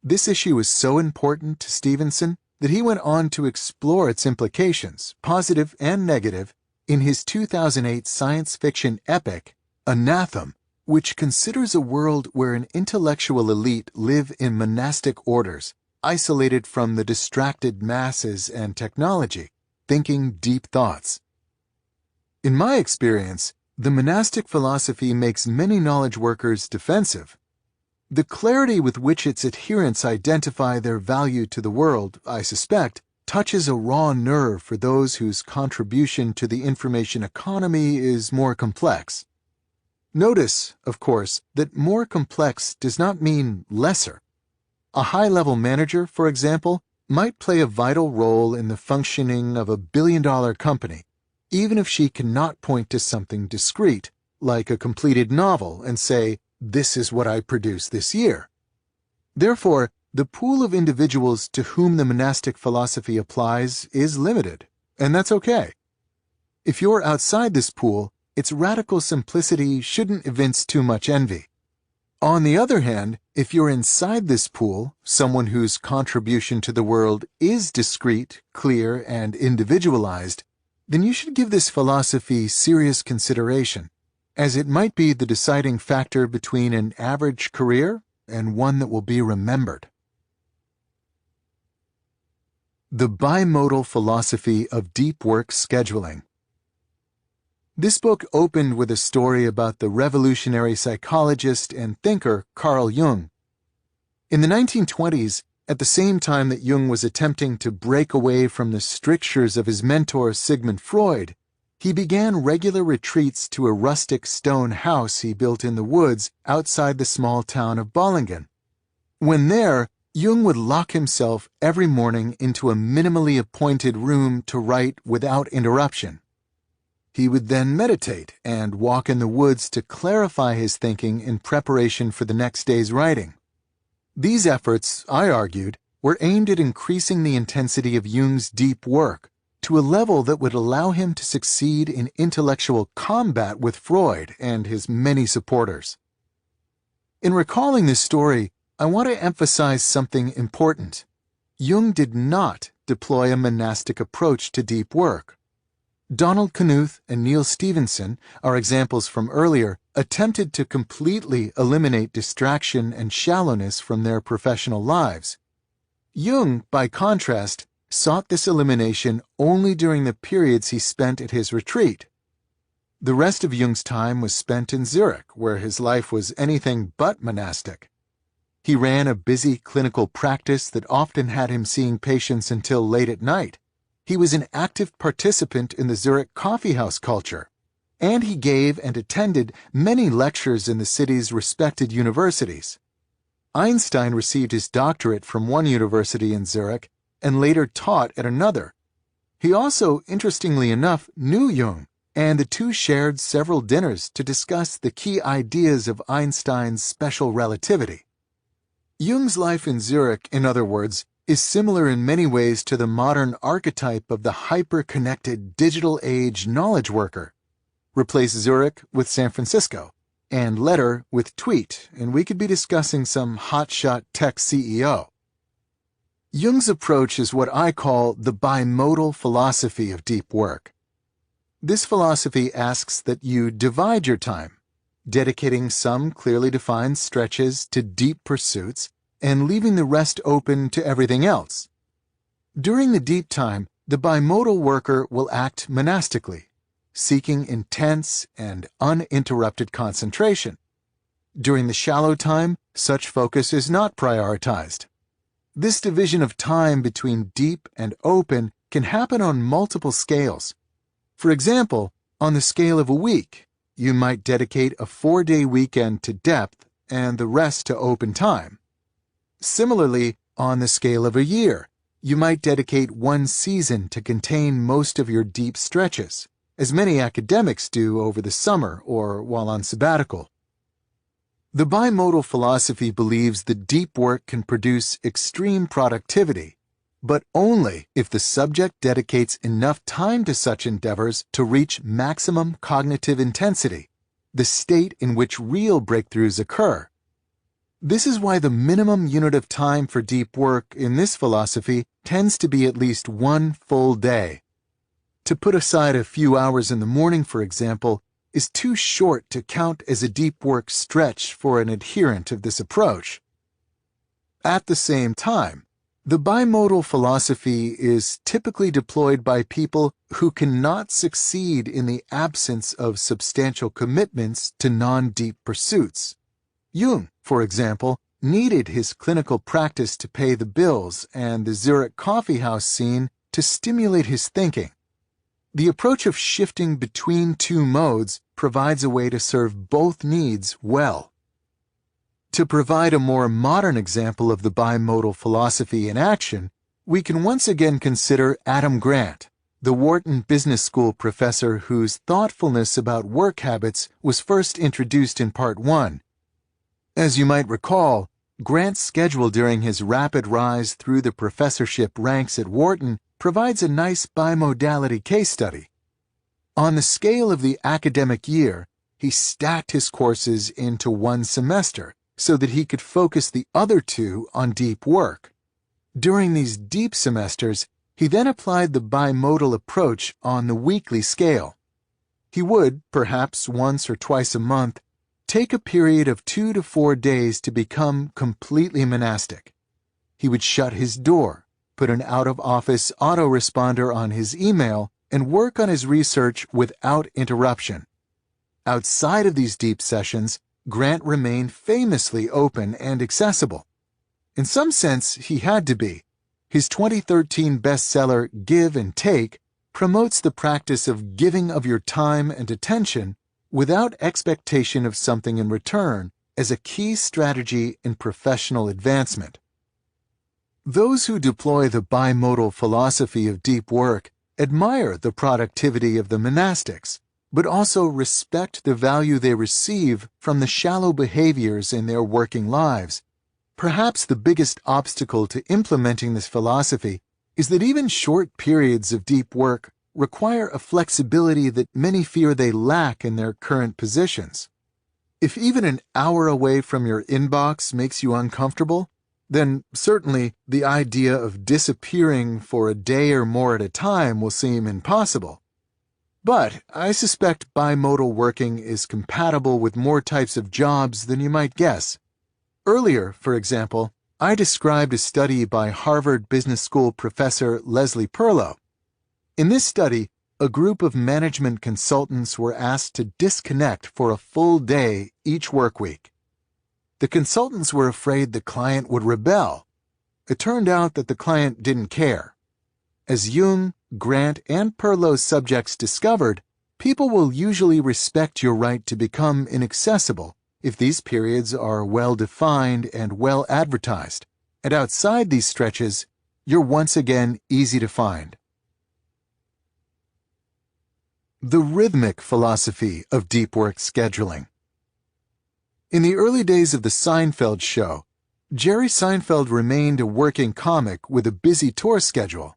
This issue is so important to Stevenson that he went on to explore its implications, positive and negative, in his 2008 science fiction epic, Anathem, which considers a world where an intellectual elite live in monastic orders, isolated from the distracted masses and technology, thinking deep thoughts. In my experience, the monastic philosophy makes many knowledge workers defensive. The clarity with which its adherents identify their value to the world, I suspect, touches a raw nerve for those whose contribution to the information economy is more complex. Notice, of course, that more complex does not mean lesser. A high-level manager, for example, might play a vital role in the functioning of a billion-dollar company, even if she cannot point to something discrete, like a completed novel, and say, "This is what I produced this year." Therefore, the pool of individuals to whom the monastic philosophy applies is limited, and that's okay. If you're outside this pool, its radical simplicity shouldn't evince too much envy. On the other hand, if you're inside this pool, someone whose contribution to the world is discrete, clear, and individualized, then you should give this philosophy serious consideration, as it might be the deciding factor between an average career and one that will be remembered. The Bimodal Philosophy of Deep Work Scheduling. This book opened with a story about the revolutionary psychologist and thinker Carl Jung. In the 1920s, at the same time that Jung was attempting to break away from the strictures of his mentor Sigmund Freud, he began regular retreats to a rustic stone house he built in the woods outside the small town of Bollingen. When there, Jung would lock himself every morning into a minimally appointed room to write without interruption. He would then meditate and walk in the woods to clarify his thinking in preparation for the next day's writing. These efforts, I argued, were aimed at increasing the intensity of Jung's deep work to a level that would allow him to succeed in intellectual combat with Freud and his many supporters. In recalling this story, I want to emphasize something important. Jung did not deploy a monastic approach to deep work. Donald Knuth and Neal Stephenson, our examples from earlier, attempted to completely eliminate distraction and shallowness from their professional lives. Jung, by contrast, sought this elimination only during the periods he spent at his retreat. The rest of Jung's time was spent in Zurich, where his life was anything but monastic. He ran a busy clinical practice that often had him seeing patients until late at night. He was an active participant in the Zurich coffeehouse culture, and he gave and attended many lectures in the city's respected universities. Einstein received his doctorate from one university in Zurich and later taught at another. He also, interestingly enough, knew Jung, and the two shared several dinners to discuss the key ideas of Einstein's special relativity. Jung's life in Zurich, in other words, is similar in many ways to the modern archetype of the hyper-connected digital age knowledge worker. Replace Zurich with San Francisco, and Letter with Tweet, and we could be discussing some hotshot tech CEO. Jung's approach is what I call the bimodal philosophy of deep work. This philosophy asks that you divide your time, dedicating some clearly defined stretches to deep pursuits and leaving the rest open to everything else. During the deep time, the bimodal worker will act monastically, seeking intense and uninterrupted concentration. During the shallow time, such focus is not prioritized. This division of time between deep and open can happen on multiple scales. For example, on the scale of a week, you might dedicate a 4-day weekend to depth and the rest to open time. Similarly, on the scale of a year, you might dedicate one season to contain most of your deep stretches, as many academics do over the summer or while on sabbatical. The bimodal philosophy believes that deep work can produce extreme productivity, but only if the subject dedicates enough time to such endeavors to reach maximum cognitive intensity, the state in which real breakthroughs occur. This is why the minimum unit of time for deep work in this philosophy tends to be at least one full day. To put aside a few hours in the morning, for example, is too short to count as a deep work stretch for an adherent of this approach. At the same time, the bimodal philosophy is typically deployed by people who cannot succeed in the absence of substantial commitments to non-deep pursuits. Jung, for example, needed his clinical practice to pay the bills and the Zurich coffeehouse scene to stimulate his thinking. The approach of shifting between two modes provides a way to serve both needs well. To provide a more modern example of the bimodal philosophy in action, we can once again consider Adam Grant, the Wharton Business School professor whose thoughtfulness about work habits was first introduced in Part 1. As you might recall, Grant's schedule during his rapid rise through the professorship ranks at Wharton provides a nice bimodality case study. On the scale of the academic year, he stacked his courses into one semester so that he could focus the other two on deep work. During these deep semesters, he then applied the bimodal approach on the weekly scale. He would, perhaps once or twice a month, take a period of 2 to 4 days to become completely monastic. He would shut his door, put an out-of-office autoresponder on his email, and work on his research without interruption. Outside of these deep sessions, Grant remained famously open and accessible. In some sense, he had to be. His 2013 bestseller, Give and Take, promotes the practice of giving of your time and attention without expectation of something in return as a key strategy in professional advancement. Those who deploy the bimodal philosophy of deep work admire the productivity of the monastics, but also respect the value they receive from the shallow behaviors in their working lives. Perhaps the biggest obstacle to implementing this philosophy is that even short periods of deep work require a flexibility that many fear they lack in their current positions. If even an hour away from your inbox makes you uncomfortable, then certainly the idea of disappearing for a day or more at a time will seem impossible. But I suspect bimodal working is compatible with more types of jobs than you might guess. Earlier, for example, I described a study by Harvard Business School professor Leslie Perlow. In this study, a group of management consultants were asked to disconnect for a full day each work week. The consultants were afraid the client would rebel. It turned out that the client didn't care. As Jung, Grant, and Perlow's subjects discovered, people will usually respect your right to become inaccessible if these periods are well-defined and well-advertised, and outside these stretches, you're once again easy to find. The rhythmic philosophy of deep work scheduling. In the early days of the Seinfeld show, Jerry Seinfeld remained a working comic with a busy tour schedule.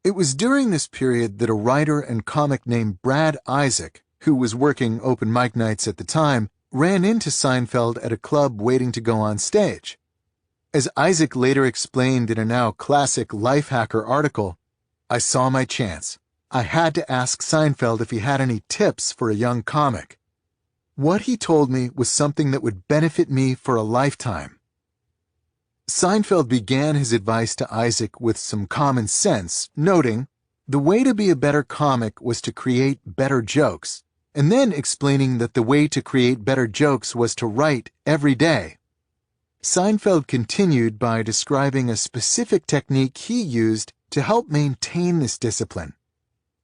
It was during this period that a writer and comic named Brad Isaac, who was working open mic nights at the time, ran into Seinfeld at a club waiting to go on stage. As Isaac later explained in a now classic Lifehacker article, "I saw my chance. I had to ask Seinfeld if he had any tips for a young comic. What he told me was something that would benefit me for a lifetime." Seinfeld began his advice to Isaac with some common sense, noting, the way to be a better comic was to create better jokes, and then explaining that the way to create better jokes was to write every day. Seinfeld continued by describing a specific technique he used to help maintain this discipline.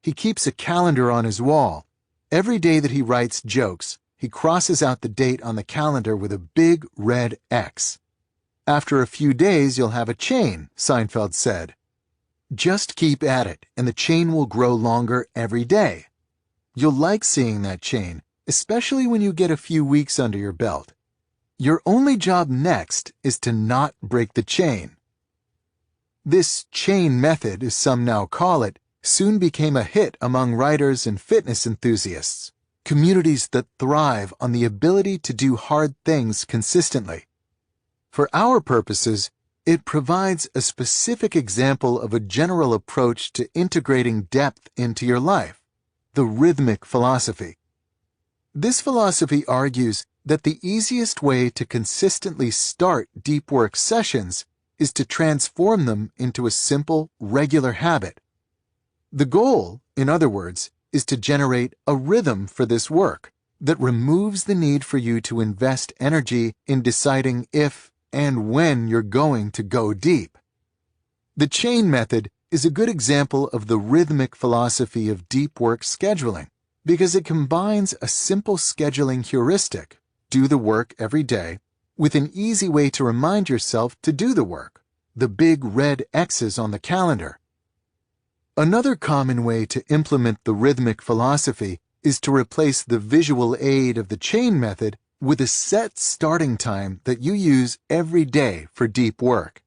He keeps a calendar on his wall. Every day that he writes jokes, he crosses out the date on the calendar with a big red X. "After a few days, you'll have a chain," Seinfeld said. "Just keep at it, and the chain will grow longer every day. You'll like seeing that chain, especially when you get a few weeks under your belt. Your only job next is to not break the chain." This chain method, as some now call it, soon became a hit among writers and fitness enthusiasts, communities that thrive on the ability to do hard things consistently. For our purposes, it provides a specific example of a general approach to integrating depth into your life, the rhythmic philosophy. This philosophy argues that the easiest way to consistently start deep work sessions is to transform them into a simple, regular habit. The goal, in other words, is to generate a rhythm for this work that removes the need for you to invest energy in deciding if and when you're going to go deep. The chain method is a good example of the rhythmic philosophy of deep work scheduling because it combines a simple scheduling heuristic, do the work every day, with an easy way to remind yourself to do the work, the big red X's on the calendar. Another common way to implement the rhythmic philosophy is to replace the visual aid of the chain method with a set starting time that you use every day for deep work.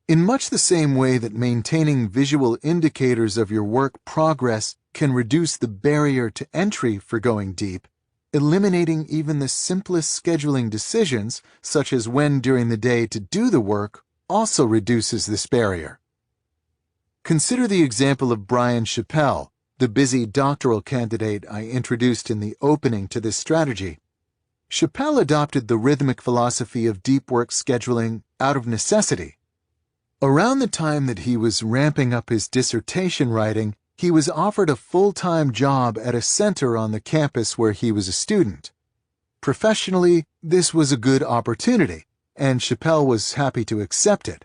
In much the same way that maintaining visual indicators of your work progress can reduce the barrier to entry for going deep, eliminating even the simplest scheduling decisions, such as when during the day to do the work, also reduces this barrier. Consider the example of Brian Chappell, the busy doctoral candidate I introduced in the opening to this strategy. Chappell adopted the rhythmic philosophy of deep work scheduling out of necessity. Around the time that he was ramping up his dissertation writing, he was offered a full-time job at a center on the campus where he was a student. Professionally, this was a good opportunity, and Chappell was happy to accept it.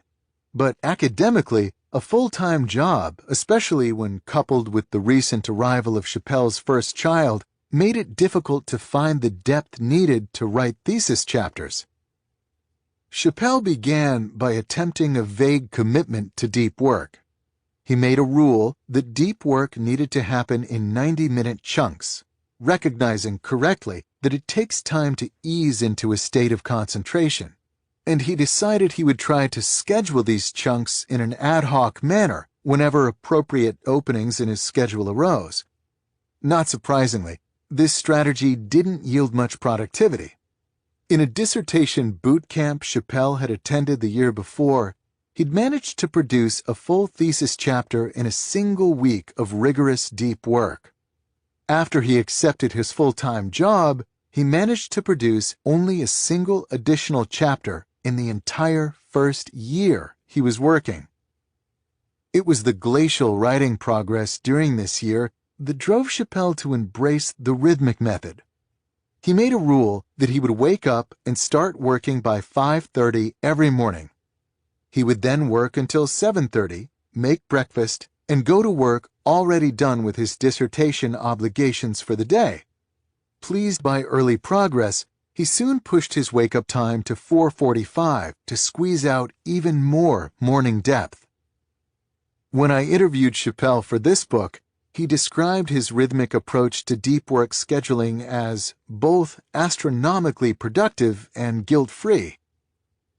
But academically, a full-time job, especially when coupled with the recent arrival of Chappell's first child, made it difficult to find the depth needed to write thesis chapters. Chappell began by attempting a vague commitment to deep work. He made a rule that deep work needed to happen in 90-minute chunks, recognizing correctly that it takes time to ease into a state of concentration. And he decided he would try to schedule these chunks in an ad hoc manner whenever appropriate openings in his schedule arose. Not surprisingly, this strategy didn't yield much productivity. In a dissertation boot camp Chappell had attended the year before, he'd managed to produce a full thesis chapter in a single week of rigorous deep work. After he accepted his full-time job, he managed to produce only a single additional chapter in the entire first year he was working. It was the glacial writing progress during this year that drove Chappell to embrace the rhythmic method. He made a rule that he would wake up and start working by 5:30 every morning. He would then work until 7:30, make breakfast, and go to work already done with his dissertation obligations for the day. Pleased by early progress, he soon pushed his wake-up time to 4:45 to squeeze out even more morning depth. When I interviewed Chappell for this book, he described his rhythmic approach to deep work scheduling as both astronomically productive and guilt-free.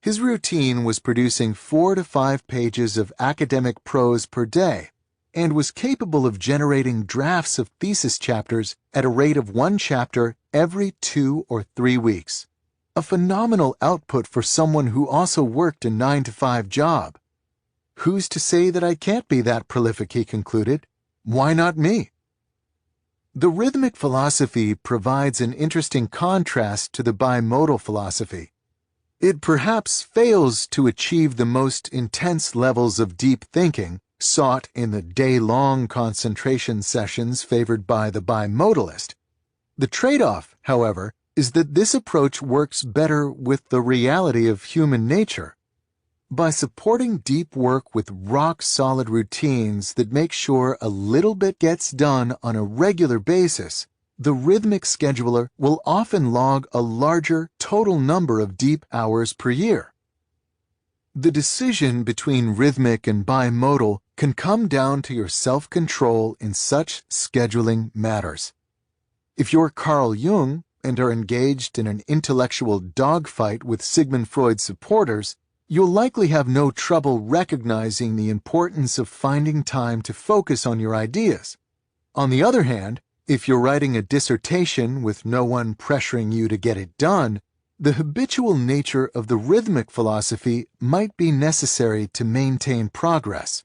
His routine was producing 4 to 5 pages of academic prose per day, and was capable of generating drafts of thesis chapters at a rate of 1 chapter every 2 or 3 weeks. A phenomenal output for someone who also worked a 9-to-5 job. Who's to say that I can't be that prolific, he concluded. Why not me? The rhythmic philosophy provides an interesting contrast to the bimodal philosophy. It perhaps fails to achieve the most intense levels of deep thinking sought in the day-long concentration sessions favored by the bimodalist. The trade-off, however, is that this approach works better with the reality of human nature. By supporting deep work with rock-solid routines that make sure a little bit gets done on a regular basis, the rhythmic scheduler will often log a larger total number of deep hours per year. The decision between rhythmic and bimodal can come down to your self-control in such scheduling matters. If you're Carl Jung and are engaged in an intellectual dogfight with Sigmund Freud's supporters, you'll likely have no trouble recognizing the importance of finding time to focus on your ideas. On the other hand, if you're writing a dissertation with no one pressuring you to get it done, the habitual nature of the rhythmic philosophy might be necessary to maintain progress.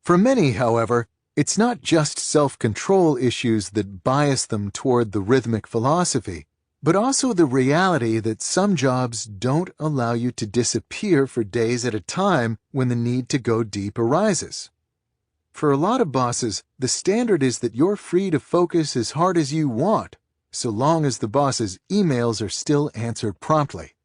For many, however, it's not just self-control issues that bias them toward the rhythmic philosophy, but also the reality that some jobs don't allow you to disappear for days at a time when the need to go deep arises. For a lot of bosses, the standard is that you're free to focus as hard as you want, so long as the boss's emails are still answered promptly.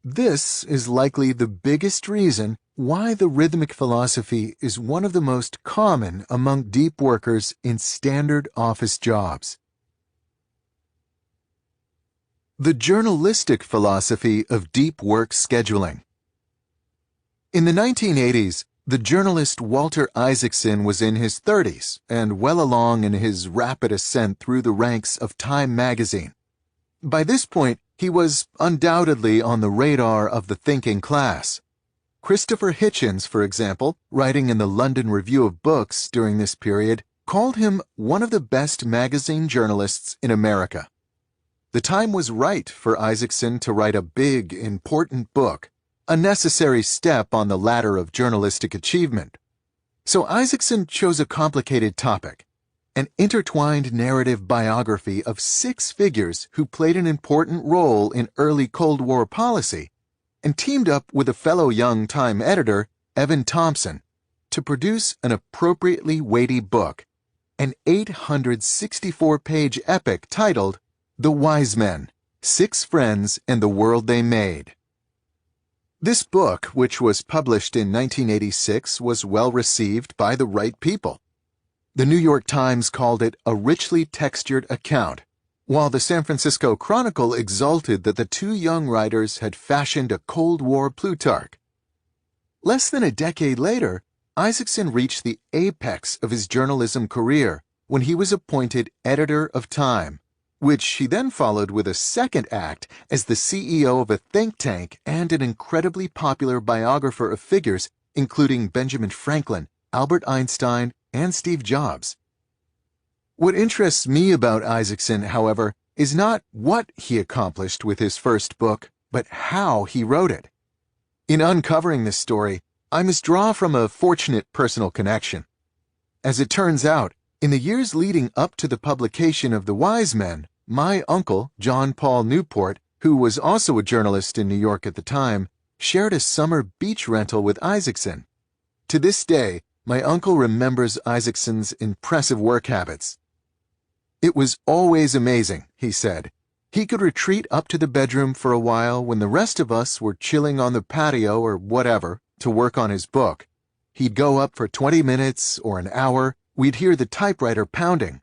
This is likely the biggest reason why the rhythmic philosophy is one of the most common among deep workers in standard office jobs. The journalistic philosophy of deep work scheduling. In the 1980s, the journalist Walter Isaacson was in his 30s and well along in his rapid ascent through the ranks of Time magazine. By this point, he was undoubtedly on the radar of the thinking class. Christopher Hitchens, for example, writing in the London Review of Books during this period, called him one of the best magazine journalists in America. The time was right for Isaacson to write a big, important book, a necessary step on the ladder of journalistic achievement. So Isaacson chose a complicated topic, an intertwined narrative biography of 6 figures who played an important role in early Cold War policy, and teamed up with a fellow young Time editor, Evan Thompson, to produce an appropriately weighty book, an 864-page epic titled The Wise Men, 6 Friends and the World They Made. This book, which was published in 1986, was well received by the right people. The New York Times called it a richly textured account, while the San Francisco Chronicle exulted that the 2 young writers had fashioned a Cold War Plutarch. Less than a decade later, Isaacson reached the apex of his journalism career when he was appointed editor of Time, which he then followed with a second act as the CEO of a think tank and an incredibly popular biographer of figures including Benjamin Franklin, Albert Einstein, and Steve Jobs. What interests me about Isaacson, however, is not what he accomplished with his first book, but how he wrote it. In uncovering this story, I must draw from a fortunate personal connection. As it turns out, in the years leading up to the publication of The Wise Men, my uncle, John Paul Newport, who was also a journalist in New York at the time, shared a summer beach rental with Isaacson. To this day, my uncle remembers Isaacson's impressive work habits. "It was always amazing," he said. "He could retreat up to the bedroom for a while when the rest of us were chilling on the patio or whatever to work on his book. He'd go up for 20 minutes or an hour. We'd hear the typewriter pounding.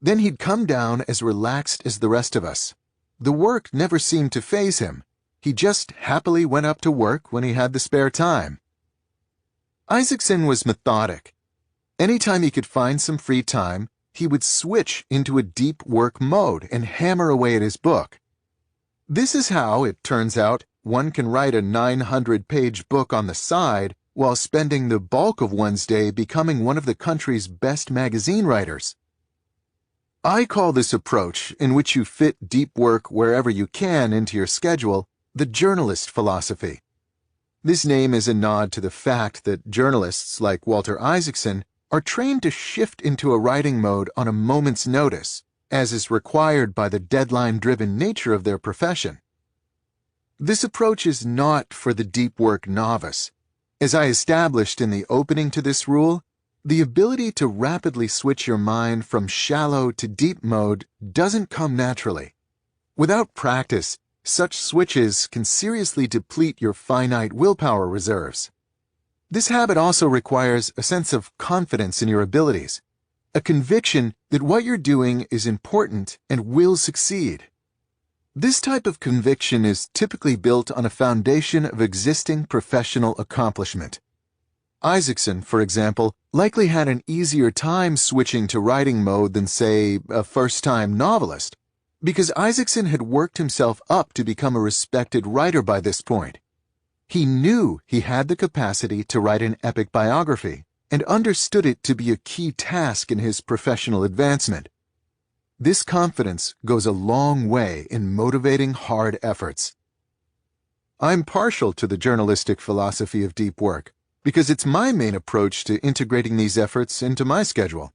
Then he'd come down as relaxed as the rest of us. The work never seemed to faze him. He just happily went up to work when he had the spare time." Isaacson was methodic. Anytime he could find some free time, he would switch into a deep work mode and hammer away at his book. This is how, it turns out, one can write a 900-page book on the side while spending the bulk of one's day becoming one of the country's best magazine writers. I call this approach, in which you fit deep work wherever you can into your schedule, the journalist philosophy. This name is a nod to the fact that journalists like Walter Isaacson are trained to shift into a writing mode on a moment's notice, as is required by the deadline-driven nature of their profession. This approach is not for the deep work novice. As I established in the opening to this rule, the ability to rapidly switch your mind from shallow to deep mode doesn't come naturally. Without practice, such switches can seriously deplete your finite willpower reserves. This habit also requires a sense of confidence in your abilities, a conviction that what you're doing is important and will succeed. This type of conviction is typically built on a foundation of existing professional accomplishment. Isaacson, for example, likely had an easier time switching to writing mode than, say, a first-time novelist, because Isaacson had worked himself up to become a respected writer by this point. He knew he had the capacity to write an epic biography and understood it to be a key task in his professional advancement. This confidence goes a long way in motivating hard efforts. I'm partial to the journalistic philosophy of deep work because it's my main approach to integrating these efforts into my schedule.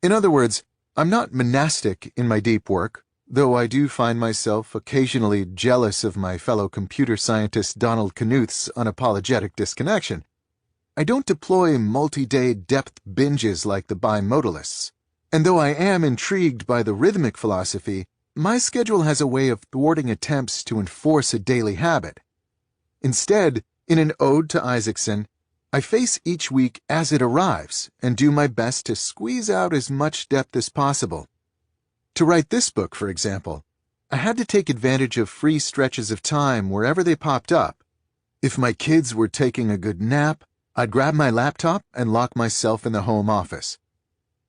In other words, I'm not monastic in my deep work, though I do find myself occasionally jealous of my fellow computer scientist Donald Knuth's unapologetic disconnection. I don't deploy multi-day depth binges like the bimodalists. And though I am intrigued by the rhythmic philosophy, my schedule has a way of thwarting attempts to enforce a daily habit. Instead, in an ode to Isaacson, I face each week as it arrives and do my best to squeeze out as much depth as possible. To write this book, for example, I had to take advantage of free stretches of time wherever they popped up. If my kids were taking a good nap, I'd grab my laptop and lock myself in the home office.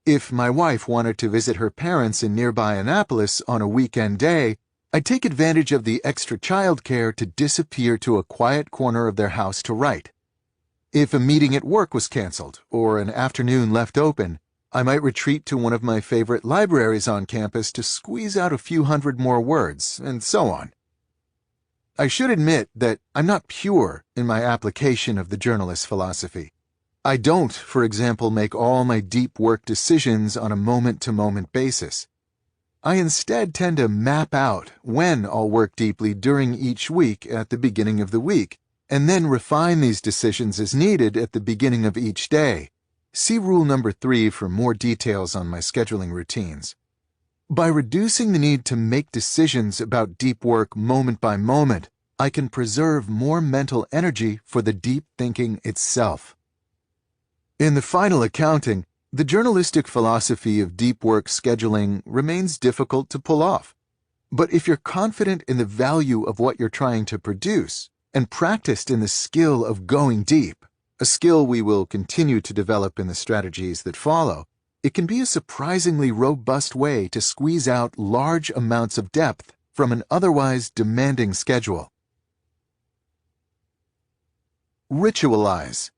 If my wife wanted to visit her parents in nearby Annapolis on a weekend day, I'd take advantage of the extra childcare to disappear to a quiet corner of their house to write. If a meeting at work was canceled or an afternoon left open, I might retreat to one of my favorite libraries on campus to squeeze out a few hundred more words, and so on. I should admit that I'm not pure in my application of the journalist philosophy. I don't, for example, make all my deep work decisions on a moment-to-moment basis. I instead tend to map out when I'll work deeply during each week at the beginning of the week, and then refine these decisions as needed at the beginning of each day. See rule number 3 for more details on my scheduling routines. By reducing the need to make decisions about deep work moment by moment, I can preserve more mental energy for the deep thinking itself. In the final accounting, the journalistic philosophy of deep work scheduling remains difficult to pull off. But if you're confident in the value of what you're trying to produce and practiced in the skill of going deep, a skill we will continue to develop in the strategies that follow, it can be a surprisingly robust way to squeeze out large amounts of depth from an otherwise demanding schedule. Ritualize.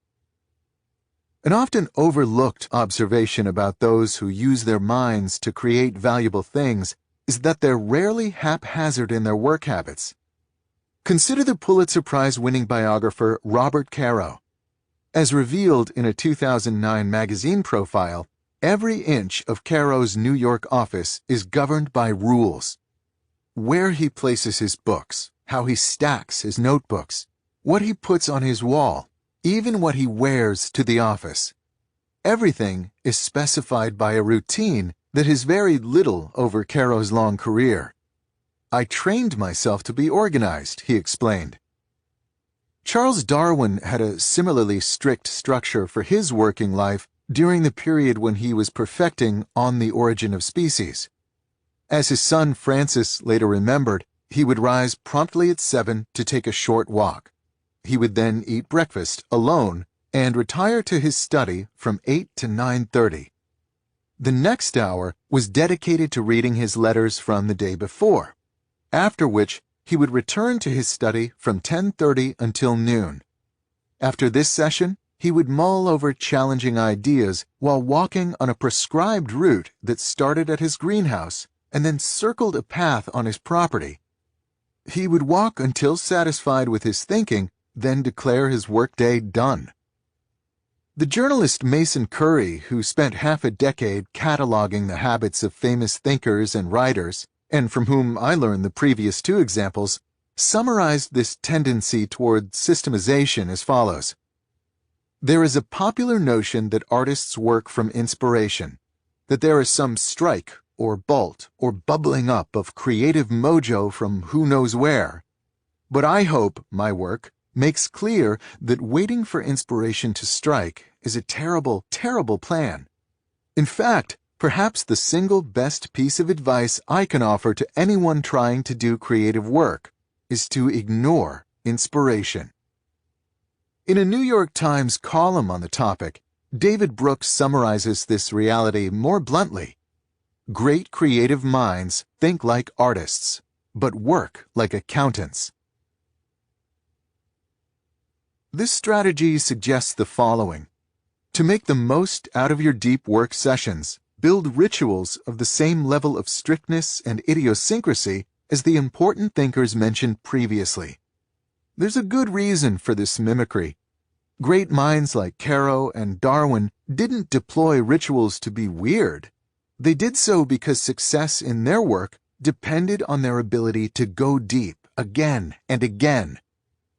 An often overlooked observation about those who use their minds to create valuable things is that they're rarely haphazard in their work habits. Consider the Pulitzer Prize-winning biographer Robert Caro. As revealed in a 2009 magazine profile, every inch of Caro's New York office is governed by rules. Where he places his books, how he stacks his notebooks, what he puts on his wall, even what he wears to the office. everything is specified by a routine that has varied little over Caro's long career. I trained myself to be organized, he explained. Charles Darwin had a similarly strict structure for his working life during the period when he was perfecting On the Origin of Species. As his son Francis later remembered, he would rise promptly at 7 to take a short walk. He would then eat breakfast alone and retire to his study from 8 to 9:30. The next hour was dedicated to reading his letters from the day before, after which he would return to his study from 10:30 until noon. After this session, he would mull over challenging ideas while walking on a prescribed route that started at his greenhouse and then circled a path on his property. He would walk until satisfied with his thinking, then declare his workday done. The journalist Mason Curry, who spent half a decade cataloging the habits of famous thinkers and writers, and from whom I learned the previous two examples, summarized this tendency toward systemization as follows. There is a popular notion that artists work from inspiration, that there is some strike or bolt or bubbling up of creative mojo from who knows where. But I hope my work makes clear that waiting for inspiration to strike is a terrible, terrible plan. In fact, perhaps the single best piece of advice I can offer to anyone trying to do creative work is to ignore inspiration. In a New York Times column on the topic, David Brooks summarizes this reality more bluntly. Great creative minds think like artists, but work like accountants. This strategy suggests the following. To make the most out of your deep work sessions, build rituals of the same level of strictness and idiosyncrasy as the important thinkers mentioned previously. There's a good reason for this mimicry. Great minds like Caro and Darwin didn't deploy rituals to be weird. They did so because success in their work depended on their ability to go deep again and again.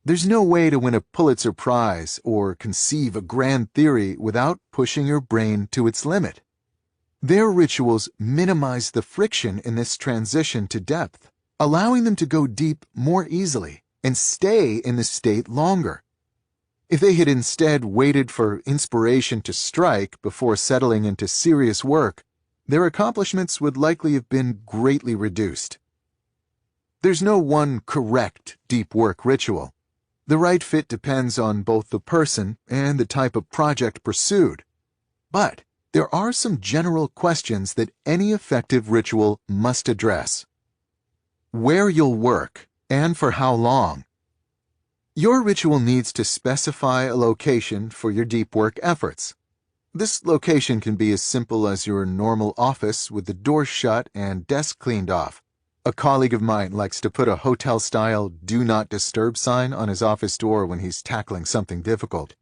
There's no way to win a Pulitzer Prize or conceive a grand theory without pushing your brain to its limit. Their rituals minimize the friction in this transition to depth, allowing them to go deep more easily and stay in the state longer. If they had instead waited for inspiration to strike before settling into serious work, their accomplishments would likely have been greatly reduced. There's no one correct deep work ritual. The right fit depends on both the person and the type of project pursued. But there are some general questions that any effective ritual must address. Where you'll work, and for how long. Your ritual needs to specify a location for your deep work efforts. This location can be as simple as your normal office with the door shut and desk cleaned off. A colleague of mine likes to put a hotel-style "Do Not Disturb" sign on his office door when he's tackling something difficult.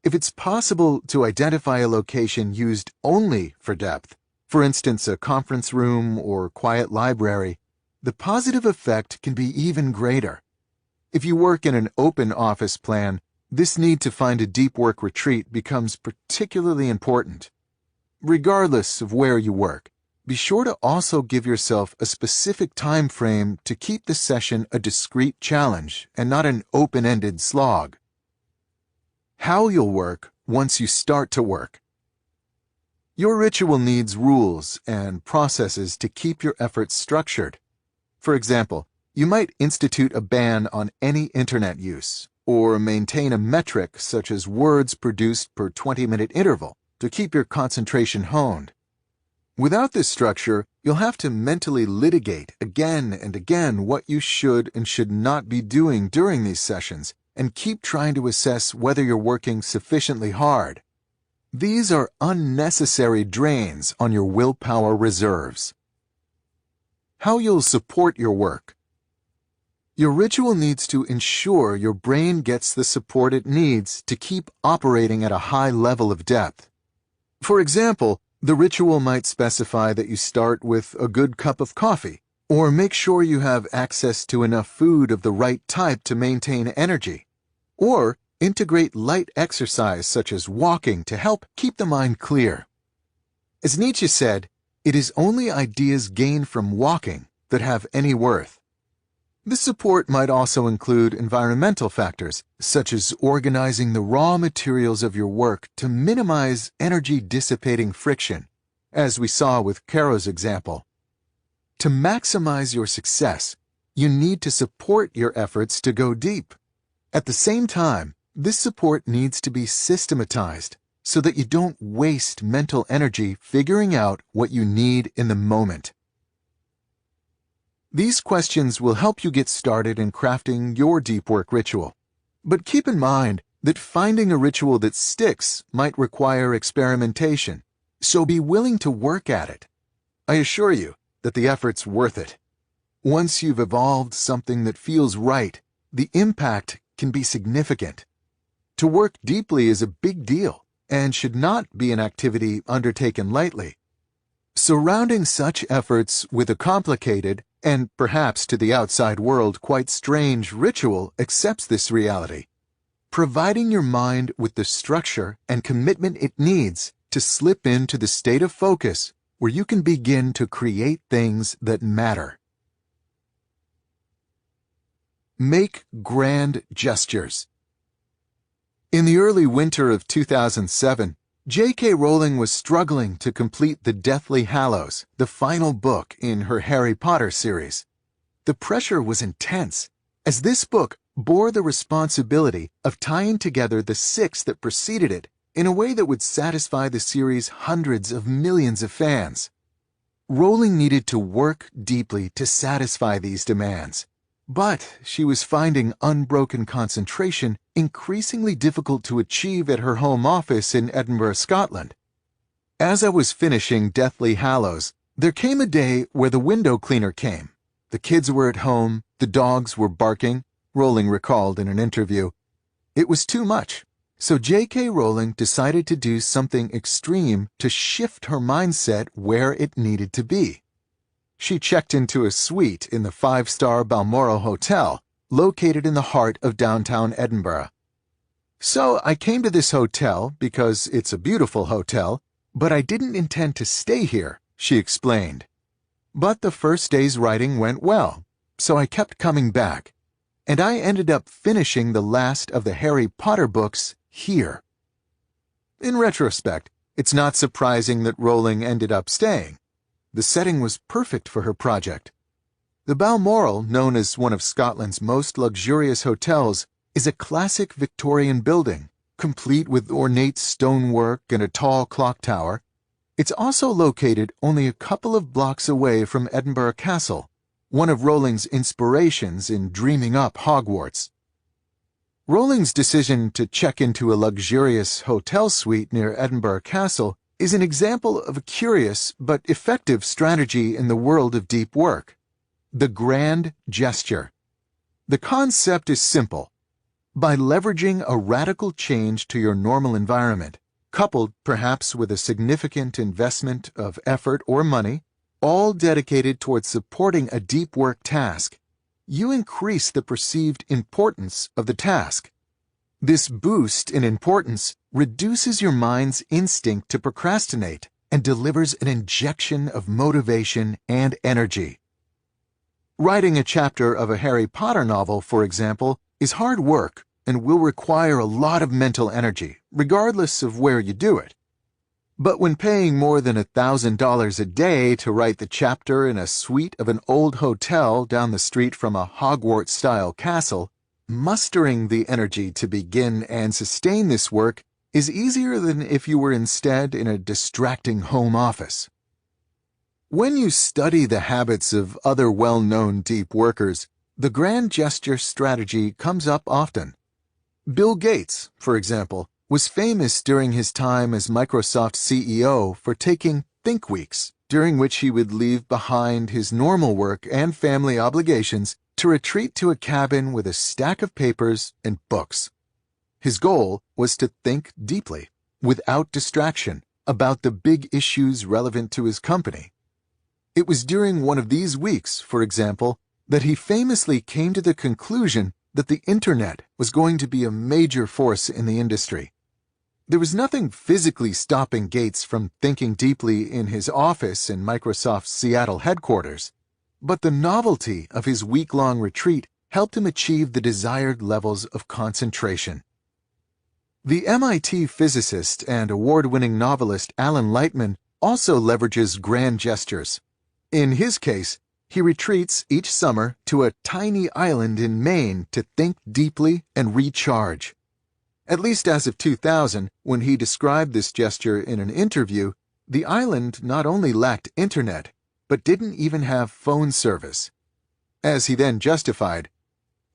If it's possible to identify a location used only for depth, for instance a conference room or quiet library, the positive effect can be even greater. If you work in an open office plan, this need to find a deep work retreat becomes particularly important. Regardless of where you work, be sure to also give yourself a specific time frame to keep the session a discrete challenge and not an open-ended slog. How you'll work once you start to work. Your ritual needs rules and processes to keep your efforts structured. For example, you might institute a ban on any internet use, or maintain a metric such as words produced per 20-minute interval to keep your concentration honed. Without this structure, you'll have to mentally litigate again and again what you should and should not be doing during these sessions, and keep trying to assess whether you're working sufficiently hard. These are unnecessary drains on your willpower reserves. How you'll support your work. Your ritual needs to ensure your brain gets the support it needs to keep operating at a high level of depth. For example, the ritual might specify that you start with a good cup of coffee, or make sure you have access to enough food of the right type to maintain energy. Or integrate light exercise such as walking to help keep the mind clear. As Nietzsche said, it is only ideas gained from walking that have any worth. This support might also include environmental factors, such as organizing the raw materials of your work to minimize energy-dissipating friction, as we saw with Caro's example. To maximize your success, you need to support your efforts to go deep. At the same time, this support needs to be systematized so that you don't waste mental energy figuring out what you need in the moment. These questions will help you get started in crafting your deep work ritual. But keep in mind that finding a ritual that sticks might require experimentation, so be willing to work at it. I assure you that the effort's worth it. Once you've evolved something that feels right, the impact can be significant. To work deeply is a big deal and should not be an activity undertaken lightly. Surrounding such efforts with a complicated, and perhaps to the outside world quite strange ritual accepts this reality, providing your mind with the structure and commitment it needs to slip into the state of focus where you can begin to create things that matter. Make grand gestures. In the early winter of 2007, J.K. Rowling was struggling to complete the Deathly Hallows, the final book in her Harry Potter series. The pressure was intense, as this book bore the responsibility of tying together the 6 that preceded it in a way that would satisfy the series' hundreds of millions of fans. Rowling needed to work deeply to satisfy these demands, but she was finding unbroken concentration increasingly difficult to achieve at her home office in Edinburgh, Scotland. As I was finishing Deathly Hallows, there came a day where the window cleaner came. The kids were at home, the dogs were barking, Rowling recalled in an interview. It was too much, so J.K. Rowling decided to do something extreme to shift her mindset where it needed to be. She checked into a suite in the 5-star Balmoral Hotel, located in the heart of downtown Edinburgh. So I came to this hotel because it's a beautiful hotel, but I didn't intend to stay here, she explained. But the first day's writing went well, so I kept coming back, and I ended up finishing the last of the Harry Potter books here. In retrospect, it's not surprising that Rowling ended up staying. The setting was perfect for her project. The Balmoral, known as one of Scotland's most luxurious hotels, is a classic Victorian building, complete with ornate stonework and a tall clock tower. It's also located only a couple of blocks away from Edinburgh Castle, one of Rowling's inspirations in dreaming up Hogwarts. Rowling's decision to check into a luxurious hotel suite near Edinburgh Castle is an example of a curious but effective strategy in the world of deep work. The grand gesture. The concept is simple. By leveraging a radical change to your normal environment, coupled perhaps with a significant investment of effort or money, all dedicated towards supporting a deep work task, you increase the perceived importance of the task. This boost in importance reduces your mind's instinct to procrastinate and delivers an injection of motivation and energy. Writing a chapter of a Harry Potter novel, for example, is hard work and will require a lot of mental energy, regardless of where you do it. But when paying more than $1,000 a day to write the chapter in a suite of an old hotel down the street from a Hogwarts-style castle, mustering the energy to begin and sustain this work is easier than if you were instead in a distracting home office. When you study the habits of other well-known deep workers, the grand gesture strategy comes up often. Bill Gates, for example, was famous during his time as Microsoft CEO for taking think weeks, during which he would leave behind his normal work and family obligations to retreat to a cabin with a stack of papers and books. His goal was to think deeply, without distraction, about the big issues relevant to his company. It was during one of these weeks, for example, that he famously came to the conclusion that the internet was going to be a major force in the industry. There was nothing physically stopping Gates from thinking deeply in his office in Microsoft's Seattle headquarters, but the novelty of his week-long retreat helped him achieve the desired levels of concentration. The MIT physicist and award-winning novelist Alan Lightman also leverages grand gestures. In his case, he retreats each summer to a tiny island in Maine to think deeply and recharge. At least as of 2000, when he described this gesture in an interview, the island not only lacked internet, but didn't even have phone service. As he then justified,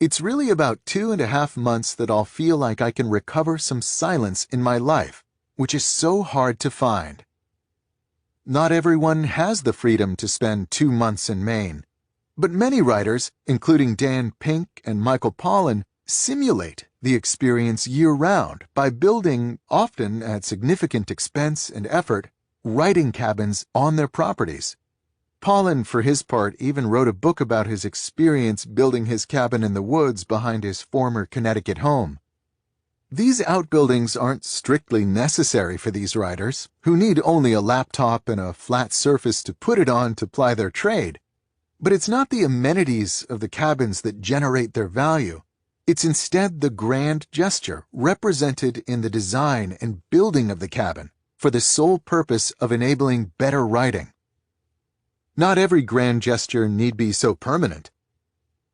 "It's really about 2.5 months that I'll feel like I can recover some silence in my life, which is so hard to find." Not everyone has the freedom to spend 2 months in Maine, but many writers, including Dan Pink and Michael Pollan, simulate the experience year-round by building, often at significant expense and effort, writing cabins on their properties. Pollan, for his part, even wrote a book about his experience building his cabin in the woods behind his former Connecticut home. These outbuildings aren't strictly necessary for these writers, who need only a laptop and a flat surface to put it on to ply their trade. But it's not the amenities of the cabins that generate their value. It's instead the grand gesture represented in the design and building of the cabin for the sole purpose of enabling better writing. Not every grand gesture need be so permanent.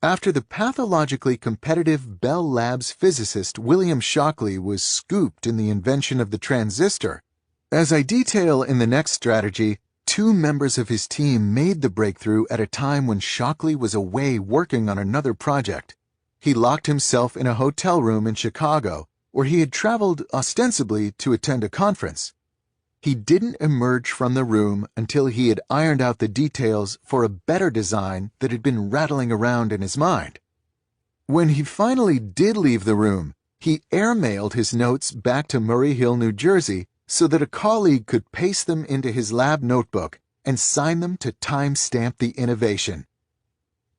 After the pathologically competitive Bell Labs physicist William Shockley was scooped in the invention of the transistor, as I detail in the next strategy, 2 members of his team made the breakthrough at a time when Shockley was away working on another project. He locked himself in a hotel room in Chicago, where he had traveled ostensibly to attend a conference. He didn't emerge from the room until he had ironed out the details for a better design that had been rattling around in his mind. When he finally did leave the room, he airmailed his notes back to Murray Hill, New Jersey, so that a colleague could paste them into his lab notebook and sign them to time-stamp the innovation.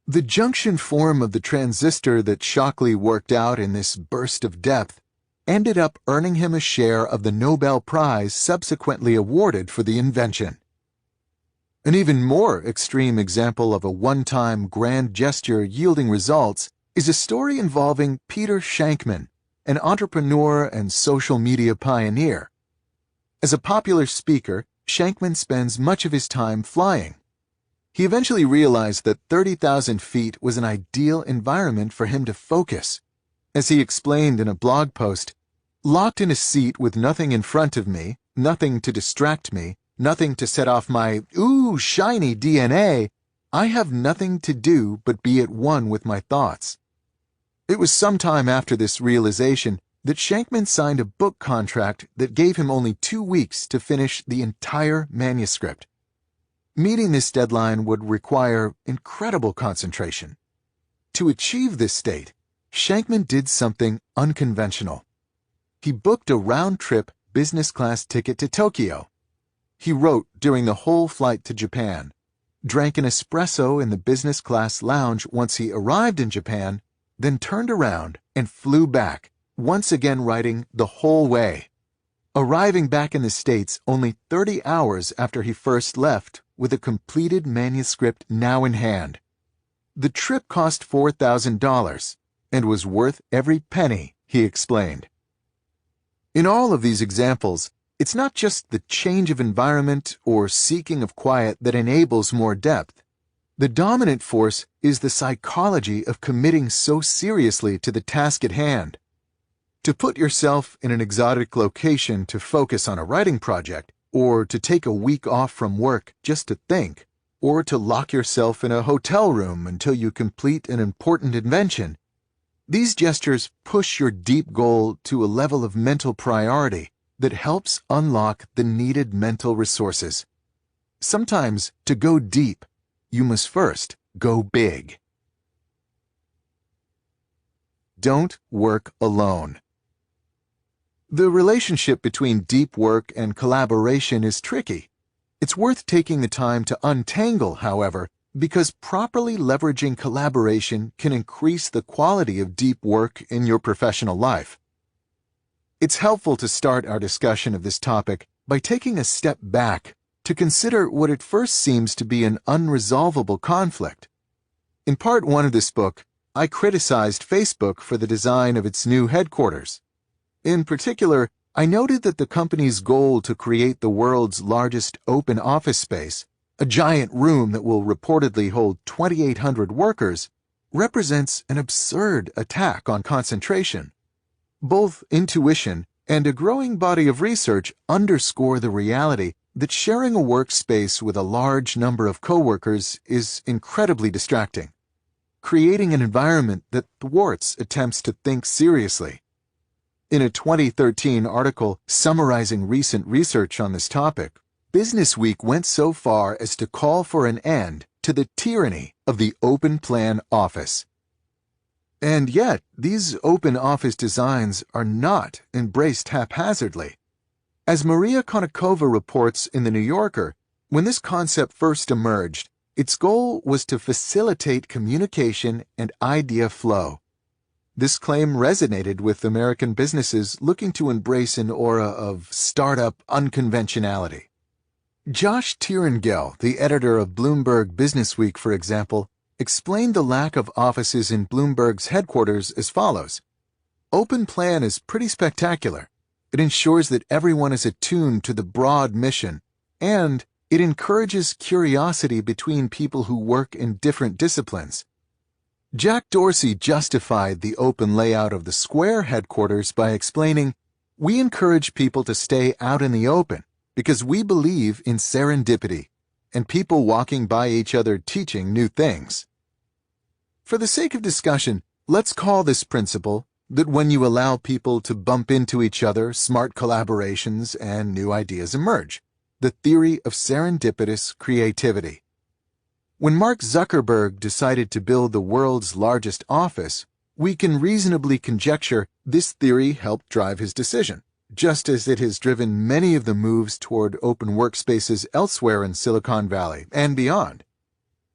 The junction form of the transistor that Shockley worked out in this burst of depth ended up earning him a share of the Nobel Prize subsequently awarded for the invention. An even more extreme example of a one-time grand gesture yielding results is a story involving Peter Shankman, an entrepreneur and social media pioneer. As a popular speaker, Shankman spends much of his time flying. He eventually realized that 30,000 feet was an ideal environment for him to focus. As he explained in a blog post, "Locked in a seat with nothing in front of me, nothing to distract me, nothing to set off my, ooh, shiny DNA, I have nothing to do but be at one with my thoughts." It was sometime after this realization that Shankman signed a book contract that gave him only 2 weeks to finish the entire manuscript. Meeting this deadline would require incredible concentration. To achieve this state, Shankman did something unconventional. He booked a round-trip business-class ticket to Tokyo. He wrote during the whole flight to Japan, drank an espresso in the business-class lounge once he arrived in Japan, then turned around and flew back, once again writing the whole way, arriving back in the States only 30 hours after he first left with a completed manuscript now in hand. The trip cost $4,000 and was worth every penny, he explained. In all of these examples, it's not just the change of environment or seeking of quiet that enables more depth. The dominant force is the psychology of committing so seriously to the task at hand. To put yourself in an exotic location to focus on a writing project, or to take a week off from work just to think, or to lock yourself in a hotel room until you complete an important invention, these gestures push your deep goal to a level of mental priority that helps unlock the needed mental resources. Sometimes, to go deep, you must first go big. Don't work alone. The relationship between deep work and collaboration is tricky. It's worth taking the time to untangle, however, because properly leveraging collaboration can increase the quality of deep work in your professional life. It's helpful to start our discussion of this topic by taking a step back to consider what at first seems to be an unresolvable conflict. In part 1 of this book, I criticized Facebook for the design of its new headquarters. In particular, I noted that the company's goal to create the world's largest open office space, a giant room that will reportedly hold 2,800 workers, represents an absurd attack on concentration. Both intuition and a growing body of research underscore the reality that sharing a workspace with a large number of coworkers is incredibly distracting, creating an environment that thwarts attempts to think seriously. In a 2013 article summarizing recent research on this topic, Businessweek went so far as to call for an end to the tyranny of the open plan office. And yet, these open office designs are not embraced haphazardly. As Maria Konnikova reports in The New Yorker, when this concept first emerged, its goal was to facilitate communication and idea flow. This claim resonated with American businesses looking to embrace an aura of startup unconventionality. Josh Tiringel, the editor of Bloomberg Businessweek, for example, explained the lack of offices in Bloomberg's headquarters as follows. Open plan is pretty spectacular. It ensures that everyone is attuned to the broad mission, and it encourages curiosity between people who work in different disciplines. Jack Dorsey justified the open layout of the Square headquarters by explaining, "We encourage people to stay out in the open because we believe in serendipity and people walking by each other teaching new things." For the sake of discussion, let's call this principle that when you allow people to bump into each other, smart collaborations and new ideas emerge, the theory of serendipitous creativity. When Mark Zuckerberg decided to build the world's largest office, we can reasonably conjecture this theory helped drive his decision, just as it has driven many of the moves toward open workspaces elsewhere in Silicon Valley and beyond.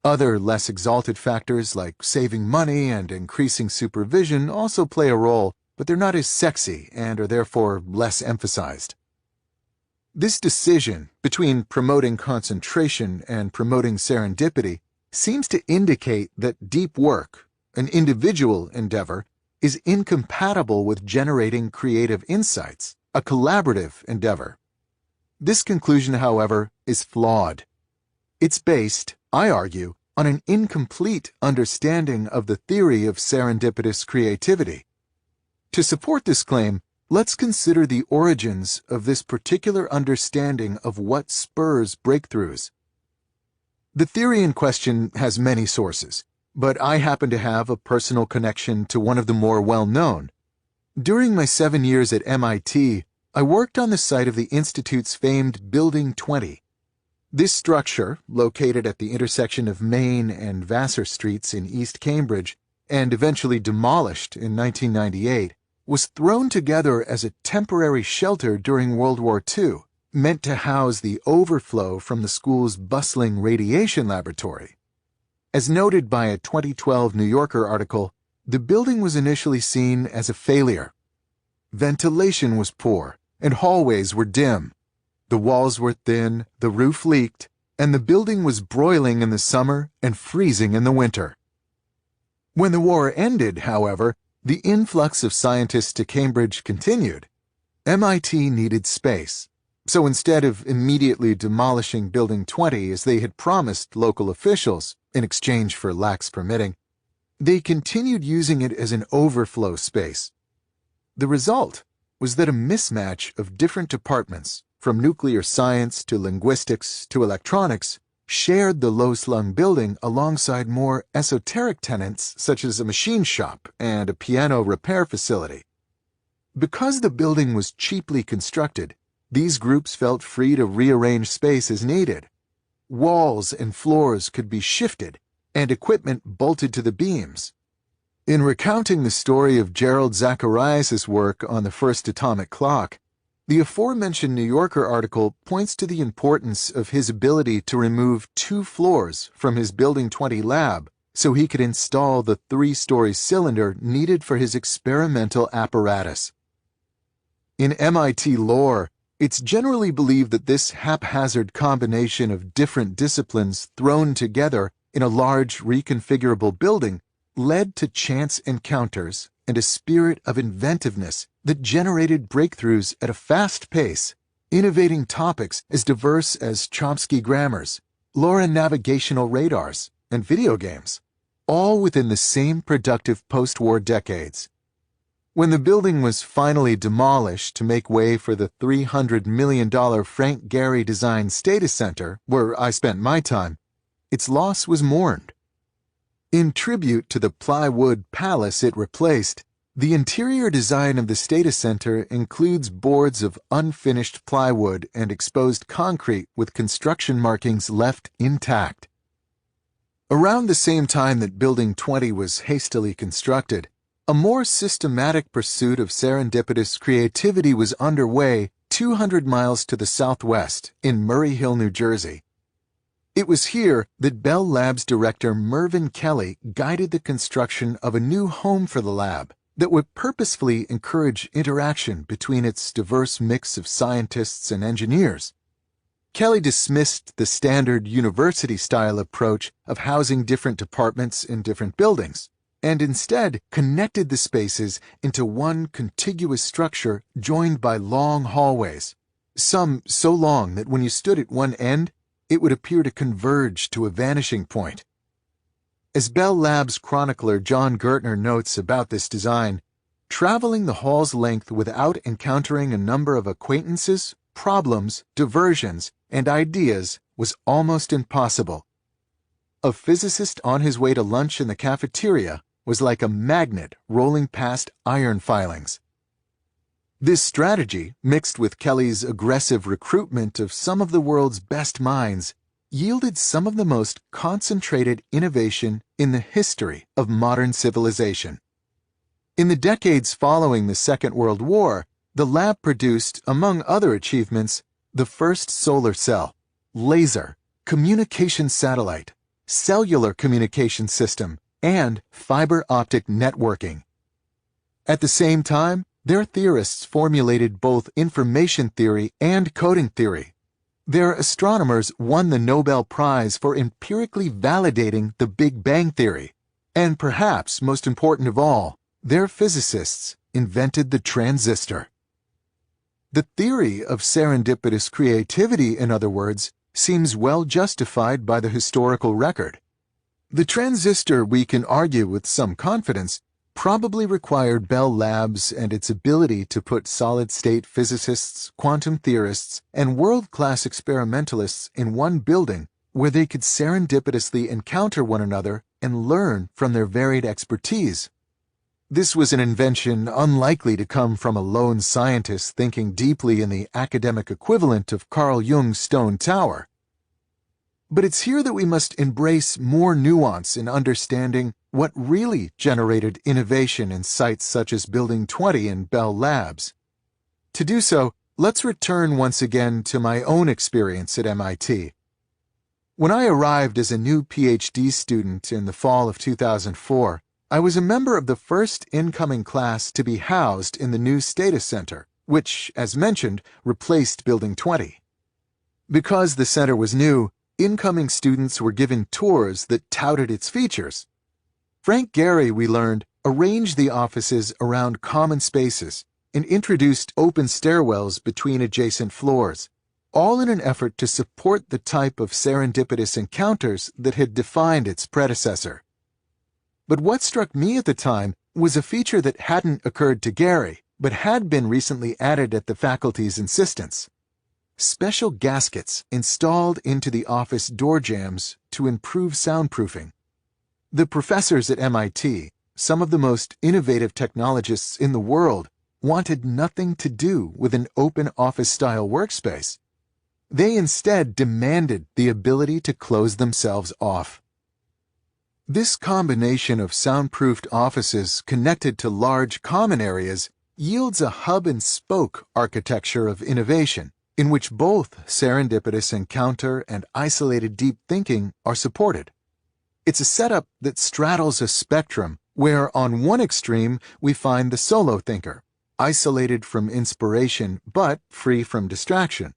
Other less exalted factors like saving money and increasing supervision also play a role, but they're not as sexy and are therefore less emphasized. This decision between promoting concentration and promoting serendipity seems to indicate that deep work, an individual endeavor, is incompatible with generating creative insights, a collaborative endeavor. This conclusion, however, is flawed. It's based, I argue, on an incomplete understanding of the theory of serendipitous creativity. To support this claim, let's consider the origins of this particular understanding of what spurs breakthroughs. The theory in question has many sources, but I happen to have a personal connection to one of the more well-known. During my 7 years at MIT, I worked on the site of the Institute's famed Building 20. This structure, located at the intersection of Main and Vassar Streets in East Cambridge, and eventually demolished in 1998, was thrown together as a temporary shelter during World War II, meant to house the overflow from the school's bustling radiation laboratory. As noted by a 2012 New Yorker article, the building was initially seen as a failure. Ventilation was poor, and hallways were dim. The walls were thin, the roof leaked, and the building was broiling in the summer and freezing in the winter. When the war ended, however, the influx of scientists to Cambridge continued. MIT needed space, so instead of immediately demolishing Building 20 as they had promised local officials in exchange for lax permitting, they continued using it as an overflow space. The result was that a mismatch of different departments, from nuclear science to linguistics to electronics, shared the low-slung building alongside more esoteric tenants such as a machine shop and a piano repair facility. Because the building was cheaply constructed, these groups felt free to rearrange space as needed. Walls and floors could be shifted, and equipment bolted to the beams. In recounting the story of Gerald Zacharias' work on the first atomic clock, The aforementioned New Yorker article points to the importance of his ability to remove 2 floors from his Building 20 lab so he could install the 3-story cylinder needed for his experimental apparatus. In MIT lore, it's generally believed that this haphazard combination of different disciplines thrown together in a large reconfigurable building led to chance encounters and a spirit of inventiveness that generated breakthroughs at a fast pace, innovating topics as diverse as Chomsky grammars, LoRa navigational radars, and video games, all within the same productive post-war decades. When the building was finally demolished to make way for the $300 million Frank Gehry-designed Stata Center, where I spent my time, its loss was mourned. In tribute to the plywood palace it replaced, the interior design of the Stata Center includes boards of unfinished plywood and exposed concrete with construction markings left intact. Around the same time that Building 20 was hastily constructed, a more systematic pursuit of serendipitous creativity was underway 200 miles to the southwest in Murray Hill, New Jersey. It was here that Bell Labs director Mervyn Kelly guided the construction of a new home for the lab that would purposefully encourage interaction between its diverse mix of scientists and engineers. Kelly dismissed the standard university-style approach of housing different departments in different buildings, and instead connected the spaces into one contiguous structure joined by long hallways, some so long that when you stood at one end, it would appear to converge to a vanishing point. As Bell Labs chronicler John Gertner notes about this design, traveling the hall's length without encountering a number of acquaintances, problems, diversions, and ideas was almost impossible. A physicist on his way to lunch in the cafeteria was like a magnet rolling past iron filings. This strategy, mixed with Kelly's aggressive recruitment of some of the world's best minds, yielded some of the most concentrated innovation in the history of modern civilization. In the decades following the Second World War, the lab produced, among other achievements, the first solar cell, laser, communication satellite, cellular communication system, and fiber optic networking. At the same time, their theorists formulated both information theory and coding theory. Their astronomers won the Nobel Prize for empirically validating the Big Bang theory. And perhaps most important of all, their physicists invented the transistor. The theory of serendipitous creativity, in other words, seems well justified by the historical record. The transistor, we can argue with some confidence, probably required Bell Labs and its ability to put solid-state physicists, quantum theorists, and world-class experimentalists in one building where they could serendipitously encounter one another and learn from their varied expertise. This was an invention unlikely to come from a lone scientist thinking deeply in the academic equivalent of Carl Jung's Stone Tower. But it's here that we must embrace more nuance in understanding what really generated innovation in sites such as Building 20 and Bell Labs. To do so, let's return once again to my own experience at MIT. When I arrived as a new PhD student in the fall of 2004, I was a member of the first incoming class to be housed in the new Stata Center, which, as mentioned, replaced Building 20. Because the center was new, incoming students were given tours that touted its features. Frank Gehry, we learned, arranged the offices around common spaces and introduced open stairwells between adjacent floors, all in an effort to support the type of serendipitous encounters that had defined its predecessor. But what struck me at the time was a feature that hadn't occurred to Gehry, but had been recently added at the faculty's insistence: special gaskets installed into the office door jambs to improve soundproofing. The professors at MIT, some of the most innovative technologists in the world, wanted nothing to do with an open office-style workspace. They instead demanded the ability to close themselves off. This combination of soundproofed offices connected to large common areas yields a hub-and-spoke architecture of innovation, in which both serendipitous encounter and isolated deep thinking are supported. It's a setup that straddles a spectrum where on one extreme we find the solo thinker, isolated from inspiration but free from distraction.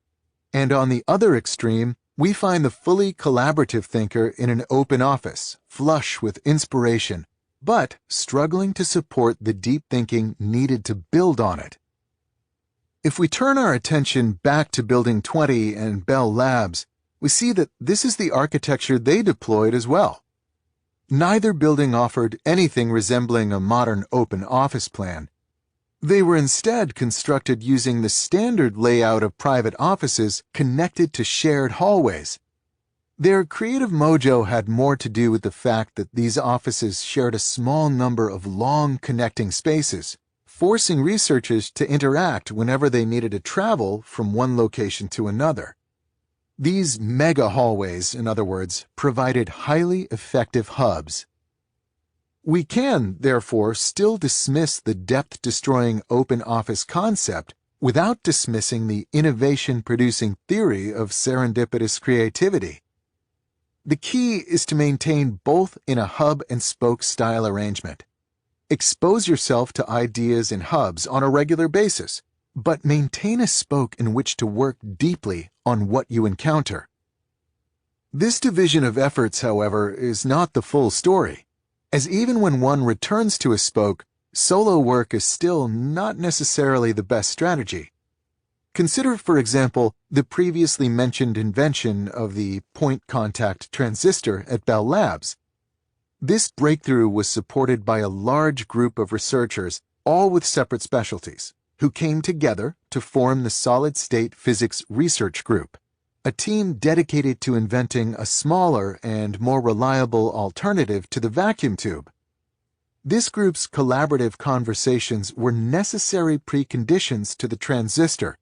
And on the other extreme, we find the fully collaborative thinker in an open office, flush with inspiration, but struggling to support the deep thinking needed to build on it. If we turn our attention back to Building 20 and Bell Labs, we see that this is the architecture they deployed as well. Neither building offered anything resembling a modern open office plan. They were instead constructed using the standard layout of private offices connected to shared hallways. Their creative mojo had more to do with the fact that these offices shared a small number of long connecting spaces, forcing researchers to interact whenever they needed to travel from one location to another. These mega hallways, in other words, provided highly effective hubs. We can, therefore, still dismiss the depth-destroying open office concept without dismissing the innovation-producing theory of serendipitous creativity. The key is to maintain both in a hub-and-spoke style arrangement. Expose yourself to ideas in hubs on a regular basis, but maintain a spoke in which to work deeply on what you encounter. This division of efforts, however, is not the full story, as even when one returns to a spoke, solo work is still not necessarily the best strategy. Consider, for example, the previously mentioned invention of the point contact transistor at Bell Labs. This breakthrough was supported by a large group of researchers, all with separate specialties, who came together to form the Solid-State Physics Research Group, a team dedicated to inventing a smaller and more reliable alternative to the vacuum tube. This group's collaborative conversations were necessary preconditions to the transistor,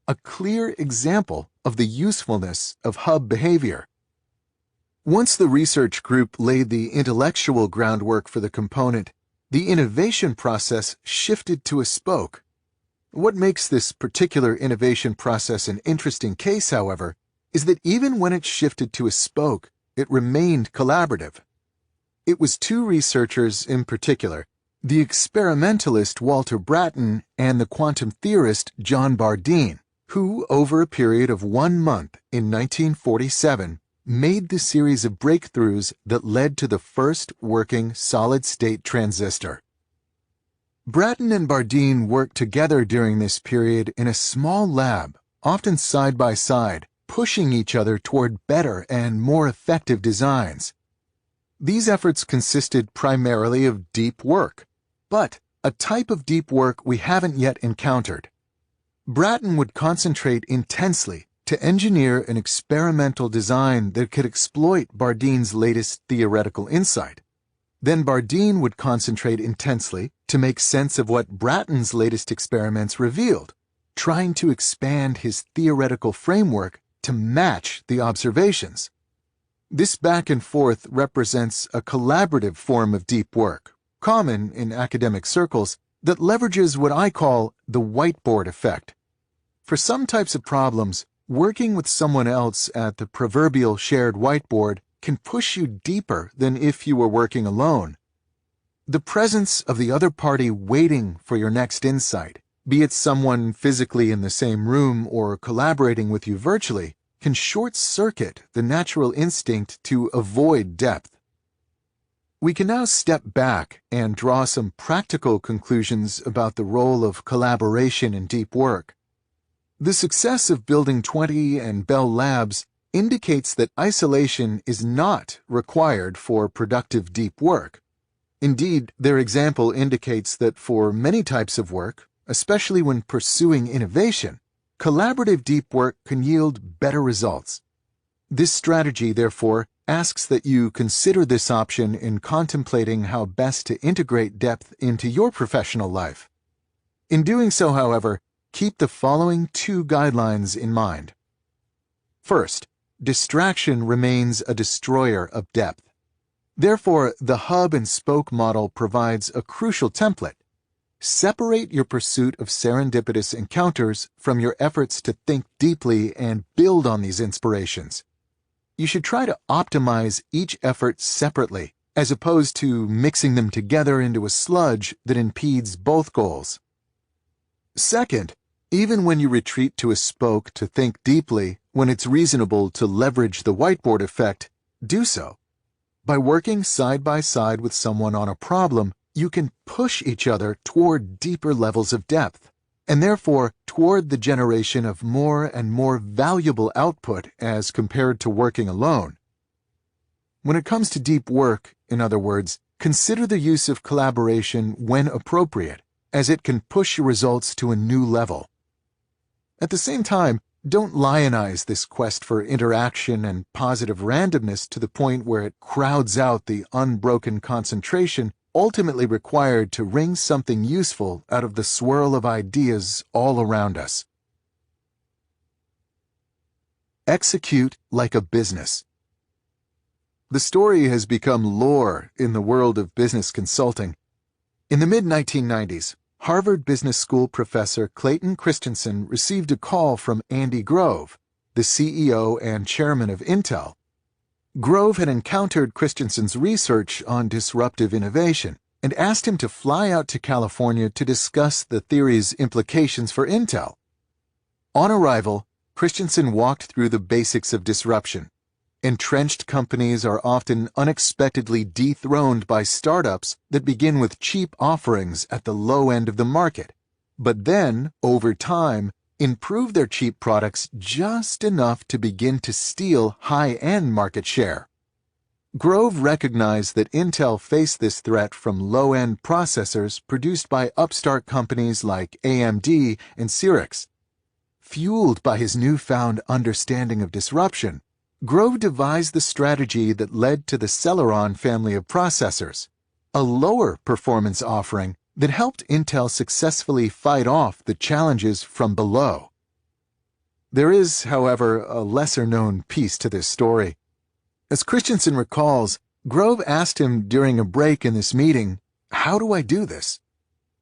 a clear example of the usefulness of hub behavior. Once the research group laid the intellectual groundwork for the component, the innovation process shifted to a spoke. What makes this particular innovation process an interesting case, however, is that even when it shifted to a spoke, it remained collaborative. It was two researchers in particular, the experimentalist Walter Brattain and the quantum theorist John Bardeen, who, over a period of 1 month in 1947, made the series of breakthroughs that led to the first working solid-state transistor. Brattain and Bardeen worked together during this period in a small lab, often side by side, pushing each other toward better and more effective designs. These efforts consisted primarily of deep work, but a type of deep work we haven't yet encountered. Brattain would concentrate intensely to engineer an experimental design that could exploit Bardeen's latest theoretical insight. Then Bardeen would concentrate intensely to make sense of what Brattain's latest experiments revealed, trying to expand his theoretical framework to match the observations. This back and forth represents a collaborative form of deep work, common in academic circles, that leverages what I call the whiteboard effect. For some types of problems, working with someone else at the proverbial shared whiteboard can push you deeper than if you were working alone. The presence of the other party waiting for your next insight, be it someone physically in the same room or collaborating with you virtually, can short-circuit the natural instinct to avoid depth. We can now step back and draw some practical conclusions about the role of collaboration in deep work. The success of Building 20 and Bell Labs indicates that isolation is not required for productive deep work. Indeed, their example indicates that for many types of work, especially when pursuing innovation, collaborative deep work can yield better results. This strategy, therefore, asks that you consider this option in contemplating how best to integrate depth into your professional life. In doing so, however, keep the following 2 guidelines in mind. First, distraction remains a destroyer of depth. Therefore, the hub and spoke model provides a crucial template. Separate your pursuit of serendipitous encounters from your efforts to think deeply and build on these inspirations. You should try to optimize each effort separately, as opposed to mixing them together into a sludge that impedes both goals. Second, even when you retreat to a spoke to think deeply, when it's reasonable to leverage the whiteboard effect, do so. By working side by side with someone on a problem, you can push each other toward deeper levels of depth, and therefore toward the generation of more and more valuable output as compared to working alone. When it comes to deep work, in other words, consider the use of collaboration when appropriate, as it can push your results to a new level. At the same time, don't lionize this quest for interaction and positive randomness to the point where it crowds out the unbroken concentration ultimately required to wring something useful out of the swirl of ideas all around us. Execute like a business. The story has become lore in the world of business consulting. In the mid-1990s, Harvard Business School professor Clayton Christensen received a call from Andy Grove, the CEO and chairman of Intel. Grove had encountered Christensen's research on disruptive innovation and asked him to fly out to California to discuss the theory's implications for Intel. On arrival, Christensen walked through the basics of disruption. Entrenched companies are often unexpectedly dethroned by startups that begin with cheap offerings at the low end of the market, but then, over time, improve their cheap products just enough to begin to steal high-end market share. Grove recognized that Intel faced this threat from low-end processors produced by upstart companies like AMD and Xerox. Fueled by his newfound understanding of disruption, Grove devised the strategy that led to the Celeron family of processors, a lower performance offering that helped Intel successfully fight off the challenges from below. There is, however, a lesser-known piece to this story. As Christensen recalls, Grove asked him during a break in this meeting, "How do I do this?"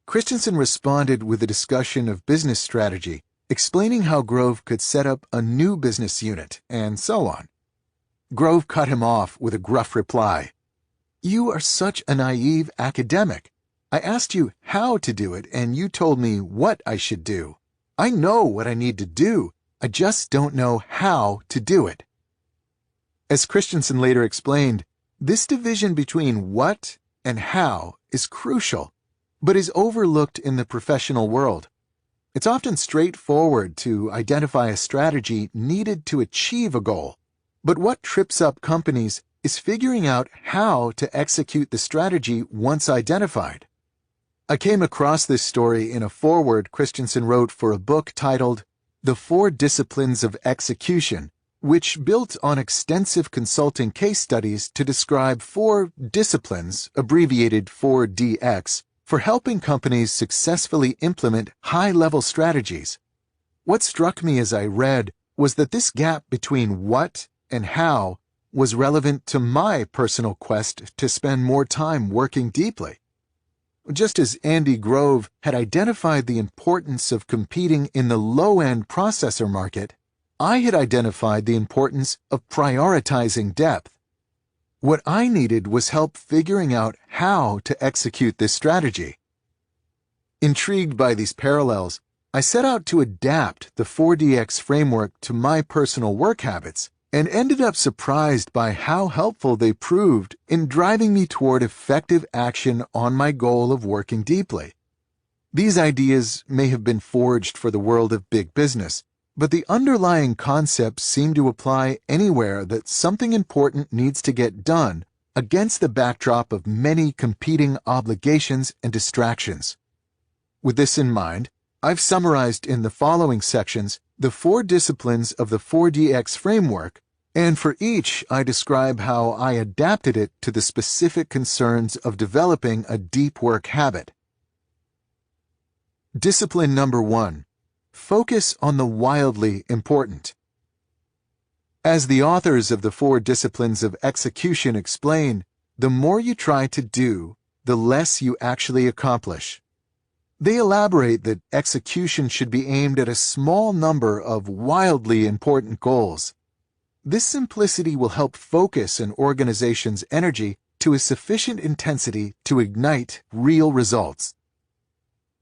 Christensen responded with a discussion of business strategy, explaining how Grove could set up a new business unit, and so on. Grove cut him off with a gruff reply. "You are such a naive academic. I asked you how to do it, and you told me what I should do. I know what I need to do. I just don't know how to do it." As Christensen later explained, this division between what and how is crucial, but is overlooked in the professional world. It's often straightforward to identify a strategy needed to achieve a goal, but what trips up companies is figuring out how to execute the strategy once identified. I came across this story in a foreword Christensen wrote for a book titled The 4 Disciplines of Execution, which built on extensive consulting case studies to describe 4 disciplines, abbreviated 4DX, for helping companies successfully implement high-level strategies. What struck me as I read was that this gap between what and how was relevant to my personal quest to spend more time working deeply. Just as Andy Grove had identified the importance of competing in the low-end processor market, I had identified the importance of prioritizing depth. What I needed was help figuring out how to execute this strategy. Intrigued by these parallels, I set out to adapt the 4DX framework to my personal work habits and ended up surprised by how helpful they proved in driving me toward effective action on my goal of working deeply. These ideas may have been forged for the world of big business, but the underlying concepts seem to apply anywhere that something important needs to get done against the backdrop of many competing obligations and distractions. With this in mind, I've summarized in the following sections the 4 disciplines of the 4DX framework, and for each I describe how I adapted it to the specific concerns of developing a deep work habit. Discipline number 1. Focus on the wildly important. As the authors of the 4 disciplines of execution explain, the more you try to do, the less you actually accomplish. They elaborate that execution should be aimed at a small number of wildly important goals. This simplicity will help focus an organization's energy to a sufficient intensity to ignite real results.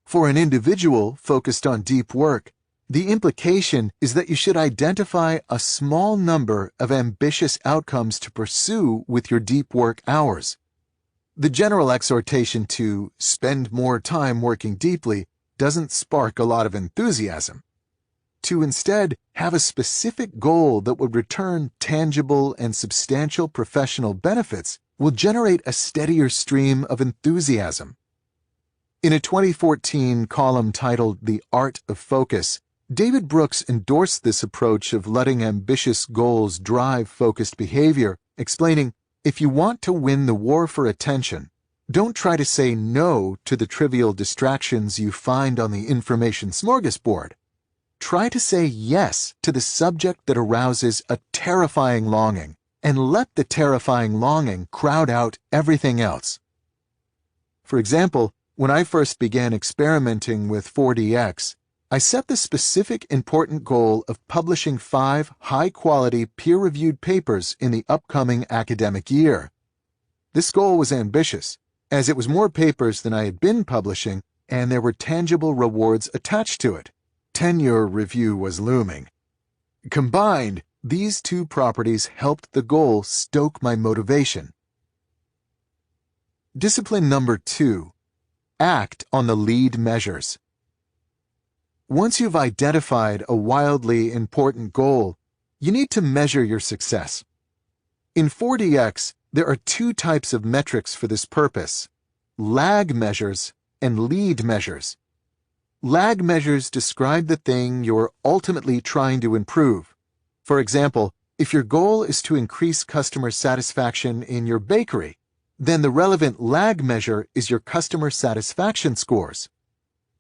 For an individual focused on deep work, the implication is that you should identify a small number of ambitious outcomes to pursue with your deep work hours. The general exhortation to spend more time working deeply doesn't spark a lot of enthusiasm. To instead have a specific goal that would return tangible and substantial professional benefits will generate a steadier stream of enthusiasm. In a 2014 column titled The Art of Focus, David Brooks endorsed this approach of letting ambitious goals drive focused behavior, explaining, "If you want to win the war for attention, don't try to say no to the trivial distractions you find on the information smorgasbord. Try to say yes to the subject that arouses a terrifying longing, and let the terrifying longing crowd out everything else." For example, when I first began experimenting with 4DX, I set the specific important goal of publishing 5 high-quality peer-reviewed papers in the upcoming academic year. This goal was ambitious, as it was more papers than I had been publishing, and there were tangible rewards attached to it. Tenure review was looming. Combined, these two properties helped the goal stoke my motivation. Discipline number 2. Act on the lead measures. Once you've identified a wildly important goal, you need to measure your success. In 4DX, there are 2 types of metrics for this purpose: lag measures and lead measures. Lag measures describe the thing you're ultimately trying to improve. For example, if your goal is to increase customer satisfaction in your bakery, then the relevant lag measure is your customer satisfaction scores.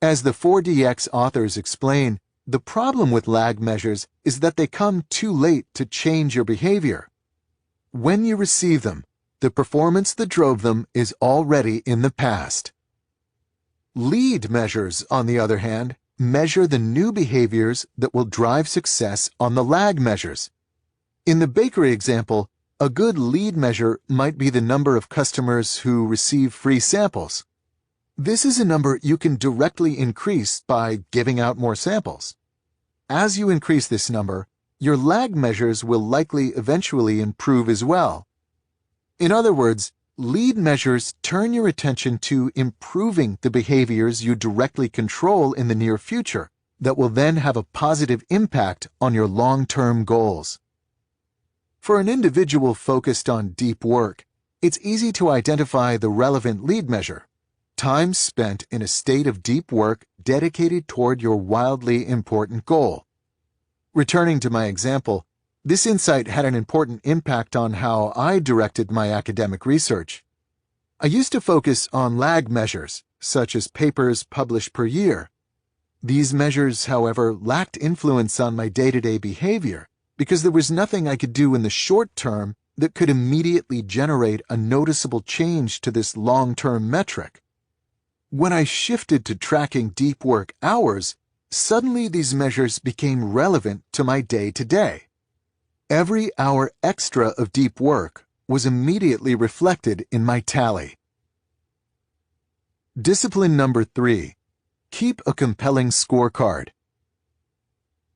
As the 4DX authors explain, the problem with lag measures is that they come too late to change your behavior. When you receive them, the performance that drove them is already in the past. Lead measures, on the other hand, measure the new behaviors that will drive success on the lag measures. In the bakery example, a good lead measure might be the number of customers who receive free samples. This is a number you can directly increase by giving out more samples. As you increase this number, your lag measures will likely eventually improve as well. In other words, lead measures turn your attention to improving the behaviors you directly control in the near future that will then have a positive impact on your long-term goals. For an individual focused on deep work, it's easy to identify the relevant lead measure: time spent in a state of deep work dedicated toward your wildly important goal. Returning to my example, this insight had an important impact on how I directed my academic research. I used to focus on lag measures, such as papers published per year. These measures, however, lacked influence on my day-to-day behavior because there was nothing I could do in the short term that could immediately generate a noticeable change to this long-term metric. When I shifted to tracking deep work hours, suddenly these measures became relevant to my day-to-day. Every hour extra of deep work was immediately reflected in my tally. Discipline number 3. Keep a compelling scorecard.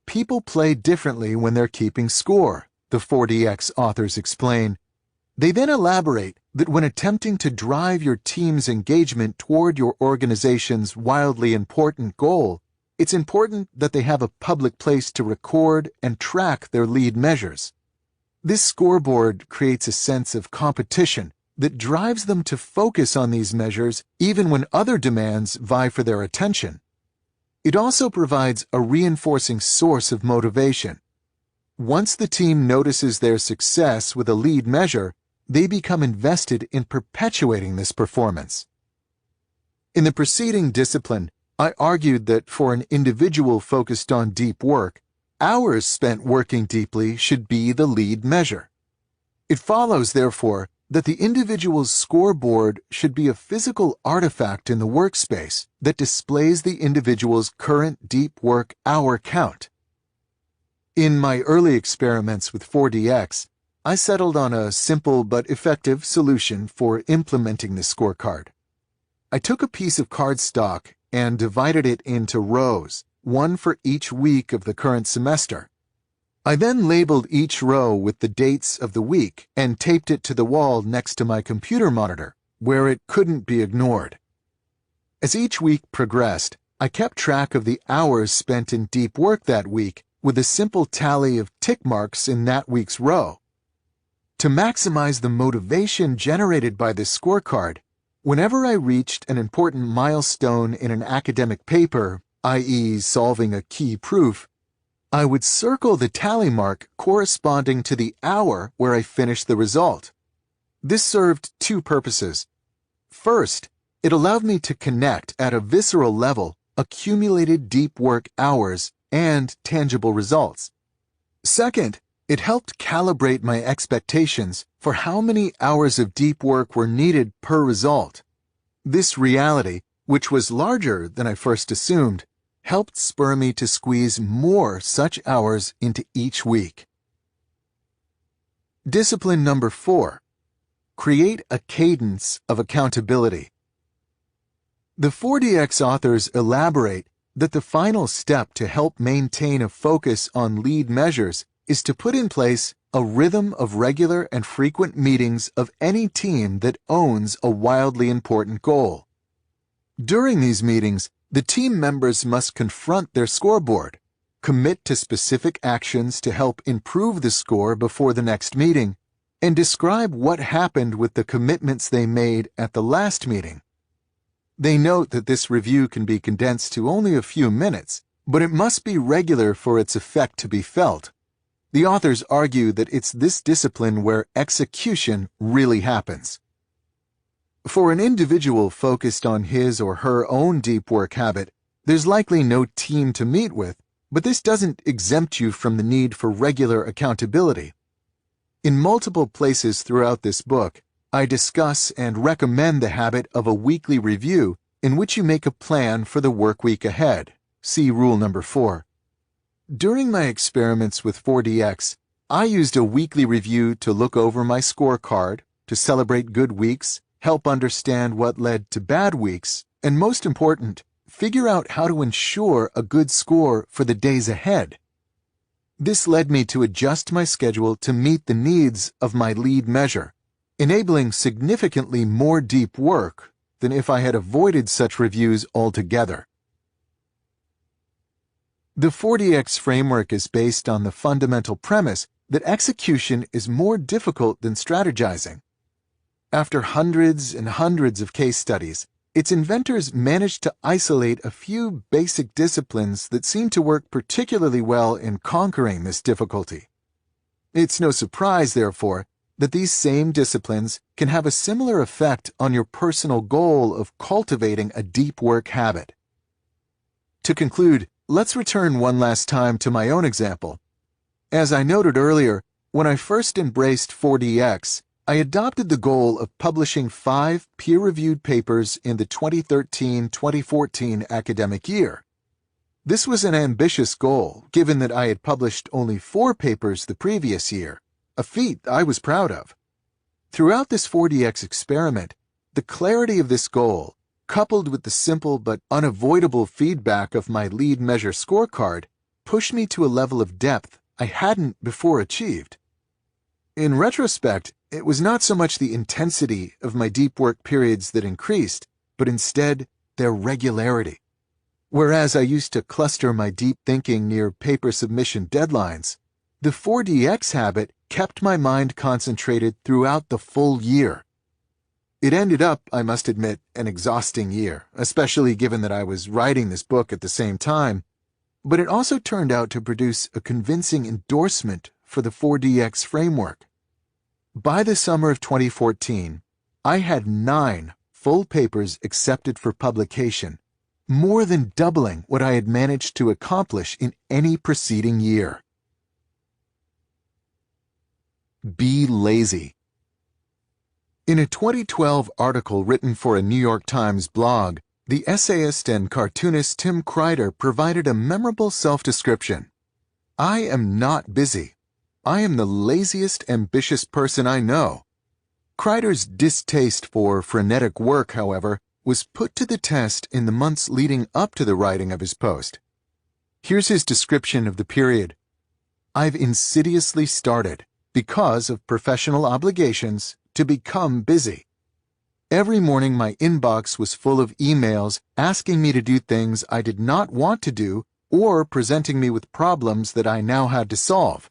People play differently when they're keeping score, the 4DX authors explain. They then elaborate that when attempting to drive your team's engagement toward your organization's wildly important goal, it's important that they have a public place to record and track their lead measures. This scoreboard creates a sense of competition that drives them to focus on these measures even when other demands vie for their attention. It also provides a reinforcing source of motivation. Once the team notices their success with a lead measure, they become invested in perpetuating this performance. In the preceding discipline, I argued that for an individual focused on deep work, hours spent working deeply should be the lead measure. It follows, therefore, that the individual's scoreboard should be a physical artifact in the workspace that displays the individual's current deep work hour count. In my early experiments with 4DX, I settled on a simple but effective solution for implementing this scorecard. I took a piece of cardstock and divided it into rows, one for each week of the current semester. I then labeled each row with the dates of the week and taped it to the wall next to my computer monitor, where it couldn't be ignored. As each week progressed, I kept track of the hours spent in deep work that week with a simple tally of tick marks in that week's row. To maximize the motivation generated by this scorecard, whenever I reached an important milestone in an academic paper, i.e. solving a key proof, I would circle the tally mark corresponding to the hour where I finished the result. This served two purposes. First, it allowed me to connect at a visceral level accumulated deep work hours and tangible results. Second, it helped calibrate my expectations for how many hours of deep work were needed per result. This reality, which was larger than I first assumed, helped spur me to squeeze more such hours into each week. Discipline number 4. Create a cadence of accountability. The 4DX authors elaborate that the final step to help maintain a focus on lead measures is to put in place a rhythm of regular and frequent meetings of any team that owns a wildly important goal. During these meetings, the team members must confront their scoreboard, commit to specific actions to help improve the score before the next meeting, and describe what happened with the commitments they made at the last meeting. They note that this review can be condensed to only a few minutes, but it must be regular for its effect to be felt. The authors argue that it's this discipline where execution really happens. For an individual focused on his or her own deep work habit, there's likely no team to meet with, but this doesn't exempt you from the need for regular accountability. In multiple places throughout this book, I discuss and recommend the habit of a weekly review in which you make a plan for the work week ahead. See rule number 4. During my experiments with 4DX, I used a weekly review to look over my scorecard, to celebrate good weeks, help understand what led to bad weeks, and most important, figure out how to ensure a good score for the days ahead. This led me to adjust my schedule to meet the needs of my lead measure, enabling significantly more deep work than if I had avoided such reviews altogether. The 4DX framework is based on the fundamental premise that execution is more difficult than strategizing. After hundreds and hundreds of case studies, its inventors managed to isolate a few basic disciplines that seem to work particularly well in conquering this difficulty. It's no surprise, therefore, that these same disciplines can have a similar effect on your personal goal of cultivating a deep work habit. To conclude, let's return one last time to my own example. As I noted earlier, when I first embraced 4DX, I adopted the goal of publishing 5 peer-reviewed papers in the 2013-2014 academic year. This was an ambitious goal, given that I had published only 4 papers the previous year, a feat I was proud of. Throughout this 4DX experiment, the clarity of this goal, coupled with the simple but unavoidable feedback of my lead measure scorecard, pushed me to a level of depth I hadn't before achieved. In retrospect, it was not so much the intensity of my deep work periods that increased, but instead their regularity. Whereas I used to cluster my deep thinking near paper submission deadlines, the 4DX habit kept my mind concentrated throughout the full year. It ended up, I must admit, an exhausting year, especially given that I was writing this book at the same time, but it also turned out to produce a convincing endorsement for the 4DX framework. By the summer of 2014, I had 9 full papers accepted for publication, more than doubling what I had managed to accomplish in any preceding year. Be lazy. In a 2012 article written for a New York Times blog, the essayist and cartoonist Tim Kreider provided a memorable self-description. "I am not busy. I am the laziest ambitious person I know." Kreider's distaste for frenetic work, however, was put to the test in the months leading up to the writing of his post. Here's his description of the period. "I've insidiously started, because of professional obligations, to become busy. Every morning my inbox was full of emails asking me to do things I did not want to do or presenting me with problems that I now had to solve."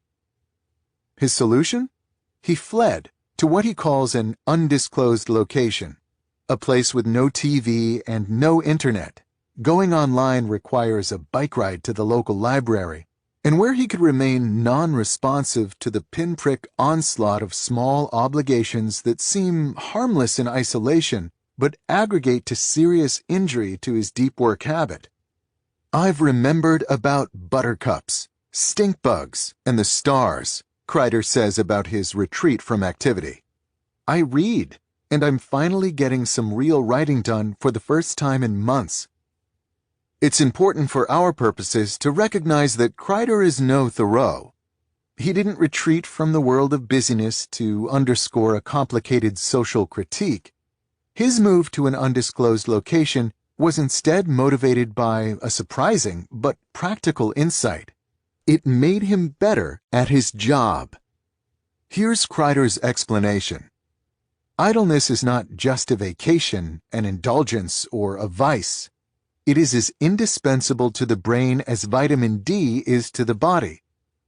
His solution? He fled to what he calls an undisclosed location, a place with no TV and no internet. Going online requires a bike ride to the local library, and where he could remain non-responsive to the pinprick onslaught of small obligations that seem harmless in isolation but aggregate to serious injury to his deep work habit. "I've remembered about buttercups, stink bugs, and the stars," Kreider says about his retreat from activity. "I read, and I'm finally getting some real writing done for the first time in months." It's important for our purposes to recognize that Kreider is no Thoreau. He didn't retreat from the world of busyness to underscore a complicated social critique. His move to an undisclosed location was instead motivated by a surprising but practical insight. It made him better at his job. Here's Kreider's explanation. "Idleness is not just a vacation, an indulgence, or a vice. It is as indispensable to the brain as vitamin D is to the body,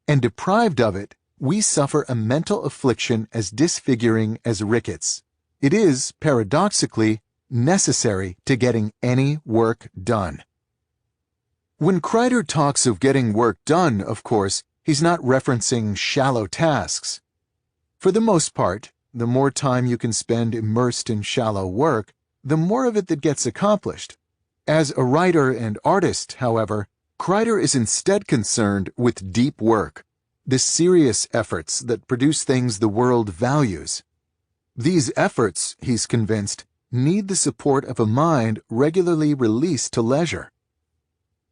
and deprived of it, we suffer a mental affliction as disfiguring as rickets. It is, paradoxically, necessary to getting any work done." When Kreider talks of getting work done, of course, he's not referencing shallow tasks. For the most part, the more time you can spend immersed in shallow work, the more of it that gets accomplished. As a writer and artist, however, Kreider is instead concerned with deep work, the serious efforts that produce things the world values. These efforts, he's convinced, need the support of a mind regularly released to leisure.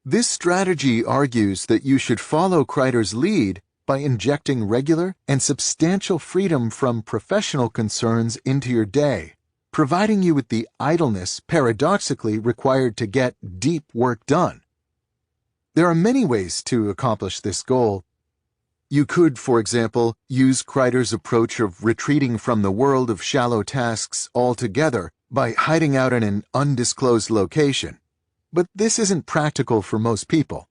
This strategy argues that you should follow Kreider's lead by injecting regular and substantial freedom from professional concerns into your day, providing you with the idleness paradoxically required to get deep work done. There are many ways to accomplish this goal. You could, for example, use Kreider's approach of retreating from the world of shallow tasks altogether by hiding out in an undisclosed location. But this isn't practical for most people.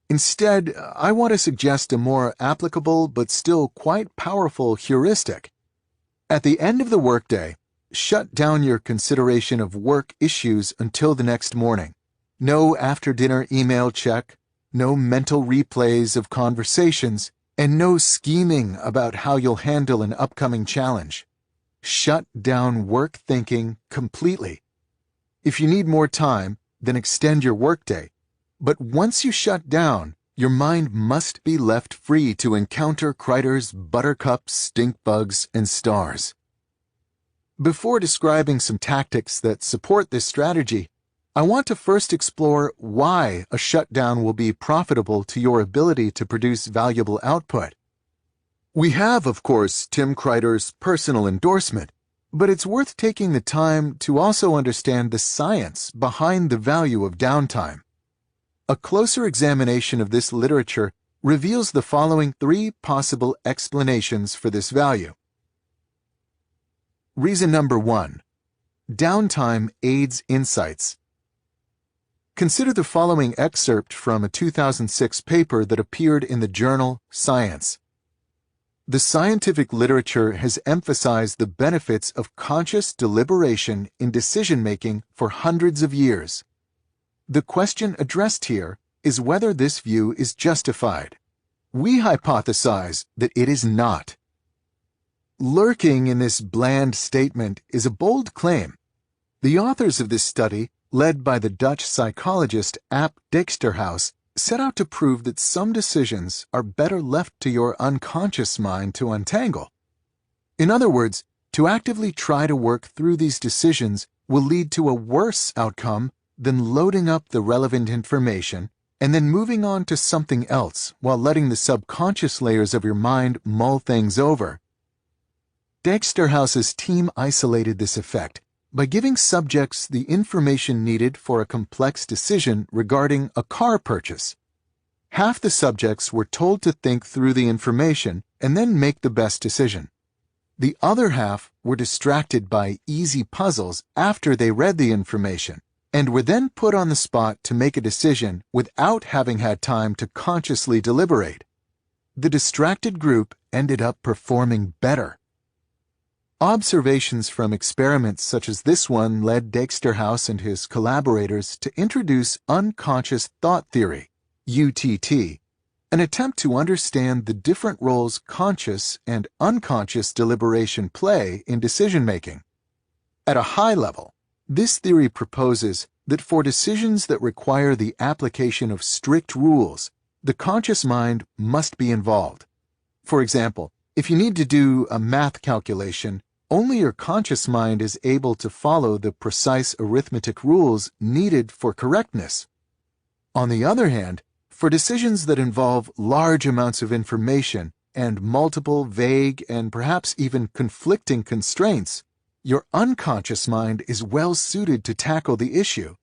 Instead, I want to suggest a more applicable but still quite powerful heuristic. At the end of the workday, shut down your consideration of work issues until the next morning. No after-dinner email check, no mental replays of conversations, and no scheming about how you'll handle an upcoming challenge. Shut down work thinking completely. If you need more time, then extend your workday. But once you shut down, your mind must be left free to encounter Kreider's buttercups, stink bugs, and stars. Before describing some tactics that support this strategy, I want to first explore why a shutdown will be profitable to your ability to produce valuable output. We have, of course, Tim Kreider's personal endorsement, but it's worth taking the time to also understand the science behind the value of downtime. A closer examination of this literature reveals the following 3 possible explanations for this value. Reason number 1. Downtime aids insights. Consider the following excerpt from a 2006 paper that appeared in the journal Science. The scientific literature has emphasized the benefits of conscious deliberation in decision-making for hundreds of years. The question addressed here is whether this view is justified. We hypothesize that it is not. Lurking in this bland statement is a bold claim. The authors of this study, led by the Dutch psychologist Ap Dijksterhuis, set out to prove that some decisions are better left to your unconscious mind to untangle. In other words, To actively try to work through these decisions will lead to a worse outcome than loading up the relevant information and then moving on to something else while letting the subconscious layers of your mind mull things over. Dexterhouse's team isolated this effect by giving subjects the information needed for a complex decision regarding a car purchase. Half the subjects were told to think through the information and then make the best decision. The other half were distracted by easy puzzles after they read the information and were then put on the spot to make a decision without having had time to consciously deliberate. The distracted group ended up performing better. Observations from experiments such as this one led Dexterhouse and his collaborators to introduce unconscious thought theory, UTT, an attempt to understand the different roles conscious and unconscious deliberation play in decision-making. At a high level, this theory proposes that for decisions that require the application of strict rules, the conscious mind must be involved. For example, if you need to do a math calculation, only your conscious mind is able to follow the precise arithmetic rules needed for correctness. On the other hand, for decisions that involve large amounts of information and multiple vague and perhaps even conflicting constraints, your unconscious mind is well suited to tackle the issue.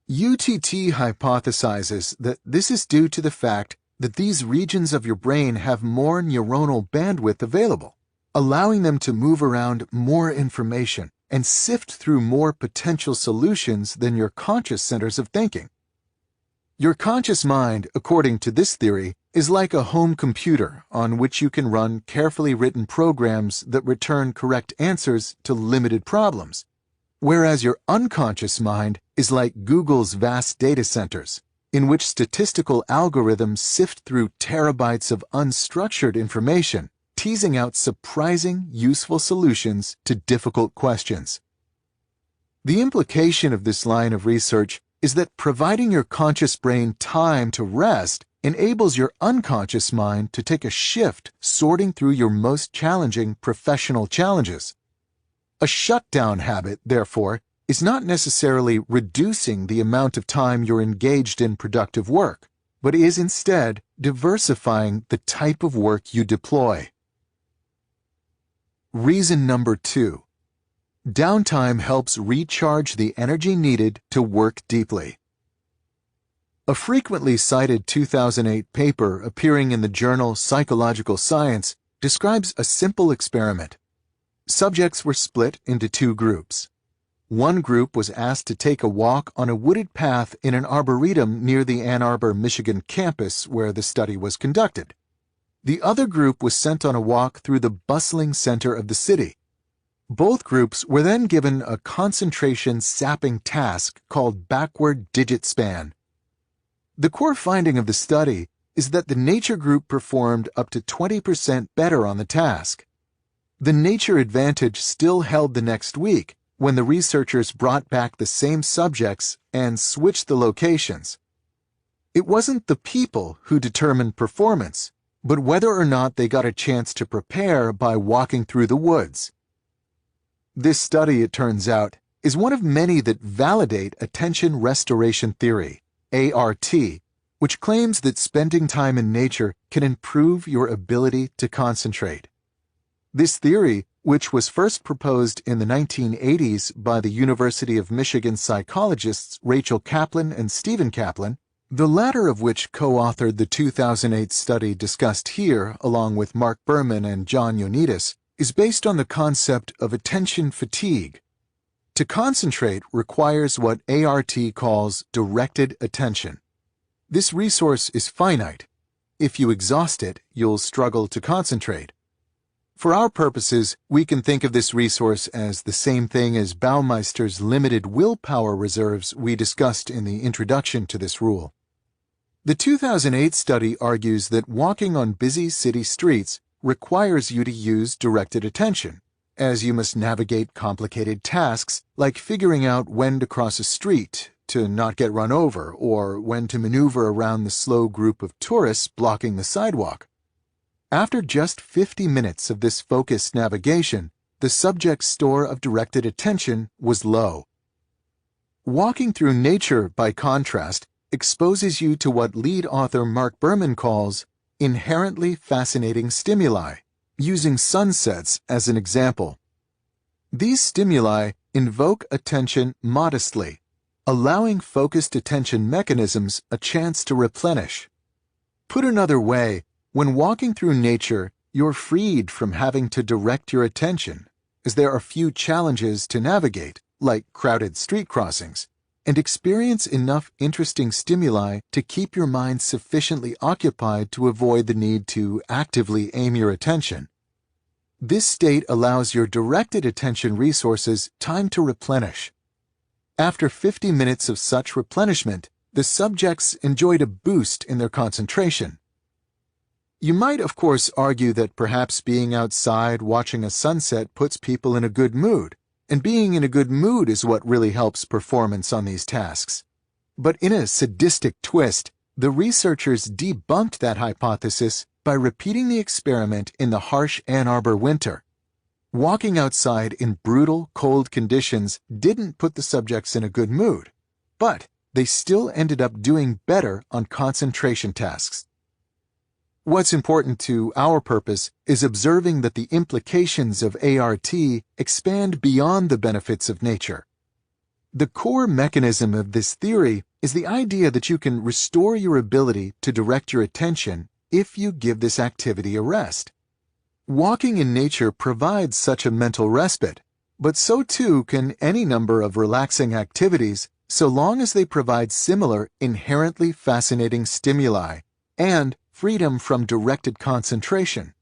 UTT hypothesizes that this is due to the fact that these regions of your brain have more neuronal bandwidth available, allowing them to move around more information and sift through more potential solutions than your conscious centers of thinking. Your conscious mind, according to this theory, is like a home computer on which you can run carefully written programs that return correct answers to limited problems, whereas your unconscious mind is like Google's vast data centers, in which statistical algorithms sift through terabytes of unstructured information, teasing out surprising, useful solutions to difficult questions. The implication of this line of research is that providing your conscious brain time to rest enables your unconscious mind to take a shift sorting through your most challenging professional challenges. A shutdown habit, therefore, is not necessarily reducing the amount of time you're engaged in productive work, but is instead diversifying the type of work you deploy. Reason number 2. Downtime helps recharge the energy needed to work deeply. A frequently cited 2008 paper appearing in the journal Psychological Science describes a simple experiment. Subjects were split into 2 groups. One group was asked to take a walk on a wooded path in an arboretum near the Ann Arbor, Michigan campus where the study was conducted. The other group was sent on a walk through the bustling center of the city. Both groups were then given a concentration-sapping task called backward digit span. The core finding of the study is that the nature group performed up to 20% better on the task. The nature advantage still held the next week when the researchers brought back the same subjects and switched the locations. It wasn't the people who determined performance, but whether or not they got a chance to prepare by walking through the woods. This study, it turns out, is one of many that validate attention restoration theory, ART, which claims that spending time in nature can improve your ability to concentrate. This theory, which was first proposed in the 1980s by the University of Michigan psychologists Rachel Kaplan and Stephen Kaplan, the latter of which co-authored the 2008 study discussed here along with Mark Berman and John Ioannidis, is based on the concept of attention fatigue. To concentrate requires what ART calls directed attention. This resource is finite. If you exhaust it, you'll struggle to concentrate. For our purposes, we can think of this resource as the same thing as Baumeister's limited willpower reserves we discussed in the introduction to this rule. The 2008 study argues that walking on busy city streets requires you to use directed attention, as you must navigate complicated tasks like figuring out when to cross a street to not get run over or when to maneuver around the slow group of tourists blocking the sidewalk. After just 50 minutes of this focused navigation, the subject's store of directed attention was low. Walking through nature, by contrast, exposes you to what lead author Mark Berman calls inherently fascinating stimuli, using sunsets as an example. These stimuli invoke attention modestly, allowing focused attention mechanisms a chance to replenish. Put another way, when walking through nature, you're freed from having to direct your attention, as there are few challenges to navigate, like crowded street crossings, and experience enough interesting stimuli to keep your mind sufficiently occupied to avoid the need to actively aim your attention. This state allows your directed attention resources time to replenish. After 50 minutes of such replenishment, the subjects enjoyed a boost in their concentration. You might, of course, argue that perhaps being outside watching a sunset puts people in a good mood, and being in a good mood is what really helps performance on these tasks. But in a sadistic twist, the researchers debunked that hypothesis by repeating the experiment in the harsh Ann Arbor winter. Walking outside in brutal, cold conditions didn't put the subjects in a good mood, but they still ended up doing better on concentration tasks. What's important to our purpose is observing that the implications of ART expand beyond the benefits of nature. The core mechanism of this theory is the idea that you can restore your ability to direct your attention if you give this activity a rest. Walking in nature provides such a mental respite, but so too can any number of relaxing activities, so long as they provide similar, inherently fascinating stimuli and freedom from directed concentration.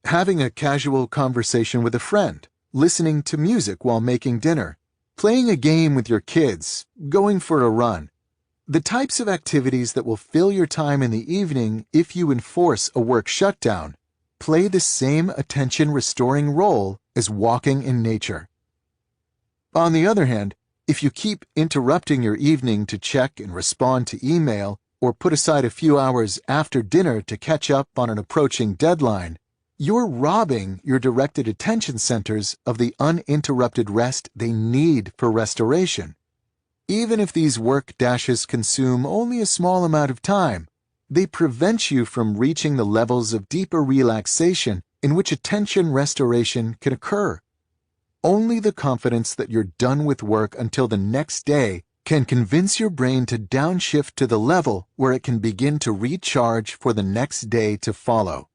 Having a casual conversation with a friend, listening to music while making dinner, playing a game with your kids, going for a run. The types of activities that will fill your time in the evening if you enforce a work shutdown play the same attention-restoring role as walking in nature. On the other hand, if you keep interrupting your evening to check and respond to email, or put aside a few hours after dinner to catch up on an approaching deadline, you're robbing your directed attention centers of the uninterrupted rest they need for restoration. Even if these work dashes consume only a small amount of time, they prevent you from reaching the levels of deeper relaxation in which attention restoration can occur. Only the confidence that you're done with work until the next day can convince your brain to downshift to the level where it can begin to recharge for the next day to follow.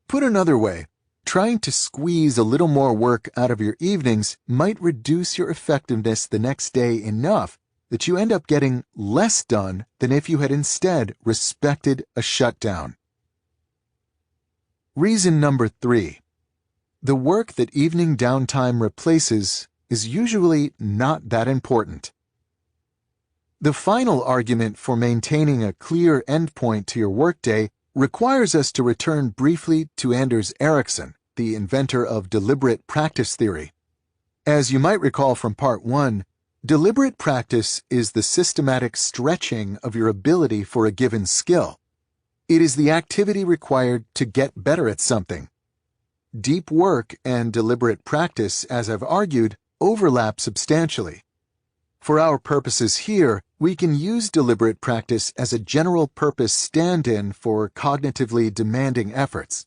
Put another way, trying to squeeze a little more work out of your evenings might reduce your effectiveness the next day enough that you end up getting less done than if you had instead respected a shutdown. Reason number 3. The work that evening downtime replaces is usually not that important. The final argument for maintaining a clear endpoint to your workday requires us to return briefly to Anders Ericsson, the inventor of deliberate practice theory. As you might recall from Part 1, deliberate practice is the systematic stretching of your ability for a given skill. It is the activity required to get better at something. Deep work and deliberate practice, as I've argued, overlap substantially. For our purposes here, we can use deliberate practice as a general-purpose stand-in for cognitively demanding efforts.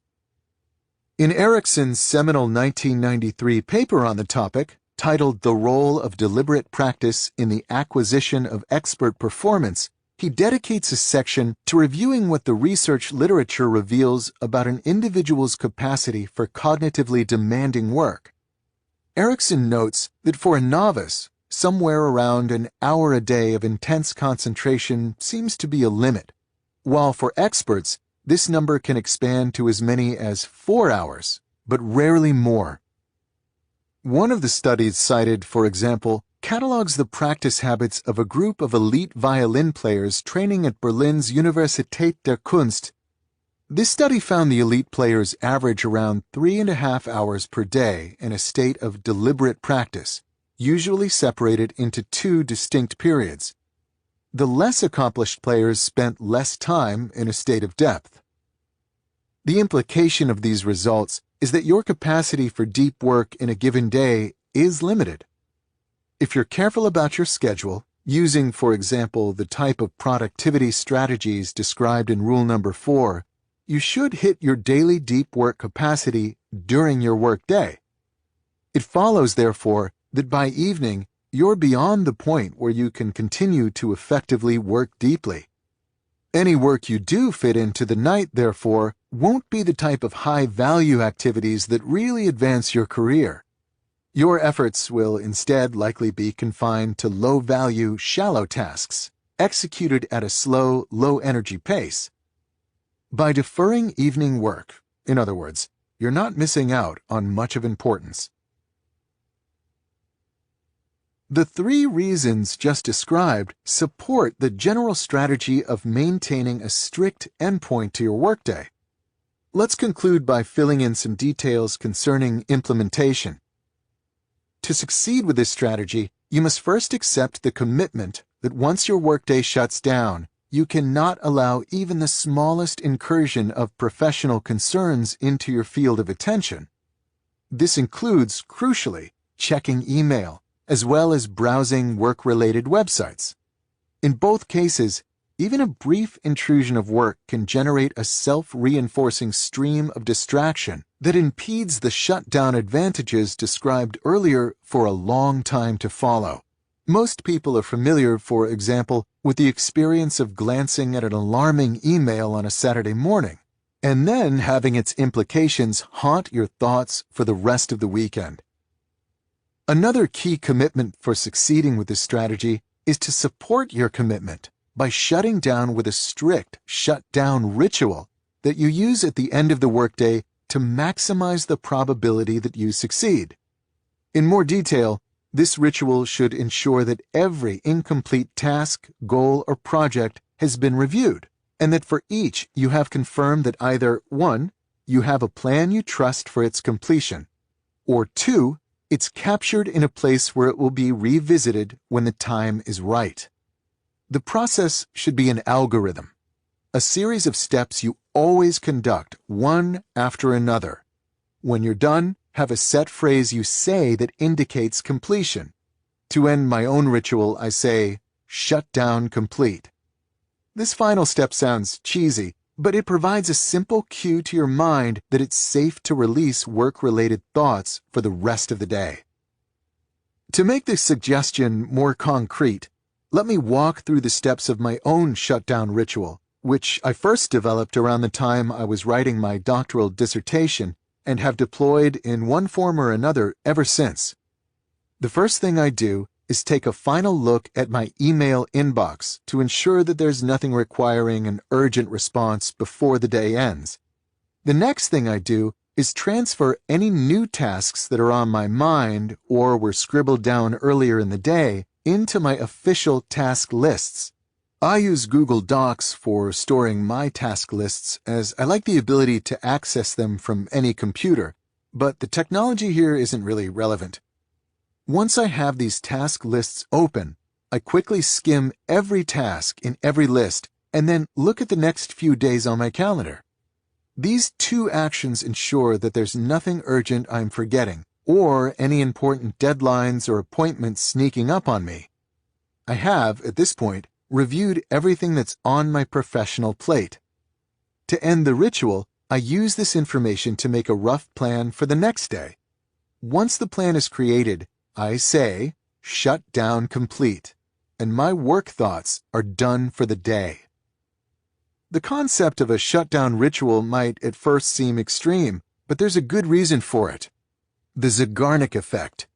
In Ericsson's seminal 1993 paper on the topic, titled The Role of Deliberate Practice in the Acquisition of Expert Performance, he dedicates a section to reviewing what the research literature reveals about an individual's capacity for cognitively demanding work. Ericsson notes that for a novice, somewhere around an hour a day of intense concentration seems to be a limit, while for experts, this number can expand to as many as 4 hours, but rarely more. One of the studies cited, for example, catalogs the practice habits of a group of elite violin players training at Berlin's Universität der Kunst. This study found the elite players average around 3.5 hours per day in a state of deliberate practice, usually separated into 2 distinct periods. The less accomplished players spent less time in a state of depth. The implication of these results is that your capacity for deep work in a given day is limited. If you're careful about your schedule, using, for example, the type of productivity strategies described in rule number 4, you should hit your daily deep work capacity during your workday. It follows, therefore, that by evening, you're beyond the point where you can continue to effectively work deeply. Any work you do fit into the night, therefore, won't be the type of high-value activities that really advance your career. Your efforts will instead likely be confined to low-value, shallow tasks, executed at a slow, low-energy pace. By deferring evening work, in other words, you're not missing out on much of importance. The 3 reasons just described support the general strategy of maintaining a strict endpoint to your workday. Let's conclude by filling in some details concerning implementation. To succeed with this strategy, you must first accept the commitment that once your workday shuts down, you cannot allow even the smallest incursion of professional concerns into your field of attention. This includes, crucially, checking email, as well as browsing work-related websites. In both cases, even a brief intrusion of work can generate a self-reinforcing stream of distraction that impedes the shutdown advantages described earlier for a long time to follow. Most people are familiar, for example, with the experience of glancing at an alarming email on a Saturday morning, and then having its implications haunt your thoughts for the rest of the weekend. Another key commitment for succeeding with this strategy is to support your commitment by shutting down with a strict shutdown ritual that you use at the end of the workday to maximize the probability that you succeed. In more detail, this ritual should ensure that every incomplete task, goal, or project has been reviewed, and that for each you have confirmed that either 1. You have a plan you trust for its completion, or 2. It's captured in a place where it will be revisited when the time is right. The process should be an algorithm, a series of steps you always conduct one after another. When you're done, have a set phrase you say that indicates completion. To end my own ritual, I say, "Shutdown complete." This final step sounds cheesy, but it provides a simple cue to your mind that it's safe to release work-related thoughts for the rest of the day. To make this suggestion more concrete, let me walk through the steps of my own shutdown ritual, which I first developed around the time I was writing my doctoral dissertation and have deployed in one form or another ever since. The first thing I do is take a final look at my email inbox to ensure that there's nothing requiring an urgent response before the day ends. The next thing I do is transfer any new tasks that are on my mind or were scribbled down earlier in the day into my official task lists. I use Google Docs for storing my task lists as I like the ability to access them from any computer, but the technology here isn't really relevant. Once I have these task lists open, I quickly skim every task in every list and then look at the next few days on my calendar. These 2 actions ensure that there's nothing urgent I'm forgetting or any important deadlines or appointments sneaking up on me. I have, at this point, reviewed everything that's on my professional plate. To end the ritual, I use this information to make a rough plan for the next day. Once the plan is created, I say, "Shutdown complete," and my work thoughts are done for the day. The concept of a shutdown ritual might at first seem extreme, but there's a good reason for it. The Zeigarnik effect.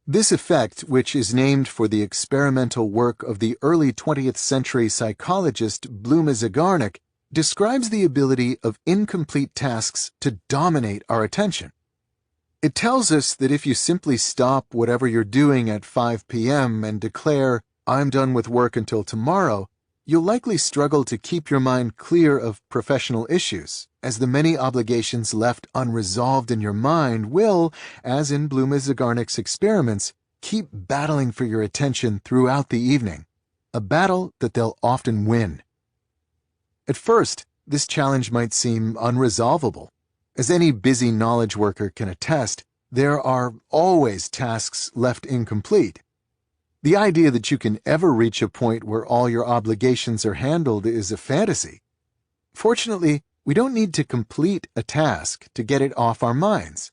This effect, which is named for the experimental work of the early 20th century psychologist Bluma Zeigarnik, describes the ability of incomplete tasks to dominate our attention. It tells us that if you simply stop whatever you're doing at 5 p.m. and declare, "I'm done with work until tomorrow," you'll likely struggle to keep your mind clear of professional issues, as the many obligations left unresolved in your mind will, as in Bluma Zeigarnik's experiments, keep battling for your attention throughout the evening, a battle that they'll often win. At first, this challenge might seem unresolvable, As any busy knowledge worker can attest, there are always tasks left incomplete. The idea that you can ever reach a point where all your obligations are handled is a fantasy. Fortunately, we don't need to complete a task to get it off our minds.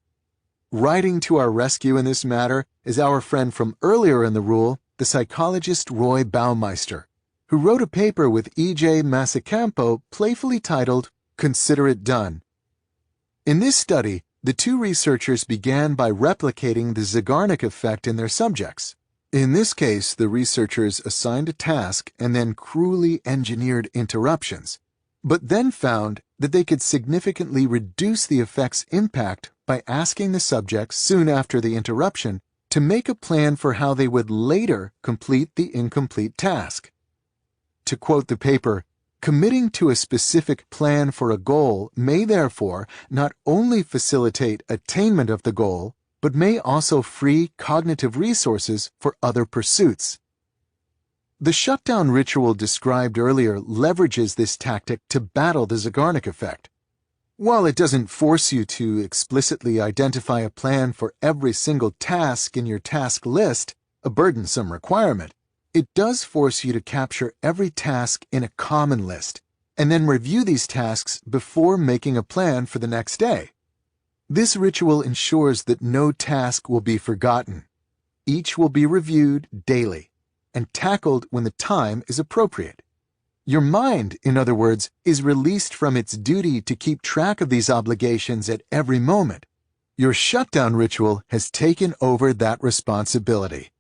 Riding to our rescue in this matter is our friend from earlier in the rule, the psychologist Roy Baumeister, who wrote a paper with E.J. Masacampo playfully titled, "Consider It Done." In this study, the two researchers began by replicating the Zeigarnik effect in their subjects. In this case, the researchers assigned a task and then cruelly engineered interruptions, but then found that they could significantly reduce the effect's impact by asking the subjects soon after the interruption to make a plan for how they would later complete the incomplete task. To quote the paper, committing to a specific plan for a goal may therefore not only facilitate attainment of the goal, but may also free cognitive resources for other pursuits. The shutdown ritual described earlier leverages this tactic to battle the Zeigarnik effect. While it doesn't force you to explicitly identify a plan for every single task in your task list, a burdensome requirement, it does force you to capture every task in a common list, and then review these tasks before making a plan for the next day. This ritual ensures that no task will be forgotten. Each will be reviewed daily and tackled when the time is appropriate. Your mind, in other words, is released from its duty to keep track of these obligations at every moment. Your shutdown ritual has taken over that responsibility.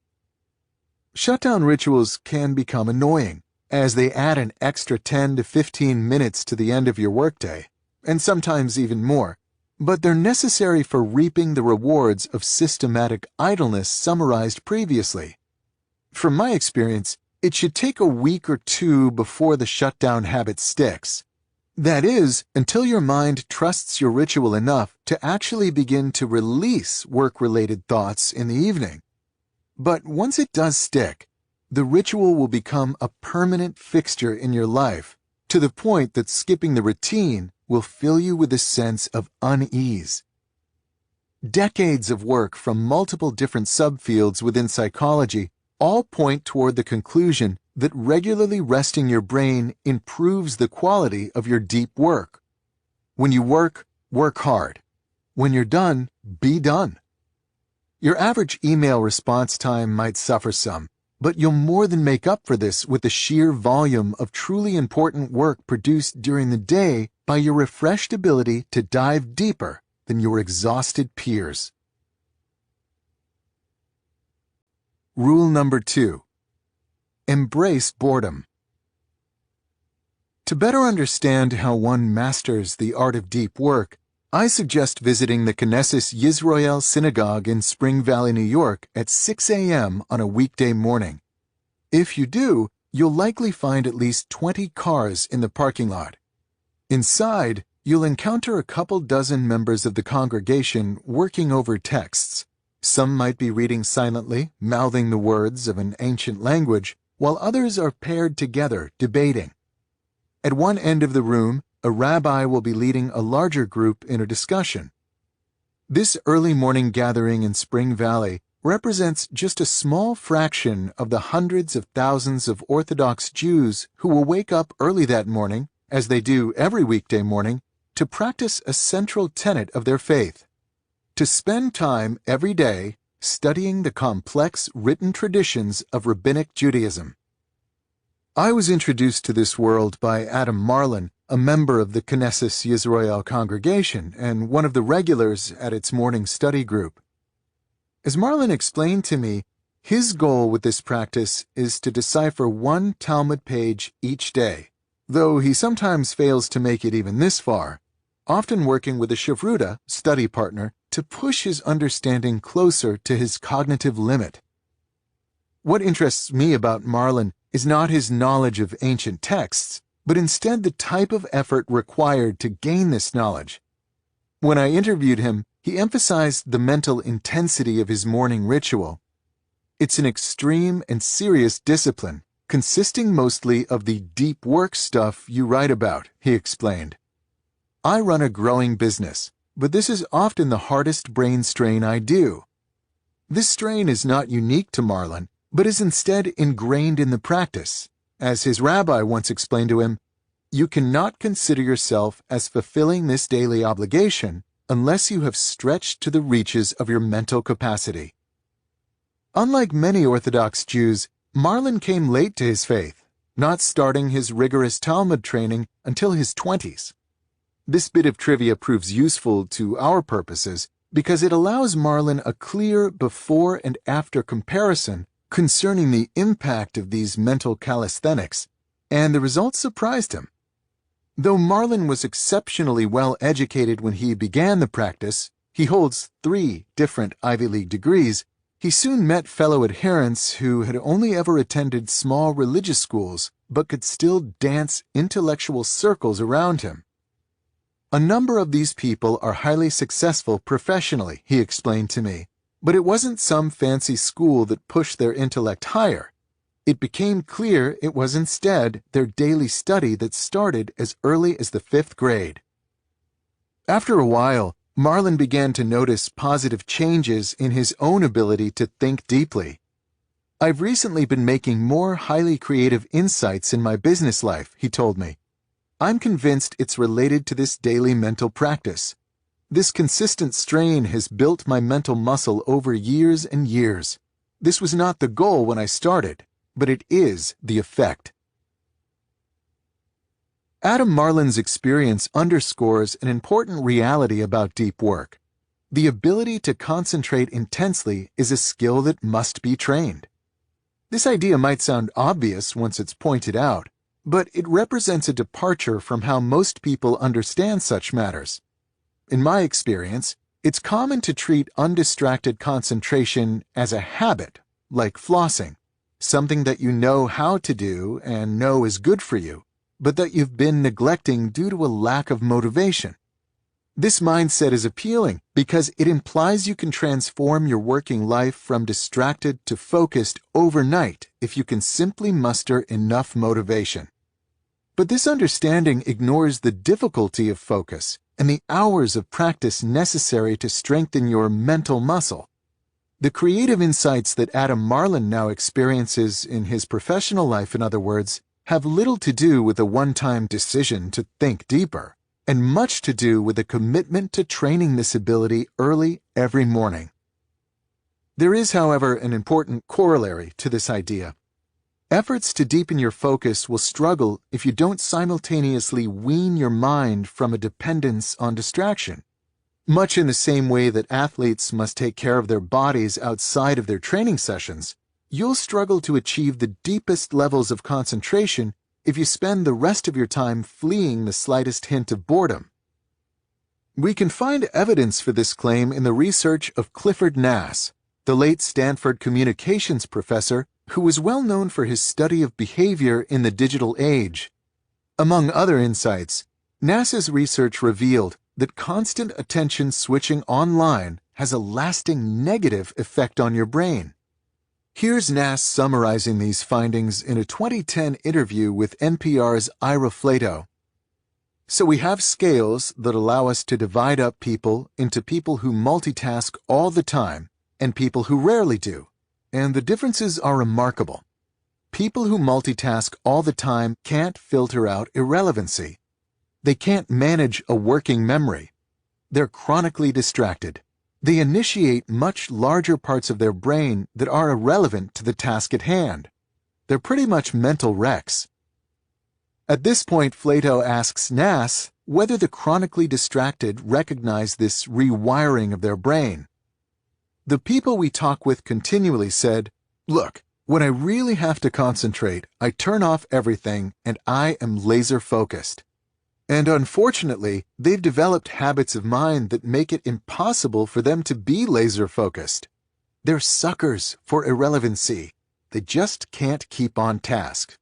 Shutdown rituals can become annoying, as they add an extra 10 to 15 minutes to the end of your workday, and sometimes even more, but they're necessary for reaping the rewards of systematic idleness summarized previously. From my experience, it should take a week or two before the shutdown habit sticks. That is, until your mind trusts your ritual enough to actually begin to release work-related thoughts in the evening. But once it does stick, the ritual will become a permanent fixture in your life, to the point that skipping the routine will fill you with a sense of unease. Decades of work from multiple different subfields within psychology all point toward the conclusion that regularly resting your brain improves the quality of your deep work. When you work, work hard. When you're done, be done. Your average email response time might suffer some, but you'll more than make up for this with the sheer volume of truly important work produced during the day by your refreshed ability to dive deeper than your exhausted peers. Rule number 2. Embrace boredom. To better understand how one masters the art of deep work, I suggest visiting the Knesset Yisroel Synagogue in Spring Valley, New York at 6 a.m. on a weekday morning. If you do, you'll likely find at least 20 cars in the parking lot. Inside, you'll encounter a couple dozen members of the congregation working over texts. Some might be reading silently, mouthing the words of an ancient language, while others are paired together, debating. At one end of the room, a rabbi will be leading a larger group in a discussion. This early morning gathering in Spring Valley represents just a small fraction of the hundreds of thousands of Orthodox Jews who will wake up early that morning, as they do every weekday morning, to practice a central tenet of their faith: to spend time every day studying the complex written traditions of Rabbinic Judaism. I was introduced to this world by Adam Marlin, a member of the Knesset Yisroel congregation and one of the regulars at its morning study group. As Marlin explained to me, his goal with this practice is to decipher one Talmud page each day, though he sometimes fails to make it even this far, often working with a Shavruta, study partner, to push his understanding closer to his cognitive limit. What interests me about Marlin is not his knowledge of ancient texts, but instead the type of effort required to gain this knowledge. When I interviewed him, he emphasized the mental intensity of his morning ritual. It's an extreme and serious discipline, consisting mostly of the deep work stuff you write about, he explained. I run a growing business, but this is often the hardest brain strain I do. This strain is not unique to Marlon, but is instead ingrained in the practice. As his rabbi once explained to him, "You cannot consider yourself as fulfilling this daily obligation unless you have stretched to the reaches of your mental capacity." Unlike many Orthodox Jews, Marlon came late to his faith, not starting his rigorous Talmud training until his 20s. This bit of trivia proves useful to our purposes because it allows Marlon a clear before and after comparison concerning the impact of these mental calisthenics, and the results surprised him. Though Marlon was exceptionally well educated when he began the practice, he holds 3 different Ivy League degrees, he soon met fellow adherents who had only ever attended small religious schools but could still dance intellectual circles around him. A number of these people are highly successful professionally, he explained to me, but it wasn't some fancy school that pushed their intellect higher. It became clear it was instead their daily study that started as early as the 5th grade. After a while, Marlon began to notice positive changes in his own ability to think deeply. "I've recently been making more highly creative insights in my business life," he told me. "I'm convinced it's related to this daily mental practice. This consistent strain has built my mental muscle over years and years. This was not the goal when I started, but it is the effect." Adam Marlin's experience underscores an important reality about deep work. The ability to concentrate intensely is a skill that must be trained. This idea might sound obvious once it's pointed out, but it represents a departure from how most people understand such matters. In my experience, it's common to treat undistracted concentration as a habit, like flossing, something that you know how to do and know is good for you, but that you've been neglecting due to a lack of motivation. This mindset is appealing because it implies you can transform your working life from distracted to focused overnight if you can simply muster enough motivation. But this understanding ignores the difficulty of focus and the hours of practice necessary to strengthen your mental muscle. The creative insights that Adam Marlin now experiences in his professional life, in other words, have little to do with a one-time decision to think deeper, and much to do with a commitment to training this ability early every morning. There is, however, an important corollary to this idea. Efforts to deepen your focus will struggle if you don't simultaneously wean your mind from a dependence on distraction. Much in the same way that athletes must take care of their bodies outside of their training sessions, you'll struggle to achieve the deepest levels of concentration if you spend the rest of your time fleeing the slightest hint of boredom. We can find evidence for this claim in the research of Clifford Nass, the late Stanford communications professor who was well known for his study of behavior in the digital age. Among other insights, Nass's research revealed that constant attention switching online has a lasting negative effect on your brain. Here's Nass summarizing these findings in a 2010 interview with NPR's Ira Flatow. "So we have scales that allow us to divide up people into people who multitask all the time and people who rarely do, and the differences are remarkable. People who multitask all the time can't filter out irrelevancy. They can't manage a working memory. They're chronically distracted. They initiate much larger parts of their brain that are irrelevant to the task at hand. They're pretty much mental wrecks." At this point, Flatow asks Nass whether the chronically distracted recognize this rewiring of their brain. "The people we talk with continually said, 'Look, when I really have to concentrate, I turn off everything and I am laser focused.' And unfortunately, they've developed habits of mind that make it impossible for them to be laser-focused. They're suckers for irrelevancy. They just can't keep on task."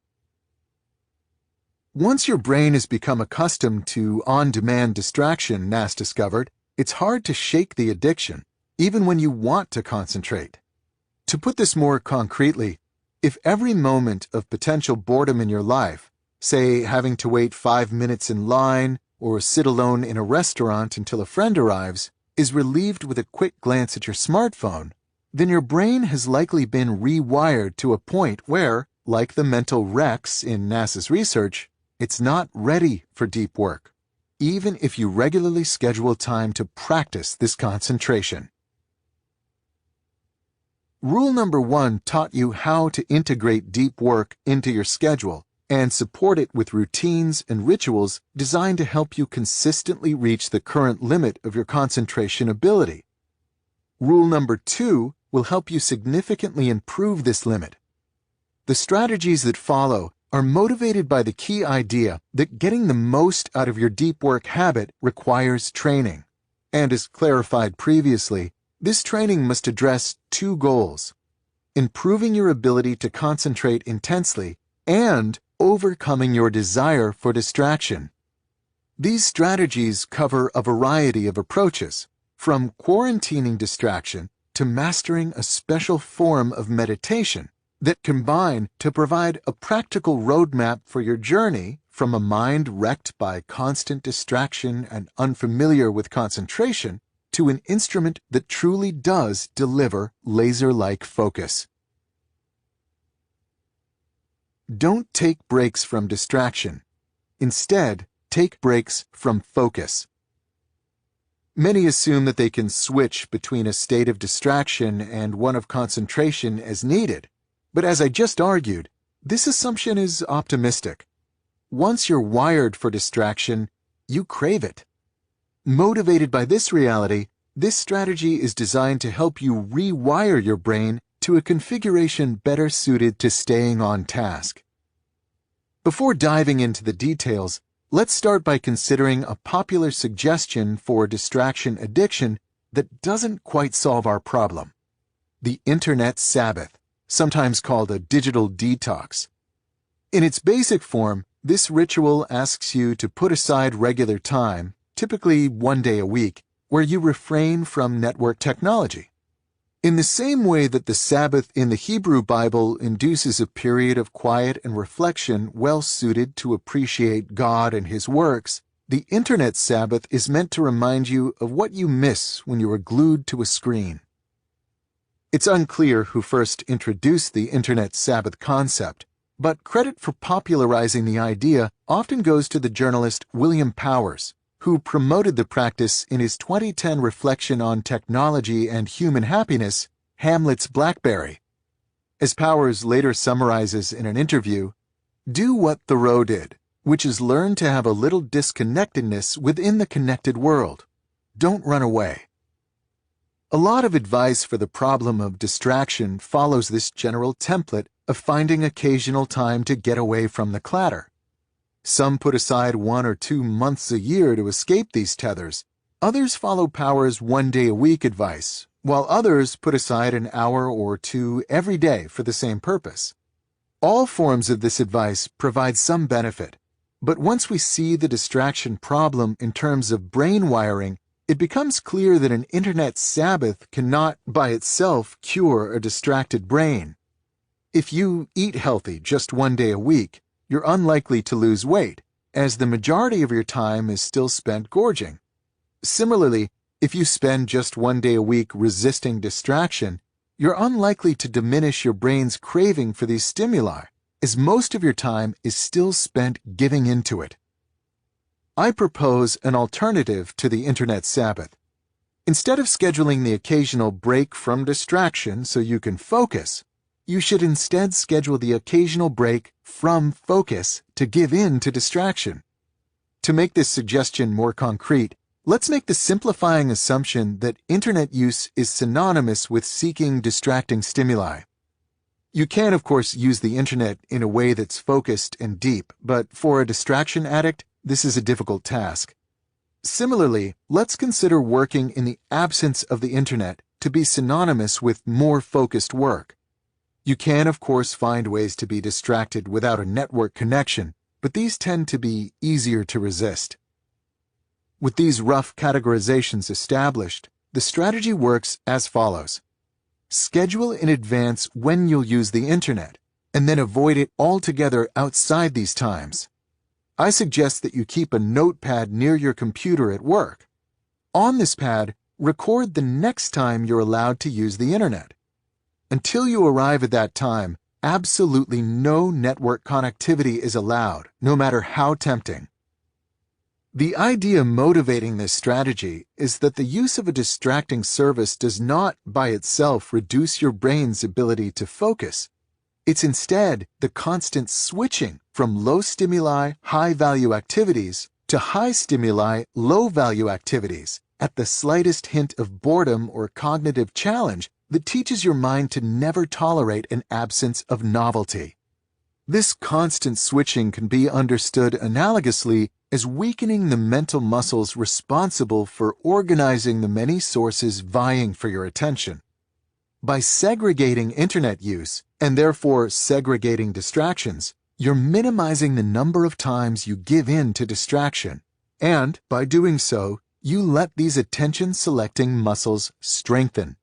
Once your brain has become accustomed to on-demand distraction, Nass discovered, it's hard to shake the addiction, even when you want to concentrate. To put this more concretely, if every moment of potential boredom in your life, say having to wait 5 minutes in line or sit alone in a restaurant until a friend arrives, is relieved with a quick glance at your smartphone, then your brain has likely been rewired to a point where, like the mental wrecks in NASA's research, it's not ready for deep work, even if you regularly schedule time to practice this concentration. Rule number 1 taught you how to integrate deep work into your schedule and support it with routines and rituals designed to help you consistently reach the current limit of your concentration ability. Rule number 2 will help you significantly improve this limit. The strategies that follow are motivated by the key idea that getting the most out of your deep work habit requires training. And as clarified previously, this training must address 2 goals: improving your ability to concentrate intensely and overcoming your desire for distraction. These strategies cover a variety of approaches, from quarantining distraction to mastering a special form of meditation that combine to provide a practical roadmap for your journey from a mind wrecked by constant distraction and unfamiliar with concentration to an instrument that truly does deliver laser-like focus. Don't take breaks from distraction. Instead, take breaks from focus. Many assume that they can switch between a state of distraction and one of concentration as needed. But as I just argued, this assumption is optimistic. Once you're wired for distraction, you crave it. Motivated by this reality, this strategy is designed to help you rewire your brain to a configuration better suited to staying on task. Before diving into the details, let's start by considering a popular suggestion for distraction addiction that doesn't quite solve our problem: the Internet Sabbath, sometimes called a digital detox. In its basic form, this ritual asks you to put aside regular time, typically 1 day a week, where you refrain from network technology. In the same way that the Sabbath in the Hebrew Bible induces a period of quiet and reflection well suited to appreciate God and His works, the Internet Sabbath is meant to remind you of what you miss when you are glued to a screen. It's unclear who first introduced the Internet Sabbath concept, but credit for popularizing the idea often goes to the journalist William Powers, who promoted the practice in his 2010 reflection on technology and human happiness, Hamlet's BlackBerry. As Powers later summarizes in an interview, "Do what Thoreau did, which is learn to have a little disconnectedness within the connected world. Don't run away." A lot of advice for the problem of distraction follows this general template of finding occasional time to get away from the clatter. Some put aside 1 or 2 months a year to escape these tethers. Others follow Powers' 1 day a week advice, while others put aside an hour or 2 every day for the same purpose. All forms of this advice provide some benefit, but once we see the distraction problem in terms of brain wiring, it becomes clear that an Internet Sabbath cannot by itself cure a distracted brain. If you eat healthy just 1 day a week, you're unlikely to lose weight, as the majority of your time is still spent gorging. Similarly, if you spend just 1 day a week resisting distraction, you're unlikely to diminish your brain's craving for these stimuli, as most of your time is still spent giving into it. I propose an alternative to the Internet Sabbath. Instead of scheduling the occasional break from distraction so you can focus, you should instead schedule the occasional break from focus to give in to distraction. To make this suggestion more concrete, let's make the simplifying assumption that Internet use is synonymous with seeking distracting stimuli. You can, of course, use the Internet in a way that's focused and deep, but for a distraction addict, this is a difficult task. Similarly, let's consider working in the absence of the Internet to be synonymous with more focused work. You can, of course, find ways to be distracted without a network connection, but these tend to be easier to resist. With these rough categorizations established, the strategy works as follows. Schedule in advance when you'll use the Internet, and then avoid it altogether outside these times. I suggest that you keep a notepad near your computer at work. On this pad, record the next time you're allowed to use the internet. Until you arrive at that time, absolutely no network connectivity is allowed, no matter how tempting. The idea motivating this strategy is that the use of a distracting service does not, by itself, reduce your brain's ability to focus. It's instead the constant switching from low stimuli, high-value activities to high stimuli, low-value activities at the slightest hint of boredom or cognitive challenge that teaches your mind to never tolerate an absence of novelty. This constant switching can be understood analogously as weakening the mental muscles responsible for organizing the many sources vying for your attention. By segregating internet use, and therefore segregating distractions, you're minimizing the number of times you give in to distraction, and by doing so, you let these attention-selecting muscles strengthen.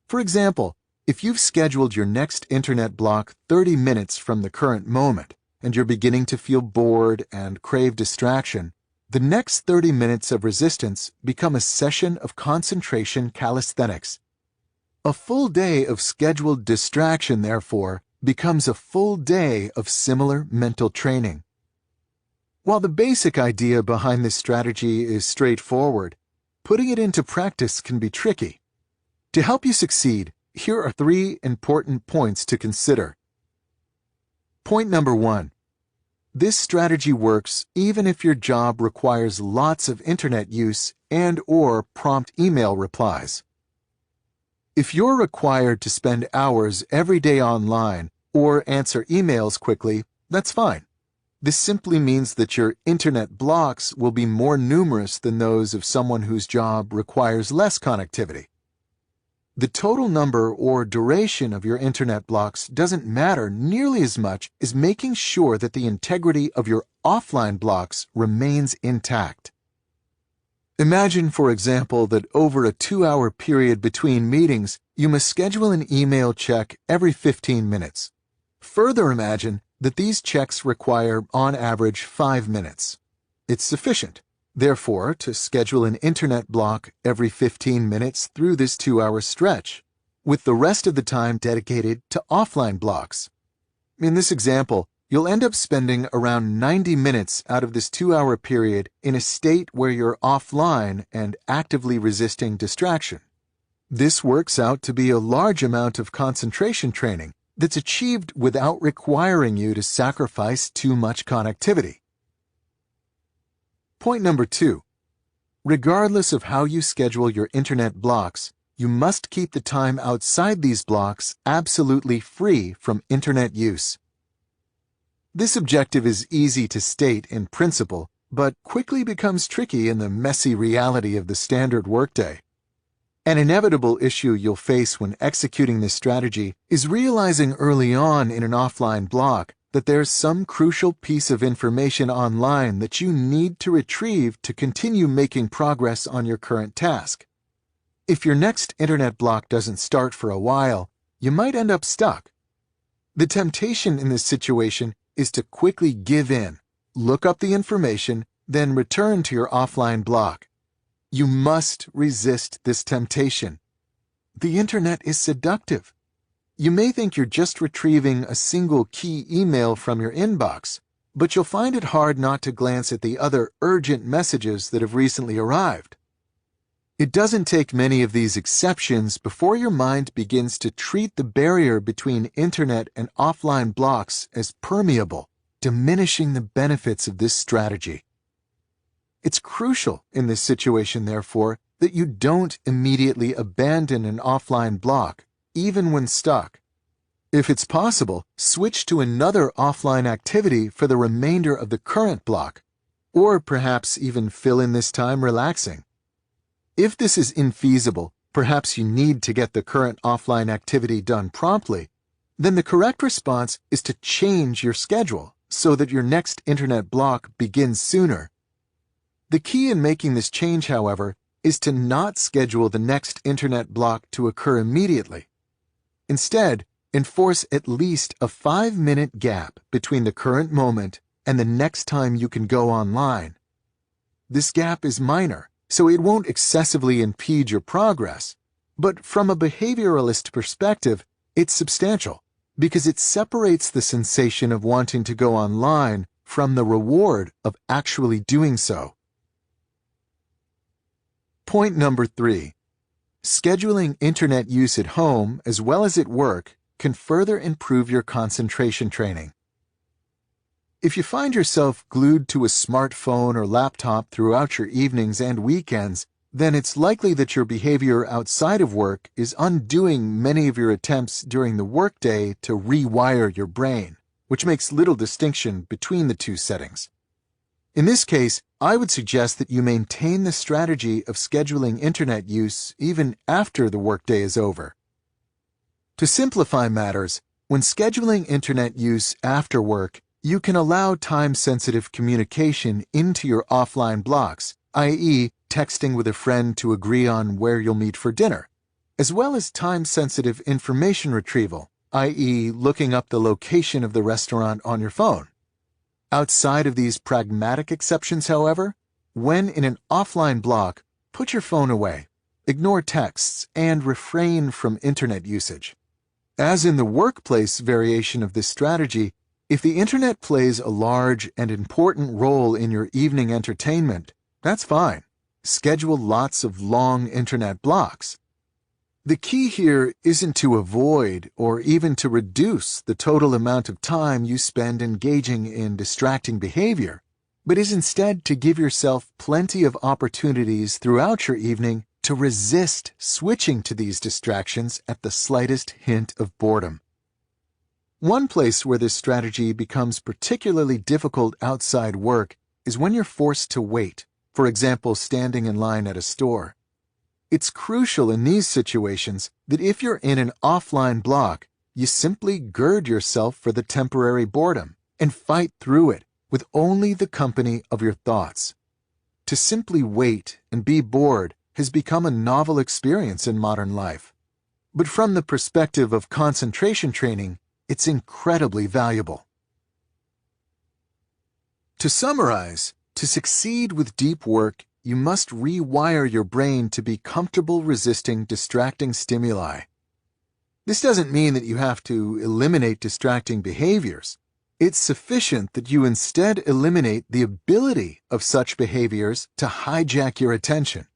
For example, if you've scheduled your next internet block 30 minutes from the current moment, and you're beginning to feel bored and crave distraction, the next 30 minutes of resistance become a session of concentration calisthenics. A full day of scheduled distraction, therefore, becomes a full day of similar mental training. While the basic idea behind this strategy is straightforward, putting it into practice can be tricky. To help you succeed, here are 3 important points to consider. Point number 1. This strategy works even if your job requires lots of internet use and/or prompt email replies. If you're required to spend hours every day online or answer emails quickly, that's fine. This simply means that your internet blocks will be more numerous than those of someone whose job requires less connectivity. The total number or duration of your internet blocks doesn't matter nearly as much as making sure that the integrity of your offline blocks remains intact. Imagine, for example, that over a 2-hour period between meetings, you must schedule an email check every 15 minutes. Further imagine that these checks require, on average, 5 minutes. It's sufficient, therefore, to schedule an internet block every 15 minutes through this 2-hour stretch, with the rest of the time dedicated to offline blocks. In this example, you'll end up spending around 90 minutes out of this 2-hour period in a state where you're offline and actively resisting distraction. This works out to be a large amount of concentration training that's achieved without requiring you to sacrifice too much connectivity. Point number 2. Regardless of how you schedule your internet blocks, you must keep the time outside these blocks absolutely free from internet use. This objective is easy to state in principle, but quickly becomes tricky in the messy reality of the standard workday. An inevitable issue you'll face when executing this strategy is realizing early on in an offline block that there's some crucial piece of information online that you need to retrieve to continue making progress on your current task. If your next internet block doesn't start for a while, you might end up stuck. The temptation in this situation is to quickly give in, look up the information, then return to your offline block. You must resist this temptation. The internet is seductive. You may think you're just retrieving a single key email from your inbox, but you'll find it hard not to glance at the other urgent messages that have recently arrived. It doesn't take many of these exceptions before your mind begins to treat the barrier between internet and offline blocks as permeable, diminishing the benefits of this strategy. It's crucial in this situation, therefore, that you don't immediately abandon an offline block, even when stuck. If it's possible, switch to another offline activity for the remainder of the current block, or perhaps even fill in this time relaxing. If this is infeasible, perhaps you need to get the current offline activity done promptly, then the correct response is to change your schedule so that your next internet block begins sooner. The key in making this change, however, is to not schedule the next internet block to occur immediately. Instead, enforce at least a 5-minute gap between the current moment and the next time you can go online. This gap is minor, so it won't excessively impede your progress. But from a behavioralist perspective, it's substantial because it separates the sensation of wanting to go online from the reward of actually doing so. Point number 3. Scheduling internet use at home as well as at work can further improve your concentration training. If you find yourself glued to a smartphone or laptop throughout your evenings and weekends, then it's likely that your behavior outside of work is undoing many of your attempts during the workday to rewire your brain, which makes little distinction between the two settings. In this case, I would suggest that you maintain the strategy of scheduling internet use even after the workday is over. To simplify matters, when scheduling internet use after work, you can allow time-sensitive communication into your offline blocks, i.e., texting with a friend to agree on where you'll meet for dinner, as well as time-sensitive information retrieval, i.e., looking up the location of the restaurant on your phone. Outside of these pragmatic exceptions, however, when in an offline block, put your phone away, ignore texts, and refrain from internet usage. As in the workplace variation of this strategy, if the internet plays a large and important role in your evening entertainment, that's fine. Schedule lots of long internet blocks. The key here isn't to avoid or even to reduce the total amount of time you spend engaging in distracting behavior, but is instead to give yourself plenty of opportunities throughout your evening to resist switching to these distractions at the slightest hint of boredom. One place where this strategy becomes particularly difficult outside work is when you're forced to wait, for example, standing in line at a store. It's crucial in these situations that if you're in an offline block, you simply gird yourself for the temporary boredom and fight through it with only the company of your thoughts. To simply wait and be bored has become a novel experience in modern life. But from the perspective of concentration training, it's incredibly valuable. To summarize, to succeed with deep work, you must rewire your brain to be comfortable resisting distracting stimuli. This doesn't mean that you have to eliminate distracting behaviors. It's sufficient that you instead eliminate the ability of such behaviors to hijack your attention.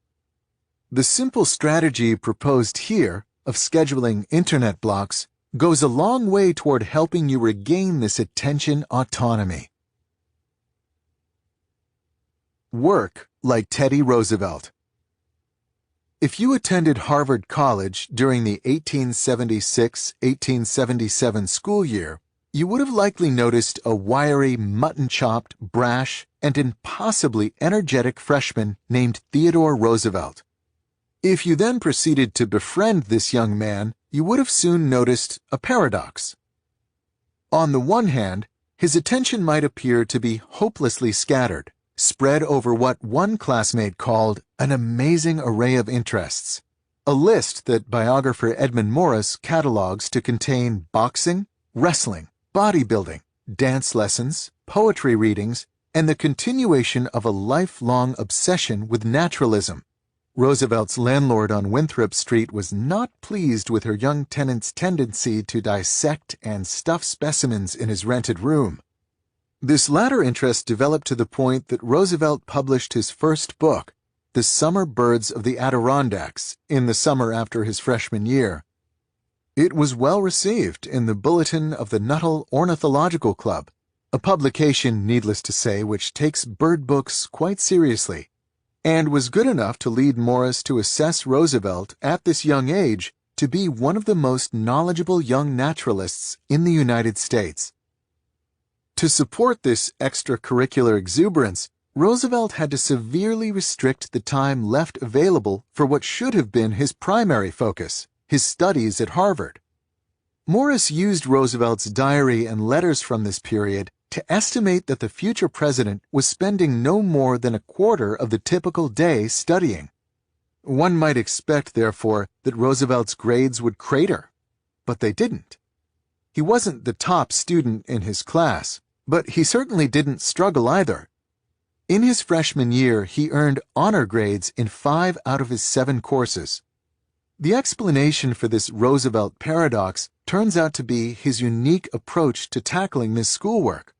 The simple strategy proposed here of scheduling internet blocks goes a long way toward helping you regain this attention autonomy. Work like Teddy Roosevelt. If you attended Harvard College during the 1876-1877 school year, you would have likely noticed a wiry, mutton-chopped, brash, and impossibly energetic freshman named Theodore Roosevelt. If you then proceeded to befriend this young man, you would have soon noticed a paradox. On the one hand, his attention might appear to be hopelessly scattered, spread over what one classmate called an amazing array of interests, a list that biographer Edmund Morris catalogs to contain boxing, wrestling, bodybuilding, dance lessons, poetry readings, and the continuation of a lifelong obsession with naturalism. Roosevelt's landlord on Winthrop Street was not pleased with her young tenant's tendency to dissect and stuff specimens in his rented room. This latter interest developed to the point that Roosevelt published his first book, The Summer Birds of the Adirondacks, in the summer after his freshman year. It was well received in the Bulletin of the Nuttall Ornithological Club, a publication, needless to say, which takes bird books quite seriously, and was good enough to lead Morris to assess Roosevelt at this young age to be one of the most knowledgeable young naturalists in the United States. To support this extracurricular exuberance, Roosevelt had to severely restrict the time left available for what should have been his primary focus, his studies at Harvard. Morris used Roosevelt's diary and letters from this period to estimate that the future president was spending no more than a quarter of the typical day studying. One might expect, therefore, that Roosevelt's grades would crater, but they didn't. He wasn't the top student in his class, But he certainly didn't struggle either. In his freshman year, he earned honor grades in 5 out of his 7 courses. The explanation for this Roosevelt paradox turns out to be his unique approach to tackling this schoolwork.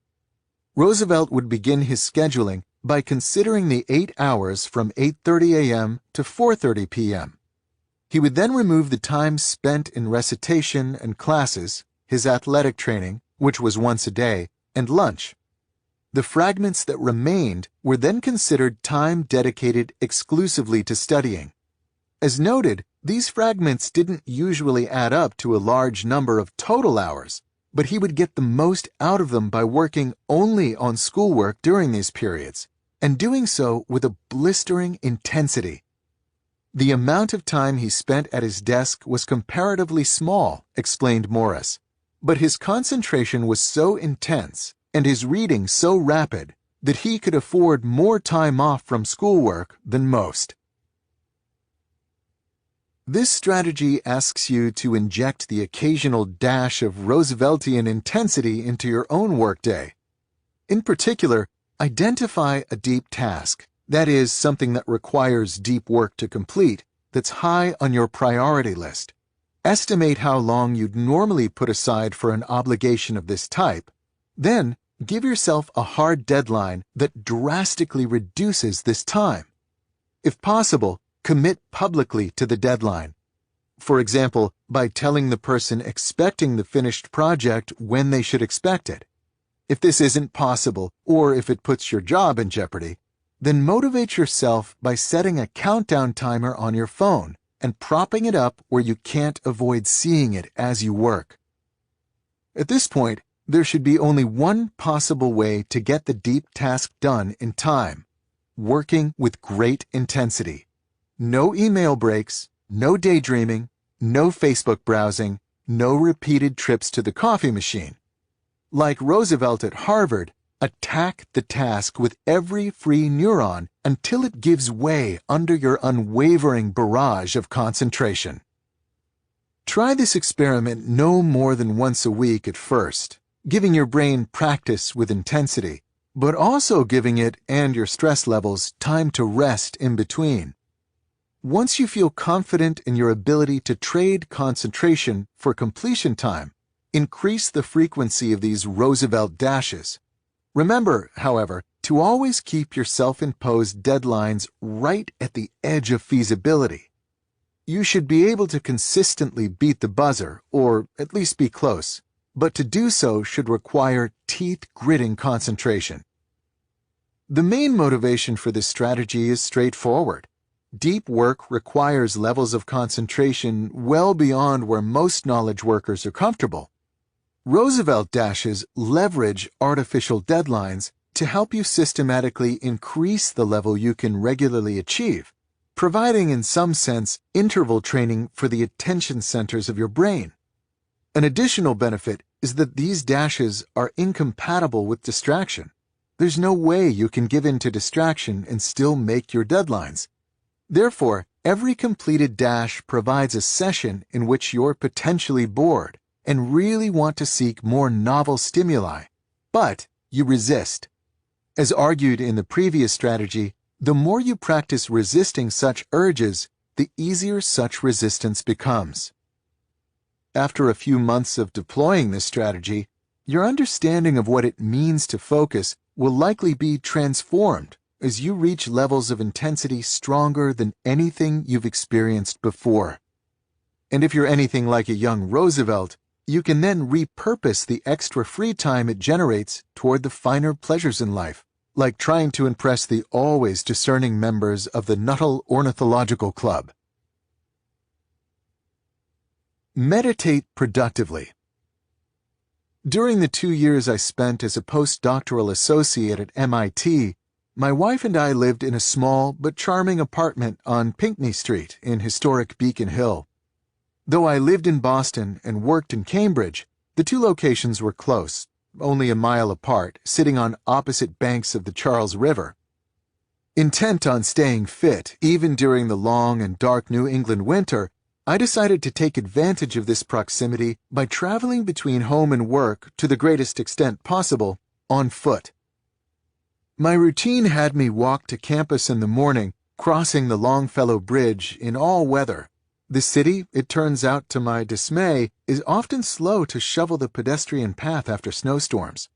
Roosevelt would begin his scheduling by considering the 8 hours from 8:30 a.m. to 4:30 p.m. He would then remove the time spent in recitation and classes, his athletic training, which was once a day, and lunch. The fragments that remained were then considered time dedicated exclusively to studying. As noted, these fragments didn't usually add up to a large number of total hours, but he would get the most out of them by working only on schoolwork during these periods, and doing so with a blistering intensity. The amount of time he spent at his desk was comparatively small, explained Morris, but his concentration was so intense and his reading so rapid that he could afford more time off from schoolwork than most. This strategy asks you to inject the occasional dash of Rooseveltian intensity into your own workday. In particular, identify a deep task, that is, something that requires deep work to complete, that's high on your priority list. Estimate how long you'd normally put aside for an obligation of this type. Then, give yourself a hard deadline that drastically reduces this time. If possible, commit publicly to the deadline. For example, by telling the person expecting the finished project when they should expect it. If this isn't possible, or if it puts your job in jeopardy, then motivate yourself by setting a countdown timer on your phone and propping it up where you can't avoid seeing it as you work. At this point, there should be only one possible way to get the deep task done in time: working with great intensity. No email breaks, no daydreaming, no Facebook browsing, no repeated trips to the coffee machine. Like Roosevelt at Harvard, attack the task with every free neuron until it gives way under your unwavering barrage of concentration. Try this experiment no more than once a week at first, giving your brain practice with intensity, but also giving it and your stress levels time to rest in between. Once you feel confident in your ability to trade concentration for completion time, increase the frequency of these Roosevelt dashes. Remember, however, to always keep your self-imposed deadlines right at the edge of feasibility. You should be able to consistently beat the buzzer, or at least be close, but to do so should require teeth-gritting concentration. The main motivation for this strategy is straightforward. Deep work requires levels of concentration well beyond where most knowledge workers are comfortable. Roosevelt dashes leverage artificial deadlines to help you systematically increase the level you can regularly achieve, providing in some sense interval training for the attention centers of your brain. An additional benefit is that these dashes are incompatible with distraction. There's no way you can give in to distraction and still make your deadlines. Therefore, every completed dash provides a session in which you're potentially bored and really want to seek more novel stimuli, but you resist. As argued in the previous strategy, the more you practice resisting such urges, the easier such resistance becomes. After a few months of deploying this strategy, your understanding of what it means to focus will likely be transformed as you reach levels of intensity stronger than anything you've experienced before. And if you're anything like a young Roosevelt, you can then repurpose the extra free time it generates toward the finer pleasures in life, like trying to impress the always discerning members of the Nuttall Ornithological Club. Meditate productively. During the 2 years I spent as a postdoctoral associate at MIT, my wife and I lived in a small but charming apartment on Pinckney Street in historic Beacon Hill. Though I lived in Boston and worked in Cambridge, the two locations were close, only a mile apart, sitting on opposite banks of the Charles River. Intent on staying fit, even during the long and dark New England winter, I decided to take advantage of this proximity by traveling between home and work to the greatest extent possible, on foot. My routine had me walk to campus in the morning, crossing the Longfellow Bridge in all weather. The city, it turns out to my dismay, is often slow to shovel the pedestrian path after snowstorms.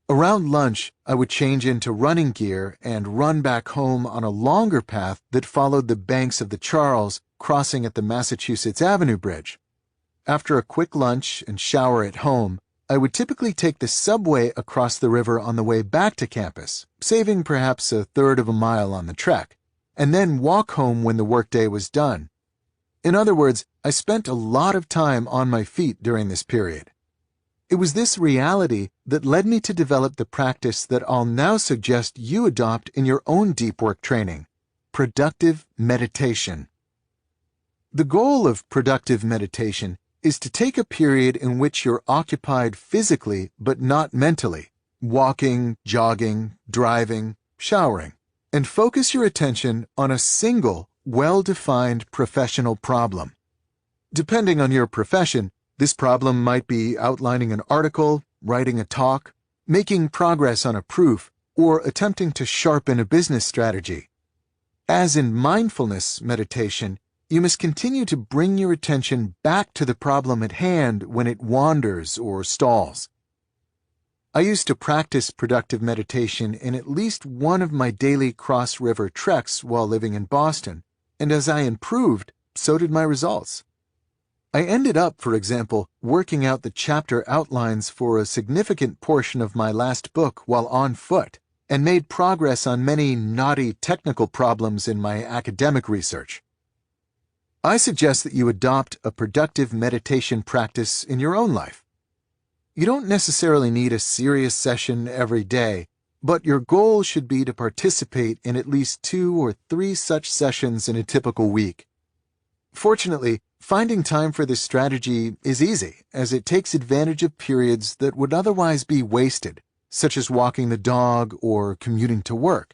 Around lunch, I would change into running gear and run back home on a longer path that followed the banks of the Charles, crossing at the Massachusetts Avenue Bridge. After a quick lunch and shower at home, I would typically take the subway across the river on the way back to campus, saving perhaps a third of a mile on the trek, and then walk home when the workday was done. In other words, I spent a lot of time on my feet during this period. It was this reality that led me to develop the practice that I'll now suggest you adopt in your own deep work training: productive meditation. The goal of productive meditation is to take a period in which you're occupied physically but not mentally, walking, jogging, driving, showering, and focus your attention on a single, well-defined professional problem. Depending on your profession, this problem might be outlining an article, writing a talk, making progress on a proof, or attempting to sharpen a business strategy. As in mindfulness meditation, you must continue to bring your attention back to the problem at hand when it wanders or stalls. I used to practice productive meditation in at least one of my daily cross-river treks while living in Boston, and as I improved, so did my results. I ended up, for example, working out the chapter outlines for a significant portion of my last book while on foot, and made progress on many knotty technical problems in my academic research. I suggest that you adopt a productive meditation practice in your own life. You don't necessarily need a serious session every day, but your goal should be to participate in at least 2 or 3 such sessions in a typical week. Fortunately, finding time for this strategy is easy, as it takes advantage of periods that would otherwise be wasted, such as walking the dog or commuting to work,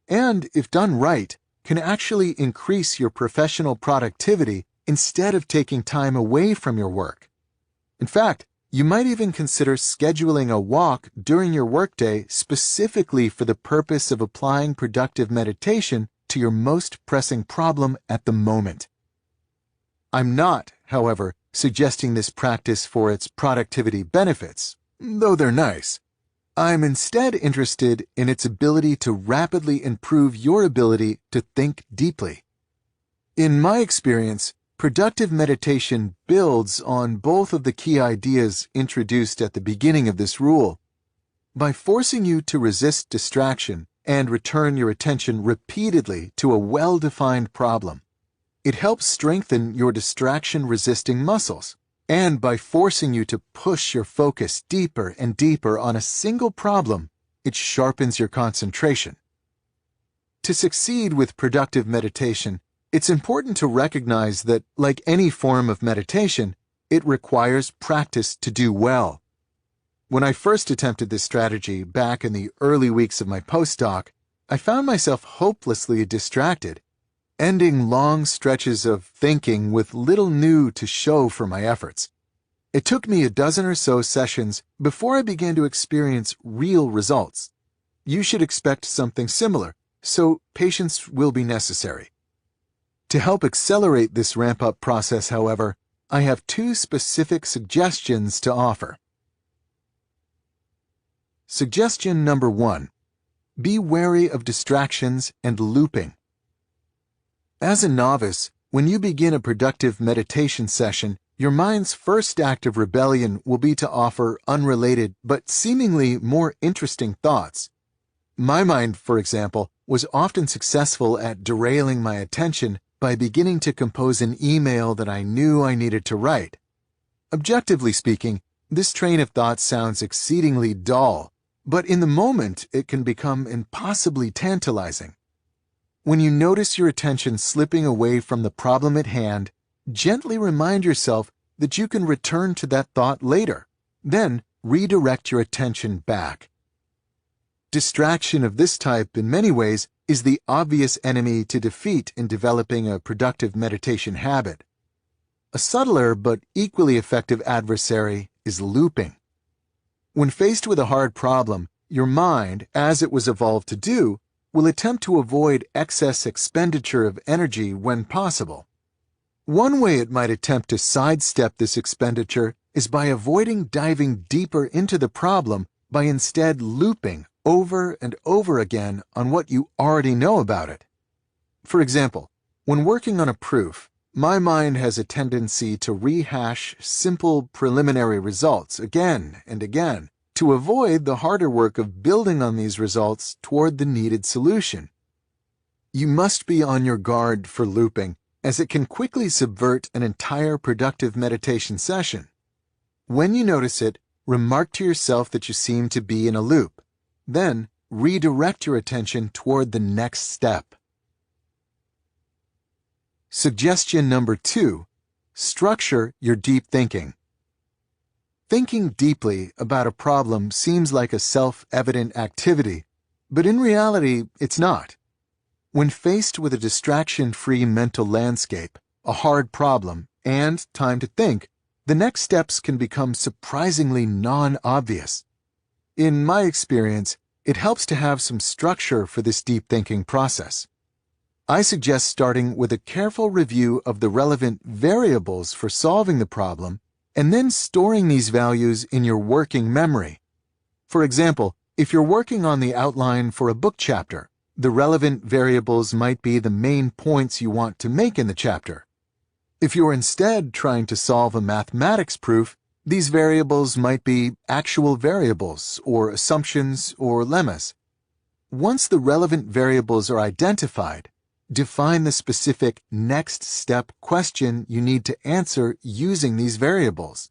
and, if done right, can actually increase your professional productivity instead of taking time away from your work. In fact, you might even consider scheduling a walk during your workday specifically for the purpose of applying productive meditation to your most pressing problem at the moment. I'm not, however, suggesting this practice for its productivity benefits, though they're nice. I'm instead interested in its ability to rapidly improve your ability to think deeply. In my experience, productive meditation builds on both of the key ideas introduced at the beginning of this rule. By forcing you to resist distraction and return your attention repeatedly to a well-defined problem, it helps strengthen your distraction-resisting muscles. And by forcing you to push your focus deeper and deeper on a single problem, it sharpens your concentration. To succeed with productive meditation, it's important to recognize that, like any form of meditation, it requires practice to do well. When I first attempted this strategy back in the early weeks of my postdoc, I found myself hopelessly distracted, ending long stretches of thinking with little new to show for my efforts. It took me a dozen or so sessions before I began to experience real results. You should expect something similar, so patience will be necessary. To help accelerate this ramp-up process, however, I have 2 specific suggestions to offer. Suggestion number 1. Be wary of distractions and looping. As a novice, when you begin a productive meditation session, your mind's first act of rebellion will be to offer unrelated but seemingly more interesting thoughts. My mind, for example, was often successful at derailing my attention by beginning to compose an email that I knew I needed to write. Objectively speaking, this train of thought sounds exceedingly dull, but in the moment it can become impossibly tantalizing. When you notice your attention slipping away from the problem at hand, gently remind yourself that you can return to that thought later, then redirect your attention back. Distraction of this type, in many ways, is the obvious enemy to defeat in developing a productive meditation habit. A subtler but equally effective adversary is looping. When faced with a hard problem, your mind, as it was evolved to do, will attempt to avoid excess expenditure of energy when possible. One way it might attempt to sidestep this expenditure is by avoiding diving deeper into the problem by instead looping over and over again on what you already know about it. For example, when working on a proof, my mind has a tendency to rehash simple preliminary results again and again to avoid the harder work of building on these results toward the needed solution. You must be on your guard for looping, as it can quickly subvert an entire productive meditation session. When you notice it, remark to yourself that you seem to be in a loop. Then, redirect your attention toward the next step. Suggestion number 2. Structure your deep thinking. Thinking deeply about a problem seems like a self-evident activity, but in reality, it's not. When faced with a distraction-free mental landscape, a hard problem, and time to think, the next steps can become surprisingly non-obvious. In my experience, it helps to have some structure for this deep thinking process. I suggest starting with a careful review of the relevant variables for solving the problem, and then storing these values in your working memory. For example, if you're working on the outline for a book chapter, the relevant variables might be the main points you want to make in the chapter. If you're instead trying to solve a mathematics proof, these variables might be actual variables, or assumptions, or lemmas. Once the relevant variables are identified, define the specific next step question you need to answer using these variables.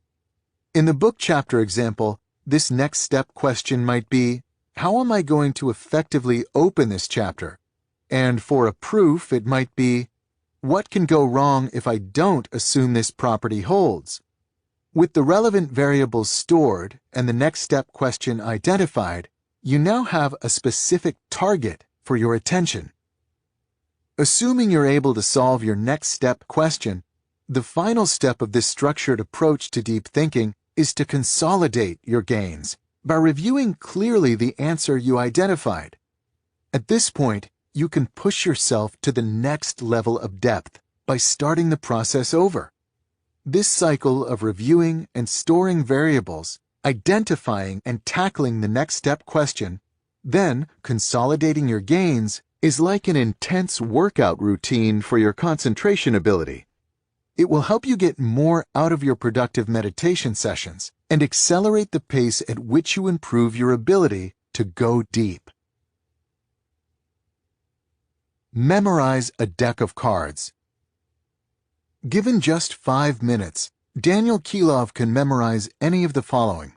In the book chapter example, this next step question might be, how am I going to effectively open this chapter? And for a proof, it might be, what can go wrong if I don't assume this property holds? With the relevant variables stored and the next step question identified, you now have a specific target for your attention. Assuming you're able to solve your next step question, the final step of this structured approach to deep thinking is to consolidate your gains by reviewing clearly the answer you identified. At this point, you can push yourself to the next level of depth by starting the process over. This cycle of reviewing and storing variables, identifying and tackling the next step question, then consolidating your gains is like an intense workout routine for your concentration ability. It will help you get more out of your productive meditation sessions and accelerate the pace at which you improve your ability to go deep. Memorize a deck of cards. Given just 5 minutes, Daniel Kilov can memorize any of the following: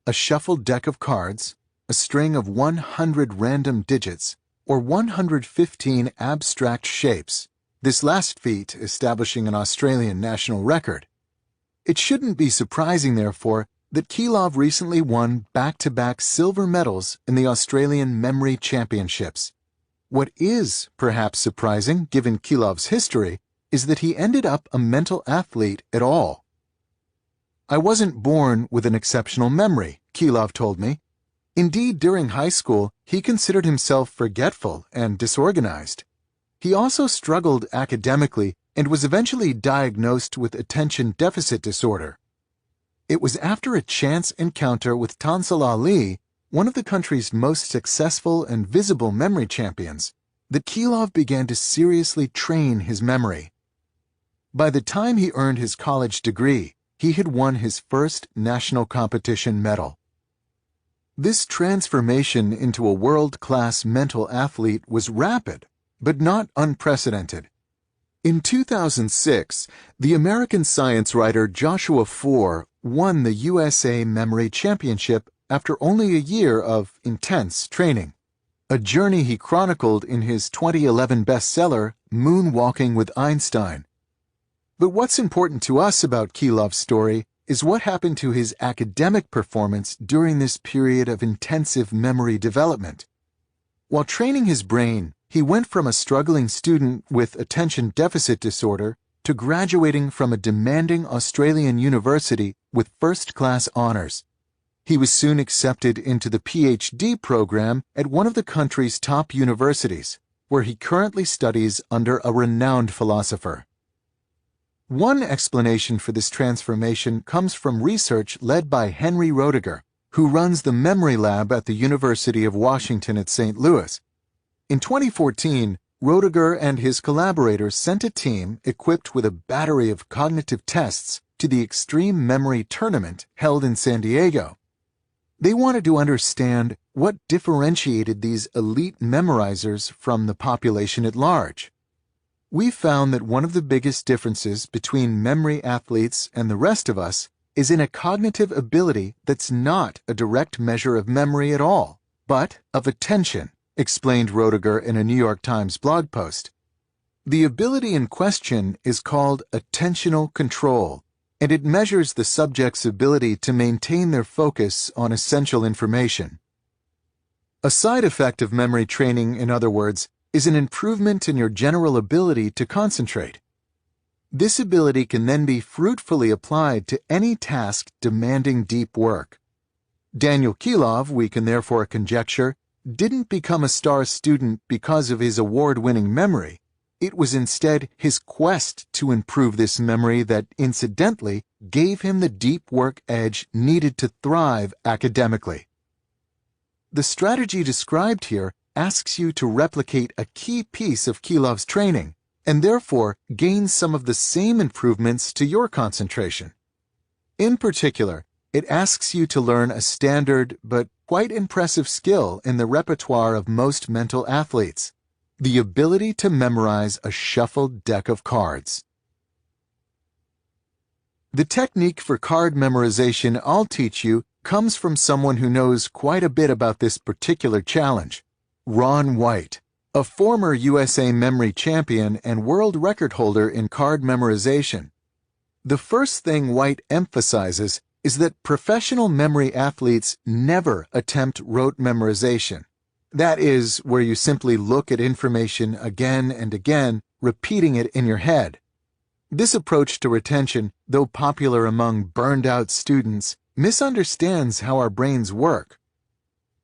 a shuffled deck of cards, a string of 100 random digits, or 115 abstract shapes, this last feat establishing an Australian national record. It shouldn't be surprising, therefore, that Kilov recently won back-to-back silver medals in the Australian Memory Championships. What is perhaps surprising, given Kilov's history, is that he ended up a mental athlete at all. I wasn't born with an exceptional memory, Kilov told me. Indeed, during high school, he considered himself forgetful and disorganized. He also struggled academically and was eventually diagnosed with attention deficit disorder. It was after a chance encounter with Tansal Ali, one of the country's most successful and visible memory champions, that Kilov began to seriously train his memory. By the time he earned his college degree, he had won his first national competition medal. This transformation into a world-class mental athlete was rapid, but not unprecedented. In 2006, the American science writer Joshua Foer won the USA Memory Championship after only a year of intense training, a journey he chronicled in his 2011 bestseller, Moonwalking with Einstein. But what's important to us about Kilov's story is what happened to his academic performance during this period of intensive memory development. While training his brain, he went from a struggling student with attention deficit disorder to graduating from a demanding Australian university with first-class honors. He was soon accepted into the PhD program at one of the country's top universities, where he currently studies under a renowned philosopher. One explanation for this transformation comes from research led by Henry Roediger, who runs the Memory Lab at the University of Washington at St. Louis. In 2014, Roediger and his collaborators sent a team equipped with a battery of cognitive tests to the Extreme Memory Tournament held in San Diego. They wanted to understand what differentiated these elite memorizers from the population at large. We found that one of the biggest differences between memory athletes and the rest of us is in a cognitive ability that's not a direct measure of memory at all, but of attention, explained Roediger in a New York Times blog post. The ability in question is called attentional control, and it measures the subject's ability to maintain their focus on essential information. A side effect of memory training, in other words, is an improvement in your general ability to concentrate. This ability can then be fruitfully applied to any task demanding deep work. Daniel Kilov, we can therefore conjecture, didn't become a star student because of his award-winning memory. It was instead his quest to improve this memory that, incidentally, gave him the deep work edge needed to thrive academically. The strategy described here asks you to replicate a key piece of Kilov's training, and therefore gain some of the same improvements to your concentration. In particular, it asks you to learn a standard but quite impressive skill in the repertoire of most mental athletes: the ability to memorize a shuffled deck of cards. The technique for card memorization I'll teach you comes from someone who knows quite a bit about this particular challenge: Ron White, a former USA memory champion and world record holder in card memorization. The first thing White emphasizes is that professional memory athletes never attempt rote memorization. That is, where you simply look at information again and again, repeating it in your head. This approach to retention, though popular among burned-out students, misunderstands how our brains work.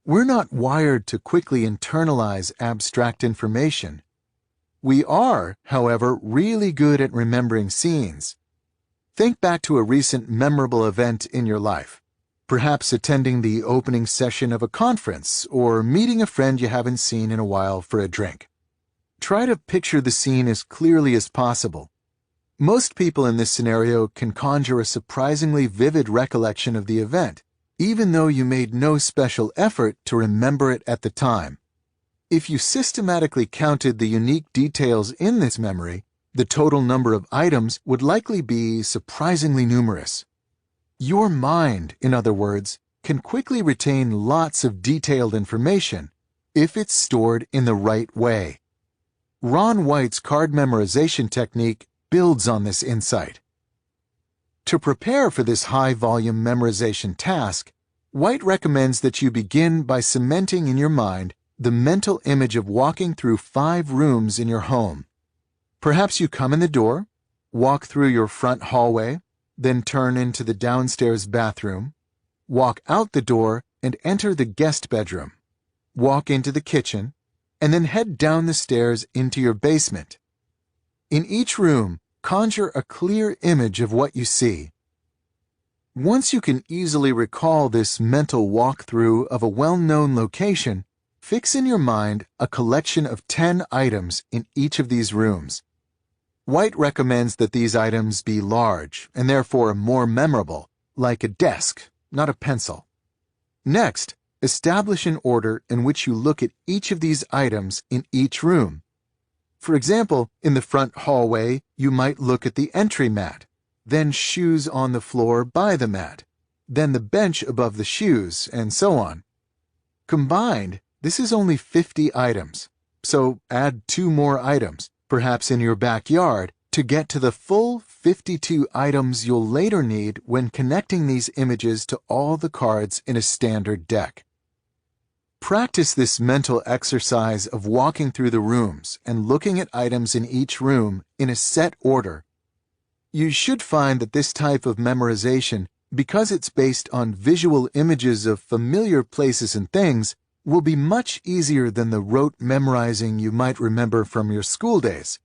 We're not wired to quickly internalize abstract information. We are, however, really good at remembering scenes. Think back to a recent memorable event in your life, perhaps attending the opening session of a conference or meeting a friend you haven't seen in a while for a drink. Try to picture the scene as clearly as possible. Most people in this scenario can conjure a surprisingly vivid recollection of the event, even though you made no special effort to remember it at the time. If you systematically counted the unique details in this memory, the total number of items would likely be surprisingly numerous. Your mind, in other words, can quickly retain lots of detailed information if it's stored in the right way. Ron White's card memorization technique builds on this insight. To prepare for this high-volume memorization task, White recommends that you begin by cementing in your mind the mental image of walking through 5 rooms in your home. Perhaps you come in the door, walk through your front hallway, then turn into the downstairs bathroom, walk out the door and enter the guest bedroom, walk into the kitchen, and then head down the stairs into your basement. In each room, conjure a clear image of what you see. Once you can easily recall this mental walkthrough of a well-known location, fix in your mind a collection of 10 items in each of these rooms. White recommends that these items be large and therefore more memorable, like a desk, not a pencil. Next, establish an order in which you look at each of these items in each room. For example, in the front hallway, you might look at the entry mat, then shoes on the floor by the mat, then the bench above the shoes, and so on. Combined, this is only 50 items, so add 2 more items, perhaps in your backyard, to get to the full 52 items you'll later need when connecting these images to all the cards in a standard deck. Practice this mental exercise of walking through the rooms and looking at items in each room in a set order. You should find that this type of memorization because it's based on visual images of familiar places and things, will be much easier than the rote memorizing you might remember from your school days.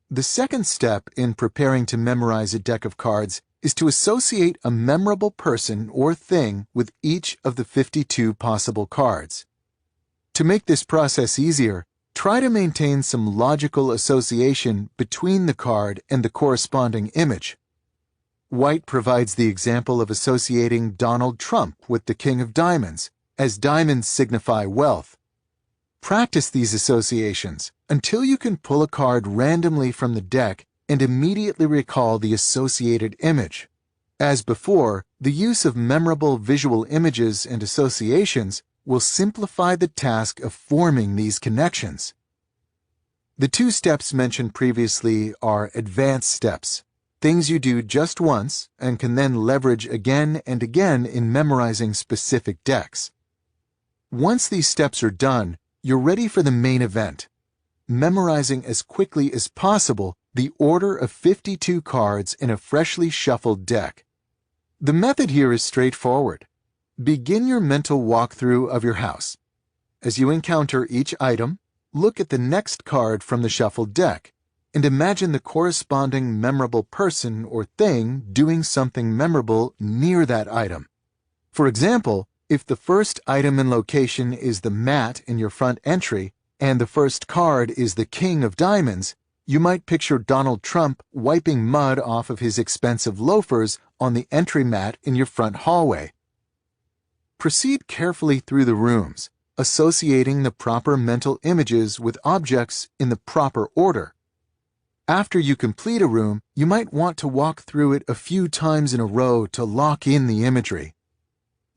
The second step in preparing to memorize a deck of cards is to associate a memorable person or thing with each of the 52 possible cards. To make this process easier, try to maintain some logical association between the card and the corresponding image. White provides the example of associating Donald Trump with the King of Diamonds, as diamonds signify wealth. Practice these associations until you can pull a card randomly from the deck and immediately recall the associated image. As before, the use of memorable visual images and associations will simplify the task of forming these connections. The two steps mentioned previously are advanced steps, things you do just once and can then leverage again and again in memorizing specific decks. Once these steps are done, you're ready for the main event, memorizing as quickly as possible the order of 52 cards in a freshly shuffled deck. The method here is straightforward. Begin your mental walkthrough of your house. As you encounter each item, look at the next card from the shuffled deck and imagine the corresponding memorable person or thing doing something memorable near that item. For example, if the first item in location is the mat in your front entry and the first card is the King of Diamonds, you might picture Donald Trump wiping mud off of his expensive loafers on the entry mat in your front hallway. Proceed carefully through the rooms, associating the proper mental images with objects in the proper order. After you complete a room, you might want to walk through it a few times in a row to lock in the imagery.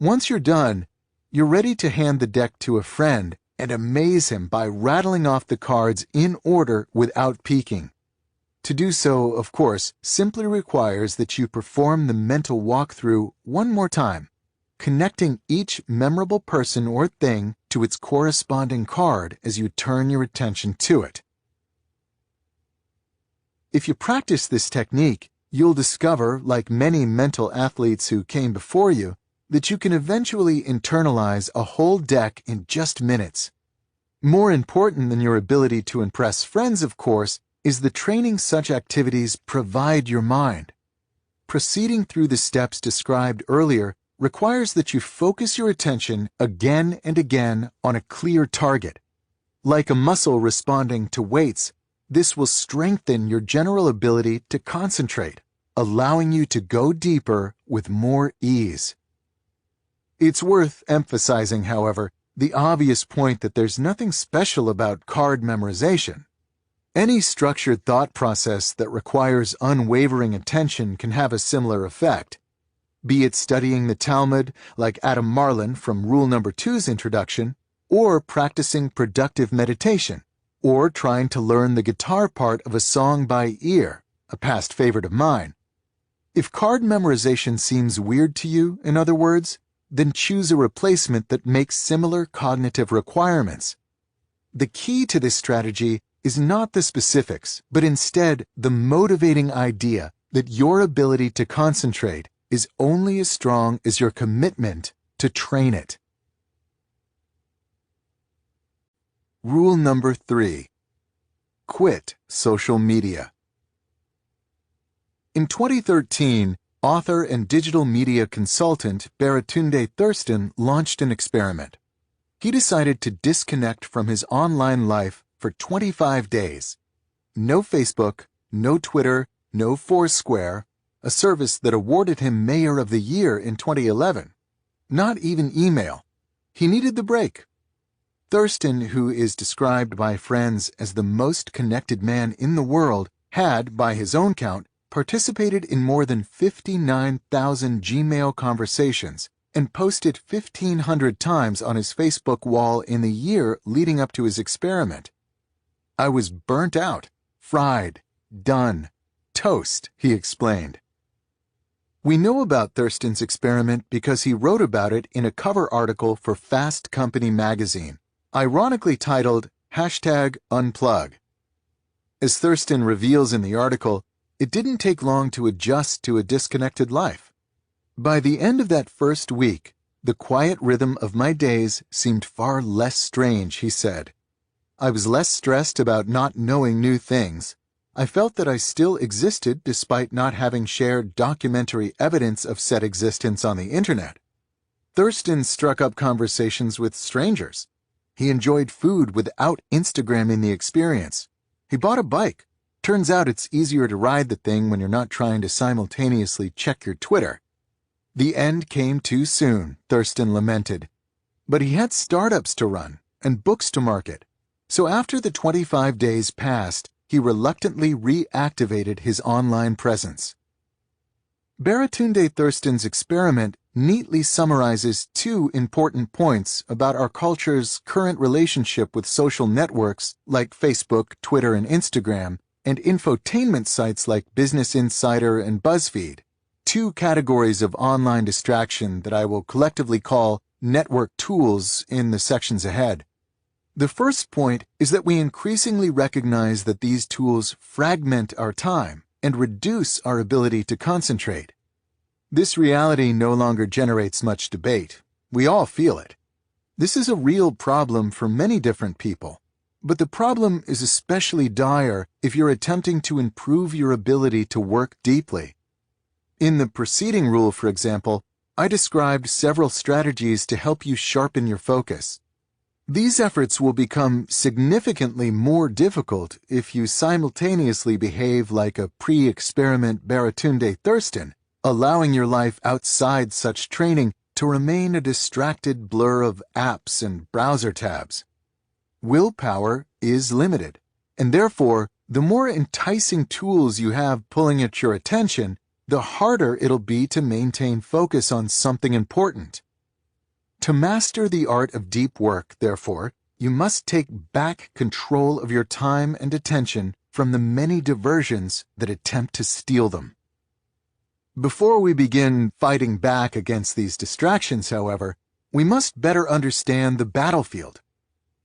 Once you're done, you're ready to hand the deck to a friend and amaze him by rattling off the cards in order without peeking. To do so, of course, simply requires that you perform the mental walkthrough one more time, connecting each memorable person or thing to its corresponding card as you turn your attention to it. If you practice this technique, you'll discover, like many mental athletes who came before you, that you can eventually internalize a whole deck in just minutes. More important than your ability to impress friends, of course, is the training such activities provide your mind. Proceeding through the steps described earlier requires that you focus your attention again and again on a clear target. Like a muscle responding to weights, this will strengthen your general ability to concentrate, allowing you to go deeper with more ease. It's worth emphasizing, however, the obvious point that there's nothing special about card memorization. Any structured thought process that requires unwavering attention can have a similar effect. Be it studying the Talmud, like Adam Marlin from Rule Number 2's introduction, or practicing productive meditation, or trying to learn the guitar part of a song by ear, a past favorite of mine. If card memorization seems weird to you, in other words, then choose a replacement that makes similar cognitive requirements. The key to this strategy is not the specifics, but instead the motivating idea that your ability to concentrate is only as strong as your commitment to train it. Rule number 3. Quit social media. In 2013, author and digital media consultant Baratunde Thurston launched an experiment. He decided to disconnect from his online life for 25 days. No Facebook, no Twitter, no Foursquare, a service that awarded him Mayor of the Year in 2011. Not even email. He needed the break. Thurston, who is described by friends as the most connected man in the world, had, by his own count, participated in more than 59,000 Gmail conversations and posted 1,500 times on his Facebook wall in the year leading up to his experiment. "I was burnt out, fried, done, toast," he explained. We know about Thurston's experiment because he wrote about it in a cover article for Fast Company magazine, ironically titled #Unplug. As Thurston reveals in the article, it didn't take long to adjust to a disconnected life. By the end of that first week, the quiet rhythm of my days seemed far less strange, he said. I was less stressed about not knowing new things. I felt that I still existed despite not having shared documentary evidence of said existence on the internet. Thurston struck up conversations with strangers. He enjoyed food without Instagramming the experience. He bought a bike. Turns out it's easier to ride the thing when you're not trying to simultaneously check your Twitter. The end came too soon, Thurston lamented. But he had startups to run and books to market. So after the 25 days passed, he reluctantly reactivated his online presence. Baratunde Thurston's experiment neatly summarizes two important points about our culture's current relationship with social networks like Facebook, Twitter, and Instagram, and infotainment sites like Business Insider and BuzzFeed, two categories of online distraction that I will collectively call network tools in the sections ahead. The first point is that we increasingly recognize that these tools fragment our time and reduce our ability to concentrate. This reality no longer generates much debate. We all feel it. This is a real problem for many different people, but the problem is especially dire if you're attempting to improve your ability to work deeply. In the preceding rule, for example, I described several strategies to help you sharpen your focus. These efforts will become significantly more difficult if you simultaneously behave like a pre-experiment Baratunde Thurston, allowing your life outside such training to remain a distracted blur of apps and browser tabs. Willpower is limited, and therefore, the more enticing tools you have pulling at your attention, the harder it'll be to maintain focus on something important. To master the art of deep work, therefore, you must take back control of your time and attention from the many diversions that attempt to steal them. Before we begin fighting back against these distractions, however, we must better understand the battlefield.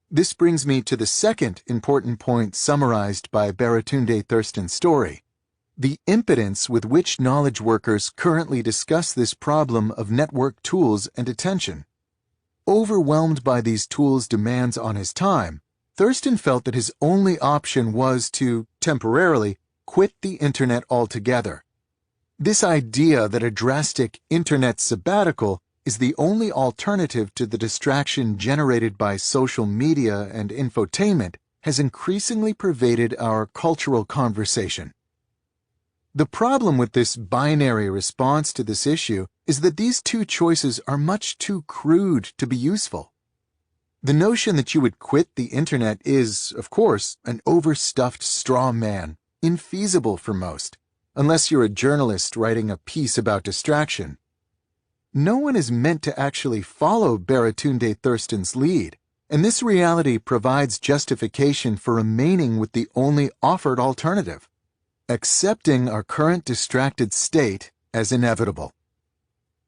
This brings me to the second important point summarized by Baratunde Thurston's story: the impotence with which knowledge workers currently discuss this problem of network tools and attention. Overwhelmed by these tools' demands on his time, Thurston felt that his only option was to, temporarily, quit the internet altogether. This idea that a drastic internet sabbatical is the only alternative to the distraction generated by social media and infotainment has increasingly pervaded our cultural conversation. The problem with this binary response to this issue is that these two choices are much too crude to be useful. The notion that you would quit the internet is, of course, an overstuffed straw man, infeasible for most, unless you're a journalist writing a piece about distraction. No one is meant to actually follow Baratunde Thurston's lead, and this reality provides justification for remaining with the only offered alternative: accepting our current distracted state as inevitable.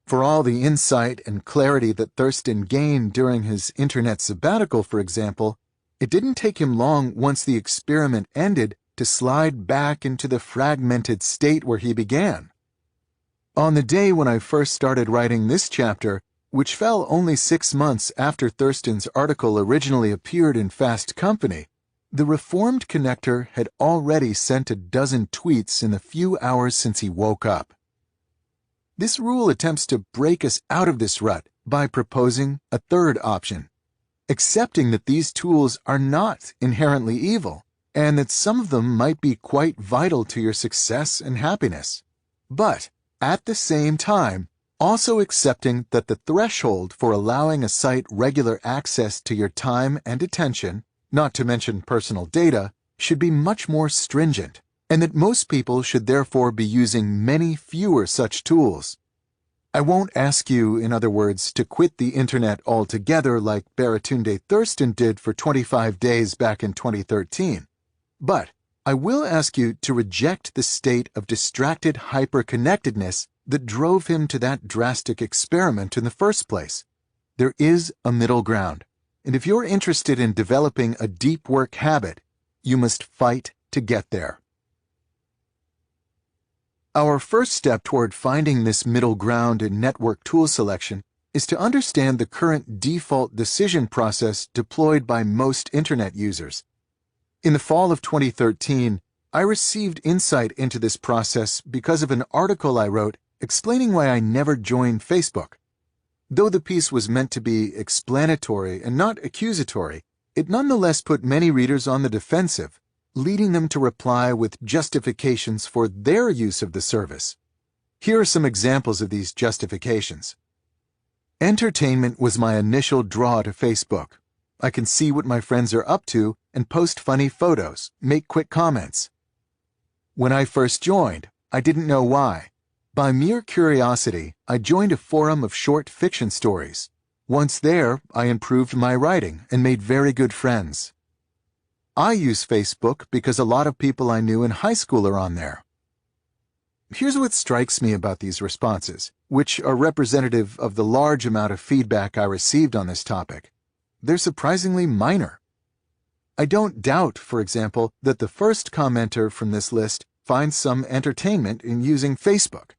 For all the insight and clarity that Thurston gained during his internet sabbatical, for example, it didn't take him long once the experiment ended to slide back into the fragmented state where he began. On the day when I first started writing this chapter, which fell only 6 months after Thurston's article originally appeared in Fast Company, the Reformed Connector had already sent a dozen tweets in the few hours since he woke up. This rule attempts to break us out of this rut by proposing a third option: accepting that these tools are not inherently evil, and that some of them might be quite vital to your success and happiness. But, at the same time, also accepting that the threshold for allowing a site regular access to your time and attention, not to mention personal data, should be much more stringent, and that most people should therefore be using many fewer such tools. I won't ask you, in other words, to quit the internet altogether like Baratunde Thurston did for 25 days back in 2013. But I will ask you to reject the state of distracted hyperconnectedness that drove him to that drastic experiment in the first place. There is a middle ground, and if you're interested in developing a deep work habit, you must fight to get there. Our first step toward finding this middle ground in network tool selection is to understand the current default decision process deployed by most Internet users. In the fall of 2013, I received insight into this process because of an article I wrote explaining why I never joined Facebook. Though the piece was meant to be explanatory and not accusatory, it nonetheless put many readers on the defensive, leading them to reply with justifications for their use of the service. Here are some examples of these justifications. Entertainment was my initial draw to Facebook. I can see what my friends are up to and post funny photos, make quick comments. When I first joined, I didn't know why. By mere curiosity, I joined a forum of short fiction stories. Once there, I improved my writing and made very good friends. I use Facebook because a lot of people I knew in high school are on there. Here's what strikes me about these responses, which are representative of the large amount of feedback I received on this topic. They're surprisingly minor. I don't doubt, for example, that the first commenter from this list finds some entertainment in using Facebook.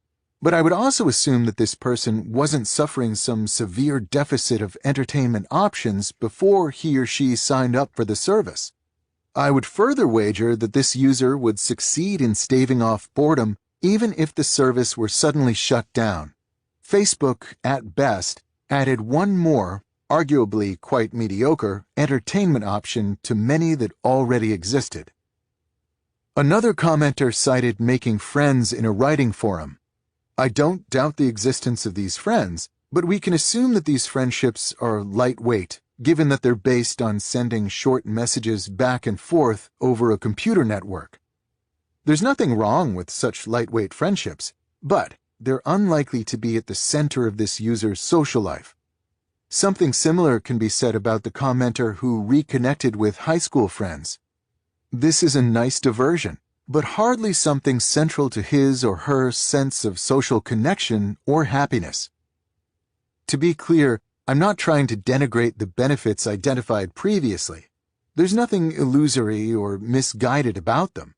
But I would also assume that this person wasn't suffering some severe deficit of entertainment options before he or she signed up for the service. I would further wager that this user would succeed in staving off boredom even if the service were suddenly shut down. Facebook, at best, added one more, arguably quite mediocre, entertainment option to many that already existed. Another commenter cited making friends in a writing forum. I don't doubt the existence of these friends, but we can assume that these friendships are lightweight, given that they're based on sending short messages back and forth over a computer network. There's nothing wrong with such lightweight friendships, but they're unlikely to be at the center of this user's social life. Something similar can be said about the commenter who reconnected with high school friends. This is a nice diversion, but hardly something central to his or her sense of social connection or happiness. To be clear, I'm not trying to denigrate the benefits identified previously. There's nothing illusory or misguided about them.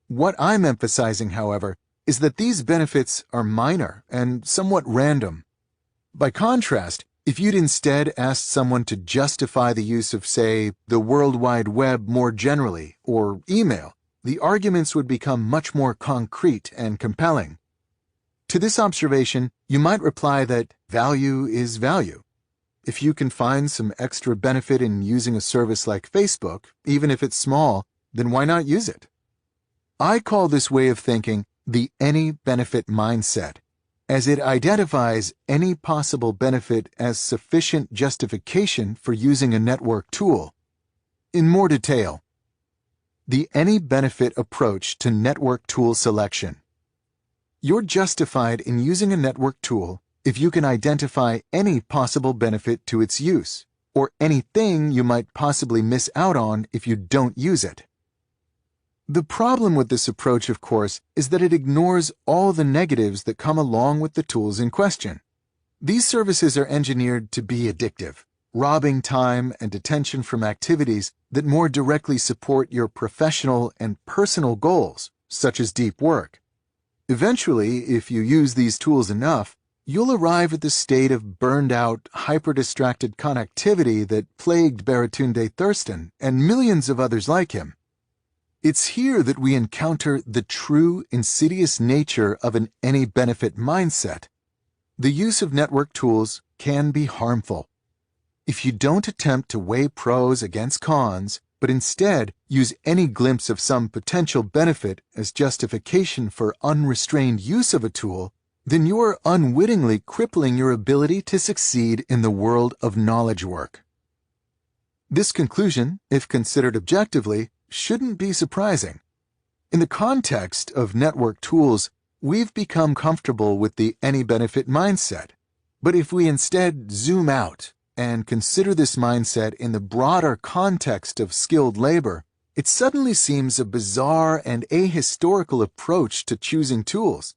What I'm emphasizing, however, is that these benefits are minor and somewhat random. By contrast, if you'd instead asked someone to justify the use of, say, the World Wide Web more generally, or email, the arguments would become much more concrete and compelling. To this observation, you might reply that value is value. If you can find some extra benefit in using a service like Facebook, even if it's small, then why not use it? I call this way of thinking the any benefit mindset, as it identifies any possible benefit as sufficient justification for using a network tool. In more detail, the any benefit approach to network tool selection. You're justified in using a network tool if you can identify any possible benefit to its use, or anything you might possibly miss out on if you don't use it. The problem with this approach, of course, is that it ignores all the negatives that come along with the tools in question. These services are engineered to be addictive, robbing time and attention from activities that more directly support your professional and personal goals, such as deep work. Eventually, if you use these tools enough, you'll arrive at the state of burned-out, hyper-distracted connectivity that plagued Baratunde Thurston and millions of others like him. It's here that we encounter the true insidious nature of an any benefit mindset. The use of network tools can be harmful. If you don't attempt to weigh pros against cons, but instead use any glimpse of some potential benefit as justification for unrestrained use of a tool, then you are unwittingly crippling your ability to succeed in the world of knowledge work. This conclusion, if considered objectively, shouldn't be surprising. In the context of network tools, we've become comfortable with the any benefit mindset. But if we instead zoom out and consider this mindset in the broader context of skilled labor, it suddenly seems a bizarre and ahistorical approach to choosing tools.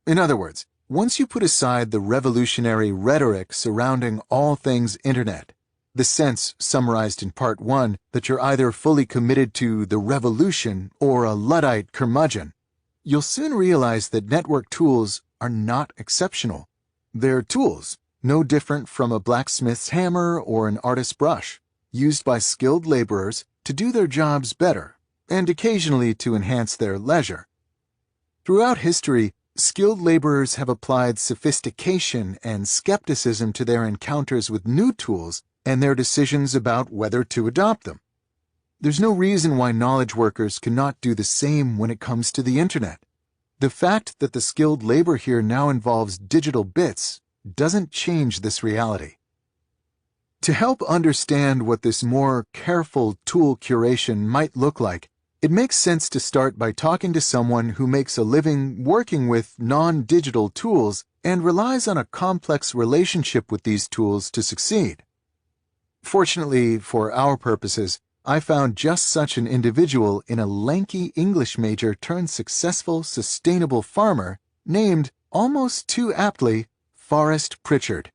In other words, once you put aside the revolutionary rhetoric surrounding all things Internet, the sense summarized in Part 1 that you're either fully committed to the revolution or a Luddite curmudgeon, you'll soon realize that network tools are not exceptional. They're tools, no different from a blacksmith's hammer or an artist's brush, used by skilled laborers to do their jobs better, and occasionally to enhance their leisure. Throughout history, skilled laborers have applied sophistication and skepticism to their encounters with new tools and their decisions about whether to adopt them. There's no reason why knowledge workers cannot do the same when it comes to the internet. The fact that the skilled labor here now involves digital bits doesn't change this reality. To help understand what this more careful tool curation might look like, it makes sense to start by talking to someone who makes a living working with non-digital tools and relies on a complex relationship with these tools to succeed. Fortunately, for our purposes, I found just such an individual in a lanky English major turned successful, sustainable farmer named, almost too aptly, Forrest Pritchard.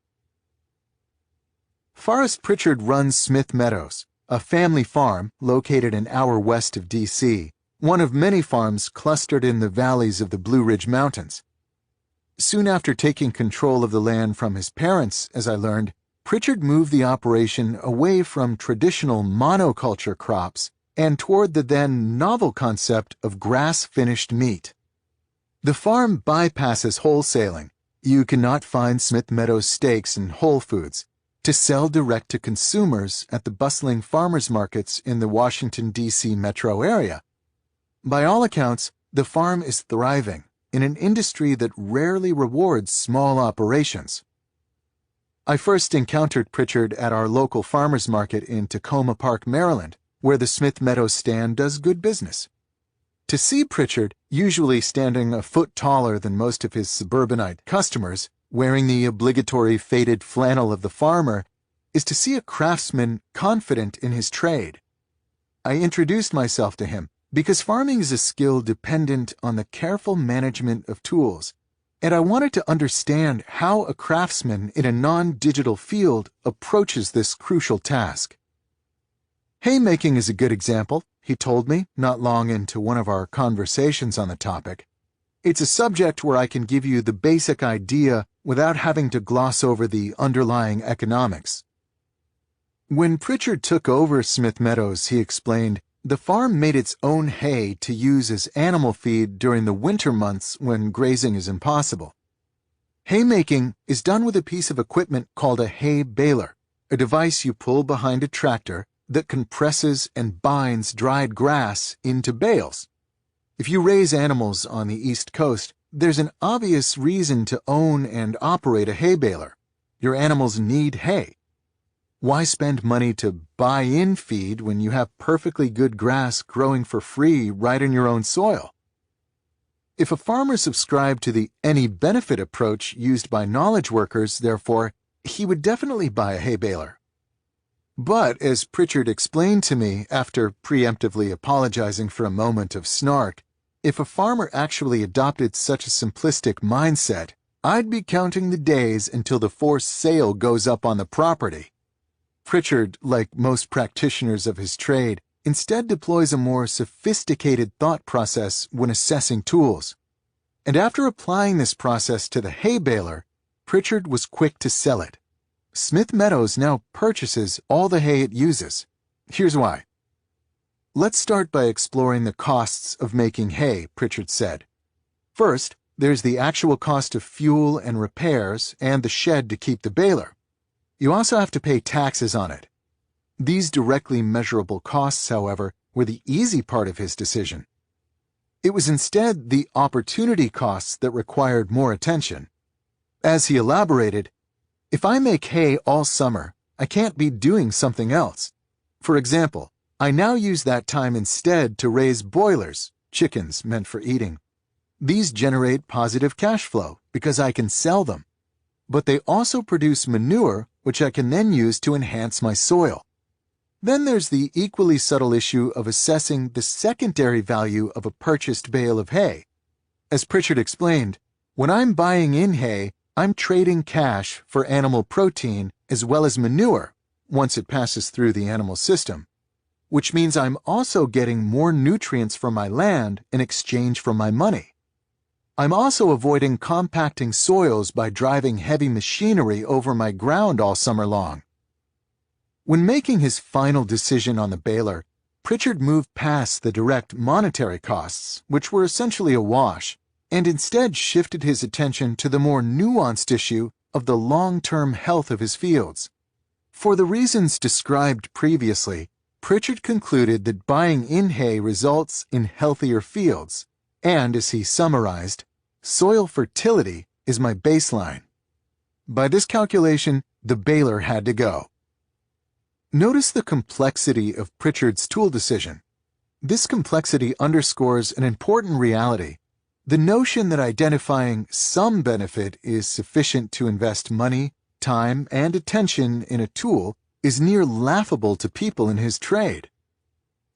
Forrest Pritchard runs Smith Meadows, a family farm located an hour west of D.C., one of many farms clustered in the valleys of the Blue Ridge Mountains. Soon after taking control of the land from his parents, as I learned, Pritchard moved the operation away from traditional monoculture crops and toward the then novel concept of grass-finished meat. The farm bypasses wholesaling. You cannot find Smith Meadows steaks in Whole Foods to sell direct to consumers at the bustling farmers markets in the Washington, D.C. metro area. By all accounts, the farm is thriving in an industry that rarely rewards small operations. I first encountered Pritchard at our local farmers market in Tacoma Park, Maryland, where the Smith Meadows stand does good business. To see Pritchard, usually standing a foot taller than most of his suburbanite customers, wearing the obligatory faded flannel of the farmer, is to see a craftsman confident in his trade. I introduced myself to him because farming is a skill dependent on the careful management of tools, and I wanted to understand how a craftsman in a non-digital field approaches this crucial task. Haymaking is a good example, he told me not long into one of our conversations on the topic. It's a subject where I can give you the basic idea without having to gloss over the underlying economics. When Pritchard took over Smith Meadows, he explained, the farm made its own hay to use as animal feed during the winter months when grazing is impossible. Haymaking is done with a piece of equipment called a hay baler, a device you pull behind a tractor that compresses and binds dried grass into bales. If you raise animals on the East Coast, there's an obvious reason to own and operate a hay baler. Your animals need hay. Why spend money to buy in feed when you have perfectly good grass growing for free right in your own soil? If a farmer subscribed to the any benefit approach used by knowledge workers, therefore, he would definitely buy a hay baler. But, as Pritchard explained to me after preemptively apologizing for a moment of snark, if a farmer actually adopted such a simplistic mindset, I'd be counting the days until the forced sale goes up on the property. Pritchard, like most practitioners of his trade, instead deploys a more sophisticated thought process when assessing tools. And after applying this process to the hay baler, Pritchard was quick to sell it. Smith Meadows now purchases all the hay it uses. Here's why. Let's start by exploring the costs of making hay, Pritchard said. First, there's the actual cost of fuel and repairs and the shed to keep the baler. You also have to pay taxes on it. These directly measurable costs, however, were the easy part of his decision. It was instead the opportunity costs that required more attention. As he elaborated, if I make hay all summer, I can't be doing something else. For example, I now use that time instead to raise boilers, chickens meant for eating. These generate positive cash flow because I can sell them. But they also produce manure, which I can then use to enhance my soil. Then there's the equally subtle issue of assessing the secondary value of a purchased bale of hay. As Pritchard explained, when I'm buying in hay, I'm trading cash for animal protein as well as manure once it passes through the animal system, which means I'm also getting more nutrients from my land in exchange for my money. I'm also avoiding compacting soils by driving heavy machinery over my ground all summer long. When making his final decision on the baler, Pritchard moved past the direct monetary costs, which were essentially a wash, and instead shifted his attention to the more nuanced issue of the long-term health of his fields. For the reasons described previously, Pritchard concluded that buying in hay results in healthier fields, and as he summarized, soil fertility is my baseline. By this calculation, the baler had to go. Notice the complexity of Pritchard's tool decision. This complexity underscores an important reality: the notion that identifying some benefit is sufficient to invest money, time, and attention in a tool is near laughable to people in his trade.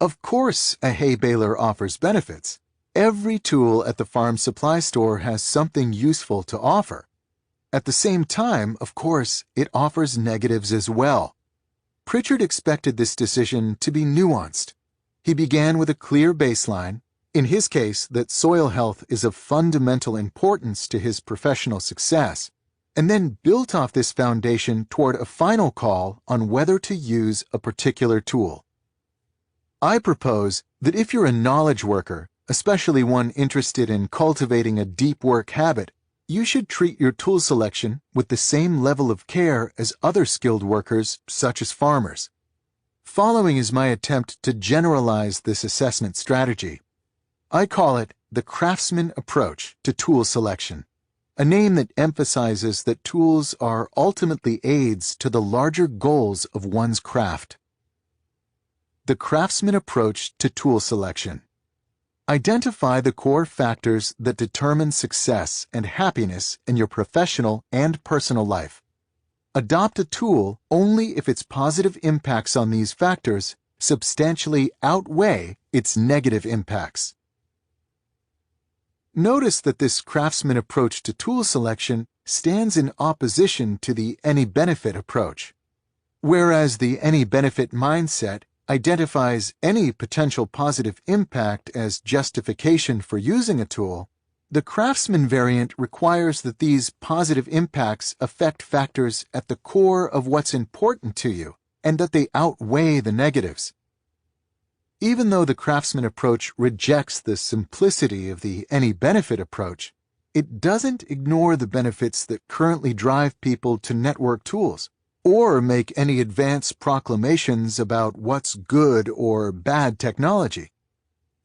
Of course, a hay baler offers benefits. Every tool at the farm supply store has something useful to offer. At the same time, of course, it offers negatives as well. Pritchard expected this decision to be nuanced. He began with a clear baseline, in his case that soil health is of fundamental importance to his professional success, and then built off this foundation toward a final call on whether to use a particular tool. I propose that if you're a knowledge worker, especially one interested in cultivating a deep work habit, you should treat your tool selection with the same level of care as other skilled workers, such as farmers. Following is my attempt to generalize this assessment strategy. I call it the craftsman approach to tool selection, a name that emphasizes that tools are ultimately aids to the larger goals of one's craft. The craftsman approach to tool selection. Identify the core factors that determine success and happiness in your professional and personal life. Adopt a tool only if its positive impacts on these factors substantially outweigh its negative impacts. Notice that this craftsman approach to tool selection stands in opposition to the any benefit approach. Whereas the any benefit mindset identifies any potential positive impact as justification for using a tool, the craftsman variant requires that these positive impacts affect factors at the core of what's important to you, and that they outweigh the negatives. Even though the craftsman approach rejects the simplicity of the any benefit approach, it doesn't ignore the benefits that currently drive people to network tools, or make any advance proclamations about what's good or bad technology.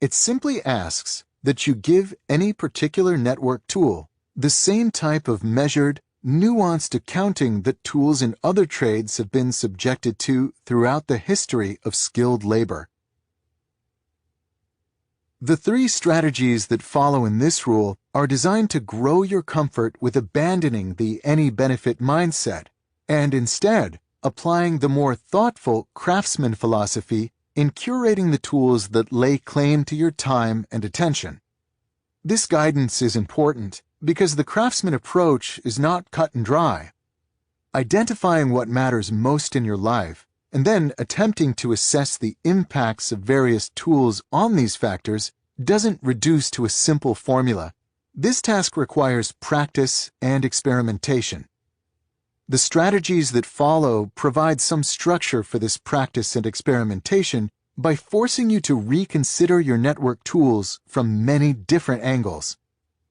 It simply asks that you give any particular network tool the same type of measured, nuanced accounting that tools in other trades have been subjected to throughout the history of skilled labor. The three strategies that follow in this rule are designed to grow your comfort with abandoning the any benefit mindset, and instead applying the more thoughtful craftsman philosophy in curating the tools that lay claim to your time and attention. This guidance is important because the craftsman approach is not cut and dry. Identifying what matters most in your life and then attempting to assess the impacts of various tools on these factors doesn't reduce to a simple formula. This task requires practice and experimentation. The strategies that follow provide some structure for this practice and experimentation by forcing you to reconsider your network tools from many different angles.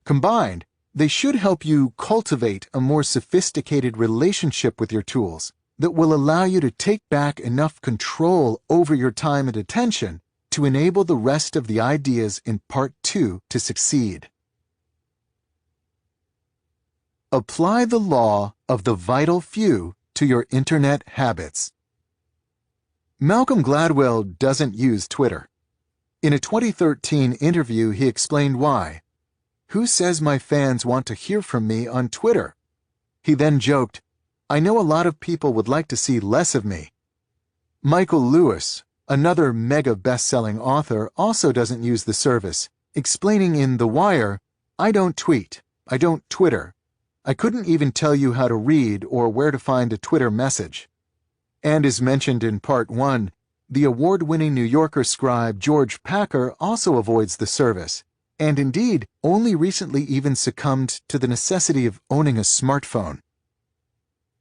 Combined, they should help you cultivate a more sophisticated relationship with your tools that will allow you to take back enough control over your time and attention to enable the rest of the ideas in Part 2 to succeed. Apply the law of the vital few to your internet habits. Malcolm Gladwell doesn't use Twitter. In a 2013 interview, he explained why. "Who says my fans want to hear from me on Twitter?" He then joked, "I know a lot of people would like to see less of me." Michael Lewis, another mega best-selling author, also doesn't use the service, explaining in The Wire, "I don't tweet. I don't Twitter. I couldn't even tell you how to read or where to find a Twitter message." And as mentioned in Part 1, the award-winning New Yorker scribe George Packer also avoids the service, and indeed only recently even succumbed to the necessity of owning a smartphone.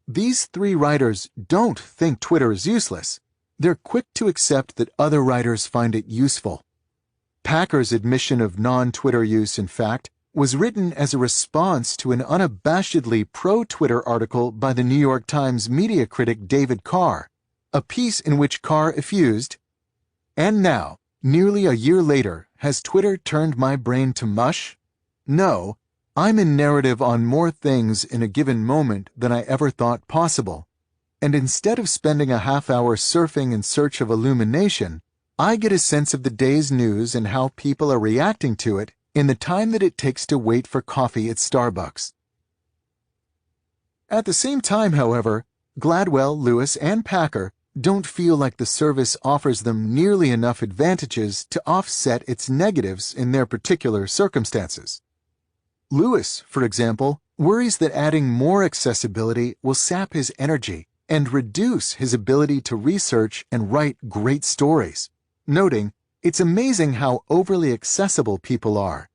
These three writers don't think Twitter is useless. They're quick to accept that other writers find it useful. Packer's admission of non-Twitter use, in fact, was written as a response to an unabashedly pro-Twitter article by the New York Times media critic David Carr, a piece in which Carr effused, "And now, nearly a year later, has Twitter turned my brain to mush? No, I'm in narrative on more things in a given moment than I ever thought possible. And instead of spending a half hour surfing in search of illumination, I get a sense of the day's news and how people are reacting to it in the time that it takes to wait for coffee at Starbucks." At the same time, however, Gladwell, Lewis, and Packer don't feel like the service offers them nearly enough advantages to offset its negatives in their particular circumstances. Lewis, for example, worries that adding more accessibility will sap his energy and reduce his ability to research and write great stories, noting, "It's amazing how overly accessible people are.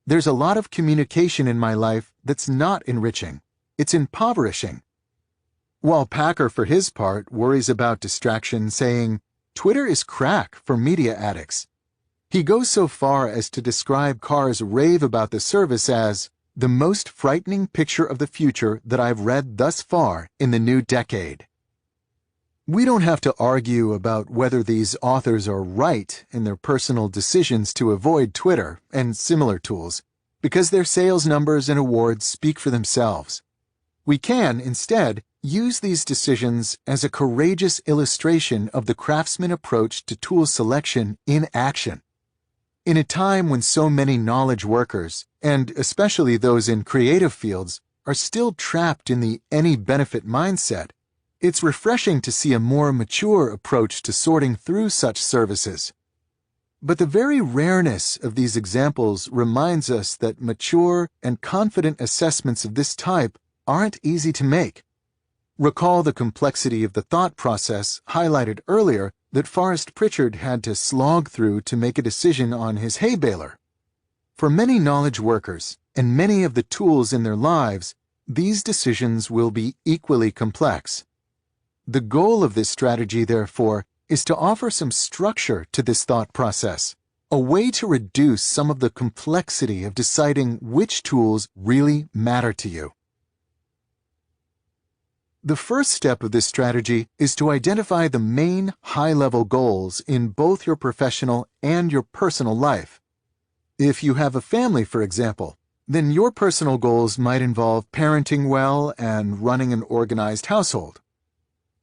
There's a lot of communication in my life that's not enriching. It's impoverishing." While Packer, for his part, worries about distraction, saying, "Twitter is crack for media addicts." He goes so far as to describe Carr's rave about the service as the most frightening picture of the future that I've read thus far in the new decade. We don't have to argue about whether these authors are right in their personal decisions to avoid Twitter and similar tools, because their sales numbers and awards speak for themselves. We can, instead, use these decisions as a courageous illustration of the craftsman approach to tool selection in action. In a time when so many knowledge workers, and especially those in creative fields, are still trapped in the any benefit mindset, it's refreshing to see a more mature approach to sorting through such services. But the very rareness of these examples reminds us that mature and confident assessments of this type aren't easy to make. Recall the complexity of the thought process highlighted earlier that Forrest Pritchard had to slog through to make a decision on his hay baler. For many knowledge workers and many of the tools in their lives, these decisions will be equally complex. The goal of this strategy, therefore, is to offer some structure to this thought process, a way to reduce some of the complexity of deciding which tools really matter to you. The first step of this strategy is to identify the main high-level goals in both your professional and your personal life. If you have a family, for example, then your personal goals might involve parenting well and running an organized household.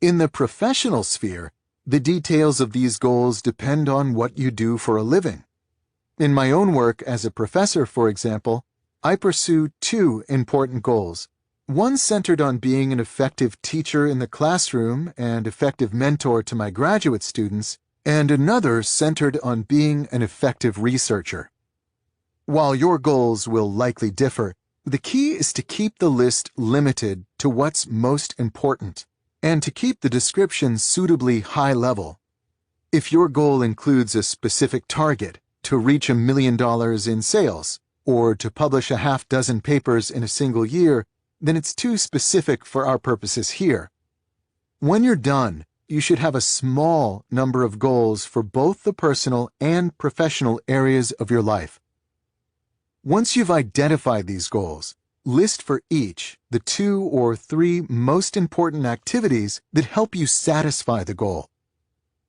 In the professional sphere, the details of these goals depend on what you do for a living. In my own work as a professor, for example, I pursue two important goals. One centered on being an effective teacher in the classroom and effective mentor to my graduate students, and another centered on being an effective researcher. While your goals will likely differ, the key is to keep the list limited to what's most important, and to keep the description suitably high level. If your goal includes a specific target, to reach $1 million in sales, or to publish a half-dozen papers in a single year, then it's too specific for our purposes here. When you're done, you should have a small number of goals for both the personal and professional areas of your life. Once you've identified these goals, list for each the 2 or 3 most important activities that help you satisfy the goal.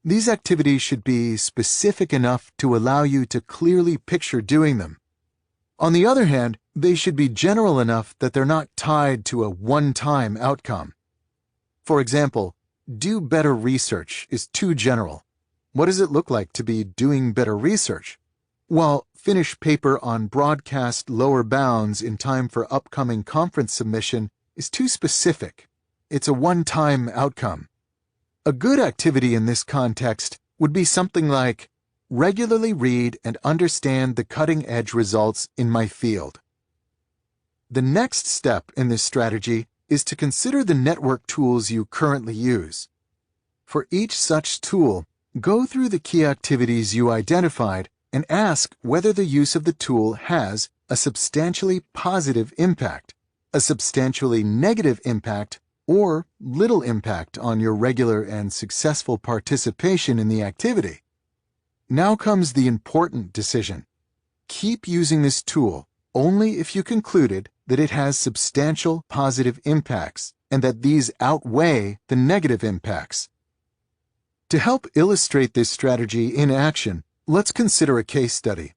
These activities should be specific enough to allow you to clearly picture doing them. On the other hand, they should be general enough that they're not tied to a one-time outcome. For example, do better research is too general. What does it look like to be doing better research? While finish paper on broadcast lower bounds in time for upcoming conference submission is too specific. It's a one-time outcome. A good activity in this context would be something like, regularly read and understand the cutting-edge results in my field. The next step in this strategy is to consider the network tools you currently use. For each such tool, go through the key activities you identified and ask whether the use of the tool has a substantially positive impact, a substantially negative impact, or little impact on your regular and successful participation in the activity. Now comes the important decision. Keep using this tool only if you concluded that it has substantial positive impacts and that these outweigh the negative impacts. To help illustrate this strategy in action, let's consider a case study.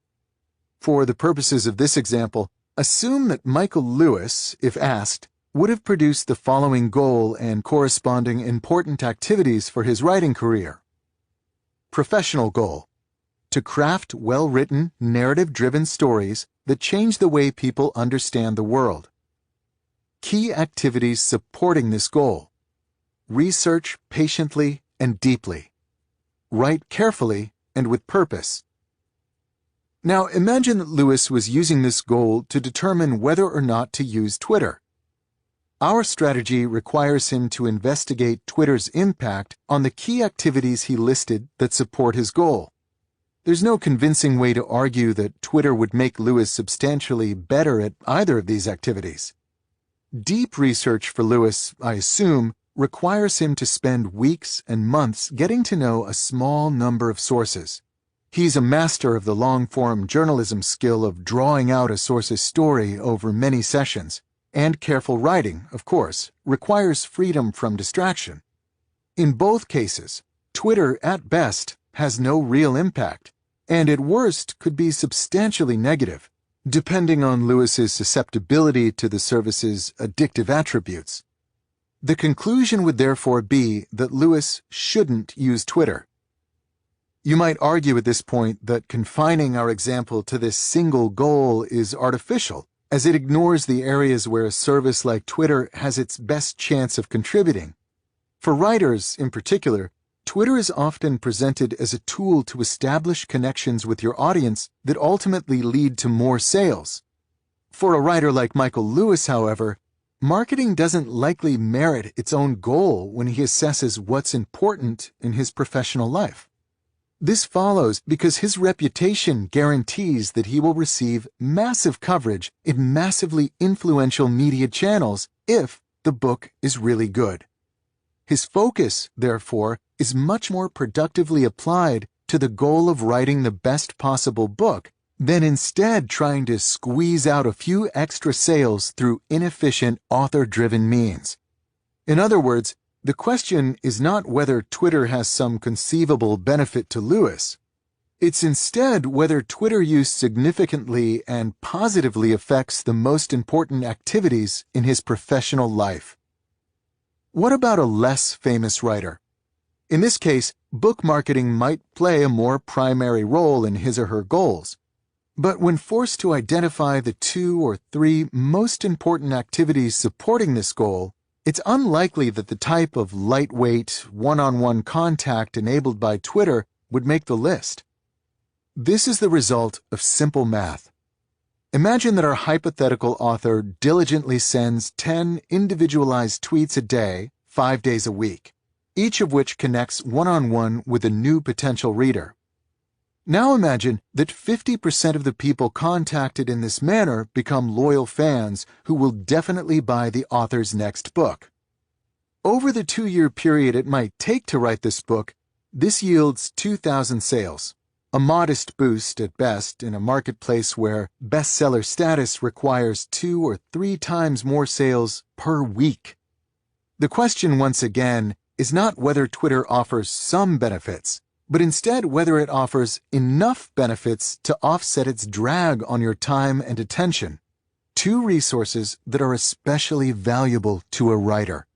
For the purposes of this example, assume that Michael Lewis, if asked, would have produced the following goal and corresponding important activities for his writing career. Professional goal: to craft well-written, narrative-driven stories that change the way people understand the world. Key activities supporting this goal: research patiently and deeply. Write carefully and with purpose. Now imagine that Lewis was using this goal to determine whether or not to use Twitter. Our strategy requires him to investigate Twitter's impact on the key activities he listed that support his goal. There's no convincing way to argue that Twitter would make Lewis substantially better at either of these activities. Deep research for Lewis, I assume, requires him to spend weeks and months getting to know a small number of sources. He's a master of the long-form journalism skill of drawing out a source's story over many sessions, and careful writing, of course, requires freedom from distraction. In both cases, Twitter, at best, has no real impact, and at worst could be substantially negative, depending on Lewis's susceptibility to the service's addictive attributes. The conclusion would therefore be that Lewis shouldn't use Twitter. You might argue at this point that confining our example to this single goal is artificial, as it ignores the areas where a service like Twitter has its best chance of contributing. For writers, in particular, Twitter is often presented as a tool to establish connections with your audience that ultimately lead to more sales. For a writer like Michael Lewis, however, marketing doesn't likely merit its own goal when he assesses what's important in his professional life. This follows because his reputation guarantees that he will receive massive coverage in massively influential media channels if the book is really good. His focus, therefore, is much more productively applied to the goal of writing the best possible book than instead trying to squeeze out a few extra sales through inefficient author-driven means. In other words, the question is not whether Twitter has some conceivable benefit to Lewis. It's instead whether Twitter use significantly and positively affects the most important activities in his professional life. What about a less famous writer? In this case, book marketing might play a more primary role in his or her goals. But when forced to identify the 2 or 3 most important activities supporting this goal, it's unlikely that the type of lightweight, one-on-one contact enabled by Twitter would make the list. This is the result of simple math. Imagine that our hypothetical author diligently sends 10 individualized tweets a day, 5 days a week, each of which connects one-on-one with a new potential reader. Now imagine that 50% of the people contacted in this manner become loyal fans who will definitely buy the author's next book. Over the 2-year period it might take to write this book, this yields 2,000 sales, a modest boost at best in a marketplace where bestseller status requires 2 or 3 times more sales per week. The question, once again, is not whether Twitter offers some benefits, but instead whether it offers enough benefits to offset its drag on your time and attention, 2 resources that are especially valuable to a writer.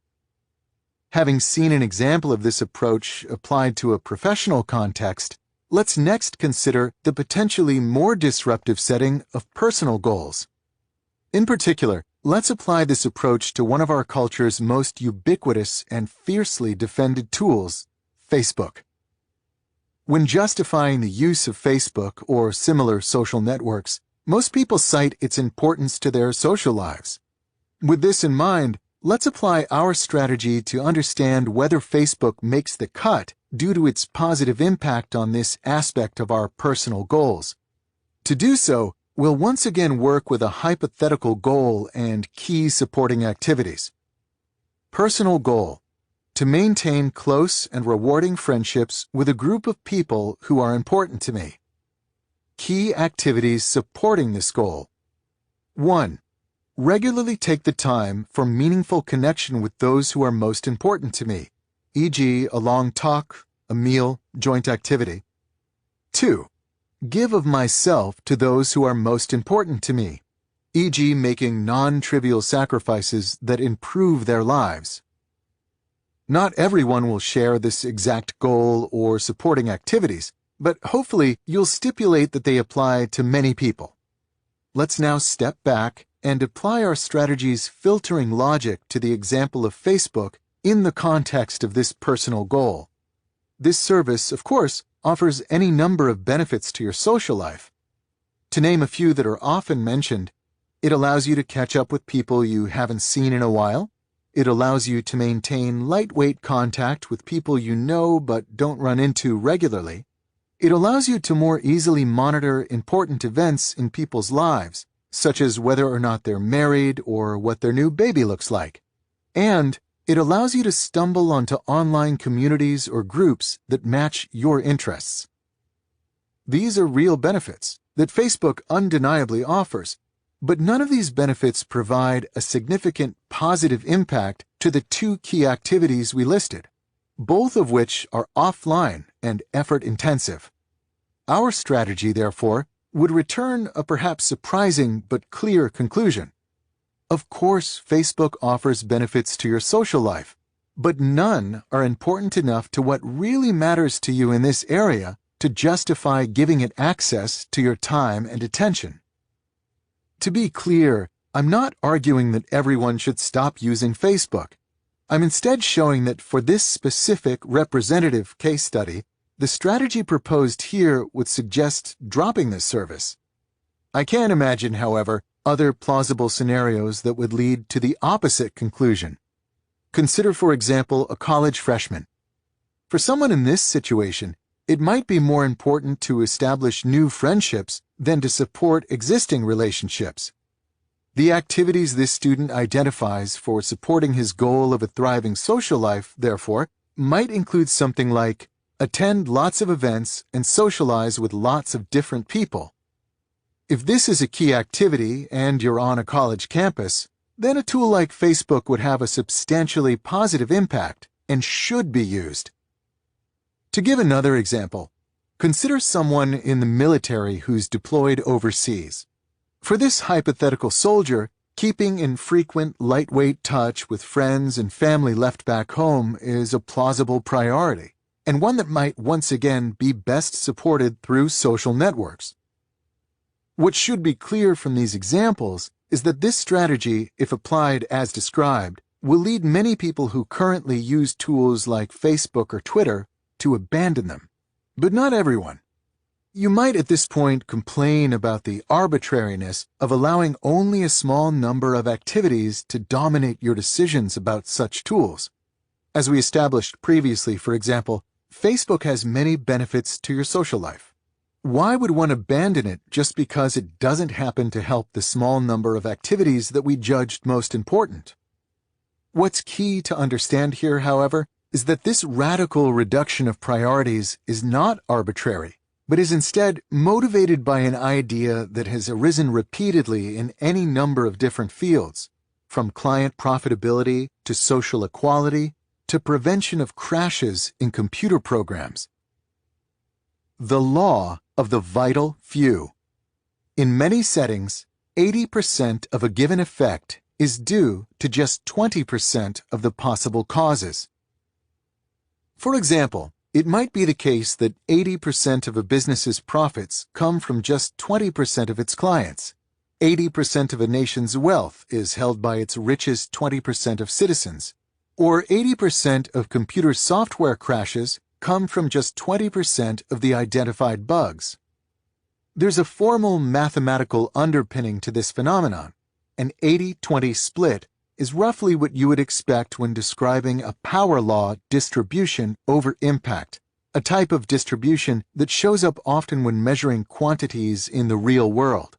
Having seen an example of this approach applied to a professional context, let's next consider the potentially more disruptive setting of personal goals. In particular, let's apply this approach to one of our culture's most ubiquitous and fiercely defended tools, Facebook. When justifying the use of Facebook or similar social networks, most people cite its importance to their social lives. With this in mind, let's apply our strategy to understand whether Facebook makes the cut due to its positive impact on this aspect of our personal goals. To do so, we'll once again work with a hypothetical goal and key supporting activities. Personal goal: to maintain close and rewarding friendships with a group of people who are important to me. Key activities supporting this goal: 1. Regularly take the time for meaningful connection with those who are most important to me, e.g., a long talk, a meal, joint activity. 2. Give of myself to those who are most important to me, e.g., making non-trivial sacrifices that improve their lives. Not everyone will share this exact goal or supporting activities, but hopefully you'll stipulate that they apply to many people. Let's now step back and apply our strategy's filtering logic to the example of Facebook in the context of this personal goal. This service, of course, offers any number of benefits to your social life. To name a few that are often mentioned, it allows you to catch up with people you haven't seen in a while. It allows you to maintain lightweight contact with people you know but don't run into regularly. It allows you to more easily monitor important events in people's lives, such as whether or not they're married or what their new baby looks like. And it allows you to stumble onto online communities or groups that match your interests. These are real benefits that Facebook undeniably offers, but none of these benefits provide a significant positive impact to the two key activities we listed, both of which are offline and effort-intensive. Our strategy, therefore, would return a perhaps surprising but clear conclusion. Of course, Facebook offers benefits to your social life, but none are important enough to what really matters to you in this area to justify giving it access to your time and attention. To be clear, I'm not arguing that everyone should stop using Facebook. I'm instead showing that for this specific representative case study, the strategy proposed here would suggest dropping this service. I can imagine, however, other plausible scenarios that would lead to the opposite conclusion. Consider, for example, a college freshman. For someone in this situation, it might be more important to establish new friendships than to support existing relationships. The activities this student identifies for supporting his goal of a thriving social life, therefore, might include something like attend lots of events and socialize with lots of different people. If this is a key activity and you're on a college campus, then a tool like Facebook would have a substantially positive impact and should be used. To give another example, consider someone in the military who's deployed overseas. For this hypothetical soldier, keeping in frequent, lightweight touch with friends and family left back home is a plausible priority, and one that might once again be best supported through social networks. What should be clear from these examples is that this strategy, if applied as described, will lead many people who currently use tools like Facebook or Twitter to abandon them. But not everyone. You might at this point complain about the arbitrariness of allowing only a small number of activities to dominate your decisions about such tools. As we established previously, for example, Facebook has many benefits to your social life. Why would one abandon it just because it doesn't happen to help the small number of activities that we judged most important? What's key to understand here, however, is that this radical reduction of priorities is not arbitrary, but is instead motivated by an idea that has arisen repeatedly in any number of different fields, from client profitability to social equality to prevention of crashes in computer programs. The law of the vital few. In many settings, 80% of a given effect is due to just 20% of the possible causes. For example, it might be the case that 80% of a business's profits come from just 20% of its clients. 80% of a nation's wealth is held by its richest 20% of citizens. Or 80% of computer software crashes come from just 20% of the identified bugs. There's a formal mathematical underpinning to this phenomenon, an 80-20 split, is roughly what you would expect when describing a power law distribution over impact, a type of distribution that shows up often when measuring quantities in the real world.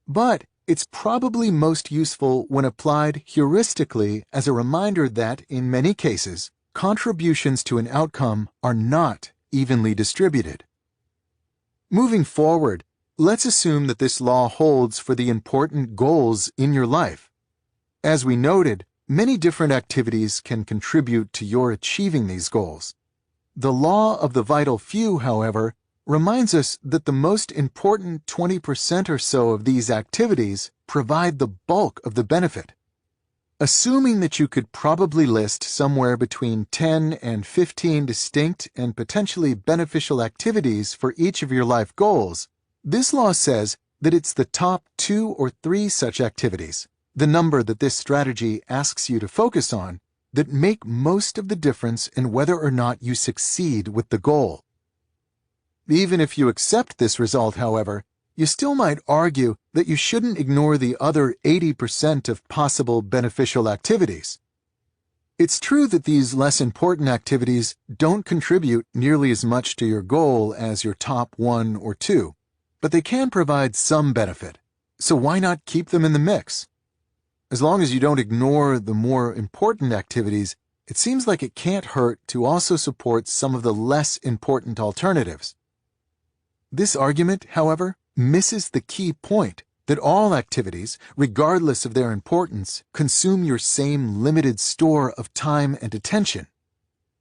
But it's probably most useful when applied heuristically as a reminder that, in many cases, contributions to an outcome are not evenly distributed. Moving forward, let's assume that this law holds for the important goals in your life. As we noted, many different activities can contribute to your achieving these goals. The law of the vital few, however, reminds us that the most important 20% or so of these activities provide the bulk of the benefit. Assuming that you could probably list somewhere between 10 and 15 distinct and potentially beneficial activities for each of your life goals, this law says that it's the top 2 or 3 such activities, the number that this strategy asks you to focus on, that make most of the difference in whether or not you succeed with the goal. Even if you accept this result, however, you still might argue that you shouldn't ignore the other 80% of possible beneficial activities. It's true that these less important activities don't contribute nearly as much to your goal as your top 1 or 2, but they can provide some benefit, so why not keep them in the mix? As long as you don't ignore the more important activities, it seems like it can't hurt to also support some of the less important alternatives. This argument, however, misses the key point that all activities, regardless of their importance, consume your same limited store of time and attention.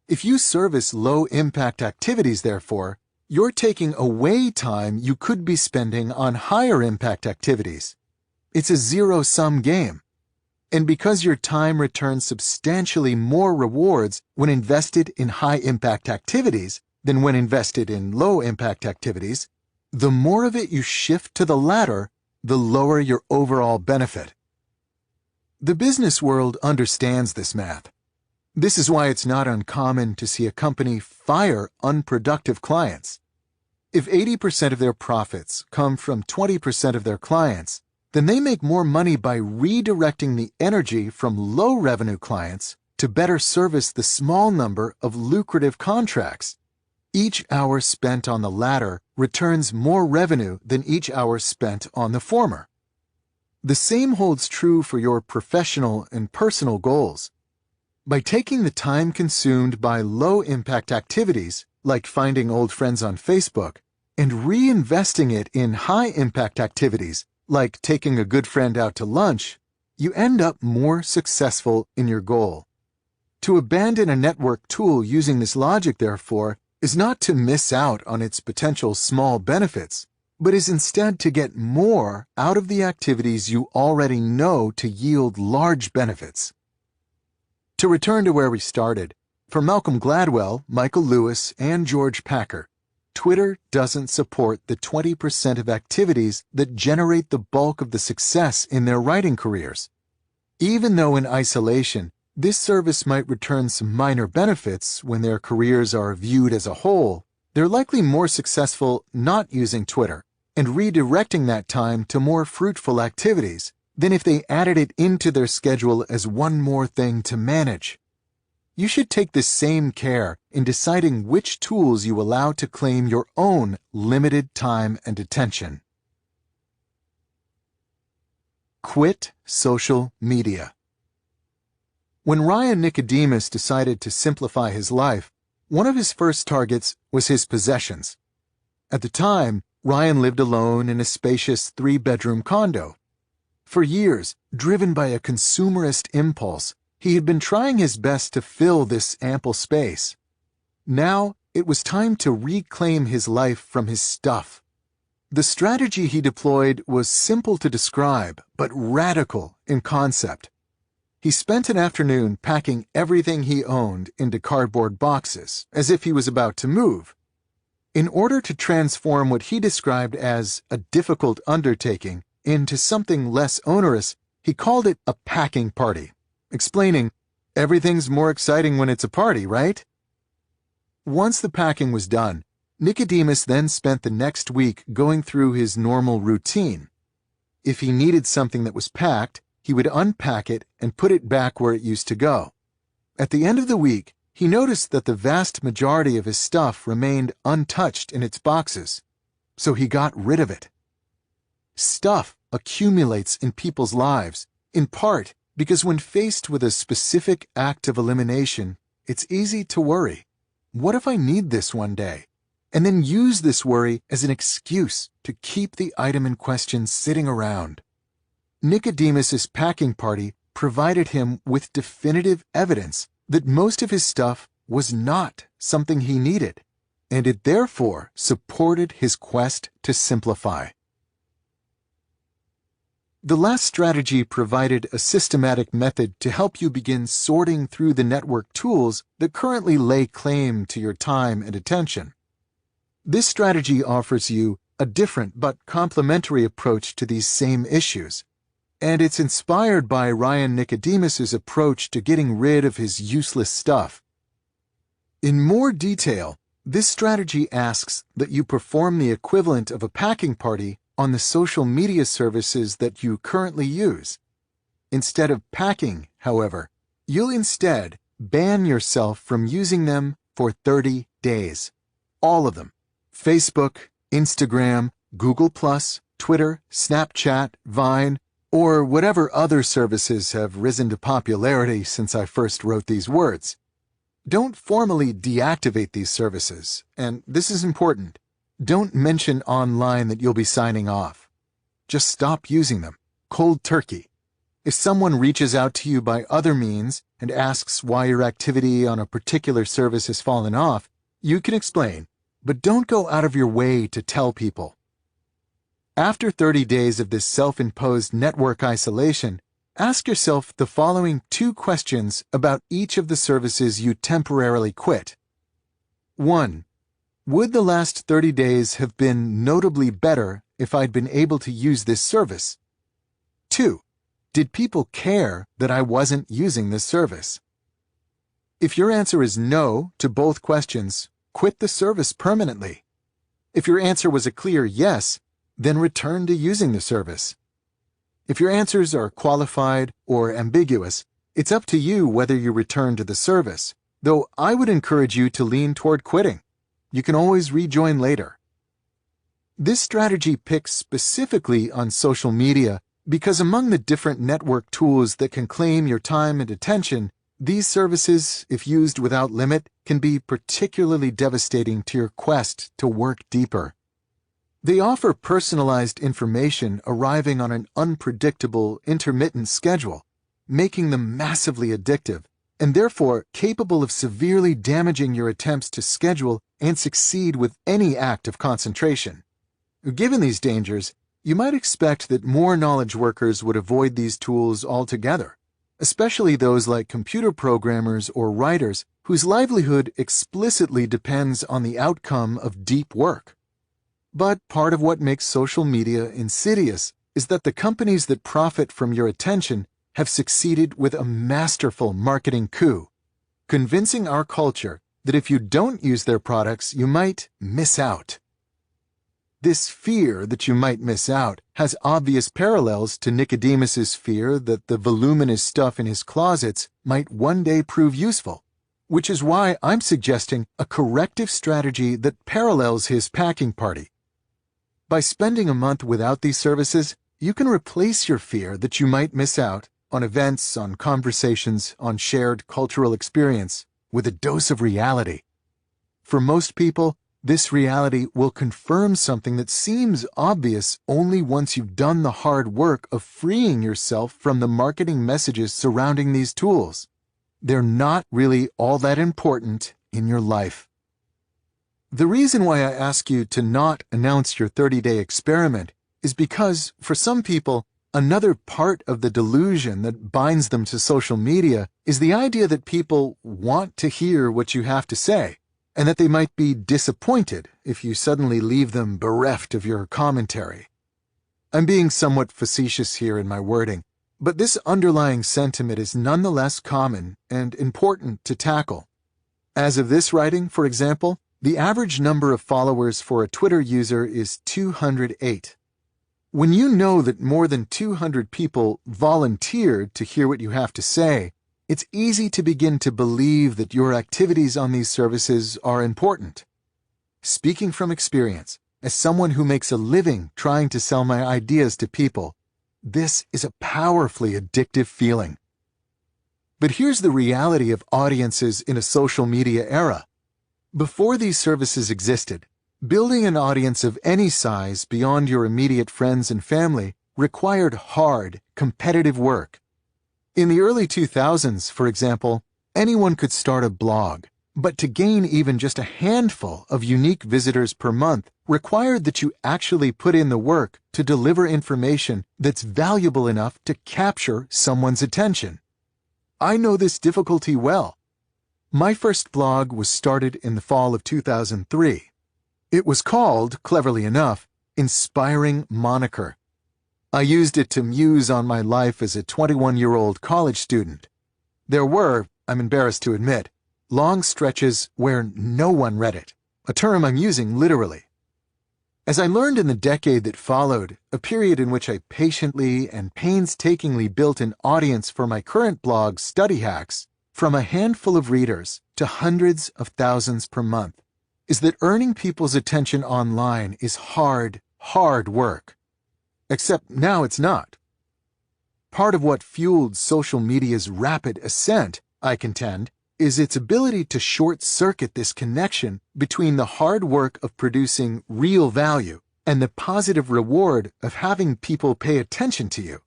If you service low-impact activities, therefore, you're taking away time you could be spending on higher-impact activities. It's a zero-sum game. And because your time returns substantially more rewards when invested in high-impact activities than when invested in low-impact activities, the more of it you shift to the latter, the lower your overall benefit. The business world understands this math. This is why it's not uncommon to see a company fire unproductive clients. If 80% of their profits come from 20% of their clients, then they make more money by redirecting the energy from low-revenue clients to better service the small number of lucrative contracts. Each hour spent on the latter returns more revenue than each hour spent on the former. The same holds true for your professional and personal goals. By taking the time consumed by low-impact activities, like finding old friends on Facebook, and reinvesting it in high-impact activities, like taking a good friend out to lunch, you end up more successful in your goal. To abandon a network tool using this logic, therefore, is not to miss out on its potential small benefits, but is instead to get more out of the activities you already know to yield large benefits. To return to where we started, for Malcolm Gladwell, Michael Lewis, and George Packer, Twitter doesn't support the 20% of activities that generate the bulk of the success in their writing careers. Even though in isolation, this service might return some minor benefits when their careers are viewed as a whole, they're likely more successful not using Twitter and redirecting that time to more fruitful activities than if they added it into their schedule as one more thing to manage. You should take the same care in deciding which tools you allow to claim your own limited time and attention. Quit social media. When Ryan Nicodemus decided to simplify his life, one of his first targets was his possessions. At the time, Ryan lived alone in a spacious 3-bedroom condo. For years, driven by a consumerist impulse, he had been trying his best to fill this ample space. Now, it was time to reclaim his life from his stuff. The strategy he deployed was simple to describe, but radical in concept. He spent an afternoon packing everything he owned into cardboard boxes, as if he was about to move. In order to transform what he described as a difficult undertaking into something less onerous, he called it a packing party, explaining, "Everything's more exciting when it's a party, right?" Once the packing was done, Nicodemus then spent the next week going through his normal routine. If he needed something that was packed, he would unpack it and put it back where it used to go. At the end of the week, he noticed that the vast majority of his stuff remained untouched in its boxes, so he got rid of it. Stuff accumulates in people's lives, in part because when faced with a specific act of elimination, it's easy to worry. What if I need this one day? And then use this worry as an excuse to keep the item in question sitting around. Nicodemus's packing party provided him with definitive evidence that most of his stuff was not something he needed, and it therefore supported his quest to simplify. The last strategy provided a systematic method to help you begin sorting through the network tools that currently lay claim to your time and attention. This strategy offers you a different but complementary approach to these same issues, and it's inspired by Ryan Nicodemus's approach to getting rid of his useless stuff. In more detail, this strategy asks that you perform the equivalent of a packing party on the social media services that you currently use. Instead of packing, however, you'll instead ban yourself from using them for 30 days. All of them. Facebook, Instagram, Google+, Twitter, Snapchat, Vine, or whatever other services have risen to popularity since I first wrote these words. Don't formally deactivate these services, and this is important. Don't mention online that you'll be signing off. Just stop using them, cold turkey. If someone reaches out to you by other means and asks why your activity on a particular service has fallen off, you can explain, but don't go out of your way to tell people. After 30 days of this self-imposed network isolation, ask yourself the following 2 questions about each of the services you temporarily quit. 1. Would the last 30 days have been notably better if I'd been able to use this service? 2. Did people care that I wasn't using this service? If your answer is no to both questions, quit the service permanently. If your answer was a clear yes, then return to using the service. If your answers are qualified or ambiguous, it's up to you whether you return to the service, though I would encourage you to lean toward quitting. You can always rejoin later. This strategy picks specifically on social media because among the different network tools that can claim your time and attention, these services, if used without limit, can be particularly devastating to your quest to work deeper. They offer personalized information arriving on an unpredictable, intermittent schedule, making them massively addictive, and therefore capable of severely damaging your attempts to schedule and succeed with any act of concentration. Given these dangers, you might expect that more knowledge workers would avoid these tools altogether, especially those like computer programmers or writers whose livelihood explicitly depends on the outcome of deep work. But part of what makes social media insidious is that the companies that profit from your attention have succeeded with a masterful marketing coup, convincing our culture that if you don't use their products, you might miss out. This fear that you might miss out has obvious parallels to Nicodemus's fear that the voluminous stuff in his closets might one day prove useful, which is why I'm suggesting a corrective strategy that parallels his packing party. By spending a month without these services, you can replace your fear that you might miss out on events, on conversations, on shared cultural experience with a dose of reality. For most people, this reality will confirm something that seems obvious only once you've done the hard work of freeing yourself from the marketing messages surrounding these tools. They're not really all that important in your life. The reason why I ask you to not announce your 30-day experiment is because, for some people, another part of the delusion that binds them to social media is the idea that people want to hear what you have to say, and that they might be disappointed if you suddenly leave them bereft of your commentary. I'm being somewhat facetious here in my wording, but this underlying sentiment is nonetheless common and important to tackle. As of this writing, for example, the average number of followers for a Twitter user is 208. When you know that more than 200 people volunteered to hear what you have to say, it's easy to begin to believe that your activities on these services are important. Speaking from experience, as someone who makes a living trying to sell my ideas to people, this is a powerfully addictive feeling. But here's the reality of audiences in a social media era. Before these services existed, building an audience of any size beyond your immediate friends and family required hard, competitive work. In the early 2000s, for example, anyone could start a blog, but to gain even just a handful of unique visitors per month required that you actually put in the work to deliver information that's valuable enough to capture someone's attention. I know this difficulty well. My first blog was started in the fall of 2003. It was called, cleverly enough, Inspiring Moniker. I used it to muse on my life as a 21-year-old college student. There were, I'm embarrassed to admit, long stretches where no one read it, a term I'm using literally. As I learned in the decade that followed, a period in which I patiently and painstakingly built an audience for my current blog, Study Hacks, from a handful of readers to hundreds of thousands per month, is that earning people's attention online is hard work. Except now it's not. Part of what fueled social media's rapid ascent, I contend, is its ability to short-circuit this connection between the hard work of producing real value and the positive reward of having people pay attention to you.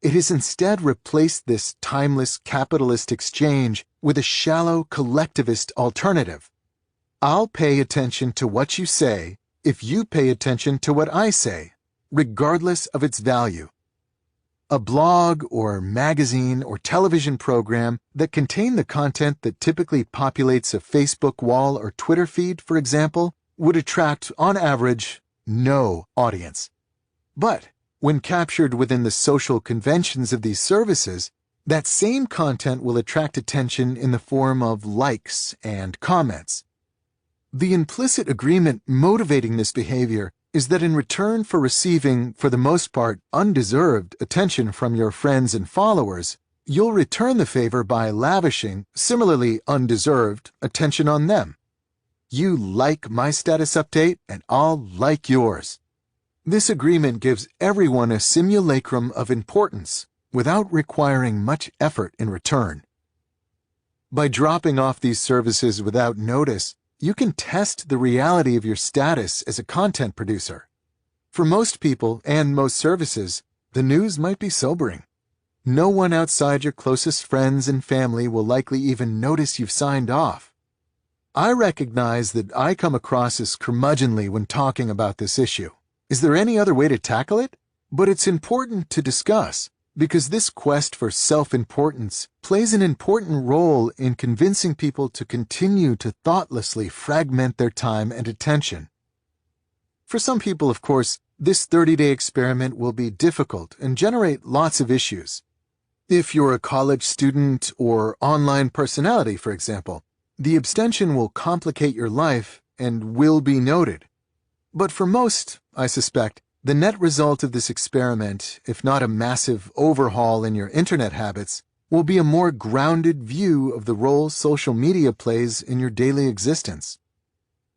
It has instead replaced this timeless capitalist exchange with a shallow collectivist alternative. I'll pay attention to what you say if you pay attention to what I say, regardless of its value. A blog or magazine or television program that contain the content that typically populates a Facebook wall or Twitter feed, for example, would attract, on average, no audience. But when captured within the social conventions of these services, that same content will attract attention in the form of likes and comments. The implicit agreement motivating this behavior is that in return for receiving, for the most part, undeserved attention from your friends and followers, you'll return the favor by lavishing, similarly undeserved, attention on them. You like my status update, and I'll like yours. This agreement gives everyone a simulacrum of importance without requiring much effort in return. By dropping off these services without notice, you can test the reality of your status as a content producer. For most people and most services, the news might be sobering. No one outside your closest friends and family will likely even notice you've signed off. I recognize that I come across as curmudgeonly when talking about this issue. Is there any other way to tackle it? But it's important to discuss, because this quest for self-importance plays an important role in convincing people to continue to thoughtlessly fragment their time and attention. For some people, of course, this 30-day experiment will be difficult and generate lots of issues. If you're a college student or online personality, for example, the abstention will complicate your life and will be noted. But for most, I suspect, the net result of this experiment, if not a massive overhaul in your internet habits, will be a more grounded view of the role social media plays in your daily existence.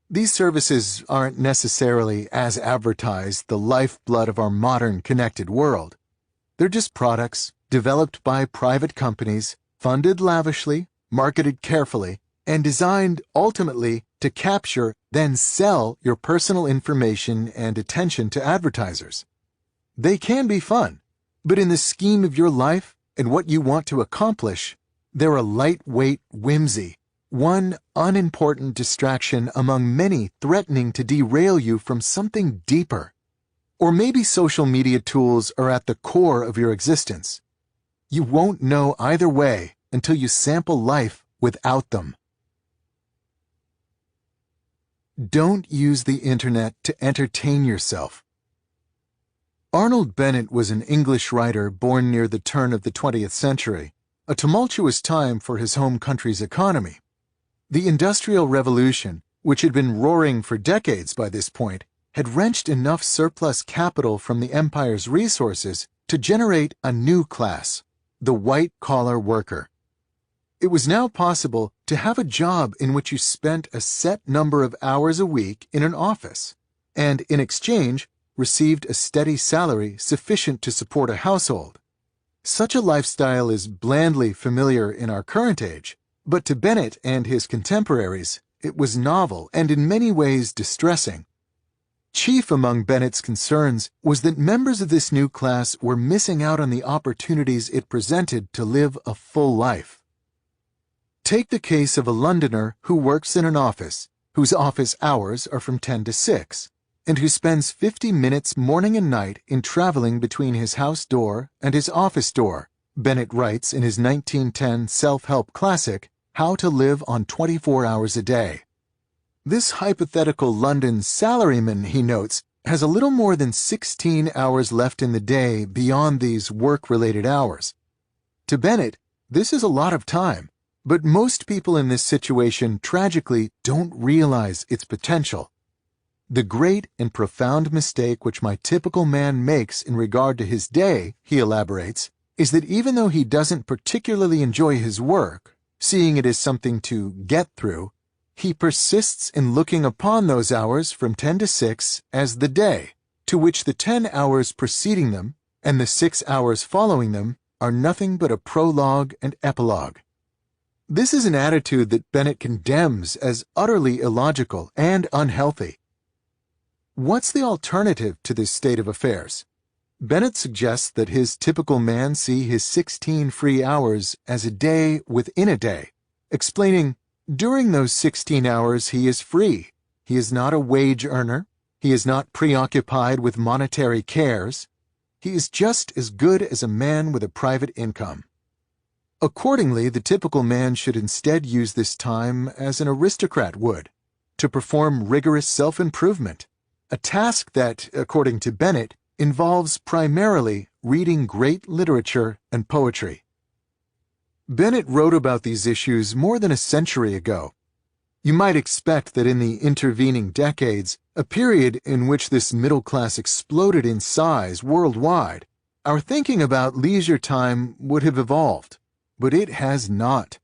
These services aren't necessarily, as advertised, the lifeblood of our modern connected world. They're just products developed by private companies, funded lavishly, marketed carefully, and designed ultimately to capture, then sell your personal information and attention to advertisers. They can be fun, but in the scheme of your life and what you want to accomplish, they're a lightweight whimsy, one unimportant distraction among many threatening to derail you from something deeper. Or maybe social media tools are at the core of your existence. You won't know either way until you sample life without them. Don't use the internet to entertain yourself. Arnold Bennett was an English writer born near the turn of the 20th century, a tumultuous time for his home country's economy. The Industrial Revolution, which had been roaring for decades by this point, had wrenched enough surplus capital from the empire's resources to generate a new class, the white-collar worker. It was now possible to have a job in which you spent a set number of hours a week in an office, and in exchange received a steady salary sufficient to support a household. Such a lifestyle is blandly familiar in our current age, but to Bennett and his contemporaries, it was novel and in many ways distressing. Chief among Bennett's concerns was that members of this new class were missing out on the opportunities it presented to live a full life. Take the case of a Londoner who works in an office, whose office hours are from 10 to 6, and who spends 50 minutes morning and night in traveling between his house door and his office door, Bennett writes in his 1910 self-help classic, How to Live on 24 Hours a Day. This hypothetical London salaryman, he notes, has a little more than 16 hours left in the day beyond these work-related hours. To Bennett, this is a lot of time, but most people in this situation tragically don't realize its potential. The great and profound mistake which my typical man makes in regard to his day, he elaborates, is that even though he doesn't particularly enjoy his work, seeing it as something to get through, he persists in looking upon those hours from 10 to 6 as the day, to which the 10 hours preceding them and the 6 hours following them are nothing but a prologue and epilogue. This is an attitude that Bennett condemns as utterly illogical and unhealthy. What's the alternative to this state of affairs? Bennett suggests that his typical man see his 16 free hours as a day within a day, explaining, during those 16 hours he is free. He is not a wage earner. He is not preoccupied with monetary cares. He is just as good as a man with a private income. Accordingly, the typical man should instead use this time as an aristocrat would, to perform rigorous self-improvement, a task that, according to Bennett, involves primarily reading great literature and poetry. Bennett wrote about these issues more than a century ago. You might expect that in the intervening decades, a period in which this middle class exploded in size worldwide, our thinking about leisure time would have evolved, but it has not.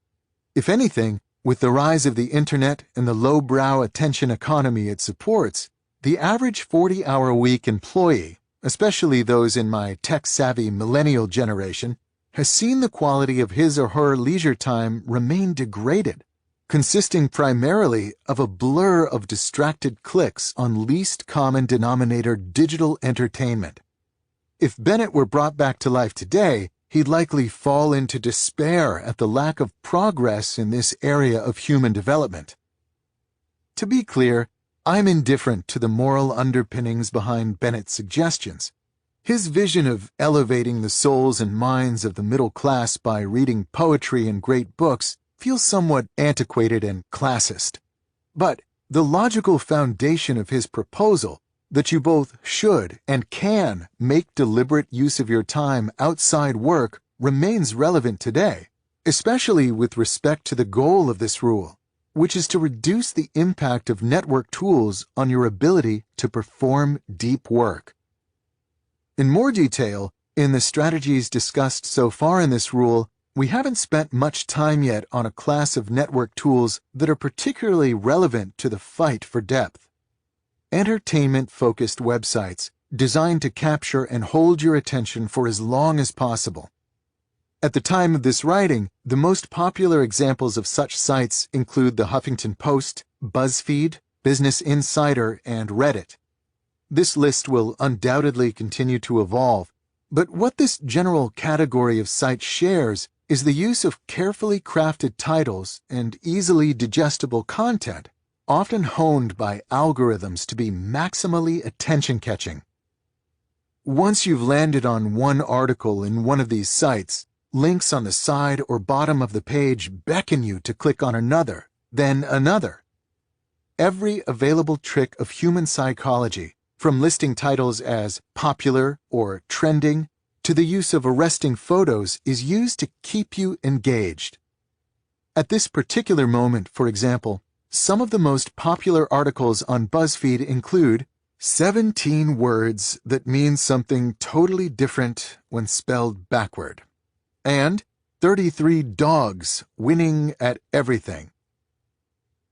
If anything, with the rise of the internet and the lowbrow attention economy it supports, the average 40-hour-a-week employee, especially those in my tech-savvy millennial generation, has seen the quality of his or her leisure time remain degraded, consisting primarily of a blur of distracted clicks on least common denominator digital entertainment. If Bennett were brought back to life today, he'd likely fall into despair at the lack of progress in this area of human development. To be clear, I'm indifferent to the moral underpinnings behind Bennett's suggestions. His vision of elevating the souls and minds of the middle class by reading poetry and great books feels somewhat antiquated and classist. But the logical foundation of his proposal, that you both should and can make deliberate use of your time outside work, remains relevant today, especially with respect to the goal of this rule, which is to reduce the impact of network tools on your ability to perform deep work. In more detail, in the strategies discussed so far in this rule, we haven't spent much time yet on a class of network tools that are particularly relevant to the fight for depth. Entertainment-focused websites designed to capture and hold your attention for as long as possible. At the time of this writing, the most popular examples of such sites include the Huffington Post, BuzzFeed, Business Insider, and Reddit. This list will undoubtedly continue to evolve, but what this general category of sites shares is the use of carefully crafted titles and easily digestible content, often honed by algorithms to be maximally attention-catching. Once you've landed on one article in one of these sites, links on the side or bottom of the page beckon you to click on another, then another. Every available trick of human psychology, from listing titles as popular or trending to the use of arresting photos, is used to keep you engaged. At this particular moment, for example, some of the most popular articles on BuzzFeed include 17 words that mean something totally different when spelled backward. And 33 dogs winning at everything.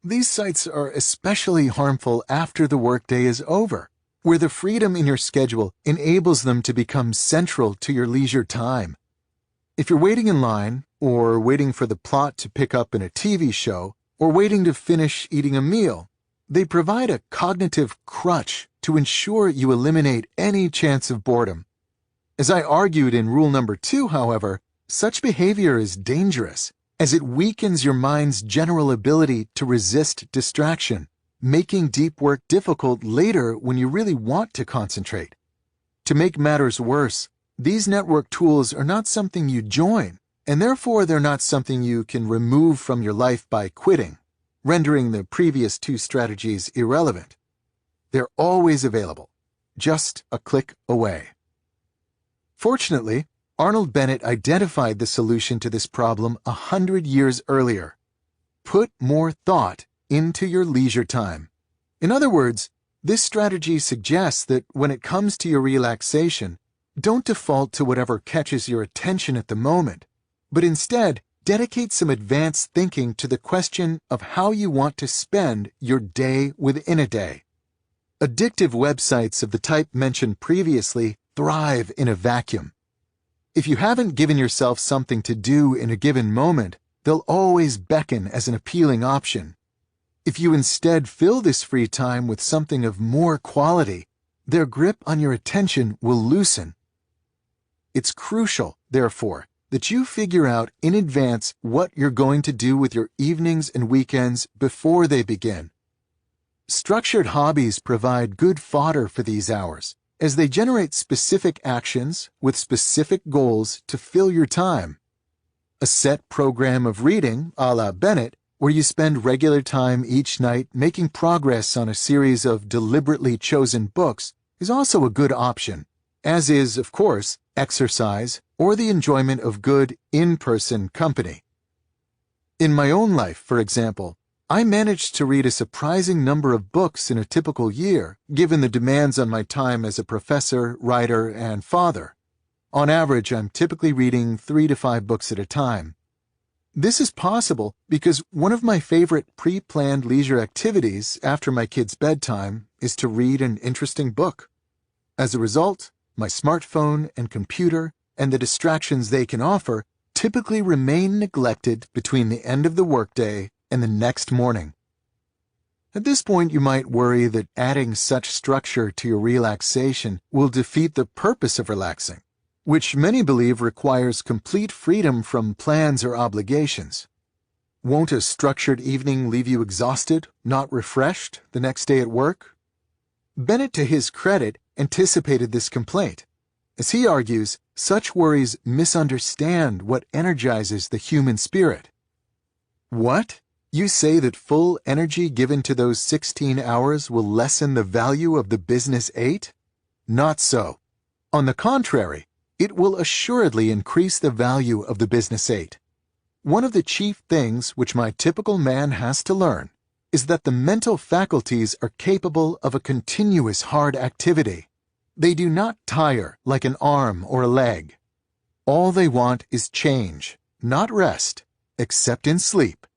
These sites are especially harmful after the workday is over, where the freedom in your schedule enables them to become central to your leisure time. If you're waiting in line, or waiting for the plot to pick up in a TV show, or waiting to finish eating a meal, they provide a cognitive crutch to ensure you eliminate any chance of boredom. As I argued in rule number 2, however, such behavior is dangerous, as it weakens your mind's general ability to resist distraction, making deep work difficult later when you really want to concentrate. To make matters worse, these network tools are not something you join, and therefore they're not something you can remove from your life by quitting, rendering the previous 2 strategies irrelevant. They're always available, just a click away. Fortunately, Arnold Bennett identified the solution to this problem 100 years earlier. Put more thought into your leisure time. In other words, this strategy suggests that when it comes to your relaxation, don't default to whatever catches your attention at the moment, but instead dedicate some advanced thinking to the question of how you want to spend your day within a day. Addictive websites of the type mentioned previously thrive in a vacuum. If you haven't given yourself something to do in a given moment, they'll always beckon as an appealing option. If you instead fill this free time with something of more quality, their grip on your attention will loosen. It's crucial, therefore, that you figure out in advance what you're going to do with your evenings and weekends before they begin. Structured hobbies provide good fodder for these hours, as they generate specific actions with specific goals to fill your time. A set program of reading, a la Bennett, where you spend regular time each night making progress on a series of deliberately chosen books, is also a good option, as is, of course, exercise or the enjoyment of good in-person company. In my own life, for example, I managed to read a surprising number of books in a typical year, given the demands on my time as a professor, writer, and father. On average, I'm typically reading 3 to 5 books at a time. This is possible because one of my favorite pre-planned leisure activities after my kids' bedtime is to read an interesting book. As a result, my smartphone and computer and the distractions they can offer typically remain neglected between the end of the workday and the next morning. At this point, you might worry that adding such structure to your relaxation will defeat the purpose of relaxing, which many believe requires complete freedom from plans or obligations. Won't a structured evening leave you exhausted, not refreshed, the next day at work? Bennett, to his credit, anticipated this complaint. As he argues, such worries misunderstand what energizes the human spirit. What? You say that full energy given to those 16 hours will lessen the value of the business 8? Not so. On the contrary, it will assuredly increase the value of the business 8. One of the chief things which my typical man has to learn is that the mental faculties are capable of a continuous hard activity. They do not tire like an arm or a leg. All they want is change, not rest, except in sleep.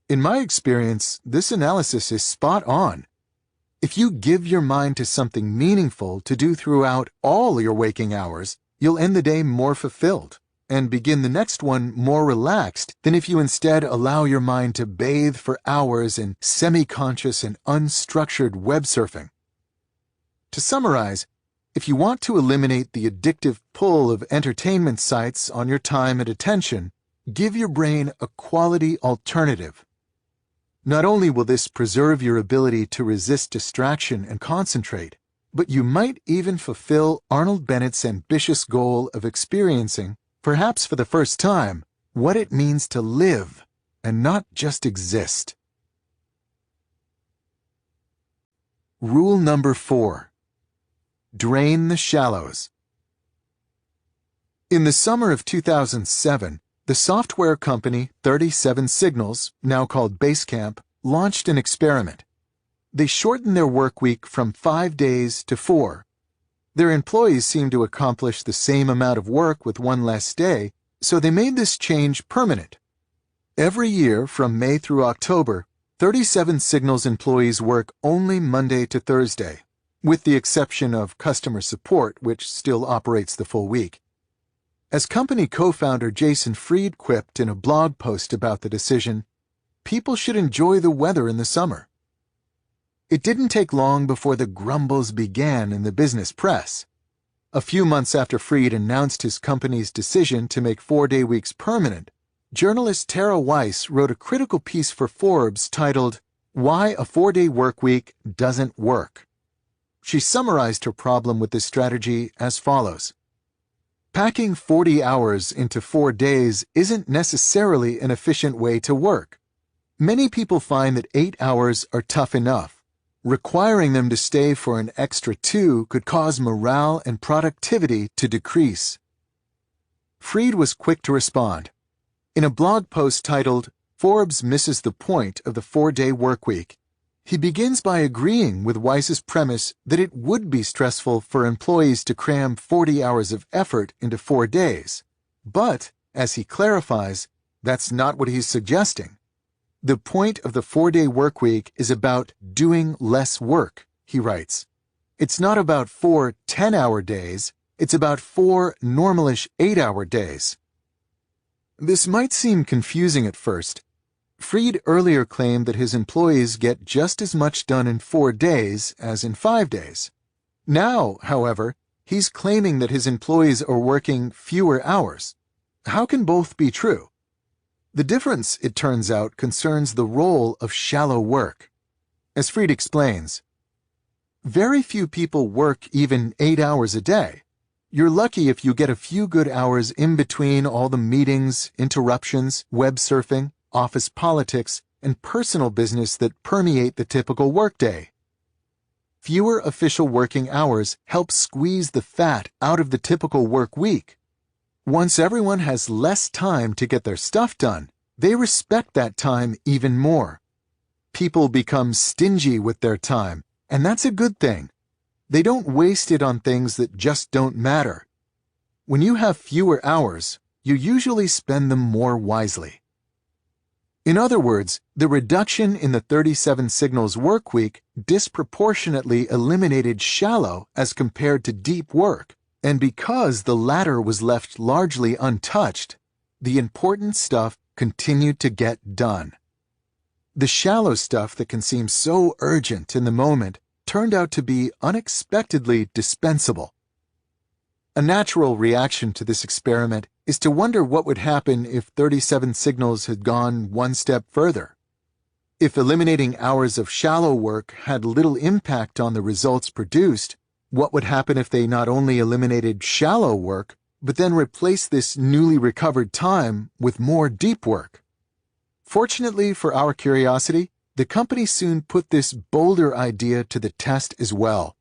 In my experience, this analysis is spot on. If you give your mind to something meaningful to do throughout all your waking hours, you'll end the day more fulfilled and begin the next one more relaxed than if you instead allow your mind to bathe for hours in semi-conscious and unstructured web surfing. To summarize, if you want to eliminate the addictive pull of entertainment sites on your time and attention, give your brain a quality alternative. Not only will this preserve your ability to resist distraction and concentrate, but you might even fulfill Arnold Bennett's ambitious goal of experiencing, perhaps for the first time, what it means to live and not just exist. Rule number 4. Drain the shallows. In the summer of 2007, the software company 37 Signals, now called Basecamp, launched an experiment. They shortened their work week from 5 days to 4. Their employees seemed to accomplish the same amount of work with one less day, so they made this change permanent. Every year, from May through October, 37 Signals employees work only Monday to Thursday, with the exception of customer support, which still operates the full week. As company co-founder Jason Fried quipped in a blog post about the decision, people should enjoy the weather in the summer. It didn't take long before the grumbles began in the business press. A few months after Fried announced his company's decision to make 4-day weeks permanent, journalist Tara Weiss wrote a critical piece for Forbes titled, "Why a 4-Day Workweek Doesn't Work." She summarized her problem with this strategy as follows. Packing 40 hours into 4 days isn't necessarily an efficient way to work. Many people find that 8 hours are tough enough. Requiring them to stay for an extra 2 could cause morale and productivity to decrease. Fried was quick to respond. In a blog post titled, "Forbes Misses the Point of the 4-Day Workweek," he begins by agreeing with Weiss's premise that it would be stressful for employees to cram 40 hours of effort into 4 days. But, as he clarifies, that's not what he's suggesting. The point of the 4-day workweek is about doing less work, he writes. It's not about 4 10-hour days, it's about 4 normalish 8-hour days. This might seem confusing at first. Fried earlier claimed that his employees get just as much done in 4 days as in 5 days. Now, however, he's claiming that his employees are working fewer hours. How can both be true? The difference, it turns out, concerns the role of shallow work. As Fried explains, very few people work even 8 hours a day. You're lucky if you get a few good hours in between all the meetings, interruptions, web surfing, office politics, and personal business that permeate the typical workday. Fewer official working hours help squeeze the fat out of the typical work week. Once everyone has less time to get their stuff done, they respect that time even more. People become stingy with their time, and that's a good thing. They don't waste it on things that just don't matter. When you have fewer hours, you usually spend them more wisely. In other words, the reduction in the 37 Signals workweek disproportionately eliminated shallow as compared to deep work. And because the latter was left largely untouched, the important stuff continued to get done. The shallow stuff that can seem so urgent in the moment turned out to be unexpectedly dispensable. A natural reaction to this experiment is to wonder what would happen if 37 Signals had gone one step further. If eliminating hours of shallow work had little impact on the results produced, what would happen if they not only eliminated shallow work, but then replaced this newly recovered time with more deep work? Fortunately for our curiosity, the company soon put this bolder idea to the test as well.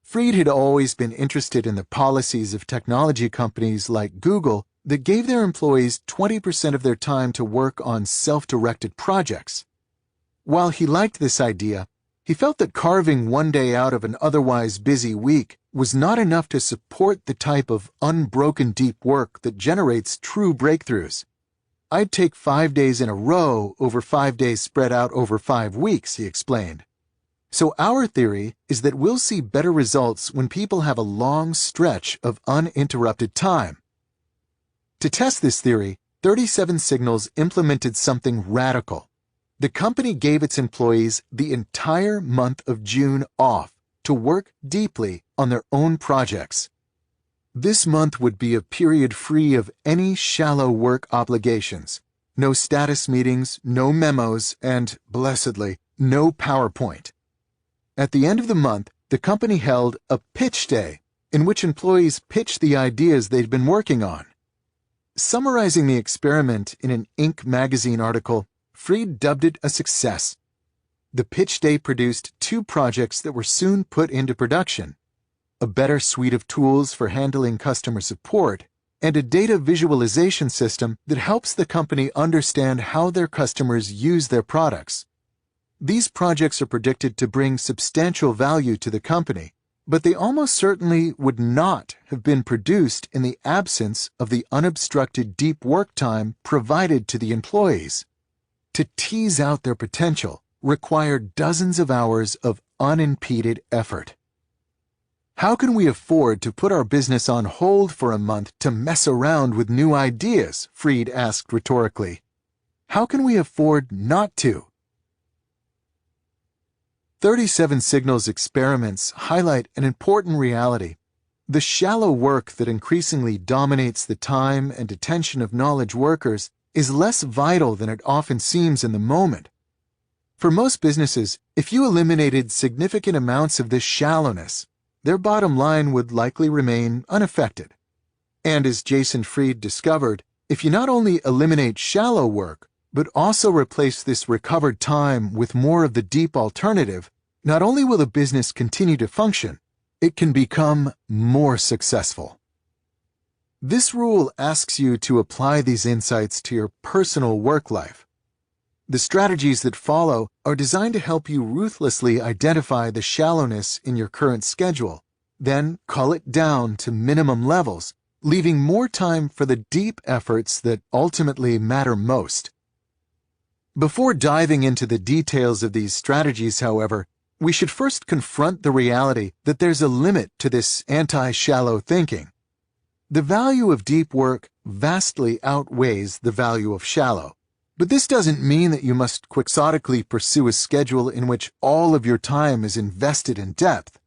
Fried had always been interested in the policies of technology companies like Google that gave their employees 20% of their time to work on self-directed projects. While he liked this idea, he felt that carving one day out of an otherwise busy week was not enough to support the type of unbroken deep work that generates true breakthroughs. "I'd take 5 days in a row over 5 days spread out over 5 weeks, he explained. So our theory is that we'll see better results when people have a long stretch of uninterrupted time. To test this theory, 37 Signals implemented something radical. The company gave its employees the entire month of June off to work deeply on their own projects. This month would be a period free of any shallow work obligations. No status meetings, no memos, and, blessedly, no PowerPoint. At the end of the month, the company held a pitch day, in which employees pitched the ideas they'd been working on. Summarizing the experiment in an Inc. magazine article, Fried dubbed it a success. The pitch day produced 2 projects that were soon put into production: a better suite of tools for handling customer support, and a data visualization system that helps the company understand how their customers use their products. These projects are predicted to bring substantial value to the company, but they almost certainly would not have been produced in the absence of the unobstructed deep work time provided to the employees. To tease out their potential required dozens of hours of unimpeded effort. How can we afford to put our business on hold for a month to mess around with new ideas? Fried asked rhetorically. How can we afford not to? 37 Signals experiments highlight an important reality. The shallow work that increasingly dominates the time and attention of knowledge workers is less vital than it often seems in the moment. For most businesses, if you eliminated significant amounts of this shallowness, their bottom line would likely remain unaffected. And as Jason Fried discovered, if you not only eliminate shallow work, but also replace this recovered time with more of the deep alternative, not only will the business continue to function, it can become more successful. This rule asks you to apply these insights to your personal work life. The strategies that follow are designed to help you ruthlessly identify the shallowness in your current schedule, then cull it down to minimum levels, leaving more time for the deep efforts that ultimately matter most. Before diving into the details of these strategies, however, we should first confront the reality that there's a limit to this anti-shallow thinking. The value of deep work vastly outweighs the value of shallow. But this doesn't mean that you must quixotically pursue a schedule in which all of your time is invested in depth.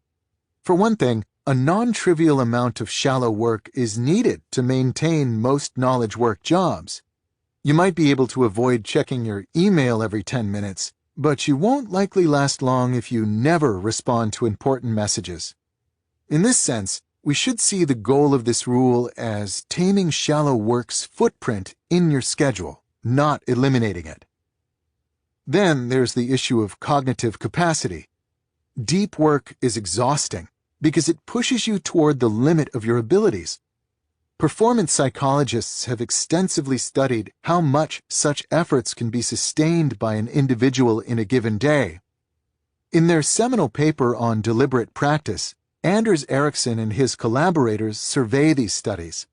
For one thing, a non-trivial amount of shallow work is needed to maintain most knowledge work jobs. You might be able to avoid checking your email every 10 minutes, but you won't likely last long if you never respond to important messages. In this sense, we should see the goal of this rule as taming shallow work's footprint in your schedule, not eliminating it. Then there's the issue of cognitive capacity. Deep work is exhausting because it pushes you toward the limit of your abilities. Performance psychologists have extensively studied how much such efforts can be sustained by an individual in a given day. In their seminal paper on deliberate practice, Anders Ericsson and his collaborators survey these studies.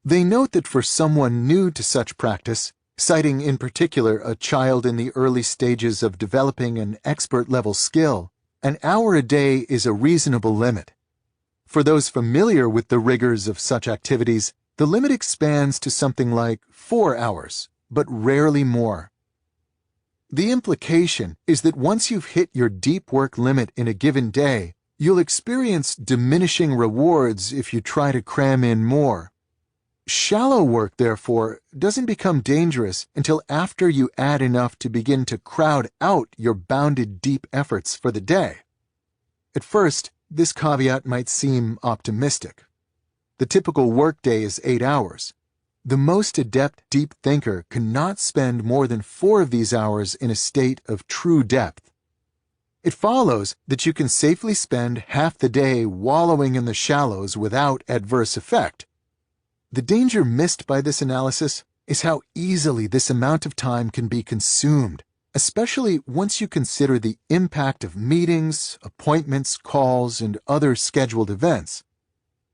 They note that for someone new to such practice, citing in particular a child in the early stages of developing an expert-level skill, an hour a day is a reasonable limit. For those familiar with the rigors of such activities, the limit expands to something like 4 hours, but rarely more. The implication is that once you've hit your deep work limit in a given day, you'll experience diminishing rewards if you try to cram in more. Shallow work, therefore, doesn't become dangerous until after you add enough to begin to crowd out your bounded deep efforts for the day. At first, this caveat might seem optimistic. The typical workday is 8 hours. The most adept deep thinker cannot spend more than 4 of these hours in a state of true depth. It follows that you can safely spend half the day wallowing in the shallows without adverse effect. The danger missed by this analysis is how easily this amount of time can be consumed, especially once you consider the impact of meetings, appointments, calls, and other scheduled events.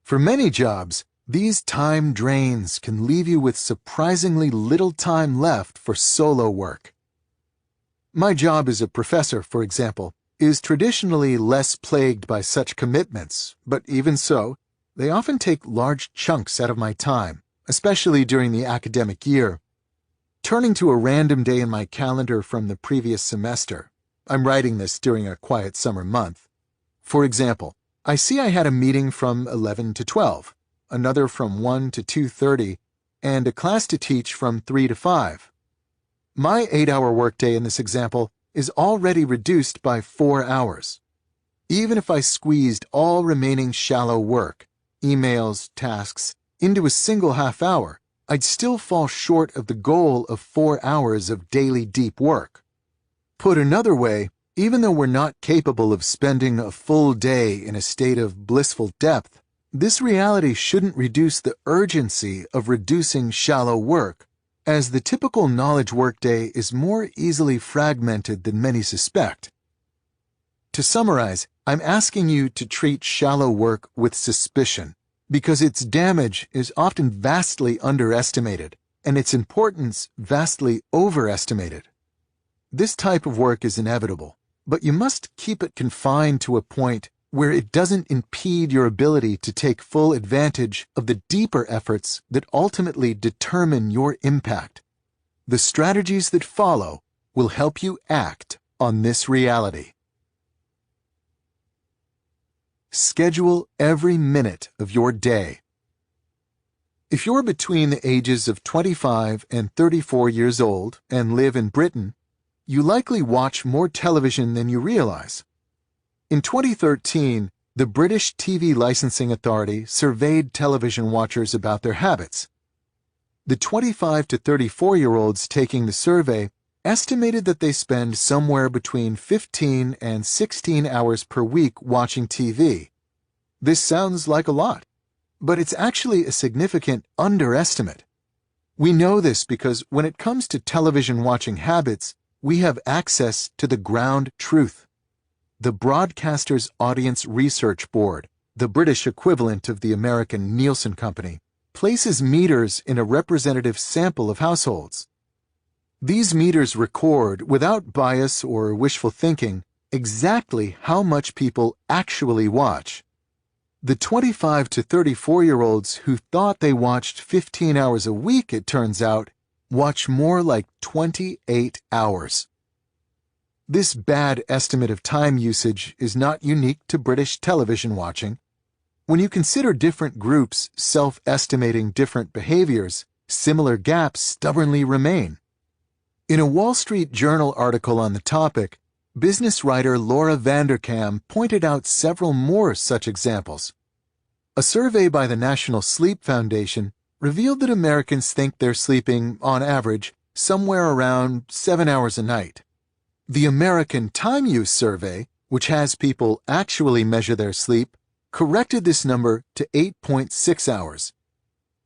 For many jobs, these time drains can leave you with surprisingly little time left for solo work. My job as a professor, for example, is traditionally less plagued by such commitments, but even so, they often take large chunks out of my time, especially during the academic year. Turning to a random day in my calendar from the previous semester, I'm writing this during a quiet summer month. For example, I see I had a meeting from 11 to 12, another from 1 to 2:30, and a class to teach from 3 to 5. My 8-hour workday in this example is already reduced by 4 hours. Even if I squeezed all remaining shallow work, emails, tasks, into a single half hour, I'd still fall short of the goal of 4 hours of daily deep work. Put another way, even though we're not capable of spending a full day in a state of blissful depth, this reality shouldn't reduce the urgency of reducing shallow work. as the typical knowledge workday is more easily fragmented than many suspect. To summarize, I'm asking you to treat shallow work with suspicion, because its damage is often vastly underestimated and its importance vastly overestimated. This type of work is inevitable, but you must keep it confined to a point where it doesn't impede your ability to take full advantage of the deeper efforts that ultimately determine your impact. The strategies that follow will help you act on this reality. Schedule every minute of your day. If you're between the ages of 25 and 34 years old and live in Britain, you likely watch more television than you realize. In 2013, the British TV Licensing Authority surveyed television watchers about their habits. The 25 to 34-year-olds taking the survey estimated that they spend somewhere between 15 and 16 hours per week watching TV. This sounds like a lot, but it's actually a significant underestimate. We know this because when it comes to television watching habits, we have access to the ground truth. The Broadcasters Audience Research Board, the British equivalent of the American Nielsen Company, places meters in a representative sample of households. These meters record, without bias or wishful thinking, exactly how much people actually watch. The 25 to 34-year-olds who thought they watched 15 hours a week, it turns out, watch more like 28 hours. This bad estimate of time usage is not unique to British television watching. When you consider different groups self-estimating different behaviors, similar gaps stubbornly remain. In a Wall Street Journal article on the topic, business writer Laura Vanderkam pointed out several more such examples. A survey by the National Sleep Foundation revealed that Americans think they're sleeping, on average, somewhere around 7 hours a night. The American Time Use Survey, which has people actually measure their sleep, corrected this number to 8.6 hours.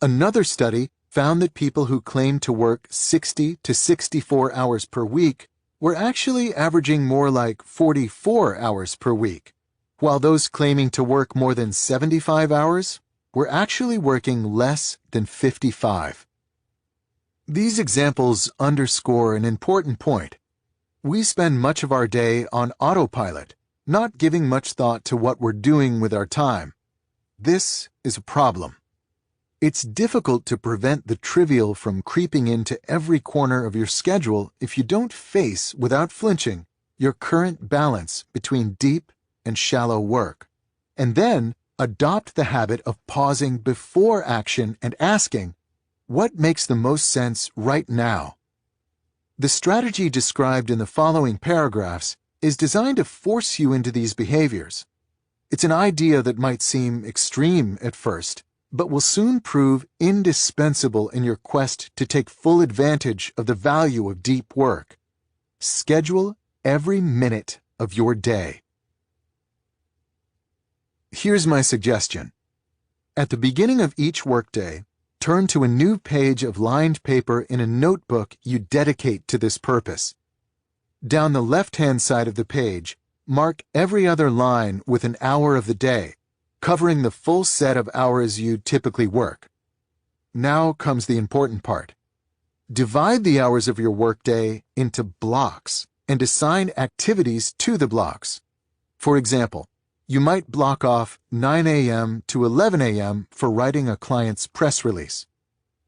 Another study found that people who claimed to work 60 to 64 hours per week were actually averaging more like 44 hours per week, while those claiming to work more than 75 hours were actually working less than 55. These examples underscore an important point. We spend much of our day on autopilot, not giving much thought to what we're doing with our time. This is a problem. It's difficult to prevent the trivial from creeping into every corner of your schedule if you don't face, without flinching, your current balance between deep and shallow work, and then adopt the habit of pausing before action and asking, what makes the most sense right now? The strategy described in the following paragraphs is designed to force you into these behaviors. It's an idea that might seem extreme at first, but will soon prove indispensable in your quest to take full advantage of the value of deep work. Schedule every minute of your day. Here's my suggestion. At the beginning of each workday, turn to a new page of lined paper in a notebook you dedicate to this purpose. Down the left-hand side of the page, mark every other line with an hour of the day, covering the full set of hours you typically work. Now comes the important part. Divide the hours of your workday into blocks and assign activities to the blocks. For example, you might block off 9 a.m. to 11 a.m. for writing a client's press release.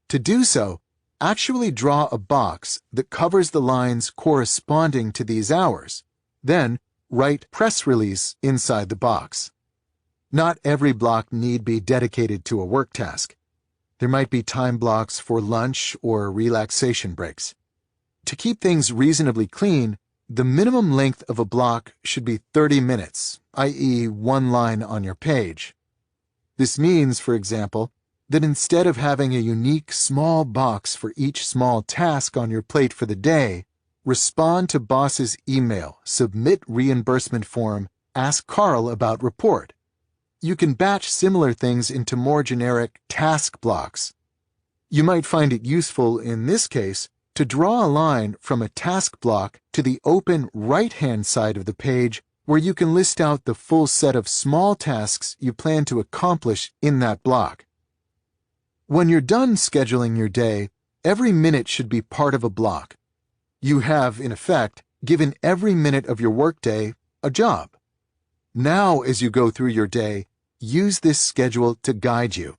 To do so, actually draw a box that covers the lines corresponding to these hours. Then, write press release inside the box. Not every block need be dedicated to a work task. There might be time blocks for lunch or relaxation breaks. To keep things reasonably clean, the minimum length of a block should be 30 minutes, i.e., one line on your page. This means, for example, that instead of having a unique small box for each small task on your plate for the day, respond to boss's email, submit reimbursement form, ask Carl about report. You can batch similar things into more generic task blocks. You might find it useful in this case to draw a line from a task block to the open right-hand side of the page where you can list out the full set of small tasks you plan to accomplish in that block. When you're done scheduling your day, every minute should be part of a block. You have, in effect, given every minute of your workday a job. Now, as you go through your day, use this schedule to guide you.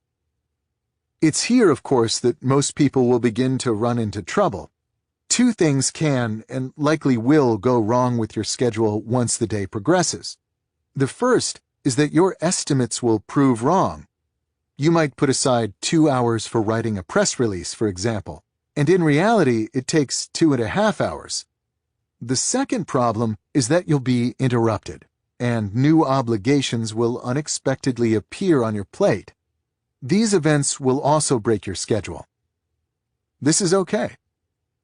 It's here, of course, that most people will begin to run into trouble. Two things can and likely will go wrong with your schedule once the day progresses. The first is that your estimates will prove wrong. You might put aside 2 hours for writing a press release, for example, and in reality, it takes 2.5 hours. The second problem is that you'll be interrupted, and new obligations will unexpectedly appear on your plate. These events will also break your schedule. This is okay.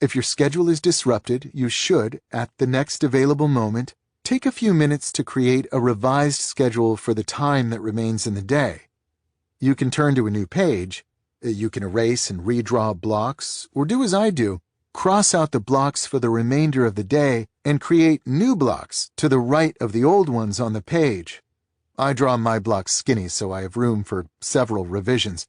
If your schedule is disrupted, you should, at the next available moment, take a few minutes to create a revised schedule for the time that remains in the day. You can turn to a new page, you can erase and redraw blocks, or do as I do, cross out the blocks for the remainder of the day and create new blocks to the right of the old ones on the page. I draw my blocks skinny so I have room for several revisions.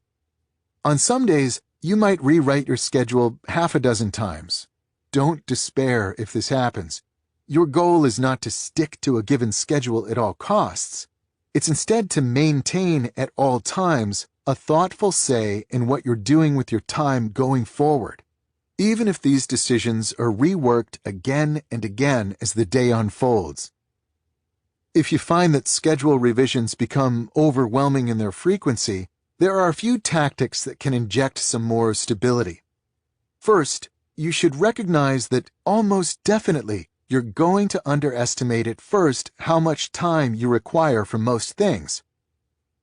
On some days, you might rewrite your schedule 6 times. Don't despair if this happens. Your goal is not to stick to a given schedule at all costs. It's instead to maintain at all times a thoughtful say in what you're doing with your time going forward, even if these decisions are reworked again and again as the day unfolds. If you find that schedule revisions become overwhelming in their frequency, there are a few tactics that can inject some more stability. First, you should recognize that almost definitely you're going to underestimate at first how much time you require for most things.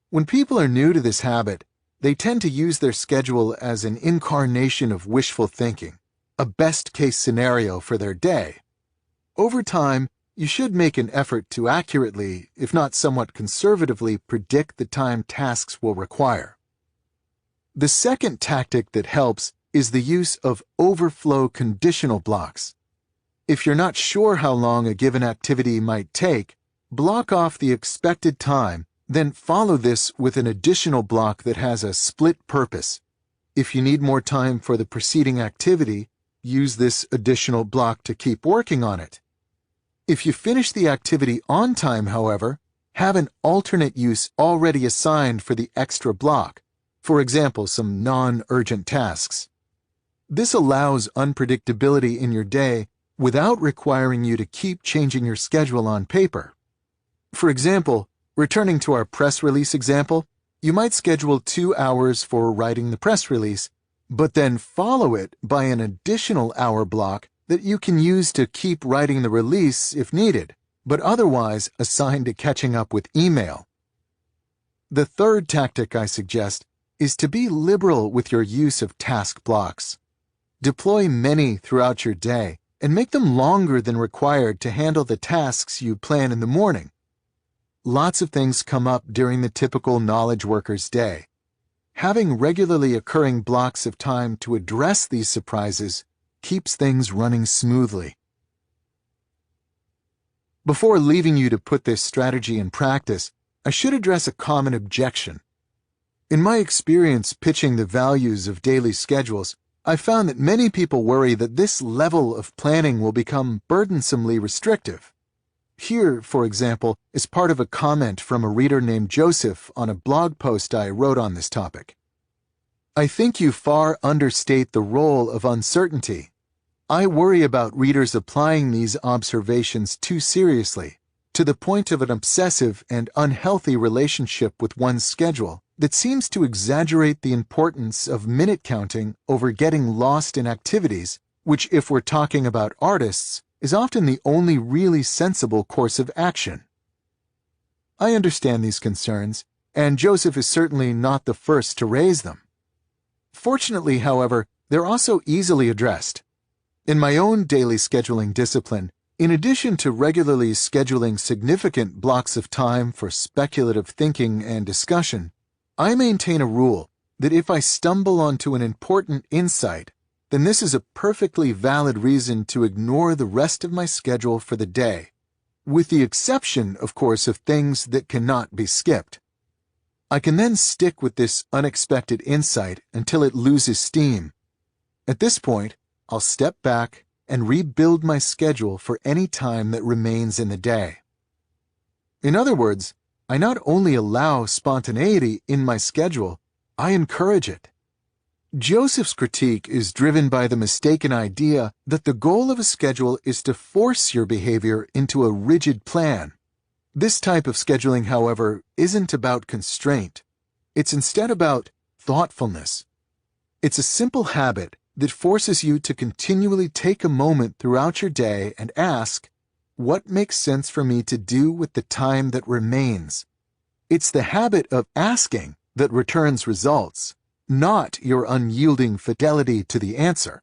When people are new to this habit, they tend to use their schedule as an incarnation of wishful thinking, a best-case scenario for their day. Over time, you should make an effort to accurately, if not somewhat conservatively, predict the time tasks will require. The second tactic that helps is the use of overflow conditional blocks. If you're not sure how long a given activity might take, block off the expected time, then follow this with an additional block that has a split purpose. If you need more time for the preceding activity, use this additional block to keep working on it. If you finish the activity on time, however, have an alternate use already assigned for the extra block, for example, some non-urgent tasks. This allows unpredictability in your day without requiring you to keep changing your schedule on paper. For example, returning to our press release example, you might schedule 2 hours for writing the press release, but then follow it by an additional hour block that you can use to keep writing the release if needed, but otherwise assigned to catching up with email. The third tactic I suggest is to be liberal with your use of task blocks. Deploy many throughout your day and make them longer than required to handle the tasks you plan in the morning. Lots of things come up during the typical knowledge worker's day. Having regularly occurring blocks of time to address these surprises keeps things running smoothly. Before leaving you to put this strategy in practice, I should address a common objection. In my experience pitching the values of daily schedules, I found that many people worry that this level of planning will become burdensomely restrictive. Here, for example, is part of a comment from a reader named Joseph on a blog post I wrote on this topic. I think you far understate the role of uncertainty. I worry about readers applying these observations too seriously, to the point of an obsessive and unhealthy relationship with one's schedule that seems to exaggerate the importance of minute counting over getting lost in activities, which, if we're talking about artists, is often the only really sensible course of action. I understand these concerns, and Joseph is certainly not the first to raise them. Fortunately, however, they're also easily addressed. In my own daily scheduling discipline, in addition to regularly scheduling significant blocks of time for speculative thinking and discussion, I maintain a rule that if I stumble onto an important insight, then this is a perfectly valid reason to ignore the rest of my schedule for the day, with the exception, of course, of things that cannot be skipped. I can then stick with this unexpected insight until it loses steam. At this point, I'll step back and rebuild my schedule for any time that remains in the day. In other words, I not only allow spontaneity in my schedule, I encourage it. Joseph's critique is driven by the mistaken idea that the goal of a schedule is to force your behavior into a rigid plan. This type of scheduling, however, isn't about constraint. It's instead about thoughtfulness. It's a simple habit that forces you to continually take a moment throughout your day and ask, what makes sense for me to do with the time that remains? It's the habit of asking that returns results, not your unyielding fidelity to the answer.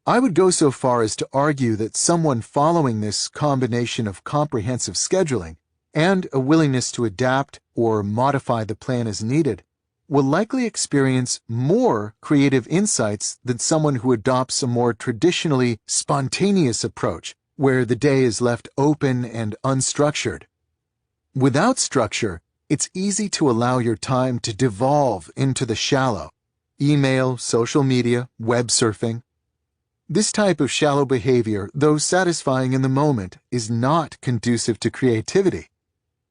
I would go so far as to argue that someone following this combination of comprehensive scheduling and a willingness to adapt or modify the plan as needed will likely experience more creative insights than someone who adopts a more traditionally spontaneous approach, where the day is left open and unstructured. Without structure, it's easy to allow your time to devolve into the shallow. Email, social media, web surfing. This type of shallow behavior, though satisfying in the moment, is not conducive to creativity.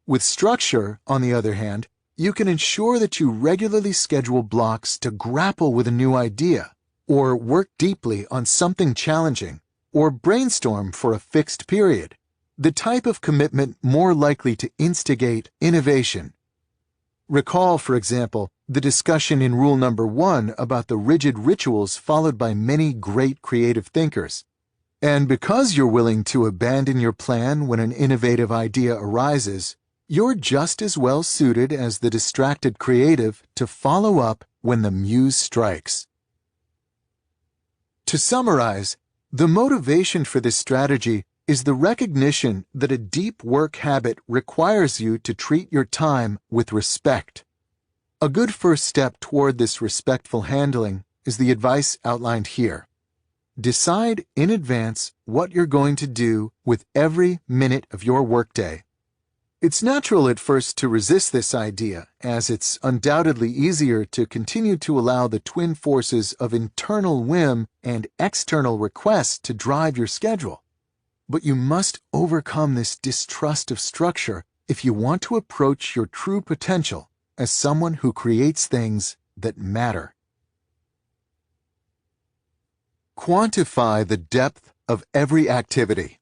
With structure, on the other hand, you can ensure that you regularly schedule blocks to grapple with a new idea, or work deeply on something challenging, or brainstorm for a fixed period, the type of commitment more likely to instigate innovation. Recall, for example, the discussion in Rule Number 1 about the rigid rituals followed by many great creative thinkers. And because you're willing to abandon your plan when an innovative idea arises, you're just as well suited as the distracted creative to follow up when the muse strikes. To summarize, the motivation for this strategy is the recognition that a deep work habit requires you to treat your time with respect. A good first step toward this respectful handling is the advice outlined here. Decide in advance what you're going to do with every minute of your workday. It's natural at first to resist this idea, as it's undoubtedly easier to continue to allow the twin forces of internal whim and external request to drive your schedule. But you must overcome this distrust of structure if you want to approach your true potential as someone who creates things that matter. Quantify the depth of every activity.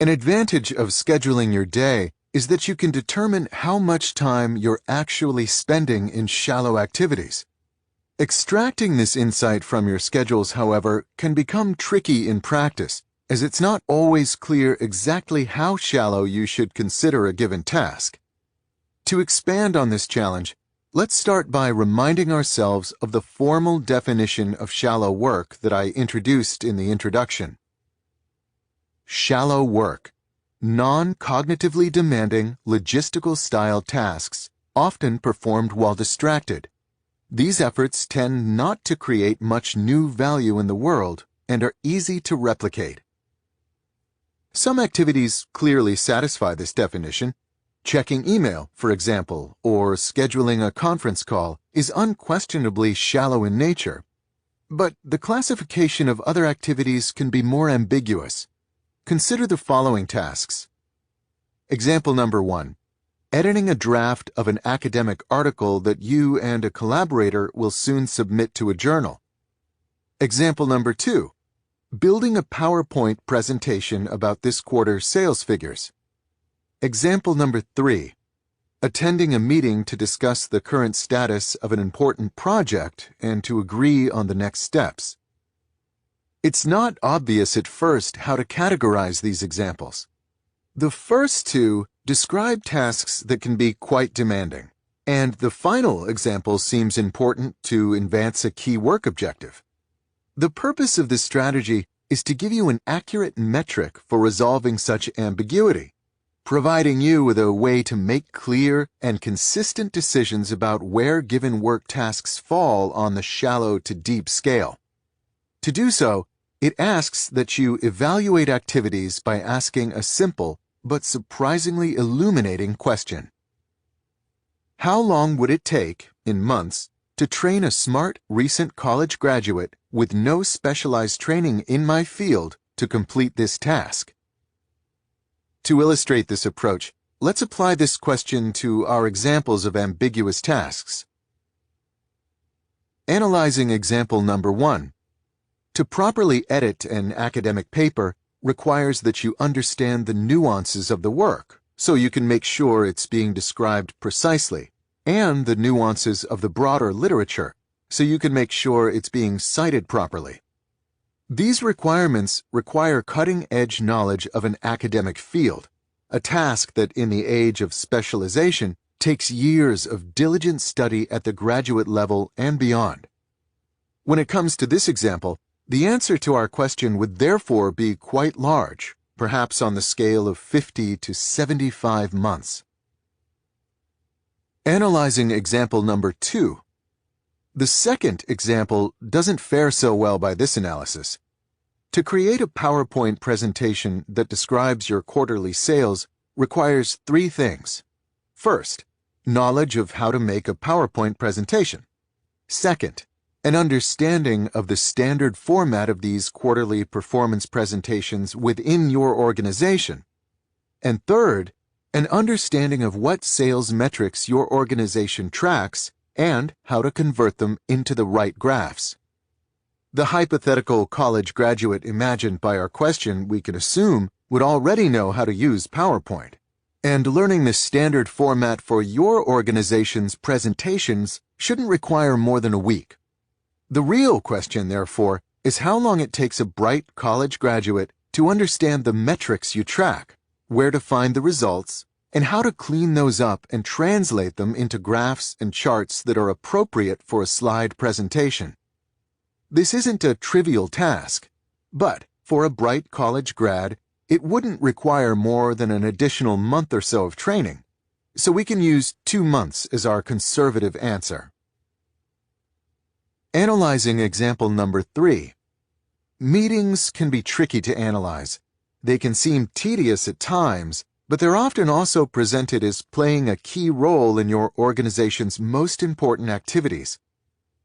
An advantage of scheduling your day is that you can determine how much time you're actually spending in shallow activities. Extracting this insight from your schedules, however, can become tricky in practice, as it's not always clear exactly how shallow you should consider a given task. To expand on this challenge, let's start by reminding ourselves of the formal definition of shallow work that I introduced in the introduction. Shallow work, non-cognitively demanding, logistical-style tasks, often performed while distracted. These efforts tend not to create much new value in the world and are easy to replicate. Some activities clearly satisfy this definition. Checking email, for example, or scheduling a conference call is unquestionably shallow in nature. But the classification of other activities can be more ambiguous. Consider the following tasks. Example number 1. Editing a draft of an academic article that you and a collaborator will soon submit to a journal. Example number 2. Building a PowerPoint presentation about this quarter's sales figures. Example number 3. Attending a meeting to discuss the current status of an important project and to agree on the next steps. It's not obvious at first how to categorize these examples. The first two describe tasks that can be quite demanding, and the final example seems important to advance a key work objective. The purpose of this strategy is to give you an accurate metric for resolving such ambiguity. providing you with a way to make clear and consistent decisions about where given work tasks fall on the shallow to deep scale. To do so, it asks that you evaluate activities by asking a simple but surprisingly illuminating question. How long would it take, in months, to train a smart, recent college graduate with no specialized training in my field to complete this task? To illustrate this approach, let's apply this question to our examples of ambiguous tasks. Analyzing example number 1. To properly edit an academic paper requires that you understand the nuances of the work, so you can make sure it's being described precisely, and the nuances of the broader literature, so you can make sure it's being cited properly. These requirements require cutting-edge knowledge of an academic field, a task that in the age of specialization takes years of diligent study at the graduate level and beyond. When it comes to this example, the answer to our question would therefore be quite large, perhaps on the scale of 50 to 75 months. Analyzing example number 2. The second example doesn't fare so well by this analysis. To create a PowerPoint presentation that describes your quarterly sales requires 3 things. First, knowledge of how to make a PowerPoint presentation. Second, an understanding of the standard format of these quarterly performance presentations within your organization. And third, an understanding of what sales metrics your organization tracks and how to convert them into the right graphs. The hypothetical college graduate imagined by our question, we can assume, would already know how to use PowerPoint. And learning the standard format for your organization's presentations shouldn't require more than a week. The real question, therefore, is how long it takes a bright college graduate to understand the metrics you track, where to find the results, and how to clean those up and translate them into graphs and charts that are appropriate for a slide presentation. This isn't a trivial task, but for a bright college grad, it wouldn't require more than an additional month or so of training, so we can use 2 months as our conservative answer. Analyzing example number 3. Meetings can be tricky to analyze. They can seem tedious at times, but they're often also presented as playing a key role in your organization's most important activities.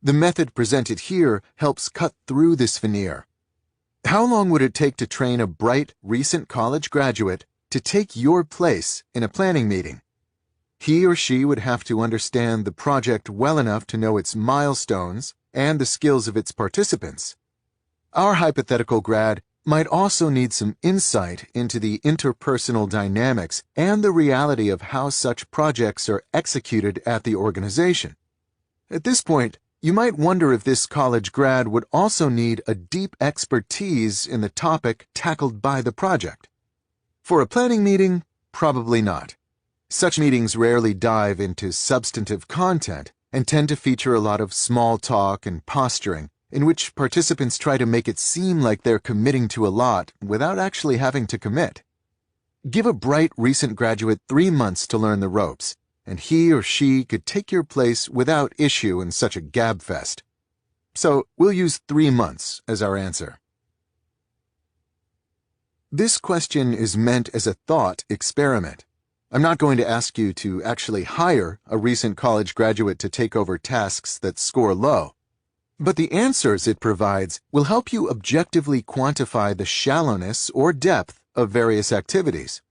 The method presented here helps cut through this veneer. How long would it take to train a bright, recent college graduate to take your place in a planning meeting? He or she would have to understand the project well enough to know its milestones and the skills of its participants. Our hypothetical grad might also need some insight into the interpersonal dynamics and the reality of how such projects are executed at the organization. At this point, you might wonder if this college grad would also need a deep expertise in the topic tackled by the project. For a planning meeting, probably not. Such meetings rarely dive into substantive content and tend to feature a lot of small talk and posturing, in which participants try to make it seem like they're committing to a lot without actually having to commit. Give a bright recent graduate 3 months to learn the ropes, and he or she could take your place without issue in such a gabfest. So we'll use 3 months as our answer. This question is meant as a thought experiment. I'm not going to ask you to actually hire a recent college graduate to take over tasks that score low. But the answers it provides will help you objectively quantify the shallowness or depth of various activities.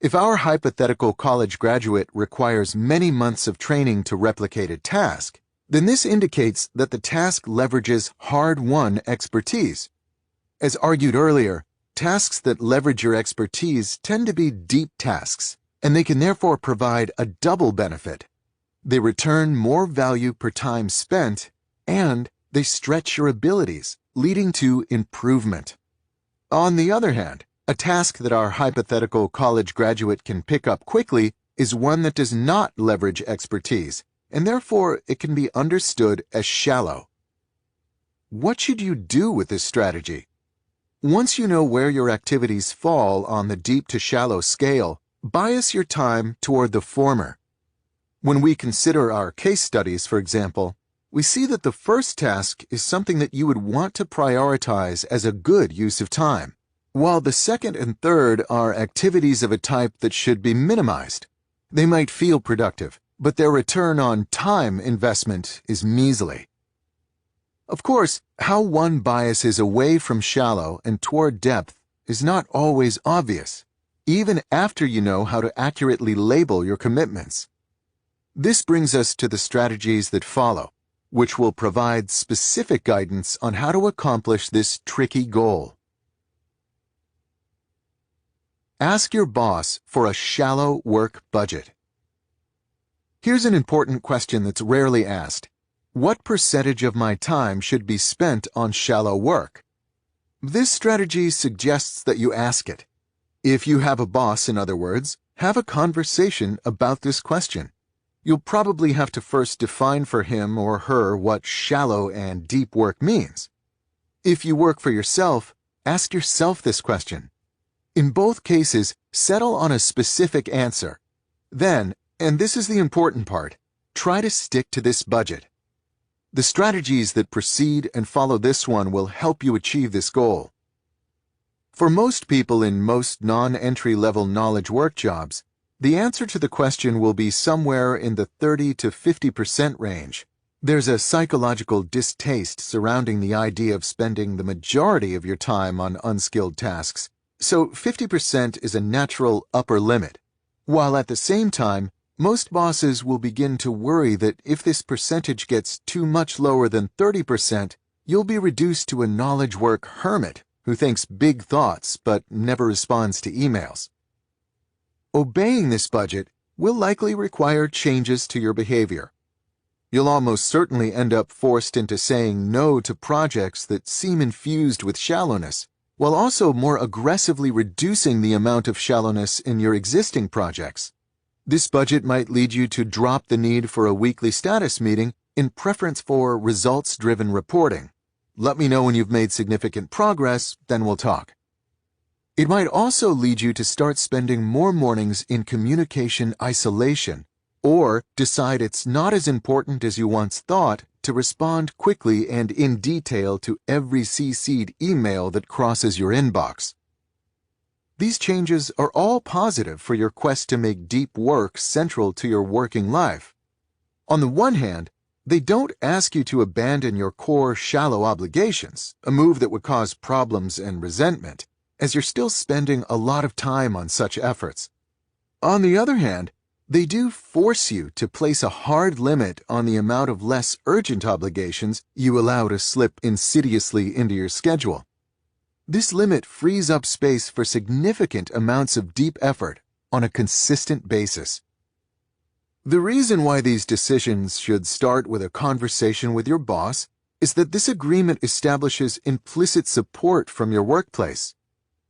If our hypothetical college graduate requires many months of training to replicate a task, then this indicates that the task leverages hard-won expertise. As argued earlier, tasks that leverage your expertise tend to be deep tasks, and they can therefore provide a double benefit. They return more value per time spent, and they stretch your abilities, leading to improvement. On the other hand, a task that our hypothetical college graduate can pick up quickly is one that does not leverage expertise, and therefore it can be understood as shallow. What should you do with this strategy? Once you know where your activities fall on the deep to shallow scale, Bias your time toward the former. When we consider our case studies, for example, we see that the first task is something that you would want to prioritize as a good use of time, while the second and third are activities of a type that should be minimized. They might feel productive, but their return on time investment is measly. Of course, how one biases away from shallow and toward depth is not always obvious, even after you know how to accurately label your commitments. This brings us to the strategies that follow, which will provide specific guidance on how to accomplish this tricky goal. Ask your boss for a shallow work budget. Here's an important question that's rarely asked. What percentage of my time should be spent on shallow work? This strategy suggests that you ask it. If you have a boss, in other words, have a conversation about this question. You'll probably have to first define for him or her what shallow and deep work means. If you work for yourself, ask yourself this question. In both cases, settle on a specific answer. Then, and this is the important part, try to stick to this budget. The strategies that precede and follow this one will help you achieve this goal. For most people in most non-entry-level knowledge work jobs, the answer to the question will be somewhere in the 30 to 50% range. There's a psychological distaste surrounding the idea of spending the majority of your time on unskilled tasks, so 50% is a natural upper limit, while at the same time, most bosses will begin to worry that if this percentage gets too much lower than 30%, you'll be reduced to a knowledge work hermit who thinks big thoughts but never responds to emails. Obeying this budget will likely require changes to your behavior. You'll almost certainly end up forced into saying no to projects that seem infused with shallowness, while also more aggressively reducing the amount of shallowness in your existing projects. This budget might lead you to drop the need for a weekly status meeting in preference for results-driven reporting. Let me know when you've made significant progress, then we'll talk. It might also lead you to start spending more mornings in communication isolation, or decide it's not as important as you once thought to respond quickly and in detail to every CC'd email that crosses your inbox. These changes are all positive for your quest to make deep work central to your working life. On the one hand, they don't ask you to abandon your core shallow obligations, a move that would cause problems and resentment, as you're still spending a lot of time on such efforts. On the other hand, they do force you to place a hard limit on the amount of less urgent obligations you allow to slip insidiously into your schedule. This limit frees up space for significant amounts of deep effort on a consistent basis. The reason why these decisions should start with a conversation with your boss is that this agreement establishes implicit support from your workplace.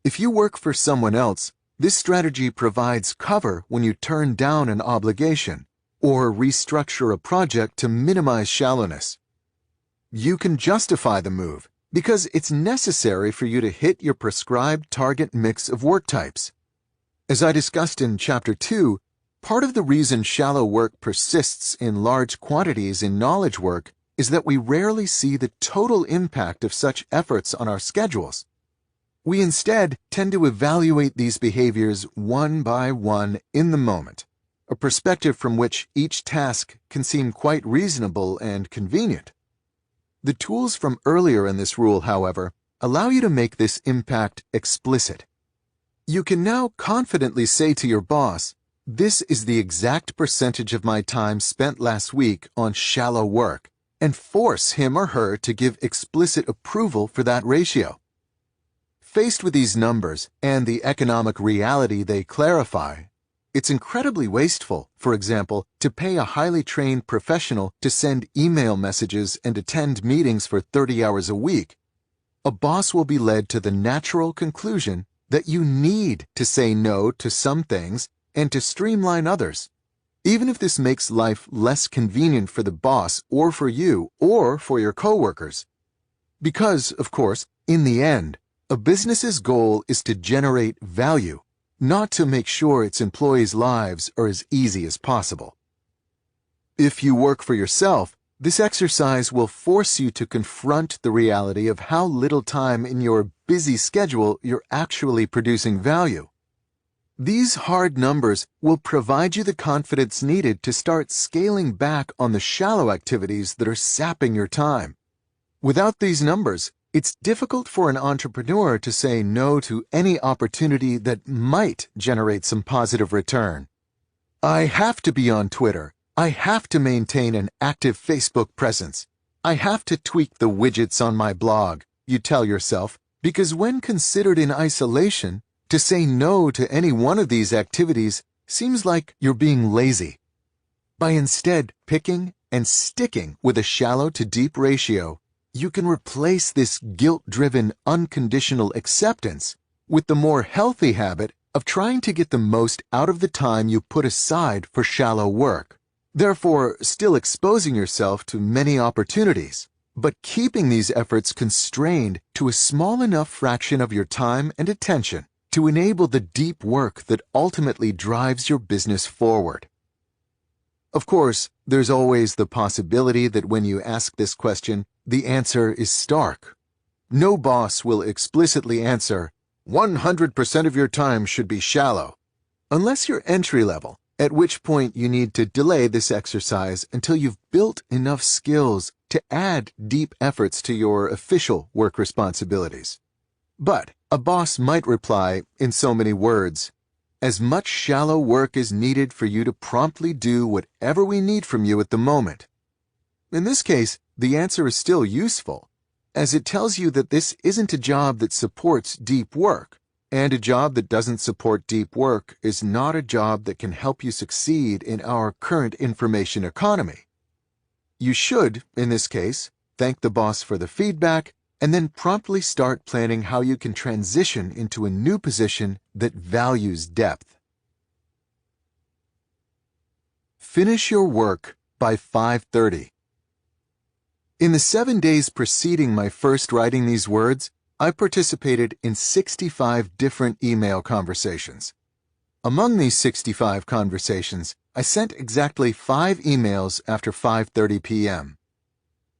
If you work for someone else, this strategy provides cover when you turn down an obligation or restructure a project to minimize shallowness. You can justify the move because it's necessary for you to hit your prescribed target mix of work types. As I discussed in Chapter 2, part of the reason shallow work persists in large quantities in knowledge work is that we rarely see the total impact of such efforts on our schedules. We instead tend to evaluate these behaviors one by one in the moment, a perspective from which each task can seem quite reasonable and convenient. The tools from earlier in this rule, however, allow you to make this impact explicit. You can now confidently say to your boss, "This is the exact percentage of my time spent last week on shallow work," and force him or her to give explicit approval for that ratio. Faced with these numbers and the economic reality they clarify, it's incredibly wasteful, for example, to pay a highly trained professional to send email messages and attend meetings for 30 hours a week. A boss will be led to the natural conclusion that you need to say no to some things and to streamline others, even if this makes life less convenient for the boss or for you or for your coworkers. Because, of course, in the end, a business's goal is to generate value, not to make sure its employees' lives are as easy as possible. If you work for yourself, this exercise will force you to confront the reality of how little time in your busy schedule you're actually producing value. These hard numbers will provide you the confidence needed to start scaling back on the shallow activities that are sapping your time. Without these numbers, it's difficult for an entrepreneur to say no to any opportunity that might generate some positive return. I have to be on Twitter. I have to maintain an active Facebook presence. I have to tweak the widgets on my blog, you tell yourself, because when considered in isolation, to say no to any one of these activities seems like you're being lazy. By instead picking and sticking with a shallow to deep ratio, you can replace this guilt-driven unconditional acceptance with the more healthy habit of trying to get the most out of the time you put aside for shallow work. Therefore, still exposing yourself to many opportunities, but keeping these efforts constrained to a small enough fraction of your time and attention to enable the deep work that ultimately drives your business forward. Of course, there's always the possibility that when you ask this question, the answer is stark. No boss will explicitly answer, 100% of your time should be shallow, unless you're entry-level, at which point you need to delay this exercise until you've built enough skills to add deep efforts to your official work responsibilities. But a boss might reply in so many words, as much shallow work is needed for you to promptly do whatever we need from you at the moment. In this case, the answer is still useful, as it tells you that this isn't a job that supports deep work, and a job that doesn't support deep work is not a job that can help you succeed in our current information economy. You should, in this case, thank the boss for the feedback and then promptly start planning how you can transition into a new position that values depth. Finish your work by 5:30. In the 7 days preceding my first writing these words, I participated in 65 different email conversations. Among these 65 conversations, I sent exactly 5 emails after 5:30 p.m.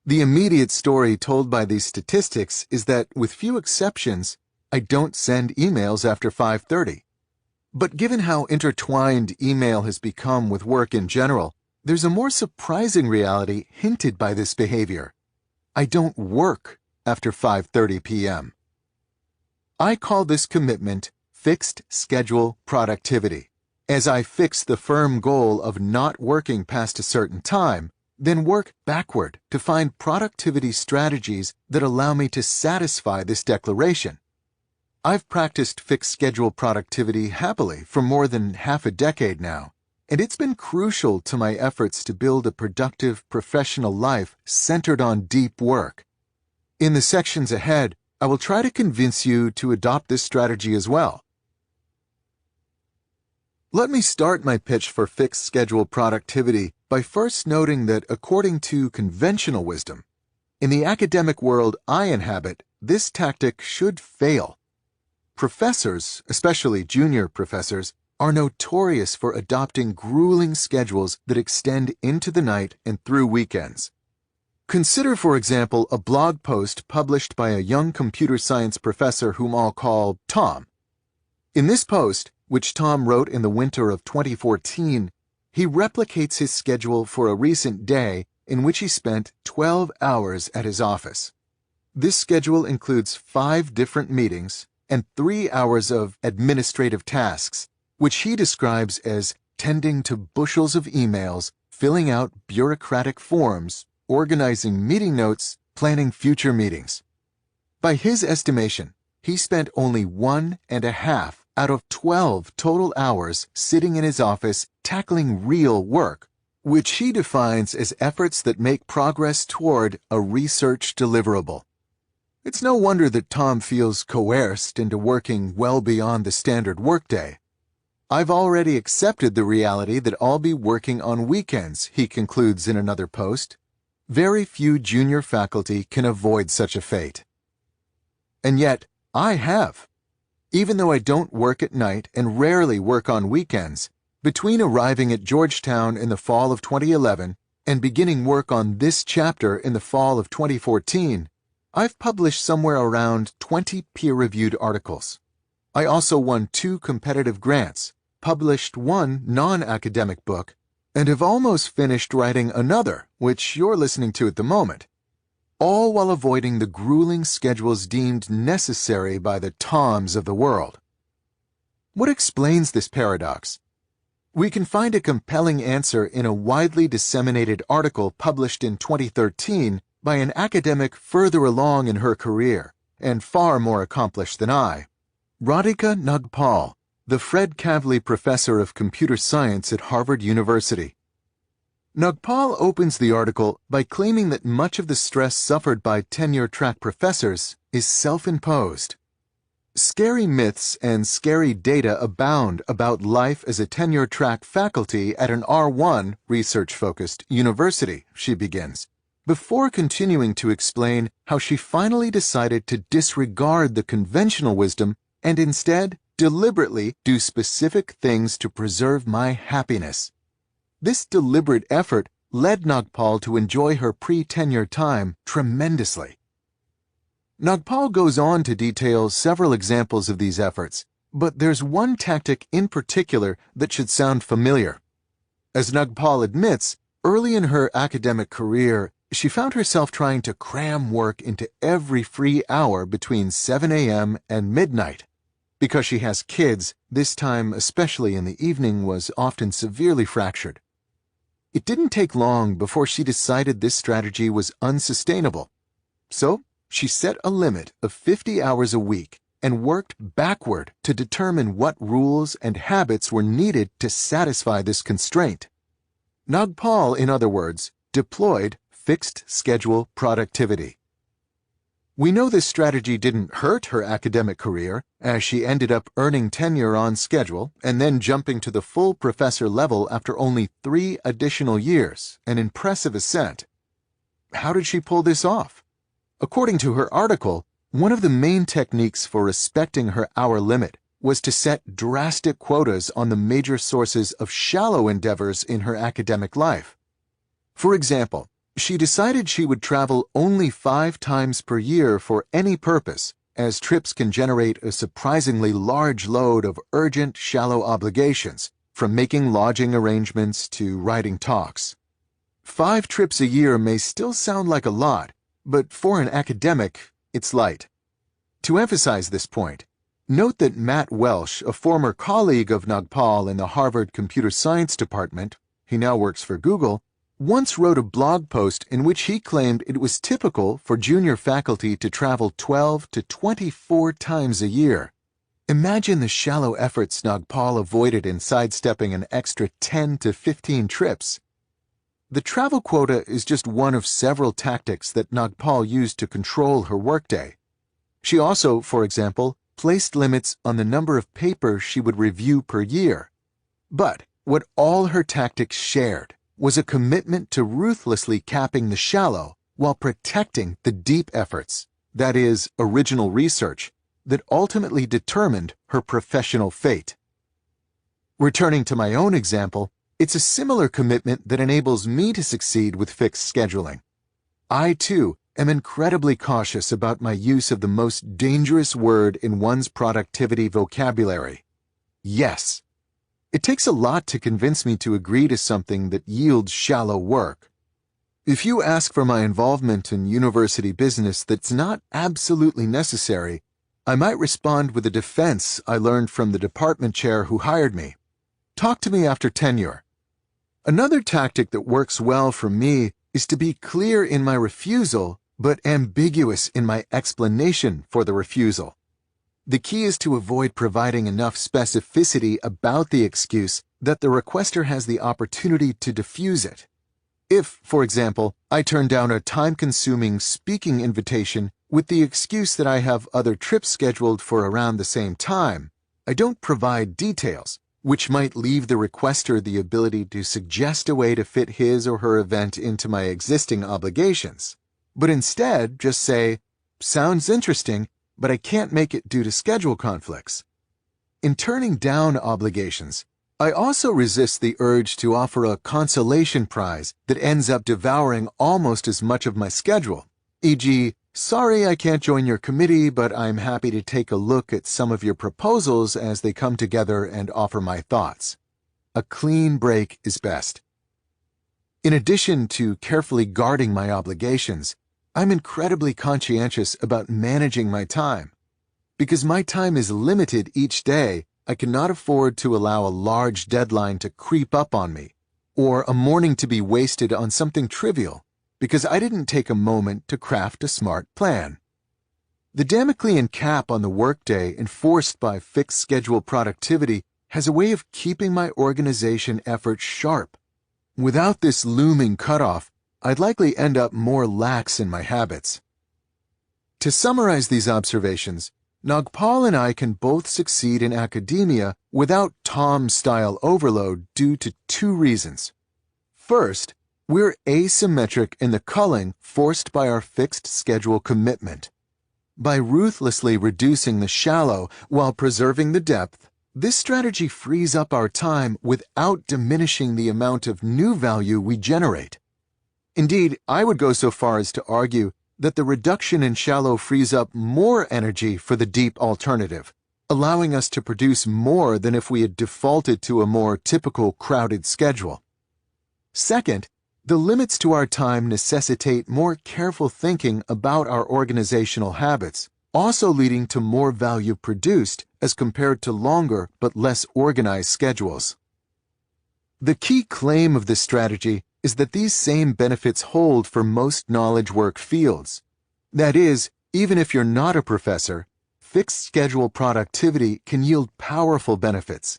The immediate story told by these statistics is that, with few exceptions, I don't send emails after 5:30. But given how intertwined email has become with work in general, there's a more surprising reality hinted by this behavior. I don't work after 5:30 p.m. I call this commitment fixed schedule productivity, as I fix the firm goal of not working past a certain time, then work backward to find productivity strategies that allow me to satisfy this declaration. I've practiced fixed schedule productivity happily for more than half a decade now, and it's been crucial to my efforts to build a productive professional life centered on deep work. In the sections ahead, I will try to convince you to adopt this strategy as well. Let me start my pitch for fixed schedule productivity by first noting that, according to conventional wisdom, in the academic world I inhabit, this tactic should fail. Professors, especially junior professors, are notorious for adopting grueling schedules that extend into the night and through weekends. Consider, for example, a blog post published by a young computer science professor whom I'll call Tom. In this post, which Tom wrote in the winter of 2014, he replicates his schedule for a recent day in which he spent 12 hours at his office. This schedule includes 5 different meetings and 3 hours of administrative tasks, which he describes as tending to bushels of emails, filling out bureaucratic forms, organizing meeting notes, planning future meetings. By his estimation, he spent only 1.5 out of 12 total hours sitting in his office tackling real work, which he defines as efforts that make progress toward a research deliverable. It's no wonder that Tom feels coerced into working well beyond the standard workday. I've already accepted the reality that I'll be working on weekends, he concludes in another post. Very few junior faculty can avoid such a fate. And yet, I have. Even though I don't work at night and rarely work on weekends, between arriving at Georgetown in the fall of 2011 and beginning work on this chapter in the fall of 2014, I've published somewhere around 20 peer-reviewed articles. I also won 2 competitive grants, published 1 non-academic book, and have almost finished writing another, which you're listening to at the moment, all while avoiding the grueling schedules deemed necessary by the Toms of the world. What explains this paradox? We can find a compelling answer in a widely disseminated article published in 2013 by an academic further along in her career and far more accomplished than I, Radhika Nagpal, the Fred Kavli Professor of Computer Science at Harvard University. Nagpal opens the article by claiming that much of the stress suffered by tenure-track professors is self-imposed. Scary myths and scary data abound about life as a tenure-track faculty at an R1 research-focused university, she begins, before continuing to explain how she finally decided to disregard the conventional wisdom and instead deliberately do specific things to preserve my happiness. This deliberate effort led Nagpal to enjoy her pre-tenure time tremendously. Nagpal goes on to detail several examples of these efforts, but there's one tactic in particular that should sound familiar. As Nagpal admits, early in her academic career, she found herself trying to cram work into every free hour between 7 a.m. and midnight. Because she has kids, this time, especially in the evening, was often severely fractured. It didn't take long before she decided this strategy was unsustainable. So, she set a limit of 50 hours a week and worked backward to determine what rules and habits were needed to satisfy this constraint. Nagpal, in other words, deployed fixed schedule productivity. We know this strategy didn't hurt her academic career, as she ended up earning tenure on schedule and then jumping to the full professor level after only 3 additional years, an impressive ascent. How did she pull this off? According to her article, one of the main techniques for respecting her hour limit was to set drastic quotas on the major sources of shallow endeavors in her academic life. For example, she decided she would travel only 5 times per year for any purpose, as trips can generate a surprisingly large load of urgent, shallow obligations, from making lodging arrangements to writing talks. 5 trips a year may still sound like a lot, but for an academic, it's light. To emphasize this point, note that Matt Welsh, a former colleague of Nagpal in the Harvard Computer Science Department, he now works for Google, once wrote a blog post in which he claimed it was typical for junior faculty to travel 12 to 24 times a year. Imagine the shallow efforts Nagpal avoided in sidestepping an extra 10 to 15 trips. The travel quota is just one of several tactics that Nagpal used to control her workday. She also, for example, placed limits on the number of papers she would review per year. But what all her tactics shared was a commitment to ruthlessly capping the shallow while protecting the deep efforts, that is, original research, that ultimately determined her professional fate. Returning to my own example, it's a similar commitment that enables me to succeed with fixed scheduling. I, too, am incredibly cautious about my use of the most dangerous word in one's productivity vocabulary: yes. It takes a lot to convince me to agree to something that yields shallow work. If you ask for my involvement in university business that's not absolutely necessary, I might respond with a defense I learned from the department chair who hired me. Talk to me after tenure. Another tactic that works well for me is to be clear in my refusal, but ambiguous in my explanation for the refusal. The key is to avoid providing enough specificity about the excuse that the requester has the opportunity to diffuse it. If, for example, I turn down a time-consuming speaking invitation with the excuse that I have other trips scheduled for around the same time, I don't provide details, which might leave the requester the ability to suggest a way to fit his or her event into my existing obligations, but instead just say, "Sounds interesting, but I can't make it due to schedule conflicts. In turning down obligations, I also resist the urge to offer a consolation prize that ends up devouring almost as much of my schedule, e.g., sorry I can't join your committee, but I'm happy to take a look at some of your proposals as they come together and offer my thoughts. A clean break is best. In addition to carefully guarding my obligations, I'm incredibly conscientious about managing my time. Because my time is limited each day, I cannot afford to allow a large deadline to creep up on me, or a morning to be wasted on something trivial, because I didn't take a moment to craft a smart plan. The Damoclean cap on the workday enforced by fixed schedule productivity has a way of keeping my organization efforts sharp. Without this looming cutoff, I'd likely end up more lax in my habits. To summarize these observations, Nagpal and I can both succeed in academia without Tom-style overload due to two reasons. First, we're asymmetric in the culling forced by our fixed schedule commitment. By ruthlessly reducing the shallow while preserving the depth, this strategy frees up our time without diminishing the amount of new value we generate. Indeed, I would go so far as to argue that the reduction in shallow frees up more energy for the deep alternative, allowing us to produce more than if we had defaulted to a more typical crowded schedule. Second, the limits to our time necessitate more careful thinking about our organizational habits, also leading to more value produced as compared to longer but less organized schedules. The key claim of this strategy is that these same benefits hold for most knowledge work fields. That is, even if you're not a professor, fixed schedule productivity can yield powerful benefits.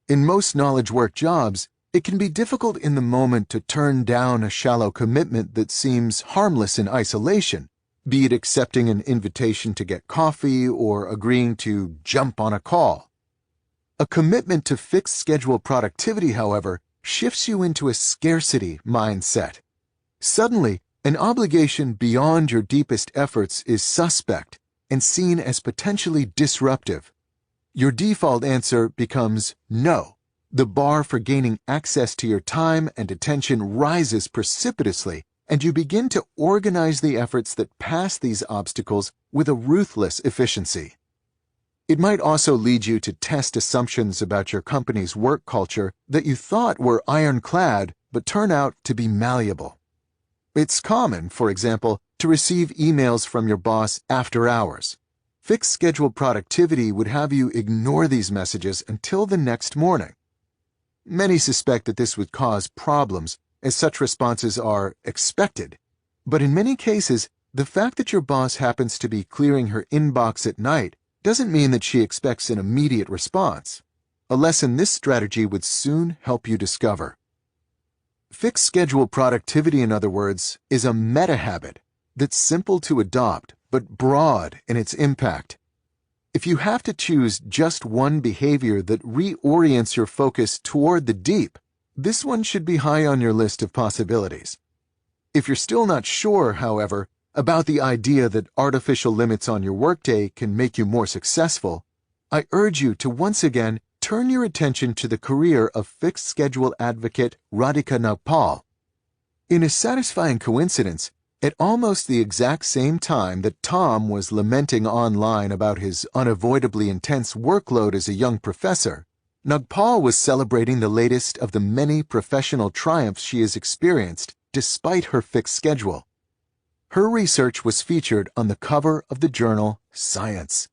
In most knowledge work jobs, it can be difficult in the moment to turn down a shallow commitment that seems harmless in isolation, be it accepting an invitation to get coffee or agreeing to jump on a call. A commitment to fixed schedule productivity, however, shifts you into a scarcity mindset. Suddenly, an obligation beyond your deepest efforts is suspect and seen as potentially disruptive. Your default answer becomes no. The bar for gaining access to your time and attention rises precipitously, and you begin to organize the efforts that pass these obstacles with a ruthless efficiency. It might also lead you to test assumptions about your company's work culture that you thought were ironclad but turn out to be malleable. It's common, for example, to receive emails from your boss after hours. Fixed schedule productivity would have you ignore these messages until the next morning. Many suspect that this would cause problems, as such responses are expected. But in many cases, the fact that your boss happens to be clearing her inbox at night doesn't mean that she expects an immediate response. A lesson this strategy would soon help you discover. Fixed schedule productivity, in other words, is a meta-habit that's simple to adopt but broad in its impact. If you have to choose just one behavior that reorients your focus toward the deep, this one should be high on your list of possibilities. If you're still not sure, however, about the idea that artificial limits on your workday can make you more successful, I urge you to once again turn your attention to the career of fixed schedule advocate Radhika Nagpal. In a satisfying coincidence, at almost the exact same time that Tom was lamenting online about his unavoidably intense workload as a young professor, Nagpal was celebrating the latest of the many professional triumphs she has experienced despite her fixed schedule. Her research was featured on the cover of the journal Science.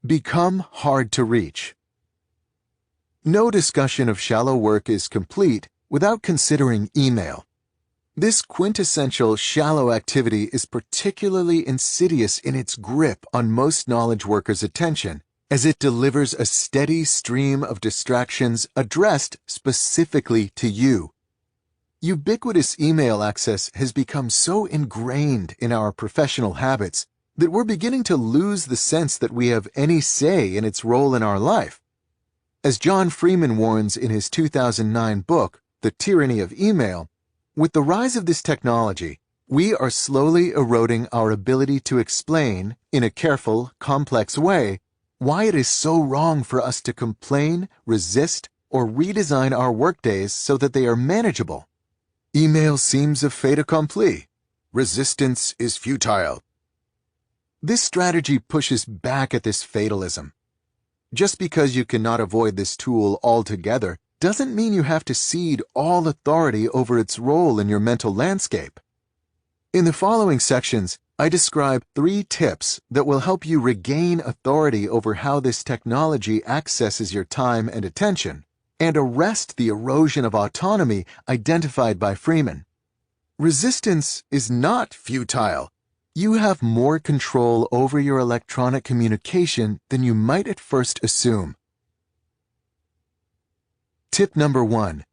Become hard to reach. No discussion of shallow work is complete without considering email. This quintessential shallow activity is particularly insidious in its grip on most knowledge workers' attention, as it delivers a steady stream of distractions addressed specifically to you. Ubiquitous email access has become so ingrained in our professional habits that we're beginning to lose the sense that we have any say in its role in our life. As John Freeman warns in his 2009 book, The Tyranny of Email, with the rise of this technology, we are slowly eroding our ability to explain, in a careful, complex way, why it is so wrong for us to complain, resist, or redesign our workdays so that they are manageable. Email seems a fait accompli. Resistance is futile. This strategy pushes back at this fatalism. Just because you cannot avoid this tool altogether doesn't mean you have to cede all authority over its role in your mental landscape. In the following sections, I describe 3 tips that will help you regain authority over how this technology accesses your time and attention, and arrest the erosion of autonomy identified by Freeman. Resistance is not futile. You have more control over your electronic communication than you might at first assume. Tip number 1.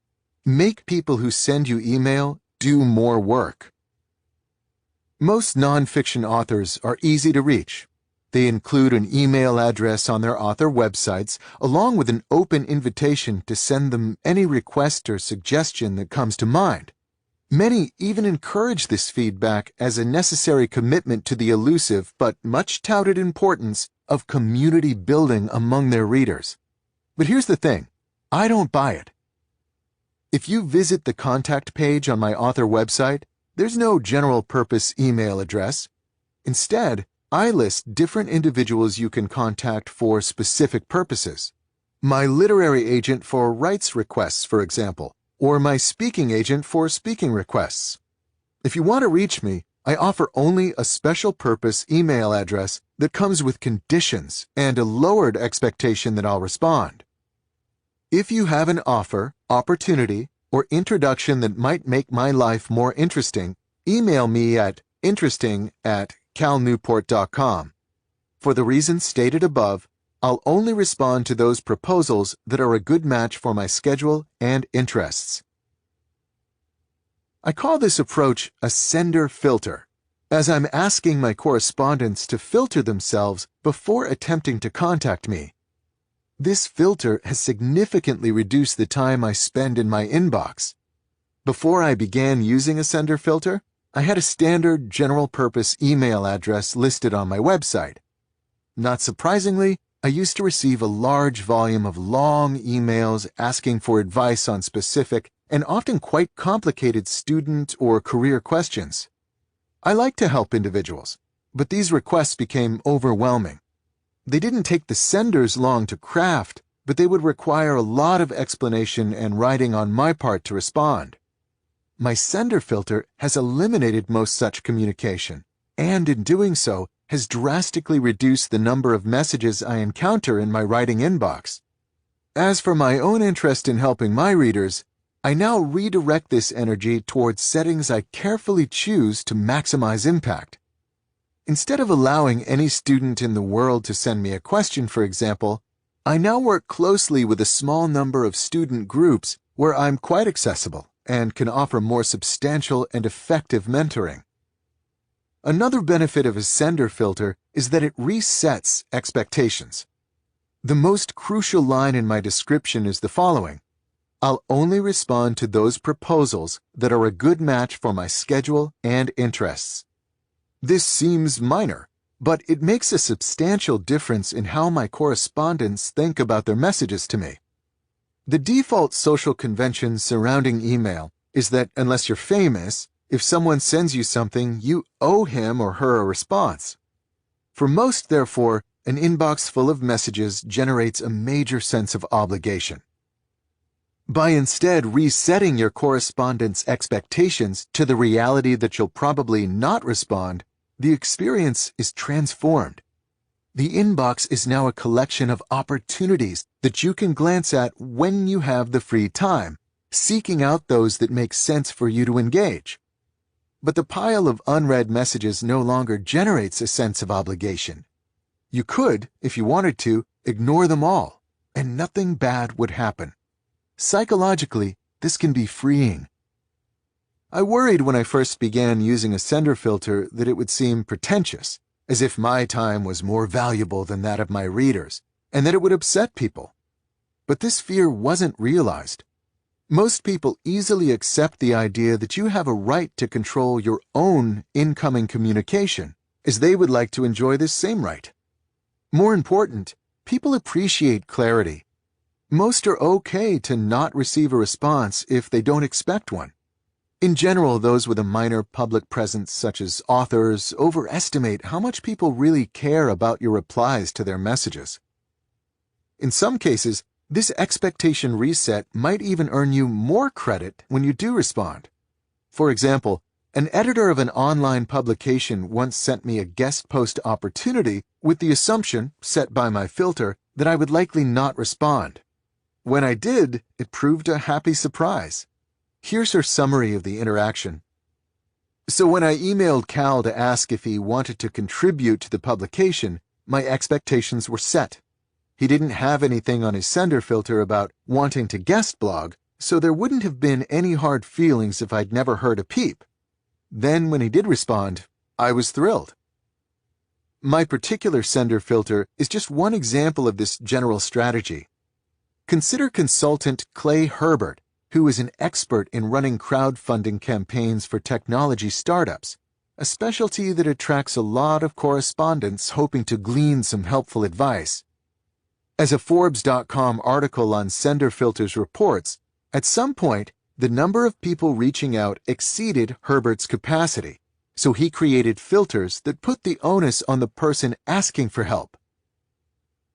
Make people who send you email do more work. Most nonfiction authors are easy to reach. They include an email address on their author websites, along with an open invitation to send them any request or suggestion that comes to mind. Many even encourage this feedback as a necessary commitment to the elusive but much touted importance of community building among their readers. But here's the thing, I don't buy it. If you visit the contact page on my author website, there's no general-purpose email address. Instead, I list different individuals you can contact for specific purposes. My literary agent for rights requests, for example, or my speaking agent for speaking requests. If you want to reach me, I offer only a special-purpose email address that comes with conditions and a lowered expectation that I'll respond. If you have an offer, opportunity, or introduction that might make my life more interesting, email me at interesting@calnewport.com. For the reasons stated above, I'll only respond to those proposals that are a good match for my schedule and interests. I call this approach a sender filter, as I'm asking my correspondents to filter themselves before attempting to contact me. This filter has significantly reduced the time I spend in my inbox. Before I began using a sender filter, I had a standard general-purpose email address listed on my website. Not surprisingly, I used to receive a large volume of long emails asking for advice on specific and often quite complicated student or career questions. I like to help individuals, but these requests became overwhelming. They didn't take the senders long to craft, but they would require a lot of explanation and writing on my part to respond. My sender filter has eliminated most such communication, and in doing so, has drastically reduced the number of messages I encounter in my writing inbox. As for my own interest in helping my readers, I now redirect this energy towards settings I carefully choose to maximize impact. Instead of allowing any student in the world to send me a question, for example, I now work closely with a small number of student groups where I'm quite accessible and can offer more substantial and effective mentoring. Another benefit of a sender filter is that it resets expectations. The most crucial line in my description is the following: I'll only respond to those proposals that are a good match for my schedule and interests. This seems minor, but it makes a substantial difference in how my correspondents think about their messages to me. The default social convention surrounding email is that unless you're famous, if someone sends you something, you owe him or her a response. For most, therefore, an inbox full of messages generates a major sense of obligation. By instead resetting your correspondent's expectations to the reality that you'll probably not respond, the experience is transformed. The inbox is now a collection of opportunities that you can glance at when you have the free time, seeking out those that make sense for you to engage. But the pile of unread messages no longer generates a sense of obligation. You could, if you wanted to, ignore them all, and nothing bad would happen. Psychologically, this can be freeing. I worried when I first began using a sender filter that it would seem pretentious, as if my time was more valuable than that of my readers, and that it would upset people. But this fear wasn't realized. Most people easily accept the idea that you have a right to control your own incoming communication, as they would like to enjoy this same right. More important, people appreciate clarity. Most are okay to not receive a response if they don't expect one. In general, those with a minor public presence, such as authors, overestimate how much people really care about your replies to their messages. In some cases, this expectation reset might even earn you more credit when you do respond. For example, an editor of an online publication once sent me a guest post opportunity with the assumption, set by my filter, that I would likely not respond. When I did, it proved a happy surprise. Here's her summary of the interaction. So when I emailed Cal to ask if he wanted to contribute to the publication, my expectations were set. He didn't have anything on his sender filter about wanting to guest blog, so there wouldn't have been any hard feelings if I'd never heard a peep. Then when he did respond, I was thrilled. My particular sender filter is just one example of this general strategy. Consider consultant Clay Herbert, who is an expert in running crowdfunding campaigns for technology startups, a specialty that attracts a lot of correspondents hoping to glean some helpful advice. As a Forbes.com article on sender filters reports, at some point, the number of people reaching out exceeded Herbert's capacity, so he created filters that put the onus on the person asking for help.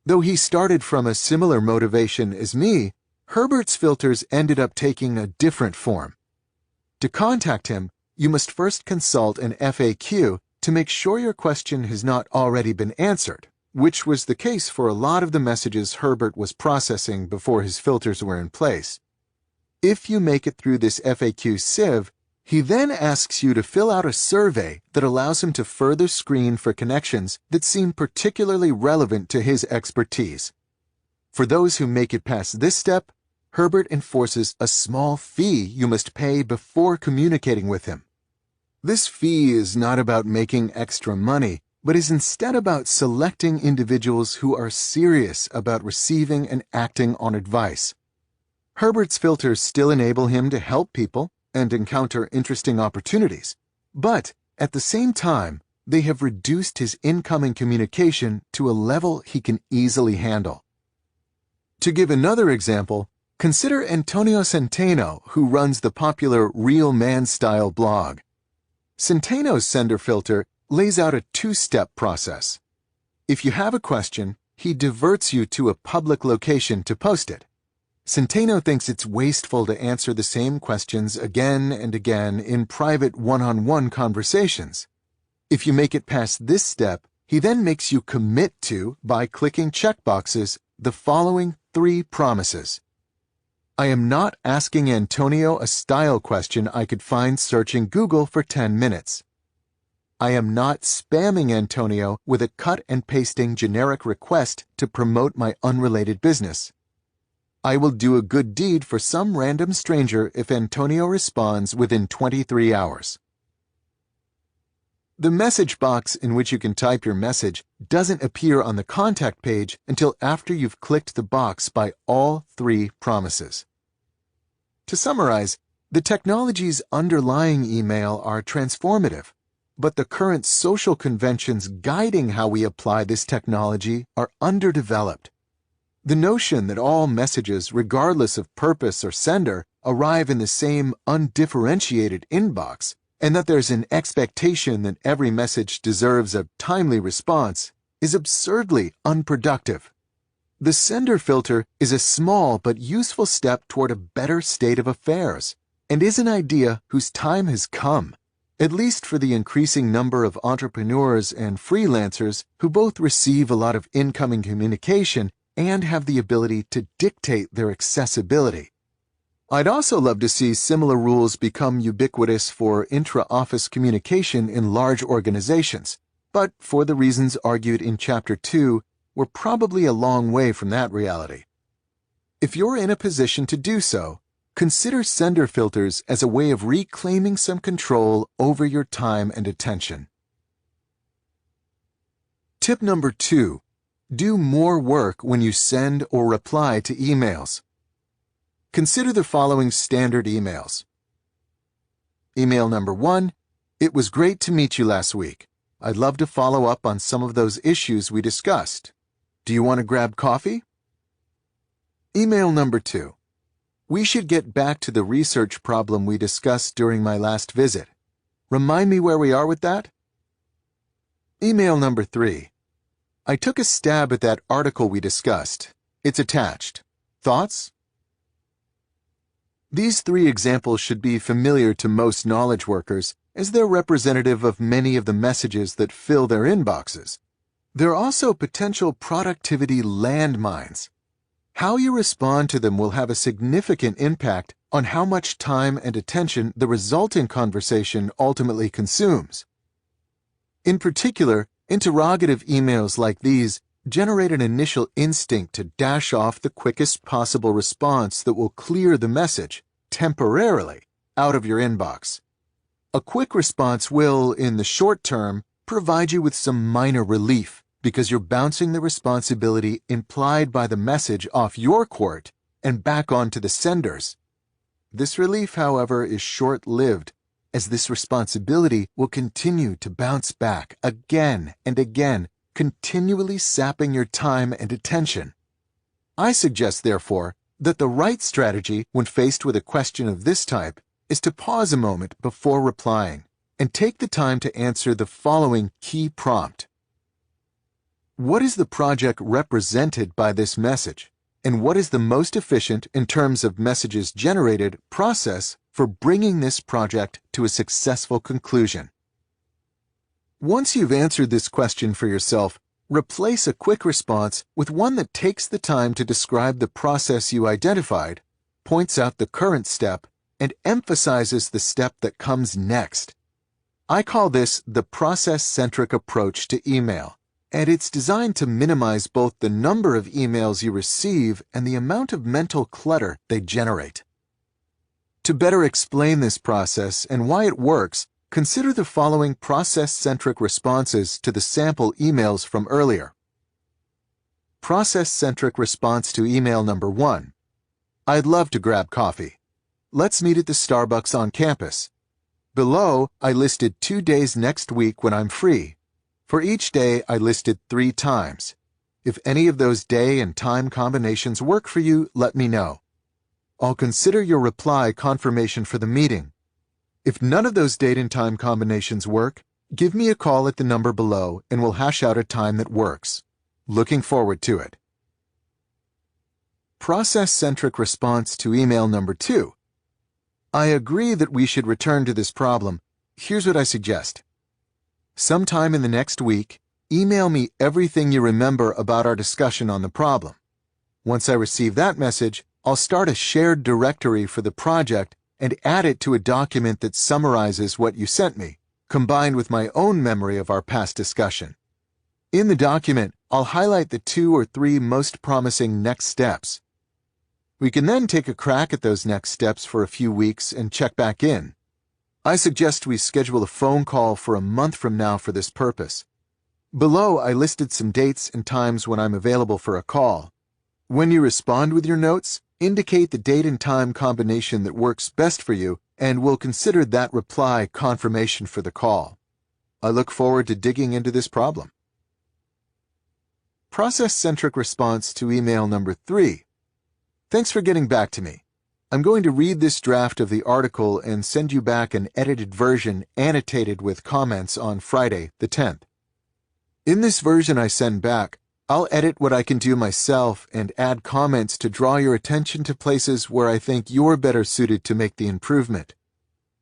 Though he started from a similar motivation as me, Herbert's filters ended up taking a different form. To contact him, you must first consult an FAQ to make sure your question has not already been answered, which was the case for a lot of the messages Herbert was processing before his filters were in place. If you make it through this FAQ sieve, he then asks you to fill out a survey that allows him to further screen for connections that seem particularly relevant to his expertise. For those who make it past this step, Herbert enforces a small fee you must pay before communicating with him. This fee is not about making extra money, but is instead about selecting individuals who are serious about receiving and acting on advice. Herbert's filters still enable him to help people and encounter interesting opportunities, but at the same time, they have reduced his incoming communication to a level he can easily handle. To give another example, consider Antonio Centeno, who runs the popular Real Man Style blog. Centeno's sender filter lays out a two-step process. If you have a question, he diverts you to a public location to post it. Centeno thinks it's wasteful to answer the same questions again and again in private one-on-one conversations. If you make it past this step, he then makes you commit to, by clicking checkboxes, the following 3 promises. I am not asking Antonio a style question I could find searching Google for 10 minutes. I am not spamming Antonio with a cut and pasting generic request to promote my unrelated business. I will do a good deed for some random stranger if Antonio responds within 23 hours. The message box in which you can type your message doesn't appear on the contact page until after you've clicked the box by all 3 promises. To summarize, the technologies underlying email are transformative, but the current social conventions guiding how we apply this technology are underdeveloped. The notion that all messages, regardless of purpose or sender, arrive in the same undifferentiated inbox, and that there's an expectation that every message deserves a timely response, is absurdly unproductive. The sender filter is a small but useful step toward a better state of affairs, and is an idea whose time has come, at least for the increasing number of entrepreneurs and freelancers who both receive a lot of incoming communication and have the ability to dictate their accessibility. I'd also love to see similar rules become ubiquitous for intra-office communication in large organizations, but for the reasons argued in Chapter 2, we're probably a long way from that reality. If you're in a position to do so, consider sender filters as a way of reclaiming some control over your time and attention. Tip number 2. Do more work when you send or reply to emails. Consider the following standard emails. Email number 1, "It was great to meet you last week. I'd love to follow up on some of those issues we discussed. Do you want to grab coffee?" Email number 2, "We should get back to the research problem we discussed during my last visit. Remind me where we are with that?" Email number 3, "I took a stab at that article we discussed. It's attached. Thoughts?" These 3 examples should be familiar to most knowledge workers, as they're representative of many of the messages that fill their inboxes. They're also potential productivity landmines. How you respond to them will have a significant impact on how much time and attention the resulting conversation ultimately consumes. In particular, interrogative emails like these generate an initial instinct to dash off the quickest possible response that will clear the message, temporarily, out of your inbox. A quick response will, in the short term, provide you with some minor relief because you're bouncing the responsibility implied by the message off your court and back onto the sender's. This relief, however, is short-lived, as this responsibility will continue to bounce back again and again, continually sapping your time and attention. I suggest, therefore, that the right strategy when faced with a question of this type is to pause a moment before replying and take the time to answer the following key prompt. What is the project represented by this message, and what is the most efficient in terms of messages generated process for bringing this project to a successful conclusion? Once you've answered this question for yourself, replace a quick response with one that takes the time to describe the process you identified, points out the current step, and emphasizes the step that comes next. I call this the process-centric approach to email, and it's designed to minimize both the number of emails you receive and the amount of mental clutter they generate. To better explain this process and why it works, consider the following process-centric responses to the sample emails from earlier. Process-centric response to email number 1. I'd love to grab coffee. Let's meet at the Starbucks on campus. Below, I listed 2 days next week when I'm free. For each day, I listed 3 times. If any of those day and time combinations work for you, let me know. I'll consider your reply confirmation for the meeting. If none of those date and time combinations work, give me a call at the number below and we'll hash out a time that works. Looking forward to it. Process-centric response to email number 2. I agree that we should return to this problem. Here's what I suggest. Sometime in the next week, email me everything you remember about our discussion on the problem. Once I receive that message, I'll start a shared directory for the project and add it to a document that summarizes what you sent me, combined with my own memory of our past discussion. In the document, I'll highlight the 2 or 3 most promising next steps. We can then take a crack at those next steps for a few weeks and check back in. I suggest we schedule a phone call for a month from now for this purpose. Below, I listed some dates and times when I'm available for a call. When you respond with your notes, indicate the date and time combination that works best for you, and we'll consider that reply confirmation for the call. I look forward to digging into this problem. Process-centric response to email number 3. Thanks for getting back to me. I'm going to read this draft of the article and send you back an edited version annotated with comments on Friday, the 10th. In this version I send back, I'll edit what I can do myself and add comments to draw your attention to places where I think you're better suited to make the improvement.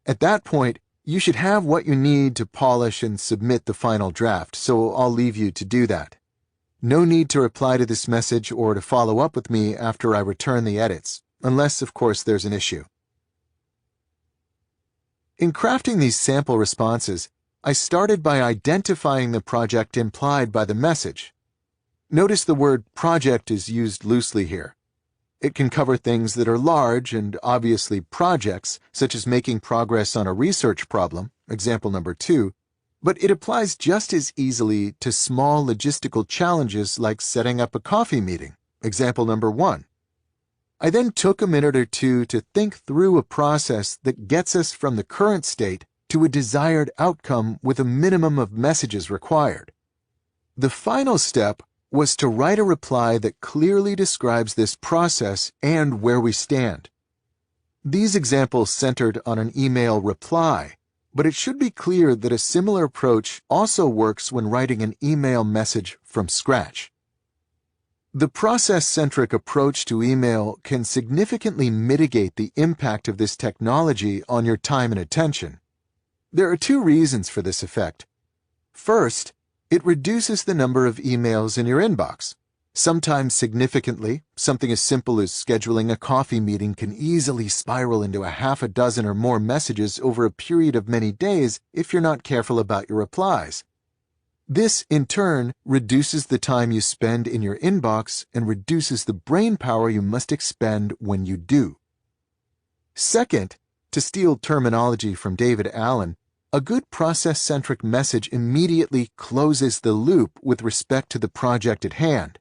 At that point, you should have what you need to polish and submit the final draft, so I'll leave you to do that. No need to reply to this message or to follow up with me after I return the edits, unless, of course, there's an issue. In crafting these sample responses, I started by identifying the project implied by the message. Notice the word project is used loosely here. It can cover things that are large and obviously projects, such as making progress on a research problem, example number 2, but it applies just as easily to small logistical challenges like setting up a coffee meeting, example number 1. I then took a minute or two to think through a process that gets us from the current state to a desired outcome with a minimum of messages required. The final step was to write a reply that clearly describes this process and where we stand. These examples centered on an email reply, but it should be clear that a similar approach also works when writing an email message from scratch. The process-centric approach to email can significantly mitigate the impact of this technology on your time and attention. There are two reasons for this effect. First, it reduces the number of emails in your inbox. Sometimes significantly, something as simple as scheduling a coffee meeting can easily spiral into a half a dozen or more messages over a period of many days if you're not careful about your replies. This, in turn, reduces the time you spend in your inbox and reduces the brain power you must expend when you do. Second, to steal terminology from David Allen, a good process-centric message immediately closes the loop with respect to the project at hand.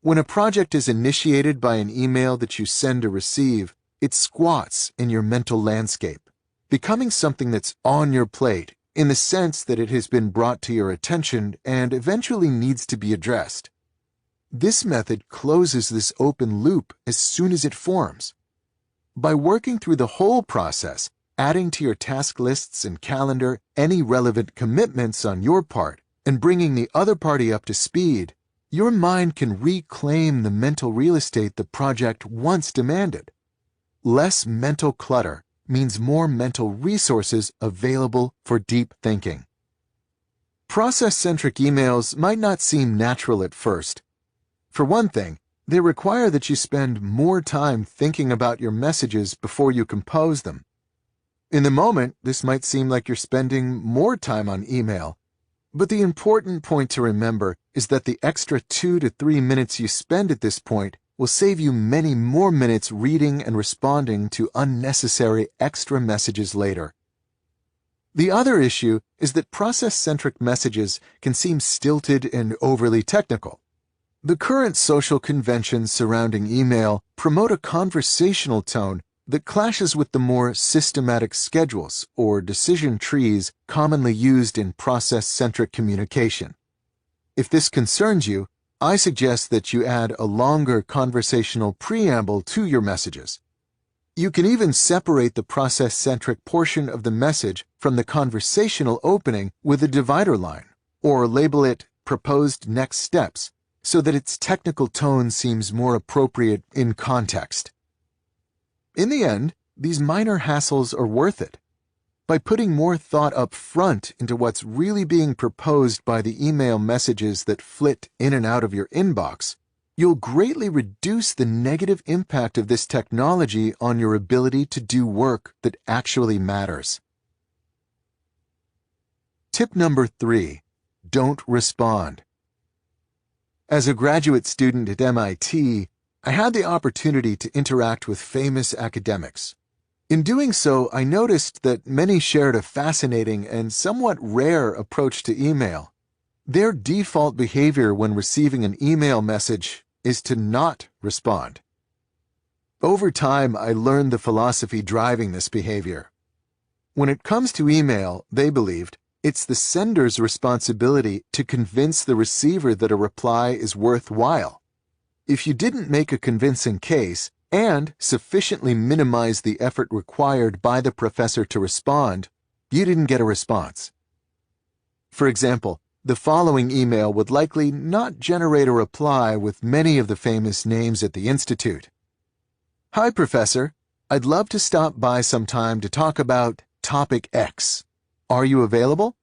When a project is initiated by an email that you send or receive, it squats in your mental landscape, becoming something that's on your plate in the sense that it has been brought to your attention and eventually needs to be addressed. This method closes this open loop as soon as it forms. By working through the whole process, adding to your task lists and calendar any relevant commitments on your part, and bringing the other party up to speed, your mind can reclaim the mental real estate the project once demanded. Less mental clutter means more mental resources available for deep thinking. Process-centric emails might not seem natural at first. For one thing, they require that you spend more time thinking about your messages before you compose them. In the moment, this might seem like you're spending more time on email, but the important point to remember is that the extra 2 to 3 minutes you spend at this point will save you many more minutes reading and responding to unnecessary extra messages later. The other issue is that process-centric messages can seem stilted and overly technical. The current social conventions surrounding email promote a conversational tone that clashes with the more systematic schedules or decision trees commonly used in process-centric communication. If this concerns you, I suggest that you add a longer conversational preamble to your messages. You can even separate the process-centric portion of the message from the conversational opening with a divider line, or label it Proposed Next Steps, so that its technical tone seems more appropriate in context. In the end, these minor hassles are worth it. By putting more thought up front into what's really being proposed by the email messages that flit in and out of your inbox, you'll greatly reduce the negative impact of this technology on your ability to do work that actually matters. Tip number 3, don't respond. As a graduate student at MIT, I had the opportunity to interact with famous academics. In doing so, I noticed that many shared a fascinating and somewhat rare approach to email. Their default behavior when receiving an email message is to not respond. Over time, I learned the philosophy driving this behavior. When it comes to email, they believed, it's the sender's responsibility to convince the receiver that a reply is worthwhile. If you didn't make a convincing case, and sufficiently minimize the effort required by the professor to respond, you didn't get a response. For example, the following email would likely not generate a reply with many of the famous names at the Institute. Hi, Professor. I'd love to stop by sometime to talk about topic X. Are you available?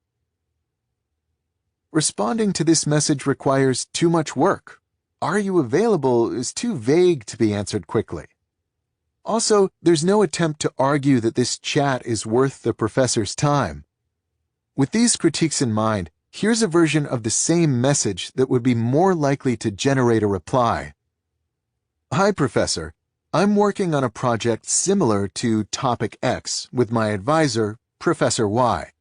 Responding to this message requires too much work. Are you available is too vague to be answered quickly. Also, there's no attempt to argue that this chat is worth the professor's time. With these critiques in mind, here's a version of the same message that would be more likely to generate a reply. Hi, Professor. I'm working on a project similar to Topic X with my advisor, Professor Y.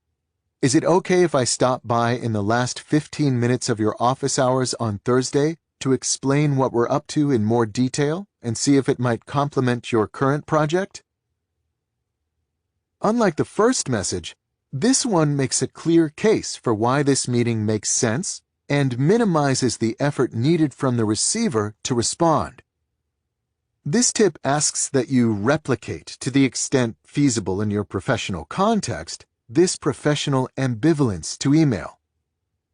Is it okay if I stop by in the last 15 minutes of your office hours on Thursday to explain what we're up to in more detail and see if it might complement your current project? Unlike the first message, this one makes a clear case for why this meeting makes sense and minimizes the effort needed from the receiver to respond. This tip asks that you replicate, to the extent feasible in your professional context, this professional ambivalence to email.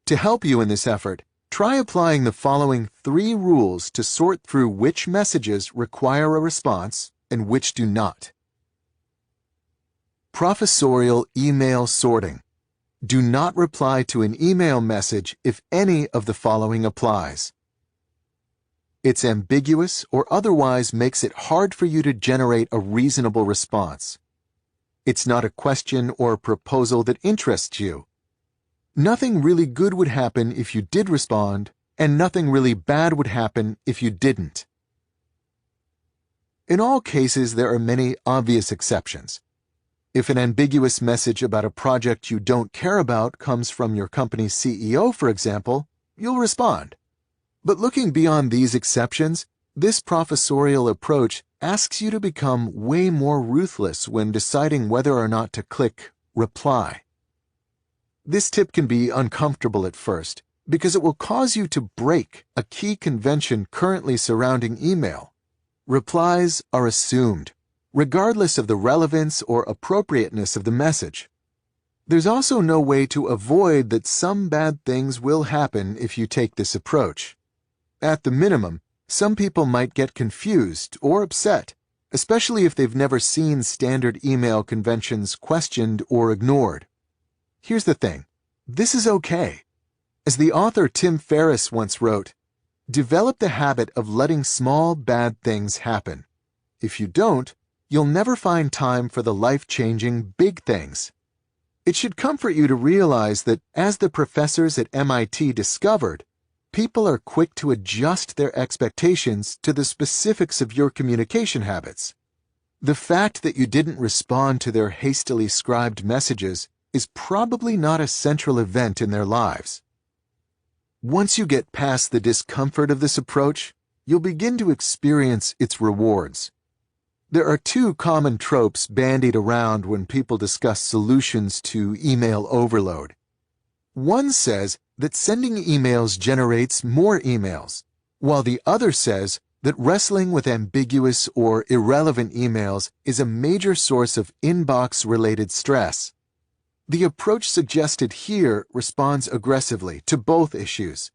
To help you in this effort, try applying the following 3 rules to sort through which messages require a response and which do not. Professorial email sorting. Do not reply to an email message if any of the following applies. It's ambiguous or otherwise makes it hard for you to generate a reasonable response. It's not a question or proposal that interests you. Nothing really good would happen if you did respond, and nothing really bad would happen if you didn't. In all cases, there are many obvious exceptions. If an ambiguous message about a project you don't care about comes from your company's CEO, for example, you'll respond. But looking beyond these exceptions, this professorial approach asks you to become way more ruthless when deciding whether or not to click reply. This tip can be uncomfortable at first because it will cause you to break a key convention currently surrounding email. Replies are assumed, regardless of the relevance or appropriateness of the message. There's also no way to avoid that some bad things will happen if you take this approach. At the minimum, some people might get confused or upset, especially if they've never seen standard email conventions questioned or ignored. Here's the thing. This is okay. As the author Tim Ferriss once wrote, "Develop the habit of letting small bad things happen. If you don't, you'll never find time for the life-changing big things." It should comfort you to realize that, as the professors at MIT discovered, people are quick to adjust their expectations to the specifics of your communication habits. The fact that you didn't respond to their hastily scribed messages is probably not a central event in their lives. Once you get past the discomfort of this approach, you'll begin to experience its rewards. There are 2 common tropes bandied around when people discuss solutions to email overload. One says that sending emails generates more emails, while the other says that wrestling with ambiguous or irrelevant emails is a major source of inbox-related stress. The approach suggested here responds aggressively to both issues.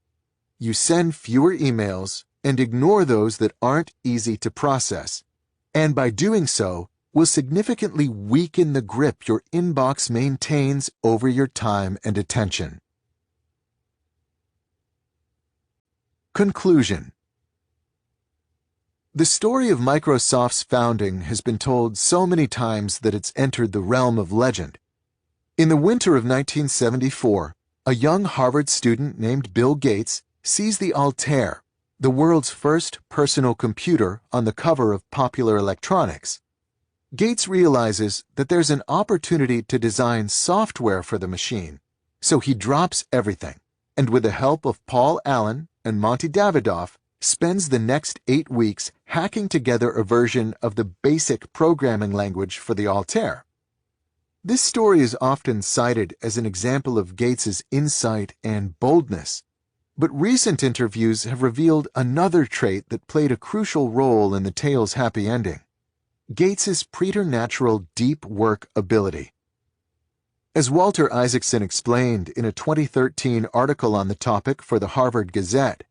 You send fewer emails and ignore those that aren't easy to process, and by doing so, will significantly weaken the grip your inbox maintains over your time and attention. Conclusion. The story of Microsoft's founding has been told so many times that it's entered the realm of legend. In the winter of 1974, a young Harvard student named Bill Gates sees the Altair, the world's first personal computer, on the cover of Popular Electronics. Gates realizes that there's an opportunity to design software for the machine, so he drops everything, and with the help of Paul Allen and Monty Davidoff, spends the next 8 weeks hacking together a version of the basic programming language for the Altair. This story is often cited as an example of Gates's insight and boldness, but recent interviews have revealed another trait that played a crucial role in the tale's happy ending: Gates's preternatural deep work ability. As Walter Isaacson explained in a 2013 article on the topic for the Harvard Gazette,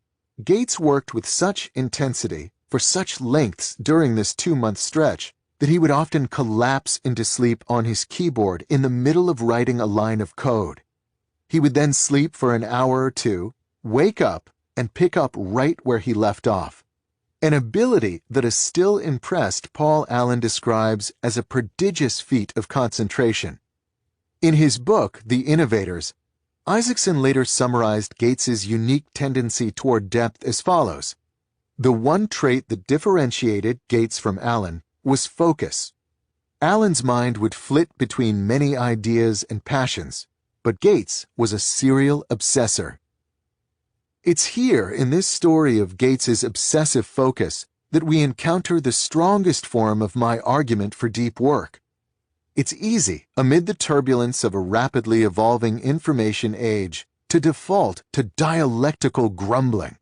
Gates worked with such intensity for such lengths during this 2-month stretch that he would often collapse into sleep on his keyboard in the middle of writing a line of code. He would then sleep for an hour or 2, wake up, and pick up right where he left off. An ability that a still impressed Paul Allen describes as a prodigious feat of concentration. In his book, The Innovators, Isaacson later summarized Gates's unique tendency toward depth as follows: the one trait that differentiated Gates from Allen was focus. Allen's mind would flit between many ideas and passions, but Gates was a serial obsessor. It's here, in this story of Gates's obsessive focus, that we encounter the strongest form of my argument for deep work. It's easy, amid the turbulence of a rapidly evolving information age, to default to dialectical grumbling.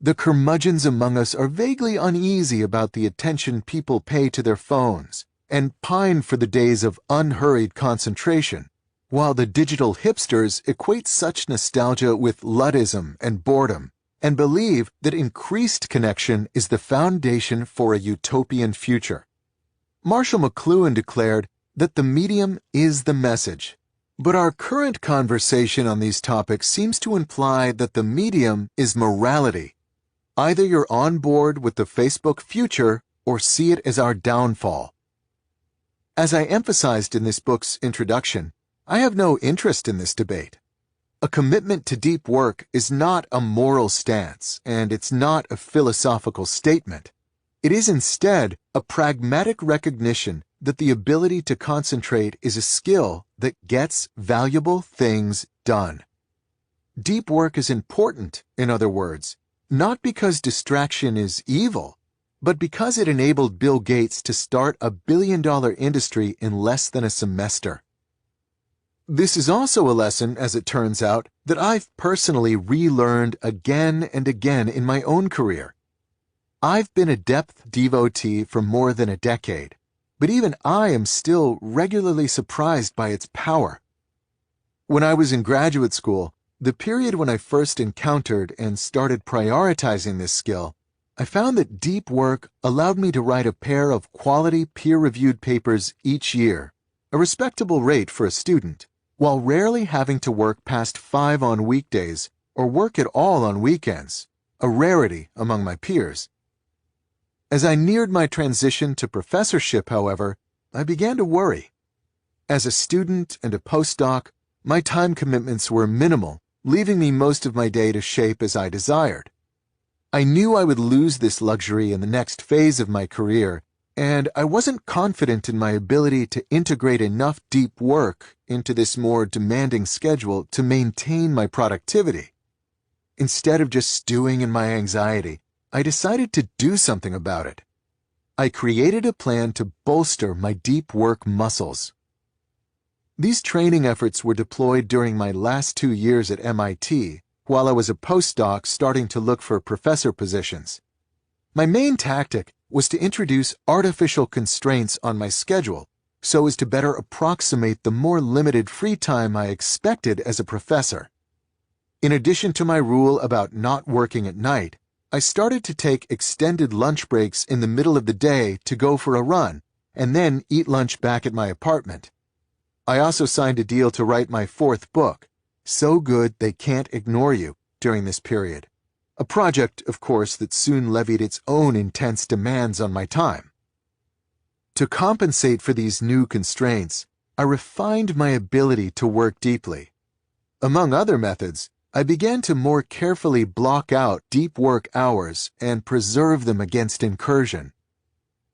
The curmudgeons among us are vaguely uneasy about the attention people pay to their phones and pine for the days of unhurried concentration, while the digital hipsters equate such nostalgia with Luddism and boredom and believe that increased connection is the foundation for a utopian future. Marshall McLuhan declared that the medium is the message, but our current conversation on these topics seems to imply that the medium is morality. Either you're on board with the Facebook future or see it as our downfall. As I emphasized in this book's introduction, I have no interest in this debate. A commitment to deep work is not a moral stance, and it's not a philosophical statement. It is instead a pragmatic recognition that the ability to concentrate is a skill that gets valuable things done. Deep work is important, in other words, not because distraction is evil, but because it enabled Bill Gates to start a billion-dollar industry in less than a semester. This is also a lesson, as it turns out, that I've personally relearned again and again in my own career. I've been a depth devotee for more than a decade, but even I am still regularly surprised by its power. When I was in graduate school, the period when I first encountered and started prioritizing this skill, I found that deep work allowed me to write a pair of quality peer-reviewed papers each year, a respectable rate for a student, while rarely having to work past 5 on weekdays or work at all on weekends, a rarity among my peers. As I neared my transition to professorship, however, I began to worry. As a student and a postdoc, my time commitments were minimal, leaving me most of my day to shape as I desired. I knew I would lose this luxury in the next phase of my career, and I wasn't confident in my ability to integrate enough deep work into this more demanding schedule to maintain my productivity. Instead of just stewing in my anxiety, I decided to do something about it. I created a plan to bolster my deep work muscles. These training efforts were deployed during my last 2 years at MIT, while I was a postdoc starting to look for professor positions. My main tactic was to introduce artificial constraints on my schedule so as to better approximate the more limited free time I expected as a professor. In addition to my rule about not working at night, I started to take extended lunch breaks in the middle of the day to go for a run and then eat lunch back at my apartment. I also signed a deal to write my 4th book, So Good They Can't Ignore You, during this period. A project, of course, that soon levied its own intense demands on my time. To compensate for these new constraints, I refined my ability to work deeply. Among other methods, I began to more carefully block out deep work hours and preserve them against incursion.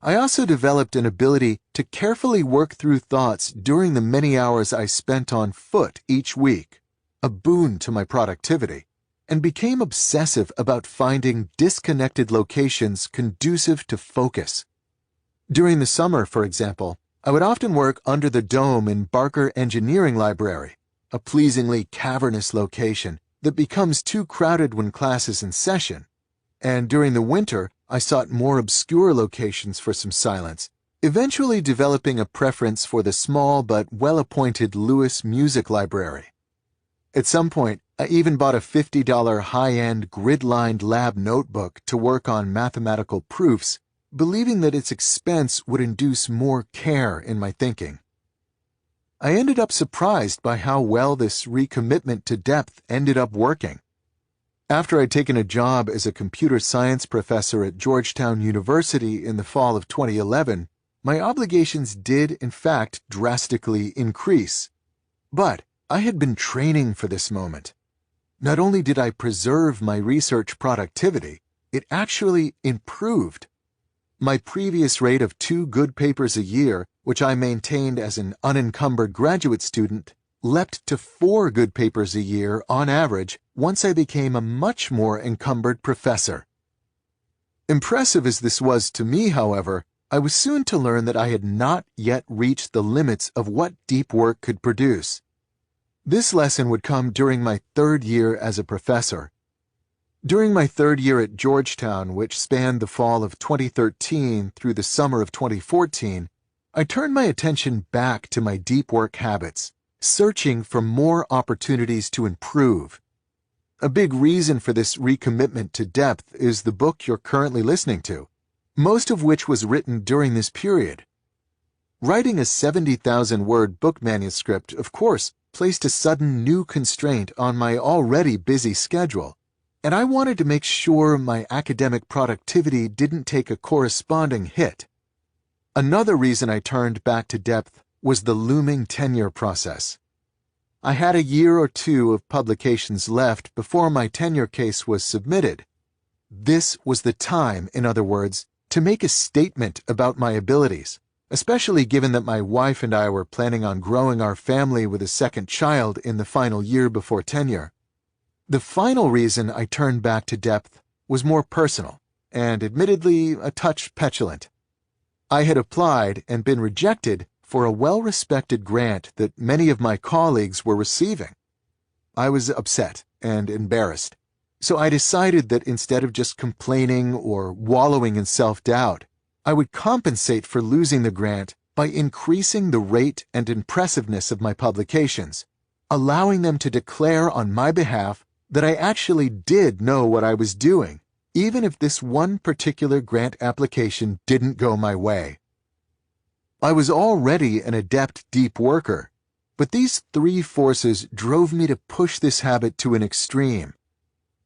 I also developed an ability to carefully work through thoughts during the many hours I spent on foot each week, a boon to my productivity, and became obsessive about finding disconnected locations conducive to focus. During the summer, for example, I would often work under the dome in Barker Engineering Library, a pleasingly cavernous location that becomes too crowded when class is in session, and during the winter, I sought more obscure locations for some silence, eventually developing a preference for the small but well-appointed Lewis Music Library. At some point, I even bought a $50 high-end grid-lined lab notebook to work on mathematical proofs, believing that its expense would induce more care in my thinking. I ended up surprised by how well this recommitment to depth ended up working. After I'd taken a job as a computer science professor at Georgetown University in the fall of 2011, my obligations did, in fact, drastically increase. But I had been training for this moment. Not only did I preserve my research productivity, it actually improved. My previous rate of 2 good papers a year, which I maintained as an unencumbered graduate student, leapt to 4 good papers a year on average once I became a much more encumbered professor. Impressive as this was to me, however, I was soon to learn that I had not yet reached the limits of what deep work could produce. This lesson would come during my 3rd year as a professor. During my 3rd year at Georgetown, which spanned the fall of 2013 through the summer of 2014, I turned my attention back to my deep work habits, searching for more opportunities to improve. A big reason for this recommitment to depth is the book you're currently listening to, most of which was written during this period. Writing a 70,000-word book manuscript, of course, placed a sudden new constraint on my already busy schedule, and I wanted to make sure my academic productivity didn't take a corresponding hit. Another reason I turned back to depth was the looming tenure process. I had a year or 2 of publications left before my tenure case was submitted. This was the time, in other words, to make a statement about my abilities, especially given that my wife and I were planning on growing our family with a 2nd child in the final year before tenure. The final reason I turned back to depth was more personal and admittedly a touch petulant. I had applied and been rejected for a well-respected grant that many of my colleagues were receiving. I was upset and embarrassed, so I decided that instead of just complaining or wallowing in self-doubt, I would compensate for losing the grant by increasing the rate and impressiveness of my publications, allowing them to declare on my behalf that I actually did know what I was doing, even if this one particular grant application didn't go my way. I was already an adept deep worker, but these 3 forces drove me to push this habit to an extreme.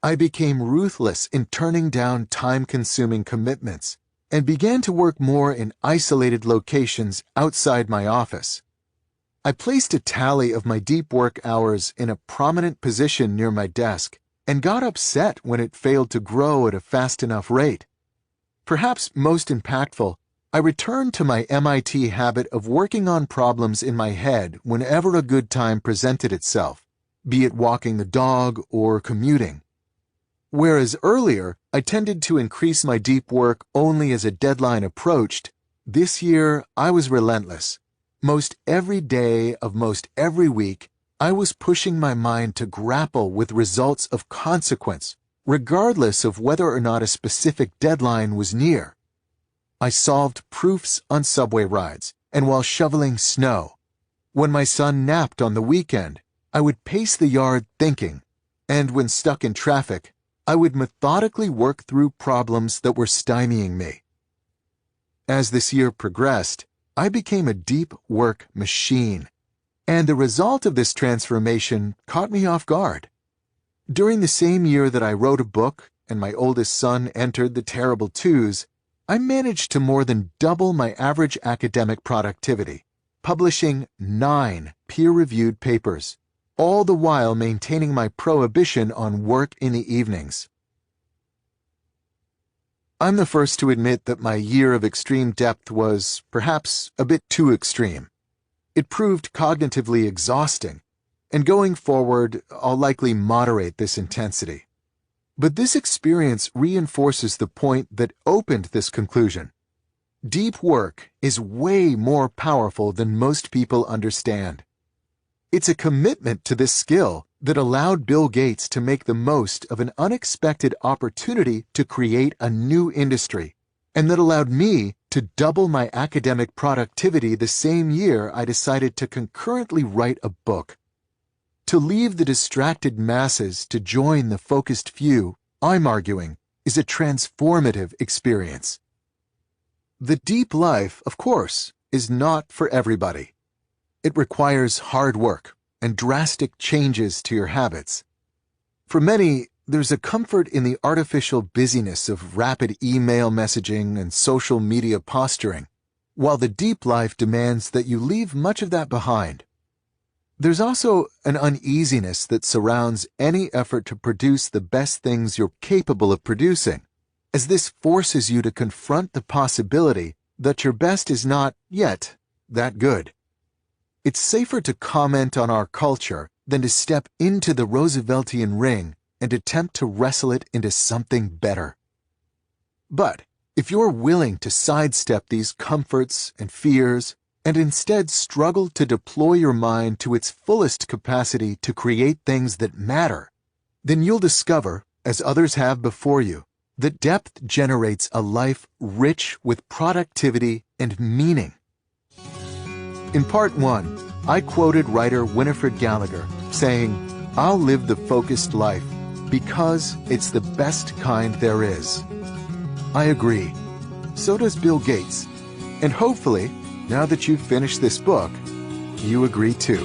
I became ruthless in turning down time-consuming commitments and began to work more in isolated locations outside my office. I placed a tally of my deep work hours in a prominent position near my desk and got upset when it failed to grow at a fast enough rate. Perhaps most impactful, I returned to my MIT habit of working on problems in my head whenever a good time presented itself, be it walking the dog or commuting. Whereas earlier, I tended to increase my deep work only as a deadline approached, this year I was relentless. Most every day of most every week, I was pushing my mind to grapple with results of consequence, regardless of whether or not a specific deadline was near. I solved proofs on subway rides and while shoveling snow. When my son napped on the weekend, I would pace the yard thinking, and when stuck in traffic, I would methodically work through problems that were stymieing me. As this year progressed, I became a deep work machine, and the result of this transformation caught me off guard. During the same year that I wrote a book and my oldest son entered the terrible 2s, I managed to more than double my average academic productivity, publishing 9 peer-reviewed papers, all the while maintaining my prohibition on work in the evenings. I'm the first to admit that my year of extreme depth was, perhaps, a bit too extreme. It proved cognitively exhausting, and going forward, I'll likely moderate this intensity. But this experience reinforces the point that opened this conclusion. Deep work is way more powerful than most people understand. It's a commitment to this skill that allowed Bill Gates to make the most of an unexpected opportunity to create a new industry, and that allowed me to double my academic productivity the same year I decided to concurrently write a book. To leave the distracted masses to join the focused few, I'm arguing, is a transformative experience. The deep life, of course, is not for everybody. It requires hard work and drastic changes to your habits. For many, there's a comfort in the artificial busyness of rapid email messaging and social media posturing, while the deep life demands that you leave much of that behind. There's also an uneasiness that surrounds any effort to produce the best things you're capable of producing, as this forces you to confront the possibility that your best is not yet that good. It's safer to comment on our culture than to step into the Rooseveltian ring and attempt to wrestle it into something better. But if you're willing to sidestep these comforts and fears and instead struggle to deploy your mind to its fullest capacity to create things that matter, then you'll discover, as others have before you, that depth generates a life rich with productivity and meaning. In part 1, I quoted writer Winifred Gallagher saying, "I'll live the focused life because it's the best kind there is." I agree. So does Bill Gates. And hopefully, now that you've finished this book, you agree too.